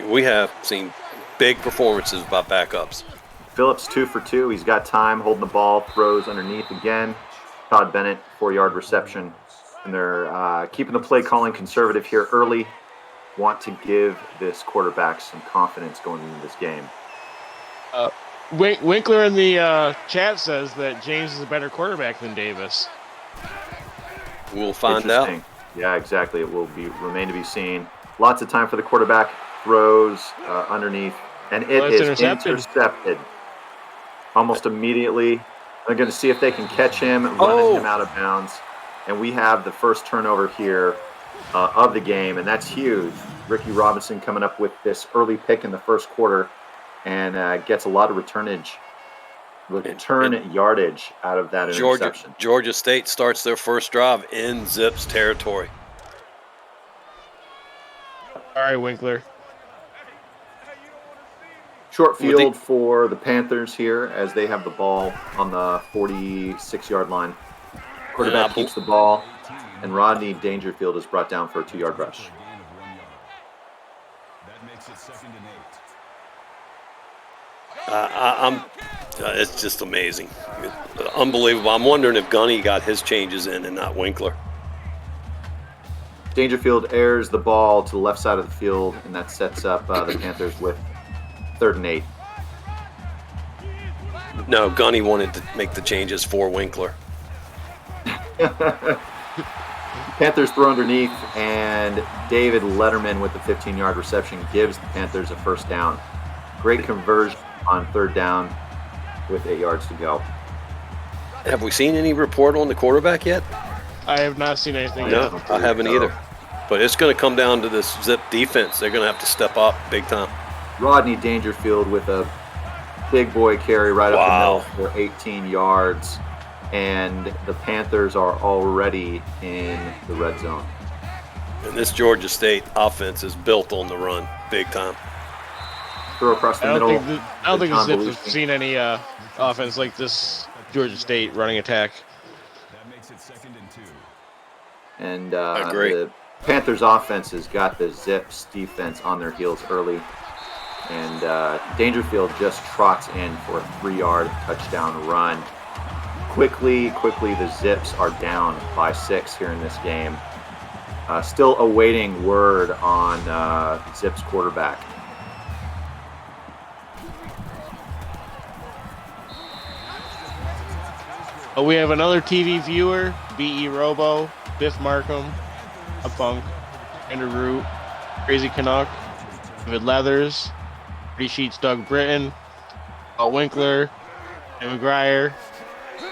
We have seen big performances by backups. Phillips 2 for 2. He's got time holding the ball, throws underneath again. Todd Bennett, 4-yard reception. And they're keeping the play calling conservative here early. Want to give this quarterback some confidence going into this game. Winkler in the chat says that James is a better quarterback than Davis. We'll find out. Yeah, exactly. It will remain to be seen. Lots of time for the quarterback. Throws underneath, and it is intercepted. Almost immediately. They're going to see if they can catch him, running him out of bounds. And we have the first turnover here of the game, and that's huge. Ricky Robinson coming up with this early pick in the first quarter and gets a lot of return yardage out of that interception. Georgia State starts their first drive in Zips territory. All right, Winkler. Short field for the Panthers here as they have the ball on the 46-yard line. Quarterback keeps the ball, and Rodney Dangerfield is brought down for a 2-yard rush. That makes it 2nd and 8. It's just amazing. Unbelievable. I'm wondering if Gunny got his changes in and not Winkler. Dangerfield airs the ball to the left side of the field, and that sets up the Panthers with 3rd and 8. No, Gunny wanted to make the changes for Winkler. Panthers throw underneath, and David Letterman with the 15-yard reception gives the Panthers a first down. Great conversion on third down with 8 yards to go. Have we seen any report on the quarterback yet? I have not seen anything No, yet. I haven't either. But it's going to come down to this Zip defense. They're going to have to step up big time. Rodney Dangerfield with a big boy carry right up the middle for 18 yards. And the Panthers are already in the red zone. And this Georgia State offense is built on the run big time. Throw across the middle. I don't think the Zips have seen any offense like this Georgia State running attack. That makes it 2nd and 2. And agree. the Panthers offense has got the Zips defense on their heels early. And Dangerfield just trots in for a 3-yard touchdown run. Quickly, the Zips are down by 6 here in this game. Still awaiting word on Zips quarterback. We have another TV viewer, B.E. Robo, Biff Markham, A Funk, Andrew Root, Crazy Canuck, David Leathers, Pretty Sheets Doug Britton, Paul Winkler, Jim McGuire,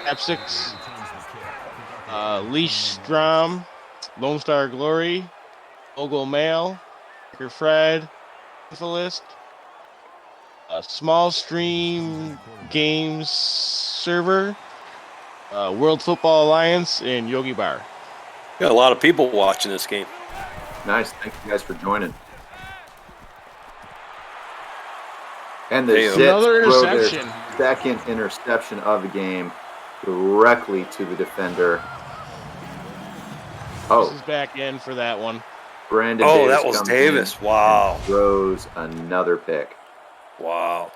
Epsix, Leash Strom, Lone Star Glory, Ogle Mail, Baker Fred, Infalist, Small Stream Games Server, World Football Alliance, and Yogi Bar. Got a lot of people watching this game. Nice. Thank you guys for joining. And the Zips Another throw their interception. second interception of the game directly to the defender. This is back in for that one. Brandon Oh, Davis that was comes Davis. in Wow. and throws another pick. Wow.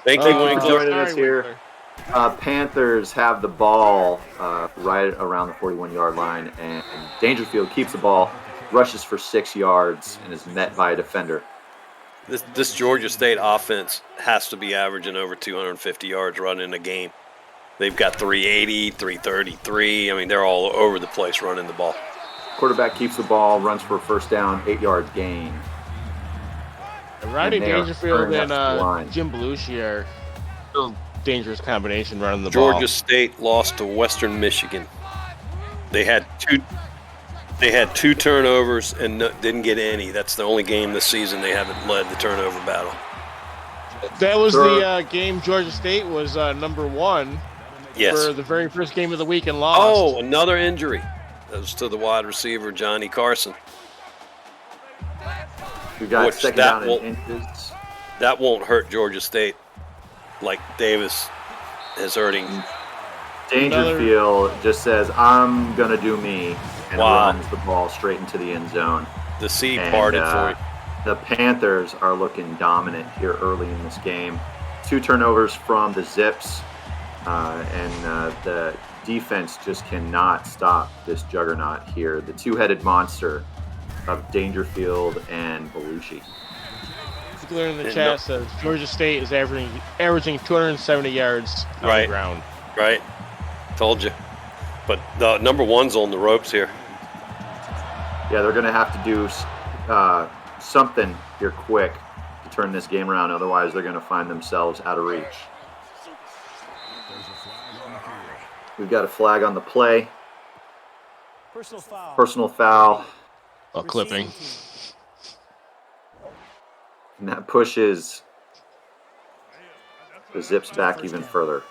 Thank you, for Winkler. joining us here. Panthers have the ball right around the 41-yard line, and Dangerfield keeps the ball, rushes for 6 yards, and is met by a defender. This Georgia State offense has to be averaging over 250 yards running a game. They've got 380, 333. I mean, they're all over the place running the ball. Quarterback keeps the ball, runs for a first down, 8 yards gain. Rodney And they are Dangerfield turning up and the line. Jim Belushi are still dangerous combination running the ball. Georgia State lost to Western Michigan. They had two turnovers and didn't get any. That's the only game this season they haven't led the turnover battle. That was the game Georgia State was number 1 Yes. for the very first game of the week and lost. Oh, another injury. That was to the wide receiver, Johnny Carson. We got Which second that down won't- in inches. That won't hurt Georgia State like Davis is hurting. Dangerfield just says, I'm going to do me, and Wow. runs the ball straight into the end zone. The sea And, parted for you. The Panthers are looking dominant here early in this game. 2 turnovers from the Zips, and the defense just cannot stop this juggernaut here. The two-headed monster of Dangerfield and Belushi. Particular in the chat says Georgia State is averaging 270 yards on the ground. Right. Told you. But the number 1's on the ropes here. Yeah, they're going to have to do something here quick to turn this game around. Otherwise, they're going to find themselves out of reach. We've got a flag on the play. Personal foul. Oh, clipping. And that pushes the Zips back even further.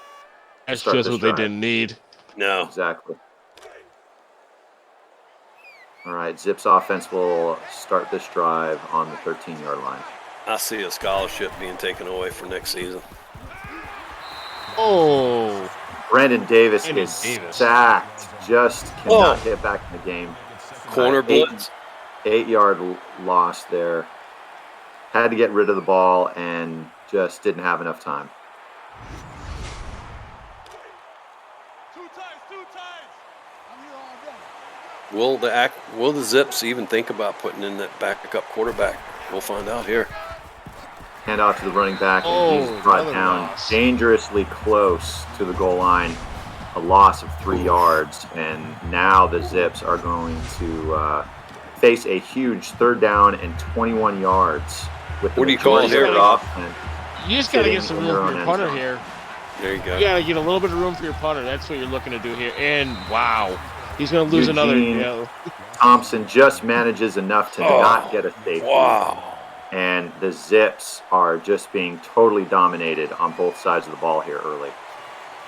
That's Start just this what they drive. didn't need. No. Exactly. All right, Zips offense will start this drive on the 13-yard line. I see a scholarship being taken away for next season. Oh. Brandon Davis is sacked. Just cannot get back in the game. Corner blitz. 8-yard loss there. Had to get rid of the ball and just didn't have enough time. Will the Zips even think about putting in that backup quarterback? We'll find out here. Hand off to the running back, and he's brought down dangerously close to the goal line. A loss of 3 yards, and now the Zips are going to face a huge 3rd down and 21 yards. With What do you call it here, Rob? You just got to get some room for your punter here. There you go. You got to get a little bit of room for your punter. That's what you're looking to do here. And wow, he's going to lose another. Thompson just manages enough to not get a safety. Wow. And the Zips are just being totally dominated on both sides of the ball here early.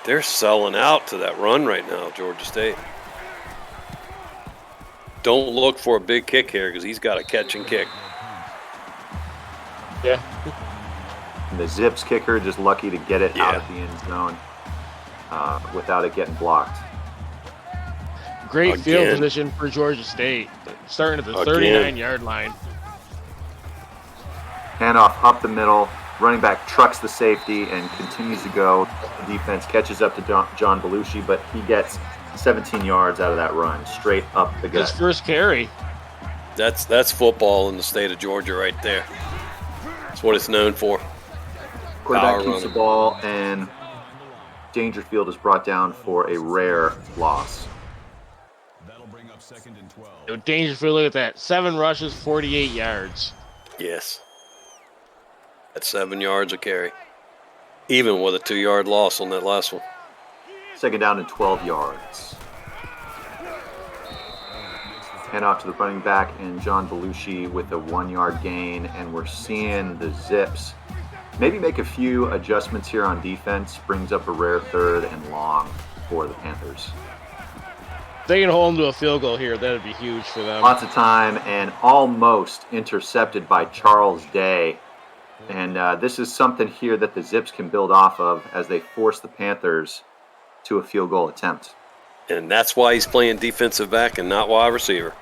They're selling out to that run right now, Georgia State. Don't look for a big kick here because he's got a catch and kick. Yeah. And the Zips kicker just lucky to get it out of the end zone without it getting blocked. Great field position for Georgia State, starting at the 39-yard line. Handoff up the middle. Running back trucks the safety and continues to go. The defense catches up to John Belushi, but he gets 17 yards out of that run, straight up the gut. His first carry. That's football in the state of Georgia right there. That's what it's known for. Quarterback keeps the ball, and Dangerfield is brought down for a rare loss. That'll bring up 2nd and 12. Dangerfield, look at that. 7 rushes, 48 yards. Yes. That's 7 yards a carry. Even with a 2-yard loss on that last one. 2nd down and 12 yards. Hand off to the running back and John Belushi with a 1-yard gain. And we're seeing the Zips maybe make a few adjustments here on defense. Brings up a rare 3rd and long for the Panthers. If they can hold them to a field goal here, that would be huge for them. Lots of time and almost intercepted by Charles Day. And this is something here that the Zips can build off of as they force the Panthers to a field goal attempt. And that's why he's playing defensive back and not wide receiver.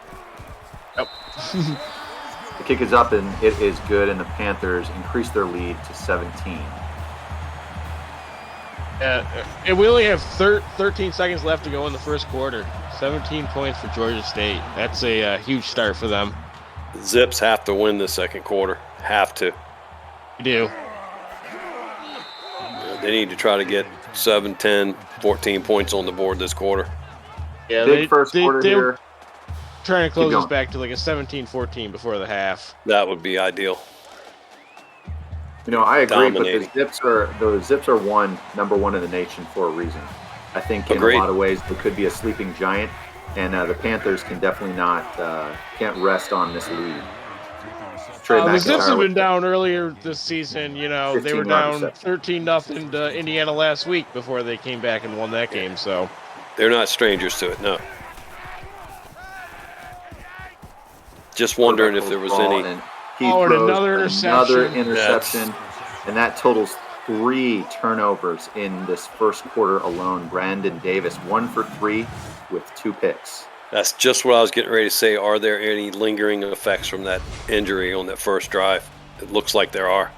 Yep. The kick is up and it is good, and the Panthers increase their lead to 17. And we only have 13 seconds left to go in the first quarter. 17 points for Georgia State. That's a huge start for them. The Zips have to win the second quarter. Have to. You do. They need to try to get 7, 10, 14 points on the board this quarter. Yeah, Big first quarter here. Trying to close this back to like a 17-14 before the half. That would be ideal. You know, I agree, Dominating. but the Zips are number one in the nation for a reason. I think in Agreed. a lot of ways they could be a sleeping giant, and the Panthers can definitely can't rest on this lead. The Zips have been down earlier this season. You know, they were down 15-0 13-0 to Indiana last week before they came back and won that game. So They're not strangers to it, no. Just wondering if there was any. And he and throws another interception. And that totals 3 turnovers in this first quarter alone. Brandon Davis, 1 for 3 with 2 picks. That's just what I was getting ready to say. Are there any lingering effects from that injury on that first drive? It looks like there are.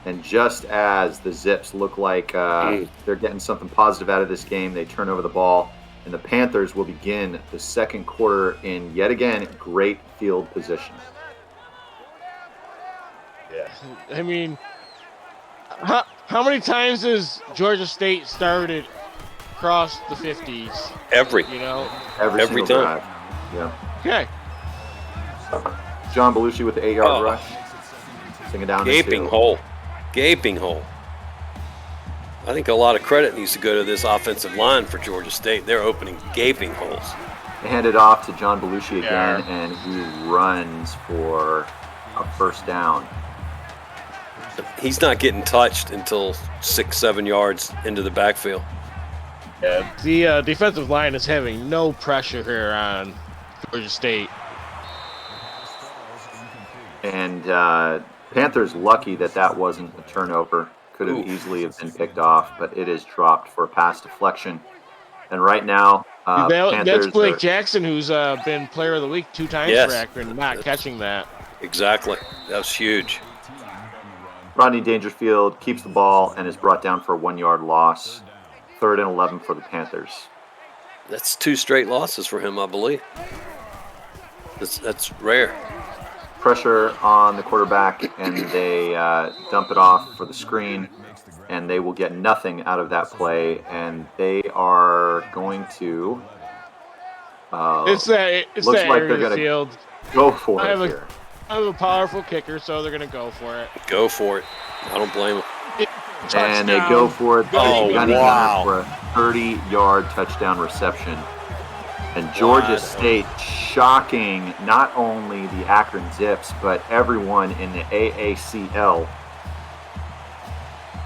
And just as the Zips look like they're getting something positive out of this game, they turn over the ball, and the Panthers will begin the second quarter in, yet again, great field position. yeah, I mean, how many times has Georgia State started across the 50s? Every Every time. drive. Yeah. Okay. John Belushi with the 8-yard rush. Singing down Gaping hole. Gaping hole. I think a lot of credit needs to go to this offensive line for Georgia State. They're opening gaping holes. They hand it off to John Belushi again, and he runs for a first down. He's not getting touched until 6-7 yards into the backfield. Yeah, the defensive line is having no pressure here on Georgia State. And Panthers lucky that wasn't a turnover. Could have easily have been picked off, but it is dropped for a pass deflection. And right now, that's Blake Jackson, who's been Player of the Week 2 times for Akron, not catching that. Exactly. That was huge. Rodney Dangerfield keeps the ball and is brought down for a 1-yard loss. 3rd and 11 for the Panthers. That's 2 straight losses for him, I believe. That's rare. Pressure on the quarterback, and they dump it off for the screen, and they will get nothing out of that play, and they are going to It's that looks like area they're of the gonna field. go for I it have here. a powerful kicker, so they're gonna go for it. Go for it. I don't blame them. And they go for it. Oh, Gunny wow. Gunner for a 30-yard touchdown reception. And Georgia State shocking not only the Akron Zips, but everyone in the AACL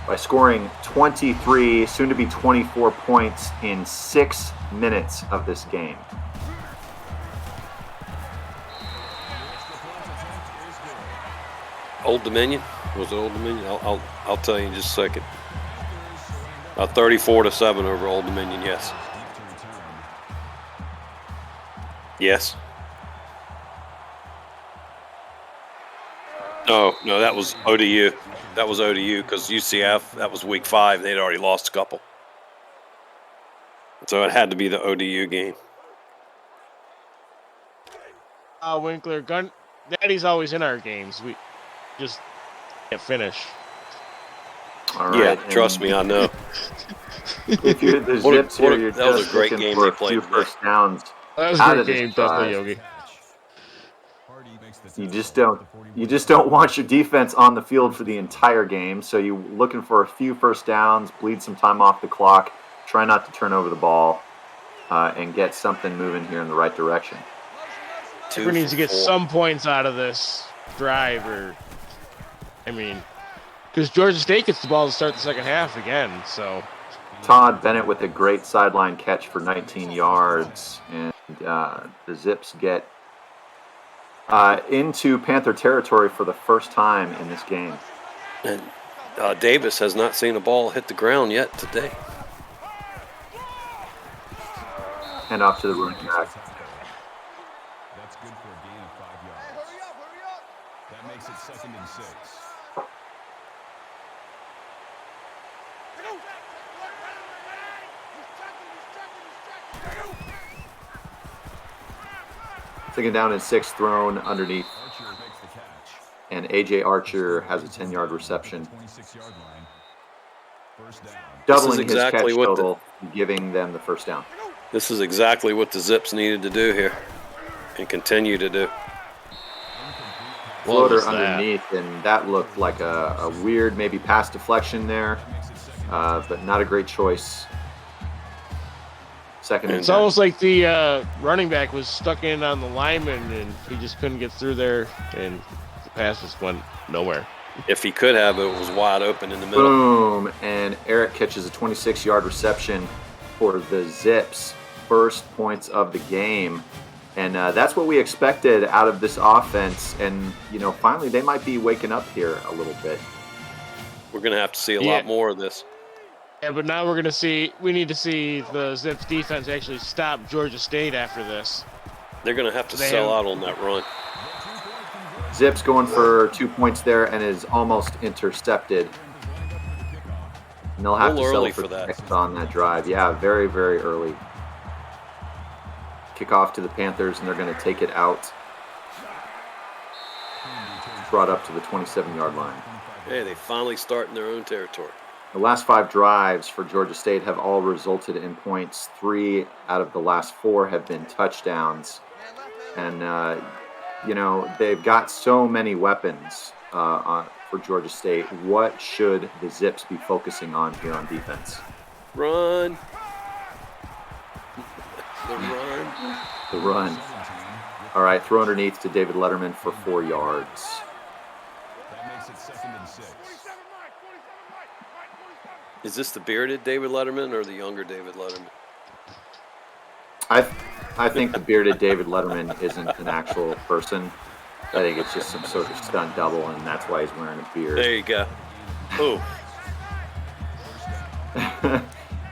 by scoring 23, soon to be 24 points in 6 minutes of this game. Old Dominion? Was it Old Dominion? I'll tell you in just a second. 34-7 over Old Dominion, yes. Yes. No, that was ODU. That was ODU because UCF, that was week 5. They'd already lost a couple. So it had to be the ODU game. Winkler, Daddy's always in our games. We just can't finish. All right, yeah, trust me, I know. If you're the Zips here, you're that was just a great looking game for they a few played today. first downs. That was out a of great this game, drive. definitely, Yogi. You just don't want your defense on the field for the entire game. So you're looking for a few first downs, bleed some time off the clock, try not to turn over the ball, and get something moving here in the right direction. Denver needs to get some points out of this drive, because Georgia State gets the ball to start the second half again. So Todd Bennett with a great sideline catch for 19 yards, and the Zips get into Panther territory for the first time in this game. And Davis has not seen a ball hit the ground yet today. And off to the running back. That's good for a gain of 5 yards. That makes it 2nd and 6. Second down and 6 thrown underneath. And A.J. Archer has a 10-yard reception. Doubling his catch total, giving them the first down. This is exactly what the Zips needed to do here and continue to do. Floater underneath, and that looked like a weird maybe pass deflection there, but not a great choice. Second it's almost like the running back was stuck in on the lineman, and he just couldn't get through there, and the pass just went nowhere. If he could have, it was wide open in the middle. Boom, and Eric catches a 26-yard reception for the Zips. First points of the game. And that's what we expected out of this offense. And, finally they might be waking up here a little bit. We're going to have to see a lot more of this. Yeah, but now we need to see the Zips defense actually stop Georgia State after this. They're going to have to sell out on that run. Zips going for 2 points there and is almost intercepted. And they'll have to settle for that on that drive. Yeah, very, very early. Kickoff to the Panthers, and they're going to take it out. Brought up to the 27-yard line. Hey, they finally start in their own territory. The last 5 drives for Georgia State have all resulted in points. 3 out of the last 4 have been touchdowns. And, they've got so many weapons for Georgia State. What should the Zips be focusing on here on defense? Run. The run. The run. All right, throw underneath to David Letterman for 4 yards. That makes it 2nd and 6. Is this the bearded David Letterman or the younger David Letterman? I think the bearded David Letterman isn't an actual person. I think it's just some sort of stunt double, and that's why he's wearing a beard. There you go. Oh.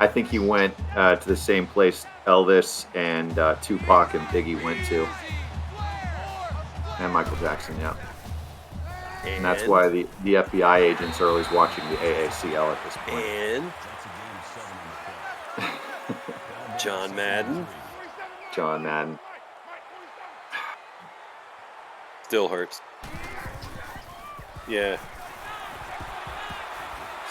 I think he went to the same place Elvis and Tupac and Biggie went to. And Michael Jackson, yeah. And that's why the FBI agents are always watching the AACL at this point. And John Madden. John Madden. Still hurts. Yeah.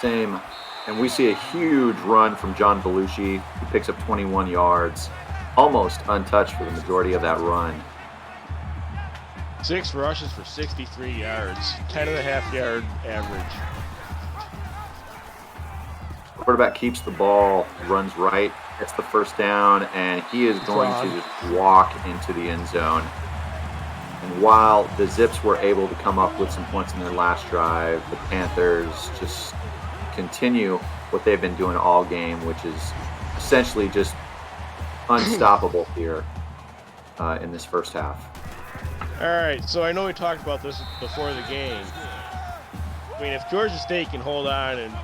Same. And we see a huge run from John Belushi. He picks up 21 yards almost untouched for the majority of that run. 6 rushes for 63 yards, 10.5-yard average. Quarterback keeps the ball, runs right, gets the first down, and he is going to just walk into the end zone. And while the Zips were able to come up with some points in their last drive, the Panthers just continue what they've been doing all game, which is essentially just unstoppable here in this first half. All right, so I know we talked about this before the game. I mean, if Georgia State can hold on and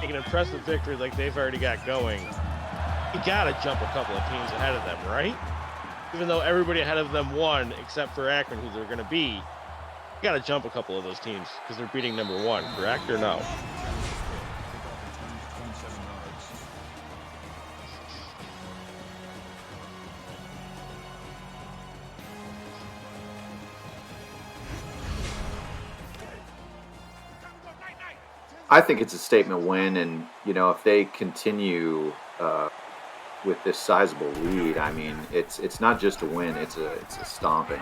make an impressive victory like they've already got going, you got to jump a couple of teams ahead of them, right? Even though everybody ahead of them won except for Akron, who they're going to be, you got to jump a couple of those teams because they're beating number 1, correct or no? I think it's a statement win, and if they continue with this sizable lead, I mean, it's not just a win; it's a stomping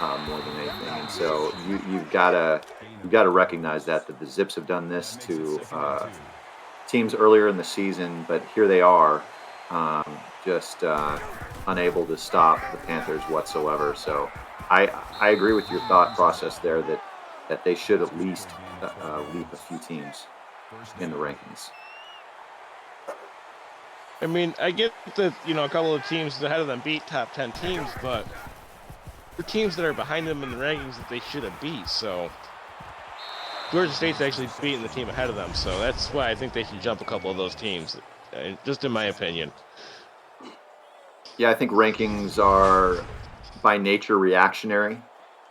more than anything. And so you've got to recognize that the Zips have done this to teams earlier in the season, but here they are, just unable to stop the Panthers whatsoever. So I agree with your thought process there that they should at least leap a few teams in the rankings. I mean, I get that, a couple of teams ahead of them beat top 10 teams, but the teams that are behind them in the rankings that they should have beat. So Georgia State's actually beating the team ahead of them. So that's why I think they should jump a couple of those teams, just in my opinion. Yeah, I think rankings are by nature reactionary.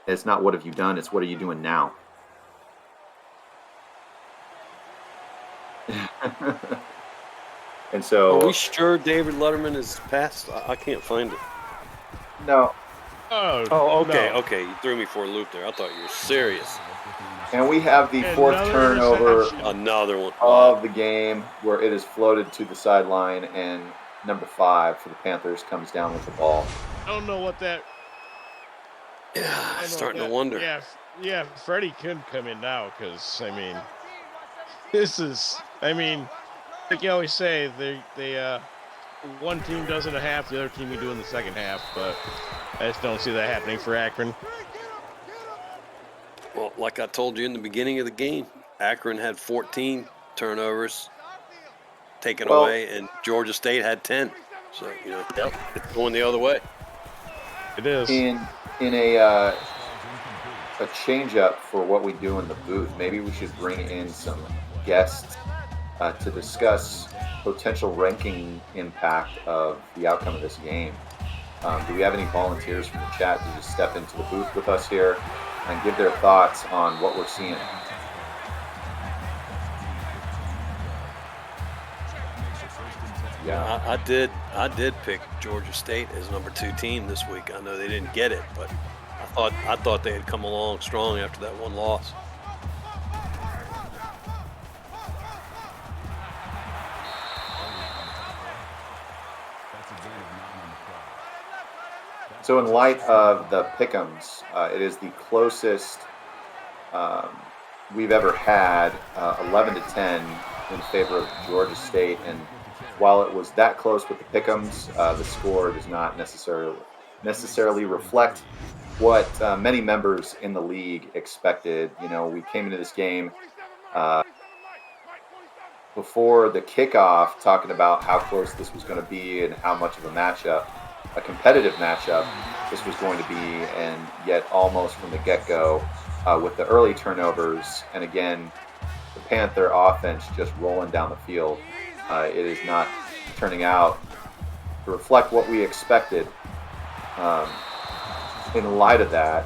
It's not what have you done, it's what are you doing now. And so, are we sure David Letterman is passed? I can't find it. No. Oh, okay, no. okay. You threw me for a loop there. I thought you were serious. And we have the fourth turnover Another one of the game where it is floated to the sideline, and number 5 for the Panthers comes down with the ball. I don't know what that. Yeah, starting to wonder. Yeah, Freddie could come in now because this is. Like you always say, they one team does in a half, the other team you do in the second half, but I just don't see that happening for Akron. Well, like I told you in the beginning of the game, Akron had 14 turnovers taken away, and Georgia State had 10. So, it's going the other way. It is. In a change-up for what we do in the booth, maybe we should bring in some guests to discuss potential ranking impact of the outcome of this game. Do we have any volunteers from the chat to just step into the booth with us here and give their thoughts on what we're seeing? Yeah, I did pick Georgia State as number 2 team this week. I know they didn't get it, but I thought they had come along strong after that one loss. So in light of the pick'ems, it is the closest we've ever had, 11-10 in favor of Georgia State. And while it was that close with the pick'ems, the score does not necessarily reflect what many members in the league expected. We came into this game before the kickoff talking about how close this was going to be and how much of a competitive matchup this was going to be, and yet almost from the get-go with the early turnovers, and again, the Panther offense just rolling down the field. It is not turning out to reflect what we expected. In light of that,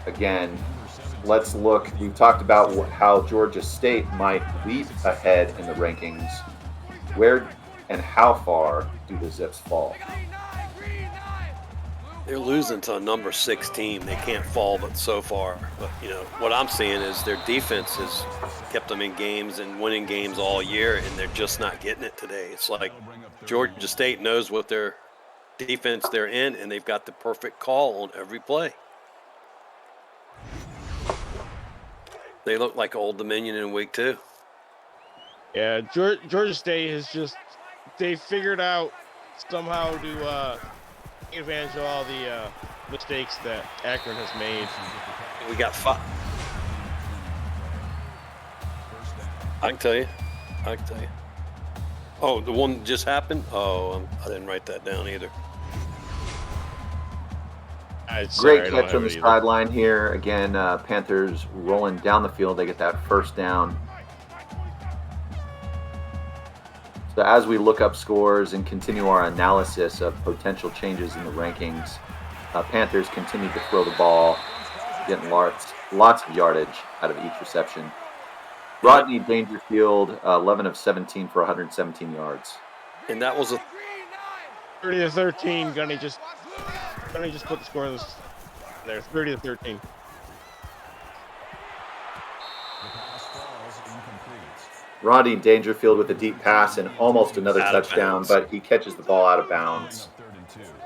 again, let's look. We've talked about how Georgia State might leap ahead in the rankings. Where and how far do the Zips fall? They're losing to a number 6 team. They can't fall but so far. But, what I'm seeing is their defense has kept them in games and winning games all year, and they're just not getting it today. It's like Georgia State knows what they're defense they're in, and they've got the perfect call on every play. They look like Old Dominion in week 2. Yeah, Georgia State has just they figured out somehow to take advantage of all the mistakes that Akron has made. We got 5. I can tell you. Oh, the one that just happened? Oh, I didn't write that down either. Great catch on the sideline here. Again, Panthers rolling down the field. They get that first down. So as we look up scores and continue our analysis of potential changes in the rankings, Panthers continue to throw the ball, getting lots of yardage out of each reception. Rodney Dangerfield, 11 of 17 for 117 yards. And that was a 30-13. Gunny just put the score in there. 30-13. Rodney Dangerfield with a deep pass and almost another touchdown, but he catches the ball out of bounds.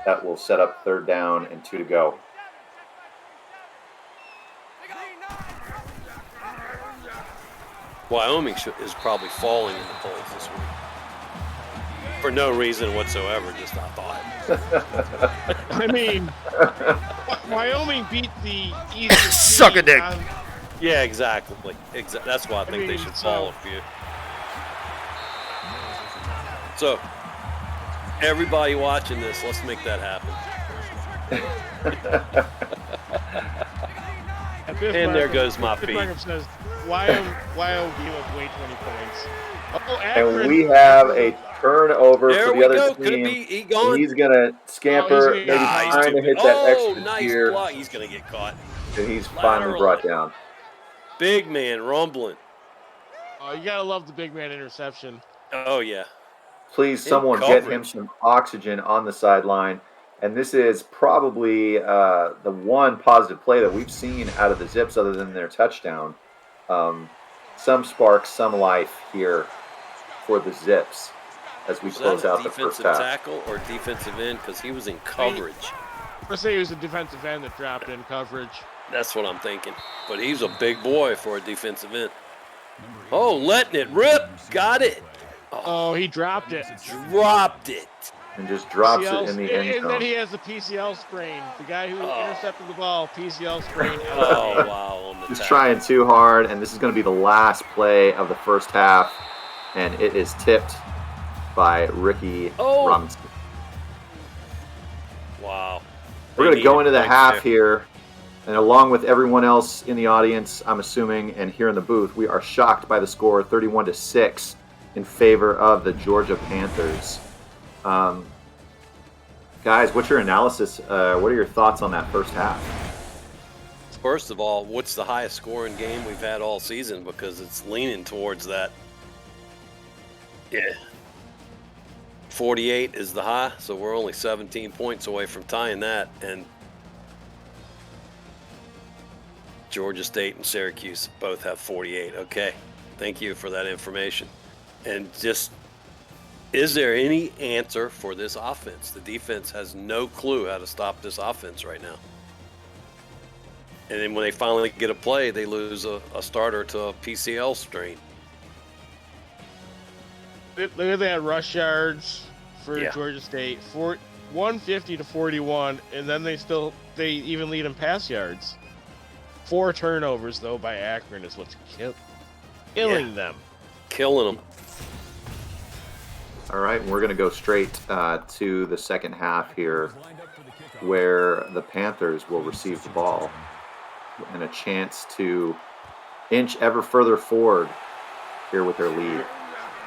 That will set up 3rd down and 2 to go. Wyoming is probably falling in the polls this week. For no reason whatsoever, just I thought. I mean, Wyoming beat the Eastern Suck a dick. Yeah, exactly. That's why I think they should fall a few. So, everybody watching this, let's make that happen. And there goes my feet. Says, Wyoming gave up way 20 points. Oh, Akron. And we have a turnover there for the other go. team. Could it be Egon? He's going to scamper, maybe trying to hit that extra nice tier. block. He's going to get caught. And he's finally brought down. Big man rumbling. Oh, you got to love the big man interception. Oh, yeah. Please, someone get him some oxygen on the sideline. And this is probably the one positive play that we've seen out of the Zips other than their touchdown. Some spark, some life here for the Zips as we close out the first half. Defensive tackle or defensive end? Because he was in coverage. Let's say he was a defensive end that dropped in coverage. That's what I'm thinking. But he's a big boy for a defensive end. Oh, letting it rip. Got it. Oh, he dropped it. Dropped it. And just drops it in the end zone. And then he has the PCL sprain. The guy who intercepted the ball, PCL sprain. Oh, wow. He's trying too hard, and this is going to be the last play of the first half. And it is tipped by Ricky Robinson. Wow. We're going to go into the half here. And along with everyone else in the audience, I'm assuming, and here in the booth, we are shocked by the score, 31-6, in favor of the Georgia Panthers. Guys, what's your analysis? What are your thoughts on that first half? First of all, what's the highest scoring game we've had all season? Because it's leaning towards that. Yeah. 48 is the high, so we're only 17 points away from tying that. And Georgia State and Syracuse both have 48. Okay. Thank you for that information. And just, is there any answer for this offense? The defense has no clue how to stop this offense right now. And then when they finally get a play, they lose a starter to a PCL strain. Look at that rush yards for Georgia State. 150-41, and then they even lead in pass yards. 4 turnovers, though, by Akron is what's killing them. Killing them. All right, we're going to go straight to the second half here, where the Panthers will receive the ball and a chance to inch ever further forward here with their lead.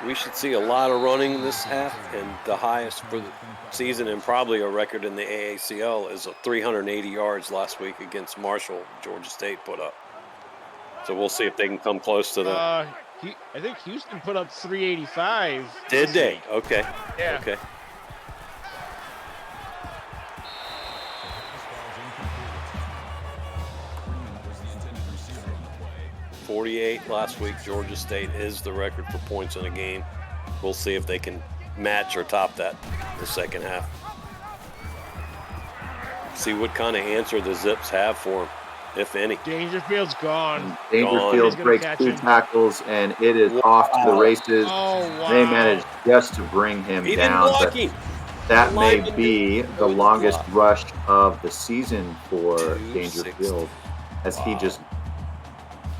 We should see a lot of running this half, and the highest for the season and probably a record in the AACL is 380 yards last week against Marshall, Georgia State put up. So we'll see if they can come close to that. I think Houston put up 385. Did they? Okay. Yeah. Okay. .48 last week. Georgia State is the record for points in a game. We'll see if they can match or top that in the second half. See what kind of answer the Zips have for him, if any. Dangerfield's gone. Dangerfield breaks 2 tackles, and it is off to the races. Oh, wow. They managed just to bring him He didn't down. block But him. that The may lineman be the longest rush of the season for 260. Dangerfield, as he just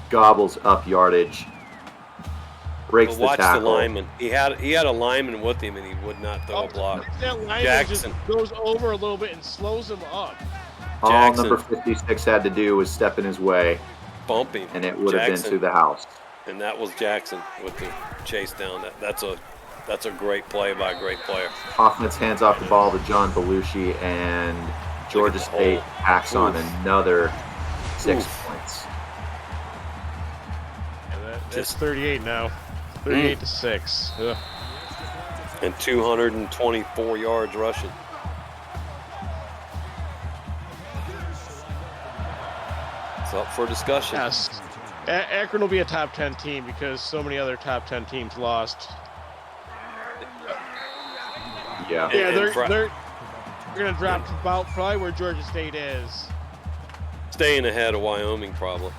gobbles up yardage, breaks But the watch the tackle. lineman. He had a lineman with him, and he would not throw a block. That lineman Jackson. just goes over a little bit and slows him up. All Jackson. number 56 had to do was step in his way, Bump him. and it would have been Jackson. to the house. And that was Jackson with the chase down. That's a great play by a great player. Offense hands off the ball to John Belushi, and Georgia State packs on another 6 points. And that's 38 now. 38 to 6. Ugh. And 224 yards rushing. It's up for discussion. Yes. Akron will be a top 10 team because so many other top 10 teams lost. Yeah. Yeah, they're going to drop to about probably where Georgia State is. Staying ahead of Wyoming, probably.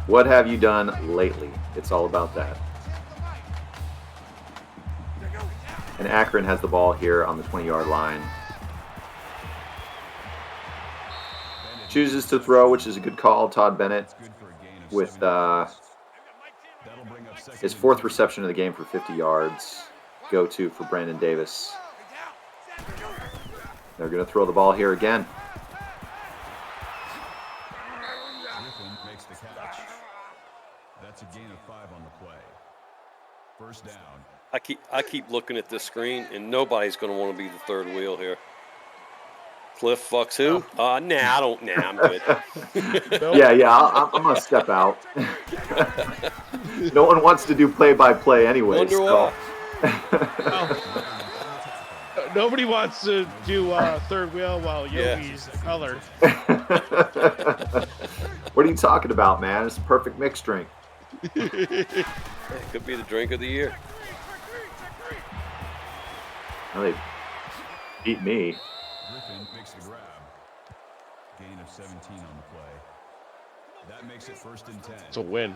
What have you done lately? It's all about that. And Akron has the ball here on the 20-yard line. Chooses to throw, which is a good call. Todd Bennett with his 4th reception of the game for 50 yards. Go-to for Brandon Davis. They're going to throw the ball here again. Griffin makes the catch. That's a gain of 5 on the play. First down. I keep looking at this screen, and nobody's going to want to be the third wheel here. Cliff fucks who? I don't. Nah, I'm good. Yeah, I'm going to step out. No one wants to do play-by-play anyway. Wonder so. Nobody wants to do third wheel while Yogi's colored. What are you talking about, man? It's a perfect mixed drink. It could be the drink of the year. Well, they beat me. Griffin makes the grab. Gain of 17 on the play. That makes it 1st and 10. It's a win.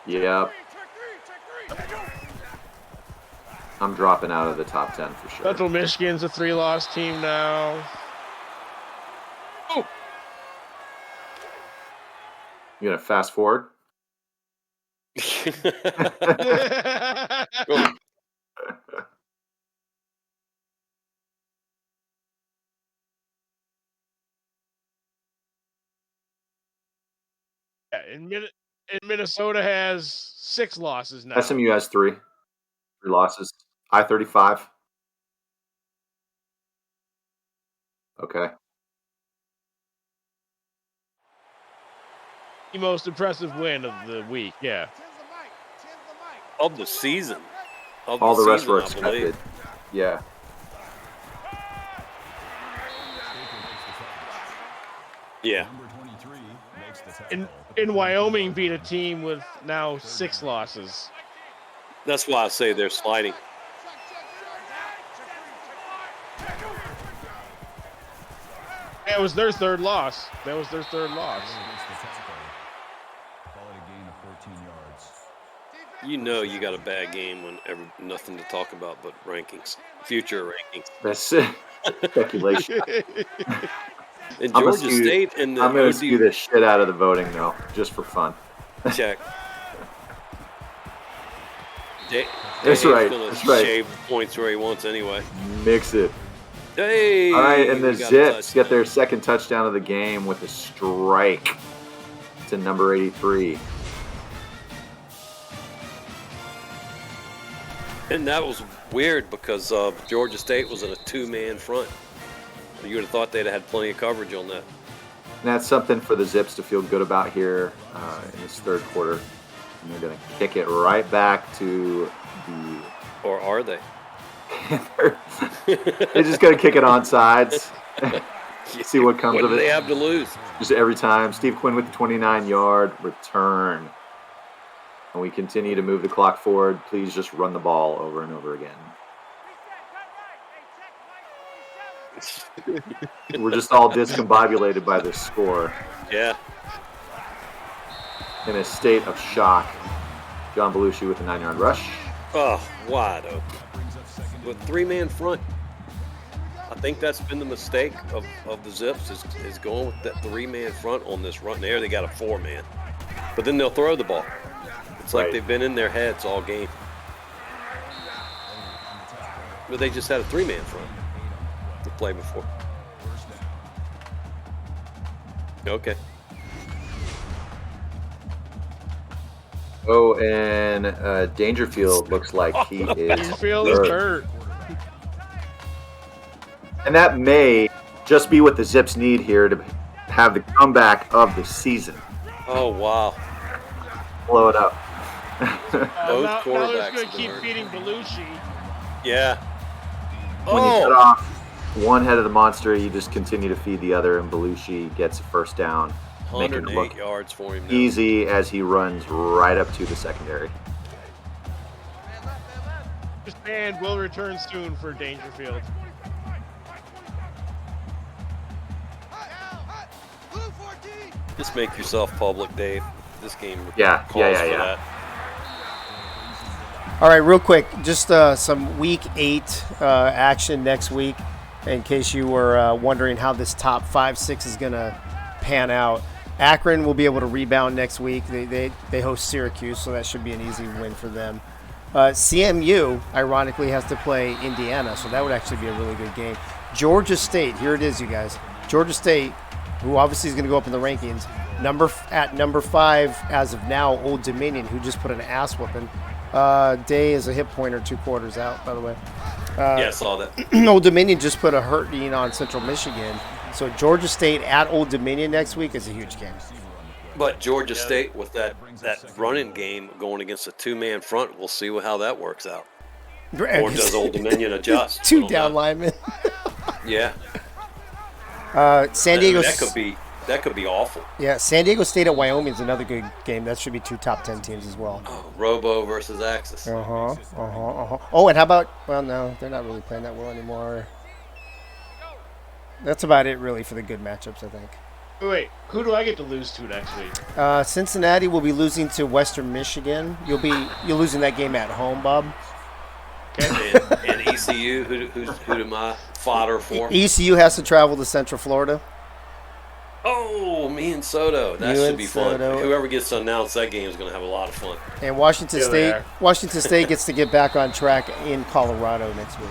Yep. I'm dropping out of the top 10 for sure. Central Michigan's a 3-loss team now. Oh. You gonna fast forward? And Minnesota has 6 losses now. SMU has 3 losses. I-35. Okay. The most impressive win of the week, yeah. Of the season. All the rest season, were I believe. expected. Yeah. Yeah. In Wyoming beat a team with now 6 losses. That's why I say they're sliding. That was their 3rd loss. Call it a gain of 14 yards. You know you got a bad game when nothing to talk about but rankings, future rankings. That's speculation. And I'm Georgia State and the I'm going to OD skew this shit out of the voting, though, just for fun. check. That's right. Gonna That's right. shave points where he wants anyway. Mix it. Hey. All right, and the we got a Zips get their 2nd touchdown of the game with a strike to number 83. And that was weird because Georgia State was in a 2-man front. You would have thought they'd have had plenty of coverage on that. And that's something for the Zips to feel good about here in this 3rd quarter. And they're going to kick it right back to the... Or are they? They're just going to kick it on sides. See what comes What of do it. they have to lose? Just every time. Steve Quinn with the 29-yard return. And we continue to move the clock forward. Please just run the ball over and over again. We're just all discombobulated by this score. Yeah. In a state of shock. John Belushi with a 9-yard rush. Oh, wide open. With 3-man front. I think that's been the mistake of the Zips is going with that 3-man front on this run. There they got a 4-man. But then they'll throw the ball. It's like they've been in their heads all game. But they just had a 3-man front to play before. Okay. Oh, and Dangerfield looks like he is Dangerfield is hurt. And that may just be what the Zips need here to have the comeback of the season. Oh, wow. Blow it up. Both now they're quarterbacks going to have keep been feeding Belushi. Yeah. When you cut off one head of the monster, you just continue to feed the other, and Belushi gets a first down. Make it 108 look yards for him now. easy as he runs right up to the secondary. This band will return soon for Dangerfield. Just make yourself public, Dave. This game calls Yeah. for that. All right, real quick, just some Week 8 action next week, in case you were wondering how this top 5-6 is going to pan out. Akron will be able to rebound next week. They host Syracuse, so that should be an easy win for them. CMU, ironically, has to play Indiana, so that would actually be a really good game. Georgia State, here it is, you guys. Georgia State, who obviously is going to go up in the rankings, at number 5 as of now, Old Dominion, who just put an ass whooping. Day is a hip pointer 2 quarters out, by the way. Yeah, I saw that. Old Dominion just put a hurting on Central Michigan. So Georgia State at Old Dominion next week is a huge game. But Georgia State with that running game going against a 2-man front, we'll see how that works out. Or does Old Dominion adjust? 2 down linemen. Yeah. San Diego. That could be awful. Yeah, San Diego State at Wyoming is another good game. That should be 2 top 10 teams as well. Oh, Robo versus Axis. Oh, and how about? Well, no, they're not really playing that well anymore. That's about it, really, for the good matchups, I think. Wait, who do I get to lose to next week? Cincinnati will be losing to Western Michigan. You're losing that game at home, Bob. Okay. and ECU, who am I fodder for? ECU has to travel to Central Florida. Oh, me and Soto. That You should and be fun. Soto. Whoever gets to announce that game is going to have a lot of fun. And Washington Yeah, they State. are. Washington State gets to get back on track in Colorado next week.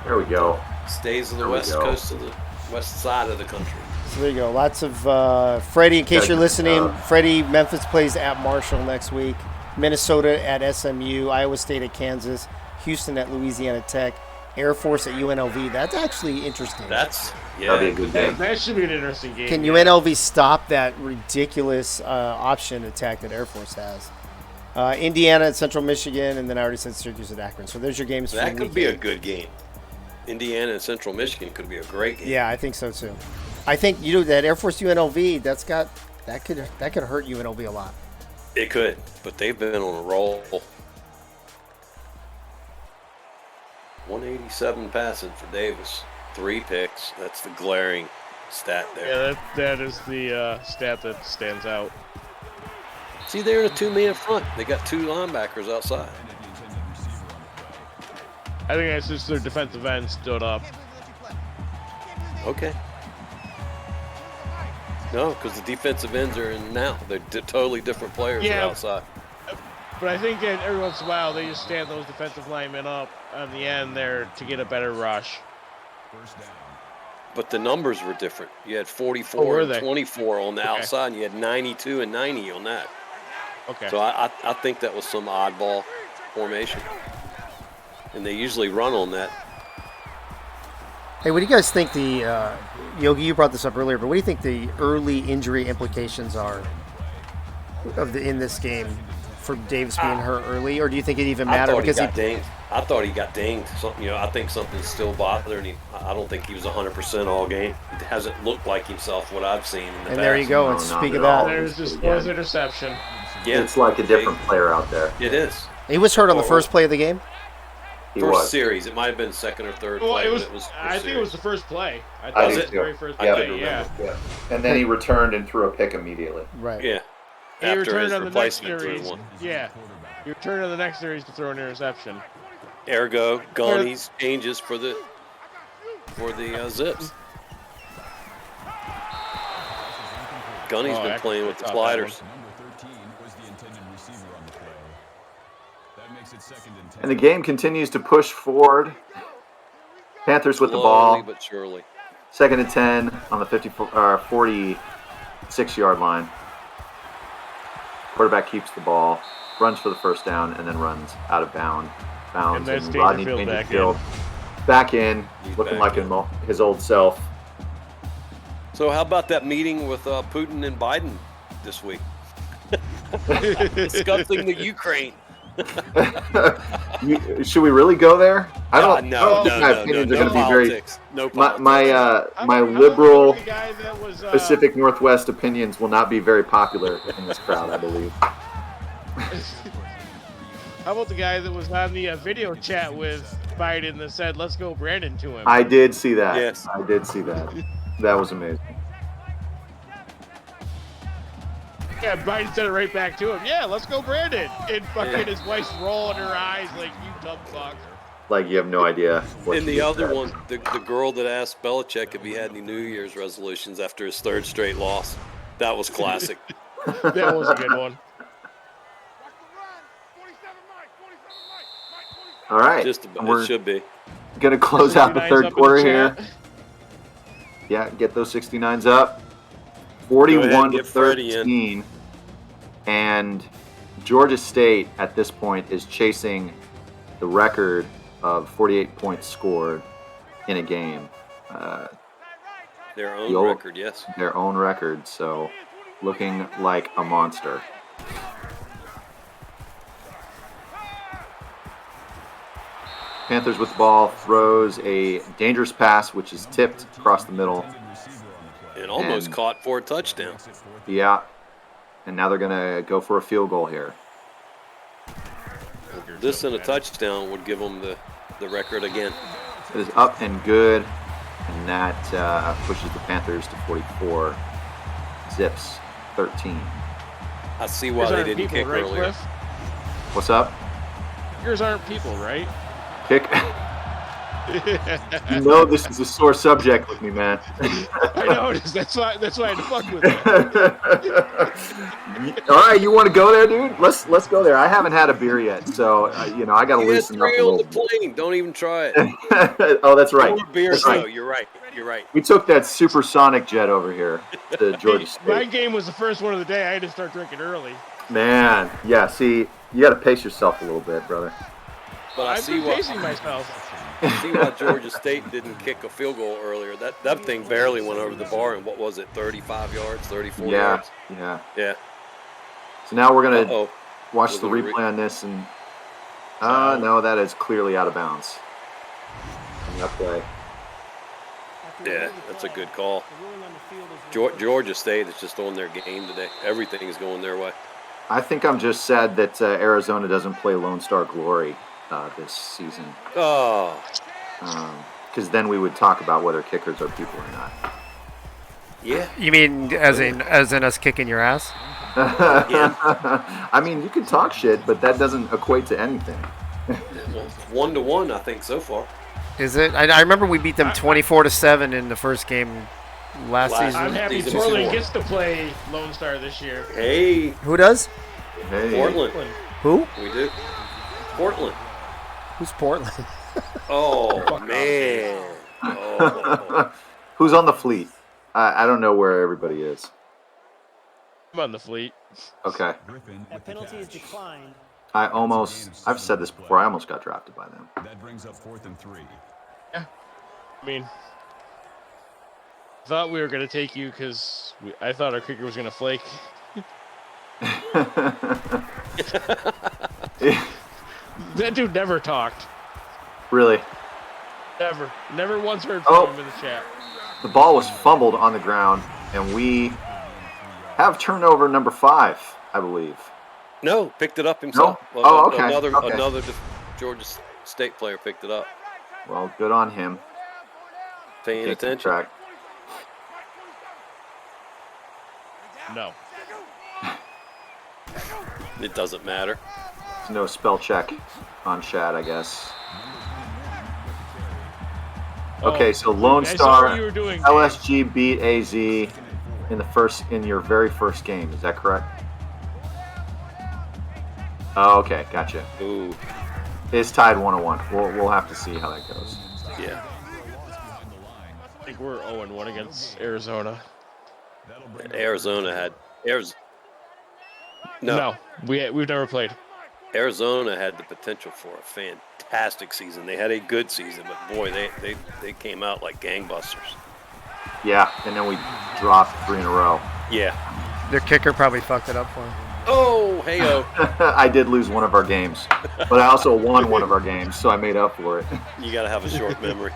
There we go. Stays on the There we west go. coast of the west side of the country. So there you go. Lots of Freddie. In case you're listening, Freddie. Memphis plays at Marshall next week. Minnesota at SMU. Iowa State at Kansas. Houston at Louisiana Tech. Air Force at UNLV. That's actually interesting. That's That'll be a good game. That should be an interesting game. Can UNLV stop that ridiculous option attack that Air Force has? Indiana at Central Michigan, and then I already said Syracuse at Akron. So there's your games for That the could be a weekend. good game. Indiana and Central Michigan could be a great game. Yeah, I think so too. I think that Air Force UNLV that could hurt UNLV a lot. It could, but they've been on a roll. 187 passing for Davis. 3 picks. That's the glaring stat there. Yeah, that is the stat that stands out. See, they're in a 2-man front. They got 2 linebackers outside. I think that's just their defensive end stood up. Okay. No, because the defensive ends are in now. They're totally different players Yeah. outside. But I think that every once in a while they just stand those defensive linemen up on the end there to get a better rush. But the numbers were different. You had 44 Oh, were and they? 24 on the Okay. outside, and you had 92 and 90 on that. Okay. So I think that was some oddball formation. And they usually run on that. Hey, what do you guys think Yogi, you brought this up earlier, but what do you think the early injury implications are in this game for Davis being hurt early, or do you think it even I mattered thought because he got dinged. I thought he got dinged. Something, I think something's still bothering him. I don't think he was 100% all game. It hasn't looked like himself what I've seen in the past. And there you go. And No, speak not of at all. that, There's just was interception. Yeah, It's like a different player out there. it is. he was hurt on the first play of the game. He First was. series, it might have been second or third Well, play. it was. but I think it was the first play. I I thought do it was the too. very first Yeah. play. Yeah. Yeah. And then he returned and threw a pick immediately. Right. Yeah. He After returned his on the next replacement threw series. one. Yeah. He returned on the next series to throw an interception. Ergo, Gunny's changes for the Zips. Gunny's been playing with the sliders. Number 13 was the intended receiver on the play. That makes it 2nd and 10. And the game continues to push forward. Panthers with the Slowly ball. but surely. 2nd and 10 on the 46-yard line. Quarterback keeps the ball, runs for the first down, and then runs out of bounds. And that's Rodney Dangerfield Dangerfield back in, looking like his old self. So how about that meeting with Putin and Biden this week? Discussing the Ukraine. Should we really go there? I don't. No, my opinions are going to be politics. very. No politics. My liberal The guy that was, Pacific Northwest opinions will not be very popular in this crowd, I believe. How about the guy that was on the video chat with Biden that said, "Let's go, Brandon," to him? I did see that. Yes. I did see that. That was amazing. Yeah, Biden said it right back to him. Yeah, let's go, Brandon. And fucking his wife's rolling her eyes like, "You dumb fuck." Like you have no idea. What And to the do other with one, the girl that asked Belichick if he had any New Year's resolutions after his 3rd straight loss. That was classic. That was a good one. All right. Just And about, we're it should be. gonna close out the 69's third up in quarter the here. chat. Yeah, get those 69s up. Go ahead 41 and to get Freddie in. 13. And Georgia State at this point is chasing the record of 48 points scored in a game. Their The own old- record, yes. Their own record. So looking like a monster. Panthers with the ball, throws a dangerous pass, which is tipped across the middle. And almost And- caught for a touchdown. Yeah. And now they're going to go for a field goal here. This and a touchdown would give them the record again. It is up and good. And that pushes the Panthers to 44. Zips 13. I see why Yours they aren't didn't people, kick right, earlier. Cliff? What's up? Yours aren't people, right? Kick. You know this is a sore subject with me, man. I noticed. That's why I had to fuck with it. All right, you want to go there, dude? Let's go there. I haven't had a beer yet, so I got to You had loosen up 3 a on the little. plane. Don't even try it. Oh, that's right. More beer, That's though. right. You're right. You're right. We took that supersonic jet over here to Georgia My State. game was the first one of the day. I had to start drinking early. Man, yeah. See, you got to pace yourself a little bit, brother. But I I've see been why. pacing myself. I see why Georgia State didn't kick a field goal earlier. That thing barely went over the bar. And what was it? 35 yards, 34 Yeah, yards. yeah. Yeah. So now we're gonna Uh-oh. watch We're the gonna replay on this, and no, that is clearly out of bounds. On that play. Yeah, that's a good call. Georgia State is just on their game today. Everything is going their way. I think I'm just sad that Arizona doesn't play Lone Star Glory this season. Oh. Because then we would talk about whether kickers are people or not. Yeah. You mean as in us kicking your ass? I mean, you can talk shit, but that doesn't equate to anything. Well, 1-1, I think, so far. Is it? I remember we beat them 24-7 in the first game last season. I'm happy Season Portland 4. gets to play Lone Star this year. Hey. Who does? Hey. Portland. Who? We do. Portland. Who's Portland? Oh, man. Oh. Who's on the fleet? I don't know where everybody is. I'm on the fleet. Okay. That penalty is declined. I've said this before, I almost got drafted by them. That brings up 4th and 3. Yeah. I mean, thought we were going to take you because I thought our kicker was going to flake. That dude never talked. Really? Never once heard from him in the chat. The ball was fumbled on the ground, and we have turnover number 5, I believe. No, picked it up himself. No? Oh, okay. Another Georgia State player picked it up. Well, good on him. Paying Can't keep attention. track. No. It doesn't matter. There's no spell check on Shad, I guess. Okay, so Lone I saw Star what you were doing, LSG beat AZ in your very first game. Is that correct? Oh, okay, gotcha. Ooh. It's tied 1-1. We'll have to see how that goes. Yeah. I think we're 0-1 against Arizona. Arizona had No, we've never played. Arizona had the potential for a fantastic season. They had a good season, but boy, they came out like gangbusters. Yeah, and then we dropped 3 in a row. Yeah. Their kicker probably fucked it up for him. Oh, hey-o. I did lose one of our games, but I also won one of our games, so I made up for it. You got to have a short memory.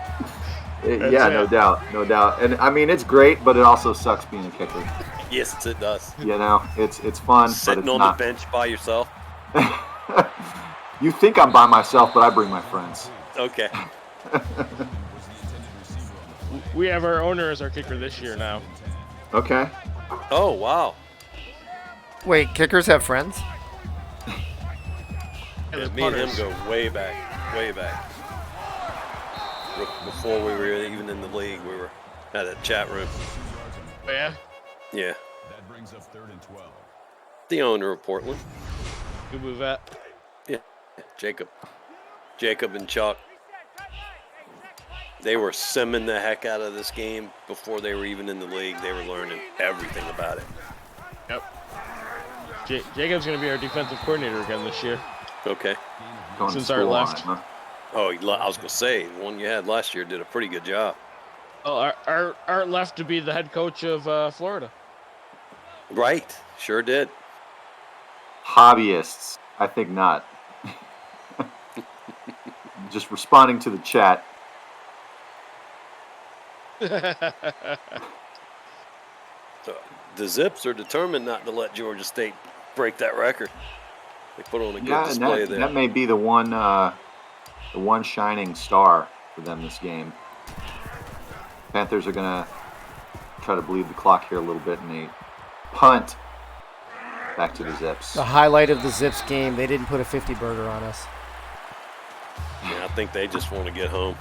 Yeah, no doubt. And I mean, it's great, but it also sucks being a kicker. Yes, it does. You know, it's fun, Sitting but it's on not. the bench by yourself. You think I'm by myself, but I bring my friends. Okay. We have our owner as our kicker this year now. Okay. Oh, wow. Wait, kickers have friends? Yeah, me and him go way back. Before we were even in the league, we were at a chat room. Oh, yeah? Yeah. That brings up 3rd and 12. The owner of Portland. Good move that. Yeah. Jacob and Chuck. They were simming the heck out of this game before they were even in the league. They were learning everything about it. Yep. Jacob's going to be our defensive coordinator again this year. Okay. Since Art left. Oh, I was going to say, the one you had last year did a pretty good job. Well, Art left to be the head coach of Florida. Right. Sure did. Hobbyists. I think not. Just responding to the chat. The Zips are determined not to let Georgia State break that record. They put on a good display there. That may be the one shining star for them this game. Panthers are going to try to bleed the clock here a little bit, and they punt back to the Zips. The highlight of the Zips game, they didn't put a 50 burger on us. Yeah, I think they just want to get home.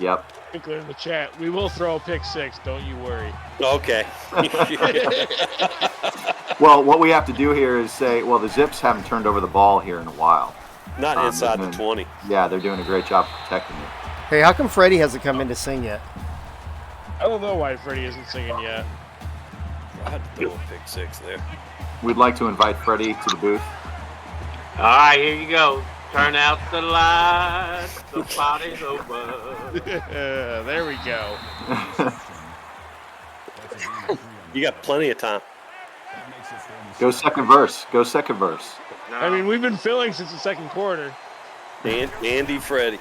Yep. In the chat, we will throw a pick six. Don't you worry. Okay. Well, what we have to do here is say, well, the Zips haven't turned over the ball here in a while. Not inside the 20. Yeah, they're doing a great job protecting it. Hey, how come Freddie hasn't come in to sing yet? I don't know why Freddie isn't singing yet. I had to throw a pick six there. We'd like to invite Freddie to the booth. All right, here you go. Turn out the lights. The party's over. There we go. You got plenty of time. Go second verse. I mean, we've been filling since the second quarter. Andy Freddie.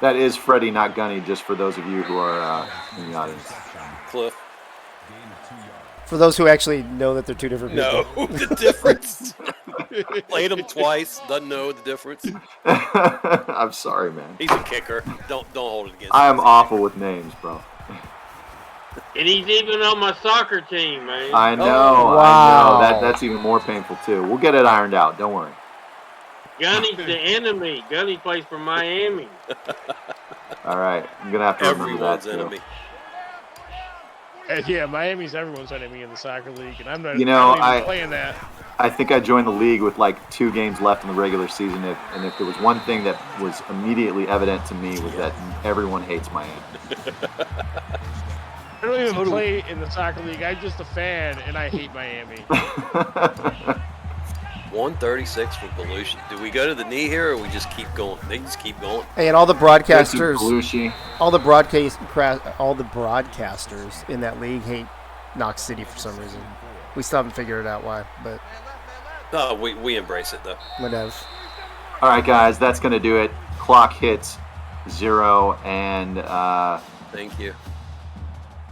That is Freddie, not Gunny, just for those of you who are in the audience. Cliff. For those who actually know that they're two different people. No, the difference. Played him twice, doesn't know the difference. I'm sorry, man. He's a kicker. Don't hold it against him. I am awful with names, bro. And he's even on my soccer team, man. I know. wow. I know. That's even more painful, too. We'll get it ironed out. Don't worry. Gunny's the enemy. Gunny plays for Miami. All right. I'm going to have to remember that, Everyone's too. enemy. Yeah, Miami's everyone's enemy in the soccer league, and I'm not, You know, I'm not even playing that. I think I joined the league with like 2 games left in the regular season. And if there was one thing that was immediately evident to me was that everyone hates Miami. I don't even play in the soccer league. I'm just a fan, and I hate Miami. 136 for Belushi. Do we go to the knee here, or we just keep going? They just keep going. Hey, and all the broadcasters, Belushi. all the broadcasters in that league hate Knox City for some reason. We still haven't figured it out why, but No, we embrace it though. whatever. All right, guys, that's going to do it. Clock hits 0, and Thank you.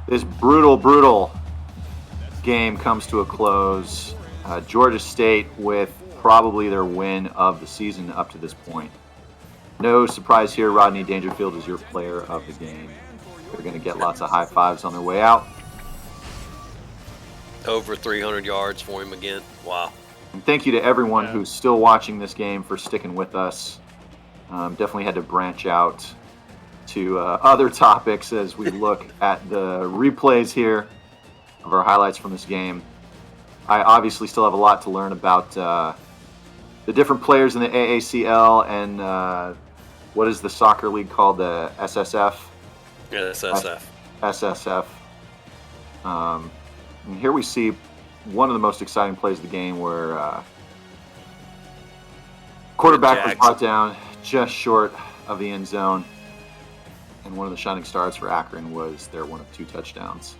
this brutal game comes to a close. Georgia State with probably their win of the season up to this point. No surprise here, Rodney Dangerfield is your player of the game. They're going to get lots of high fives on their way out. Over 300 yards for him again. Wow. And thank you to everyone who's still watching this game for sticking with us. Definitely had to branch out to other topics as we look at the replays here of our highlights from this game. I obviously still have a lot to learn about the different players in the AACL and what is the soccer league called, the SSF? Yeah, SSF. SSF. And here we see one of the most exciting plays of the game where quarterback was brought down just short of the end zone. And one of the shining stars for Akron was their one of 2 touchdowns.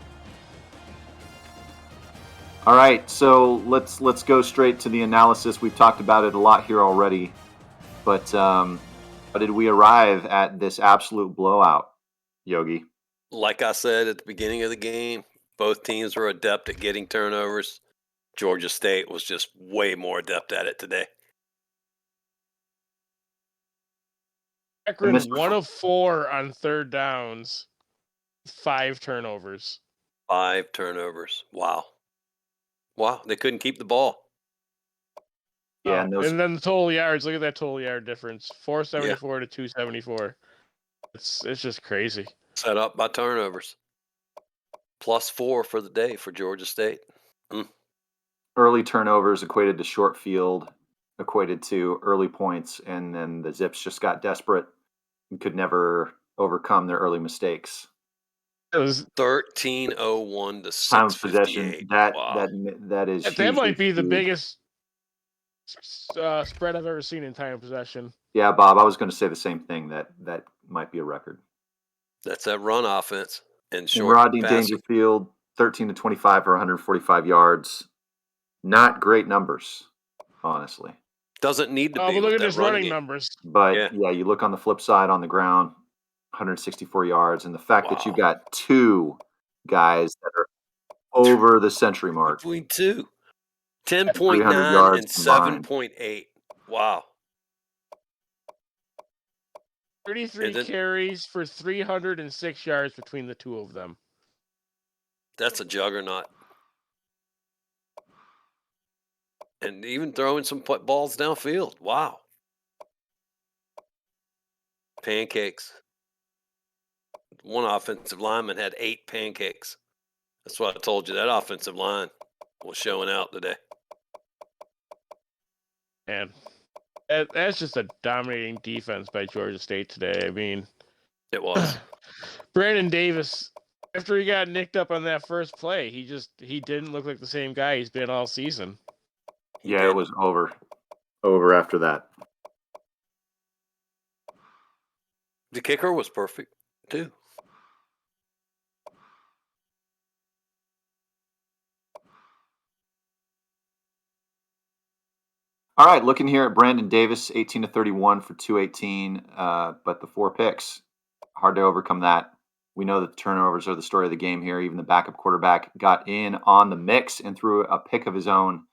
All right, so let's go straight to the analysis. We've talked about it a lot here already, but how did we arrive at this absolute blowout, Yogi? Like I said at the beginning of the game, both teams were adept at getting turnovers. Georgia State was just way more adept at it today. Akron 1 of 4 on third downs, 5 turnovers. 5 turnovers. Wow. Wow, they couldn't keep the ball. Yeah, and then the total yards. Look at that total yard difference: 474 to 274. It's just crazy. Set up by turnovers. +4 for the day for Georgia State. Early turnovers equated to short field, equated to early points, and then the Zips just got desperate and could never overcome their early mistakes. It was 13:01 to 6:58. Time of possession. That is. That might be the biggest spread I've ever seen in time of possession. Yeah, Bob, I was going to say the same thing. That might be a record. That's that run offense and short Rodney passing. Dangerfield, 13 to 25 for 145 yards. Not great numbers, honestly. Doesn't need to be. But look with at that his run running game. numbers. But yeah, you look on the flip side on the ground, 164 yards, and the fact that you got 2 guys that are over the century mark. Between 2. 300 10.9 yards and combined. 7.8. Wow. 33 carries for 306 yards between the 2 of them. That's a juggernaut. And even throwing some balls downfield. Wow. Pancakes. One offensive lineman had 8 pancakes. That's what I told you. That offensive line was showing out today. And that's just a dominating defense by Georgia State today. I mean, it was. Brandon Davis, after he got nicked up on that first play, he didn't look like the same guy he's been all season. Yeah, it was over after that. The kicker was perfect, too. All right, looking here at Brandon Davis, 18 to 31 for 218, but the 4 picks, hard to overcome that. We know that the turnovers are the story of the game here. Even the backup quarterback got in on the mix and threw a pick of his own.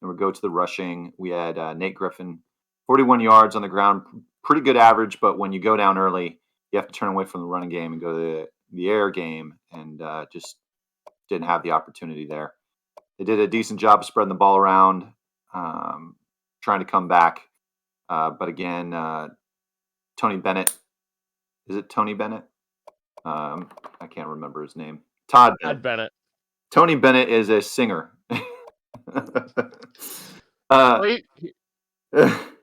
And we go to the rushing. We had Nate Griffin, 41 yards on the ground, pretty good average, but when you go down early, you have to turn away from the running game and go to the air game, and just didn't have the opportunity there. They did a decent job of spreading the ball around, trying to come back. But again, Tony Bennett. Is it Tony Bennett? I can't remember his name. Todd Bennett. Tony Bennett is a singer. He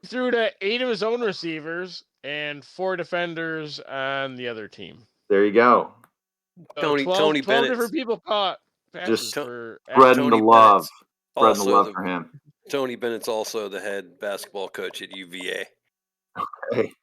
threw to 8 of his own receivers and 4 defenders on the other team. There you go. So 12 different people caught passes Just for spreading the love. Spreading the love Also for him. Tony Bennett's also the head basketball coach at UVA. Okay.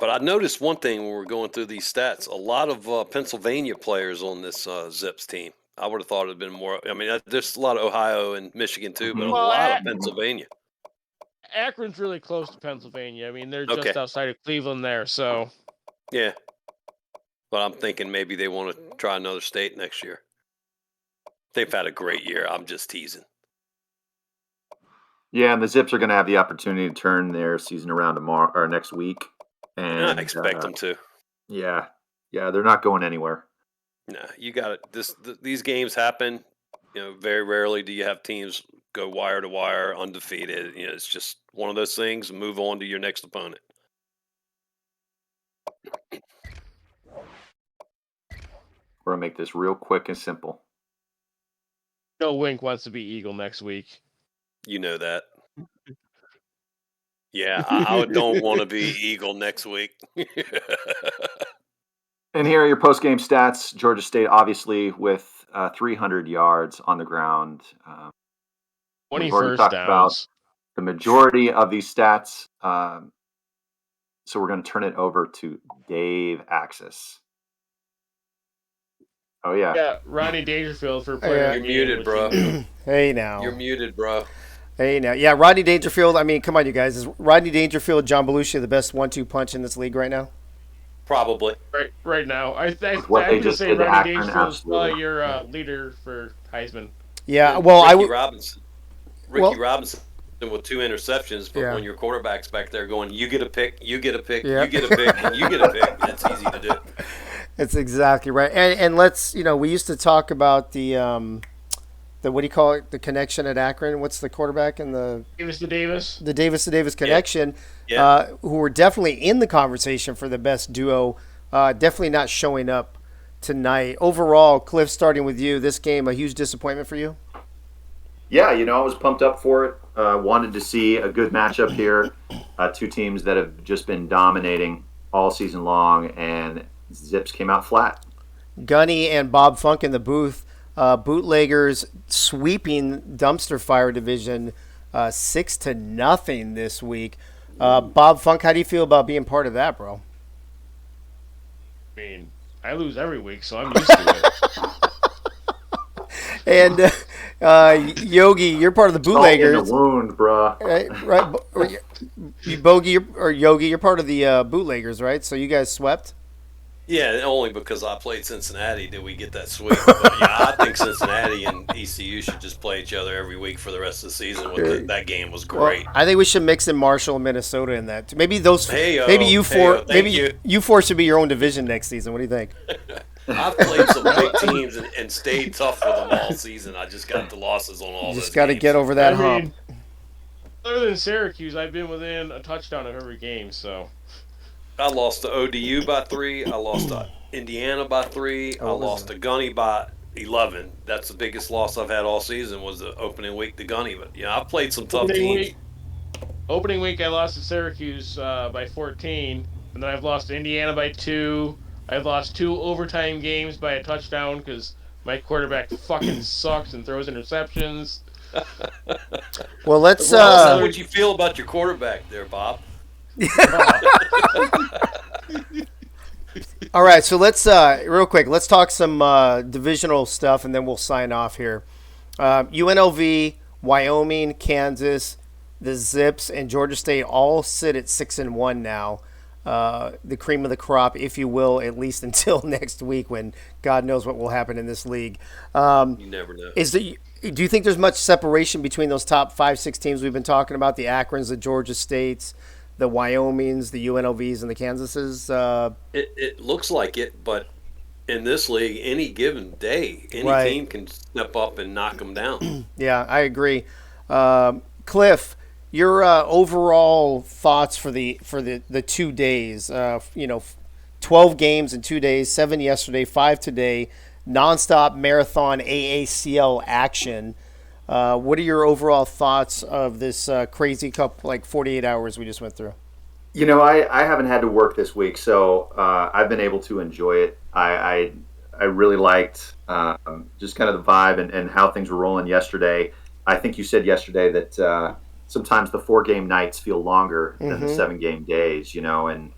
But I noticed one thing when we're going through these stats: a lot of Pennsylvania players on this Zips team. I would have thought it'd been more. I mean, there's a lot of Ohio and Michigan too, but a lot of Pennsylvania. Akron's really close to Pennsylvania. I mean, they're Okay. just outside of Cleveland there, so. Yeah. But I'm thinking maybe they want to try another state next year. They've had a great year. I'm just teasing. Yeah, and the Zips are going to have the opportunity to turn their season around tomorrow or next week. And I expect them to. Yeah, they're not going anywhere. No, you got it. These games happen. Very rarely do you have teams go wire to wire undefeated. It's just one of those things. Move on to your next opponent. We're going to make this real quick and simple. No Wink wants to be Eagle next week. You know that. Yeah, I don't want to be Eagle next week. And here are your post-game stats. Georgia State, obviously, with 300 yards on the ground. 20 we've already first talked downs. about the majority of these stats. So we're going to turn it over to Dave Axis. Oh, yeah. Yeah, Rodney Dangerfield for player. You're muted, bro. Hey, now. You're muted, bro. Hey, now. Yeah, Rodney Dangerfield. I mean, come on, you guys. Is Rodney Dangerfield, John Belushi the best 1-2 punch in this league right now? Probably. Right now. I what they would just say did to Rodney Akron, Dangerfield is absolutely. probably your leader for Heisman. Yeah, well, Ricky Robinson. Ricky well- Robinson with 2 interceptions, but Yeah. when your quarterback's back there going, you get a pick, you get a pick, Yeah. you get a pick, and you get a pick, it's easy to do. That's exactly right. And let's, we used to talk about the what do you call it? The connection at Akron. What's the quarterback and the Davis to Davis. The Davis to Davis connection, Yeah. who were definitely in the conversation for the best duo. Definitely not showing up tonight. Overall, Cliff, starting with you, this game a huge disappointment for you? Yeah, I was pumped up for it. Wanted to see a good matchup here. 2 teams that have just been dominating all season long, and Zips came out flat. Gunny and Bob Funk in the booth. Bootleggers sweeping Dumpster Fire Division 6-0 this week. Bob Funk, how do you feel about being part of that, bro? I mean, I lose every week, so I'm used to it. And Yogi, you're part of the Bootleggers. In the wound, bro. Right. Bogey or Yogi, you're part of the Bootleggers, right? So you guys swept? Yeah, only because I played Cincinnati did we get that sweep. But yeah, I think Cincinnati and ECU should just play each other every week for the rest of the season. That game was great. Well, I think we should mix in Marshall and Minnesota in that. Maybe those. Hey-o, maybe you four. hey-o, Maybe thank you four should be your own division next season. What do you think? I've played some big teams and stayed tough with them all season. I just got the losses on all. You just got to get over that hump. Other than Syracuse, I've been within a touchdown of every game. So I lost to ODU by 3. I lost to Indiana by 3. I lost to Gunny by 11. That's the biggest loss I've had all season was the opening week to Gunny. But I've played some tough teams. Opening week, I lost to Syracuse by 14, and then I've lost to Indiana by 2. I've lost 2 overtime games by a touchdown because my quarterback fucking sucks and throws interceptions. Well, let's. How would you feel about your quarterback there, Bob? All right, so let's real quick. Let's talk some divisional stuff, and then we'll sign off here. UNLV, Wyoming, Kansas, the Zips, and Georgia State all sit at 6-1 now. The cream of the crop, if you will, at least until next week, when God knows what will happen in this league. You never know. Do you think there's much separation between those top 5-6 teams we've been talking about? The Akrons, the Georgia States, the Wyomings, the UNLVs, and the Kansases? It looks like it, but in this league, any given day, any team can step up and knock them down. Yeah, I agree. Cliff, your overall thoughts for the 2 days? 12 games in 2 days, 7 yesterday, 5 today, nonstop marathon AACL action. What are your overall thoughts of this crazy 48 hours we just went through? I haven't had to work this week, so I've been able to enjoy it. I really liked just kind of the vibe and how things were rolling yesterday. I think you said yesterday that sometimes the 4-game nights feel longer than the 7-game days, and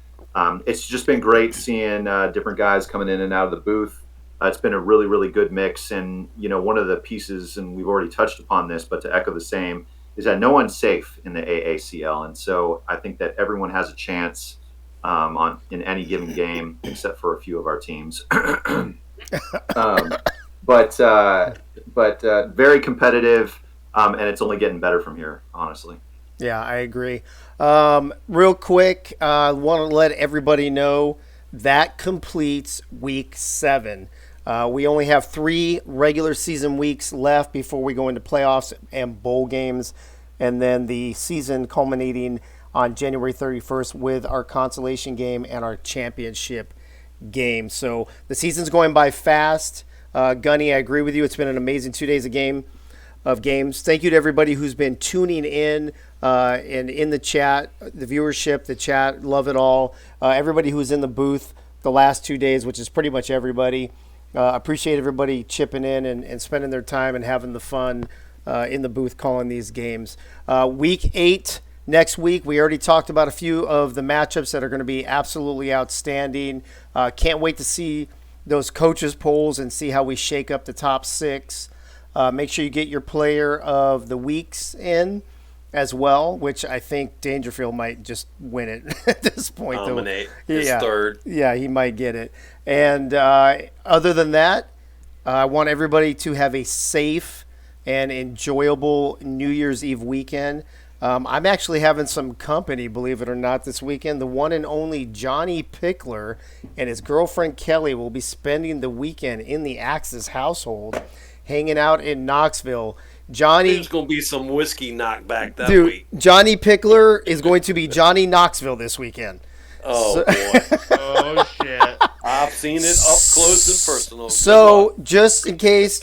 It's just been great seeing different guys coming in and out of the booth. It's been a really, really good mix. And, one of the pieces, and we've already touched upon this, but to echo the same, is that no one's safe in the AACL. And so I think that everyone has a chance in any given game, except for a few of our teams. But very competitive, and it's only getting better from here, honestly. Yeah, I agree. Real quick, I want to let everybody know that completes week 7. We only have 3 regular season weeks left before we go into playoffs and bowl games, and then the season culminating on January 31st with our consolation game and our championship game. So the season's going by fast. Gunny, I agree with you. It's been an amazing 2 days of games. Thank you to everybody who's been tuning in and in the chat, the viewership, the chat. Love it all. Everybody who's in the booth the last 2 days, which is pretty much everybody. Appreciate everybody chipping in and spending their time and having the fun in the booth calling these games. Week 8 next week. We already talked about a few of the matchups that are going to be absolutely outstanding. Can't wait to see those coaches polls and see how we shake up the top 6. Make sure you get your player of the weeks in as well, which I think Dangerfield might just win it at this point. Dominate his third. Yeah, he might get it. And other than that, I want everybody to have a safe and enjoyable New Year's Eve weekend. I'm actually having some company, believe it or not, this weekend. The one and only Johnny Pickler and his girlfriend Kelly will be spending the weekend in the Axis household, hanging out in Knoxville. Johnny, there's going to be some whiskey knockback that Dude, week. Johnny Pickler is going to be Johnny Knoxville this weekend. Oh, boy. Oh, shit. I've seen it up close and personal. So just in case,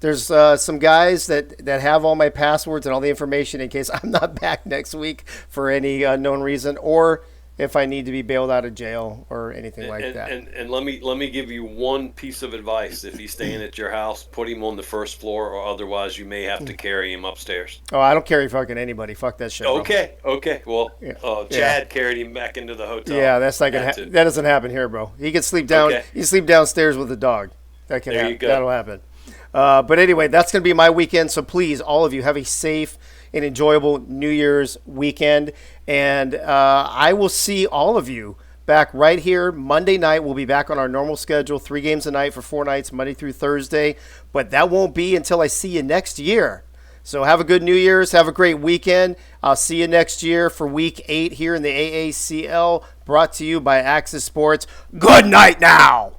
there's some guys that have all my passwords and all the information in case I'm not back next week for any unknown reason, or if I need to be bailed out of jail or anything like that. And let me give you one piece of advice. If he's staying at your house, put him on the first floor, or otherwise you may have to carry him upstairs. Oh, I don't carry fucking anybody. Fuck that shit. Bro. Okay. Well, Chad carried him back into the hotel. Yeah, that's not gonna that doesn't happen here, bro. He can sleep down. Okay. He can sleep downstairs with the dog. That can happen. You go. That'll happen. But anyway, that's going to be my weekend. So please, all of you, have a safe and enjoyable New Year's weekend. And I will see all of you back right here Monday night. We'll be back on our normal schedule, 3 games a night for 4 nights, Monday through Thursday. But that won't be until I see you next year. So have a good New Year's. Have a great weekend. I'll see you next year for Week 8 here in the AACL, brought to you by Axis Sports. Good night now.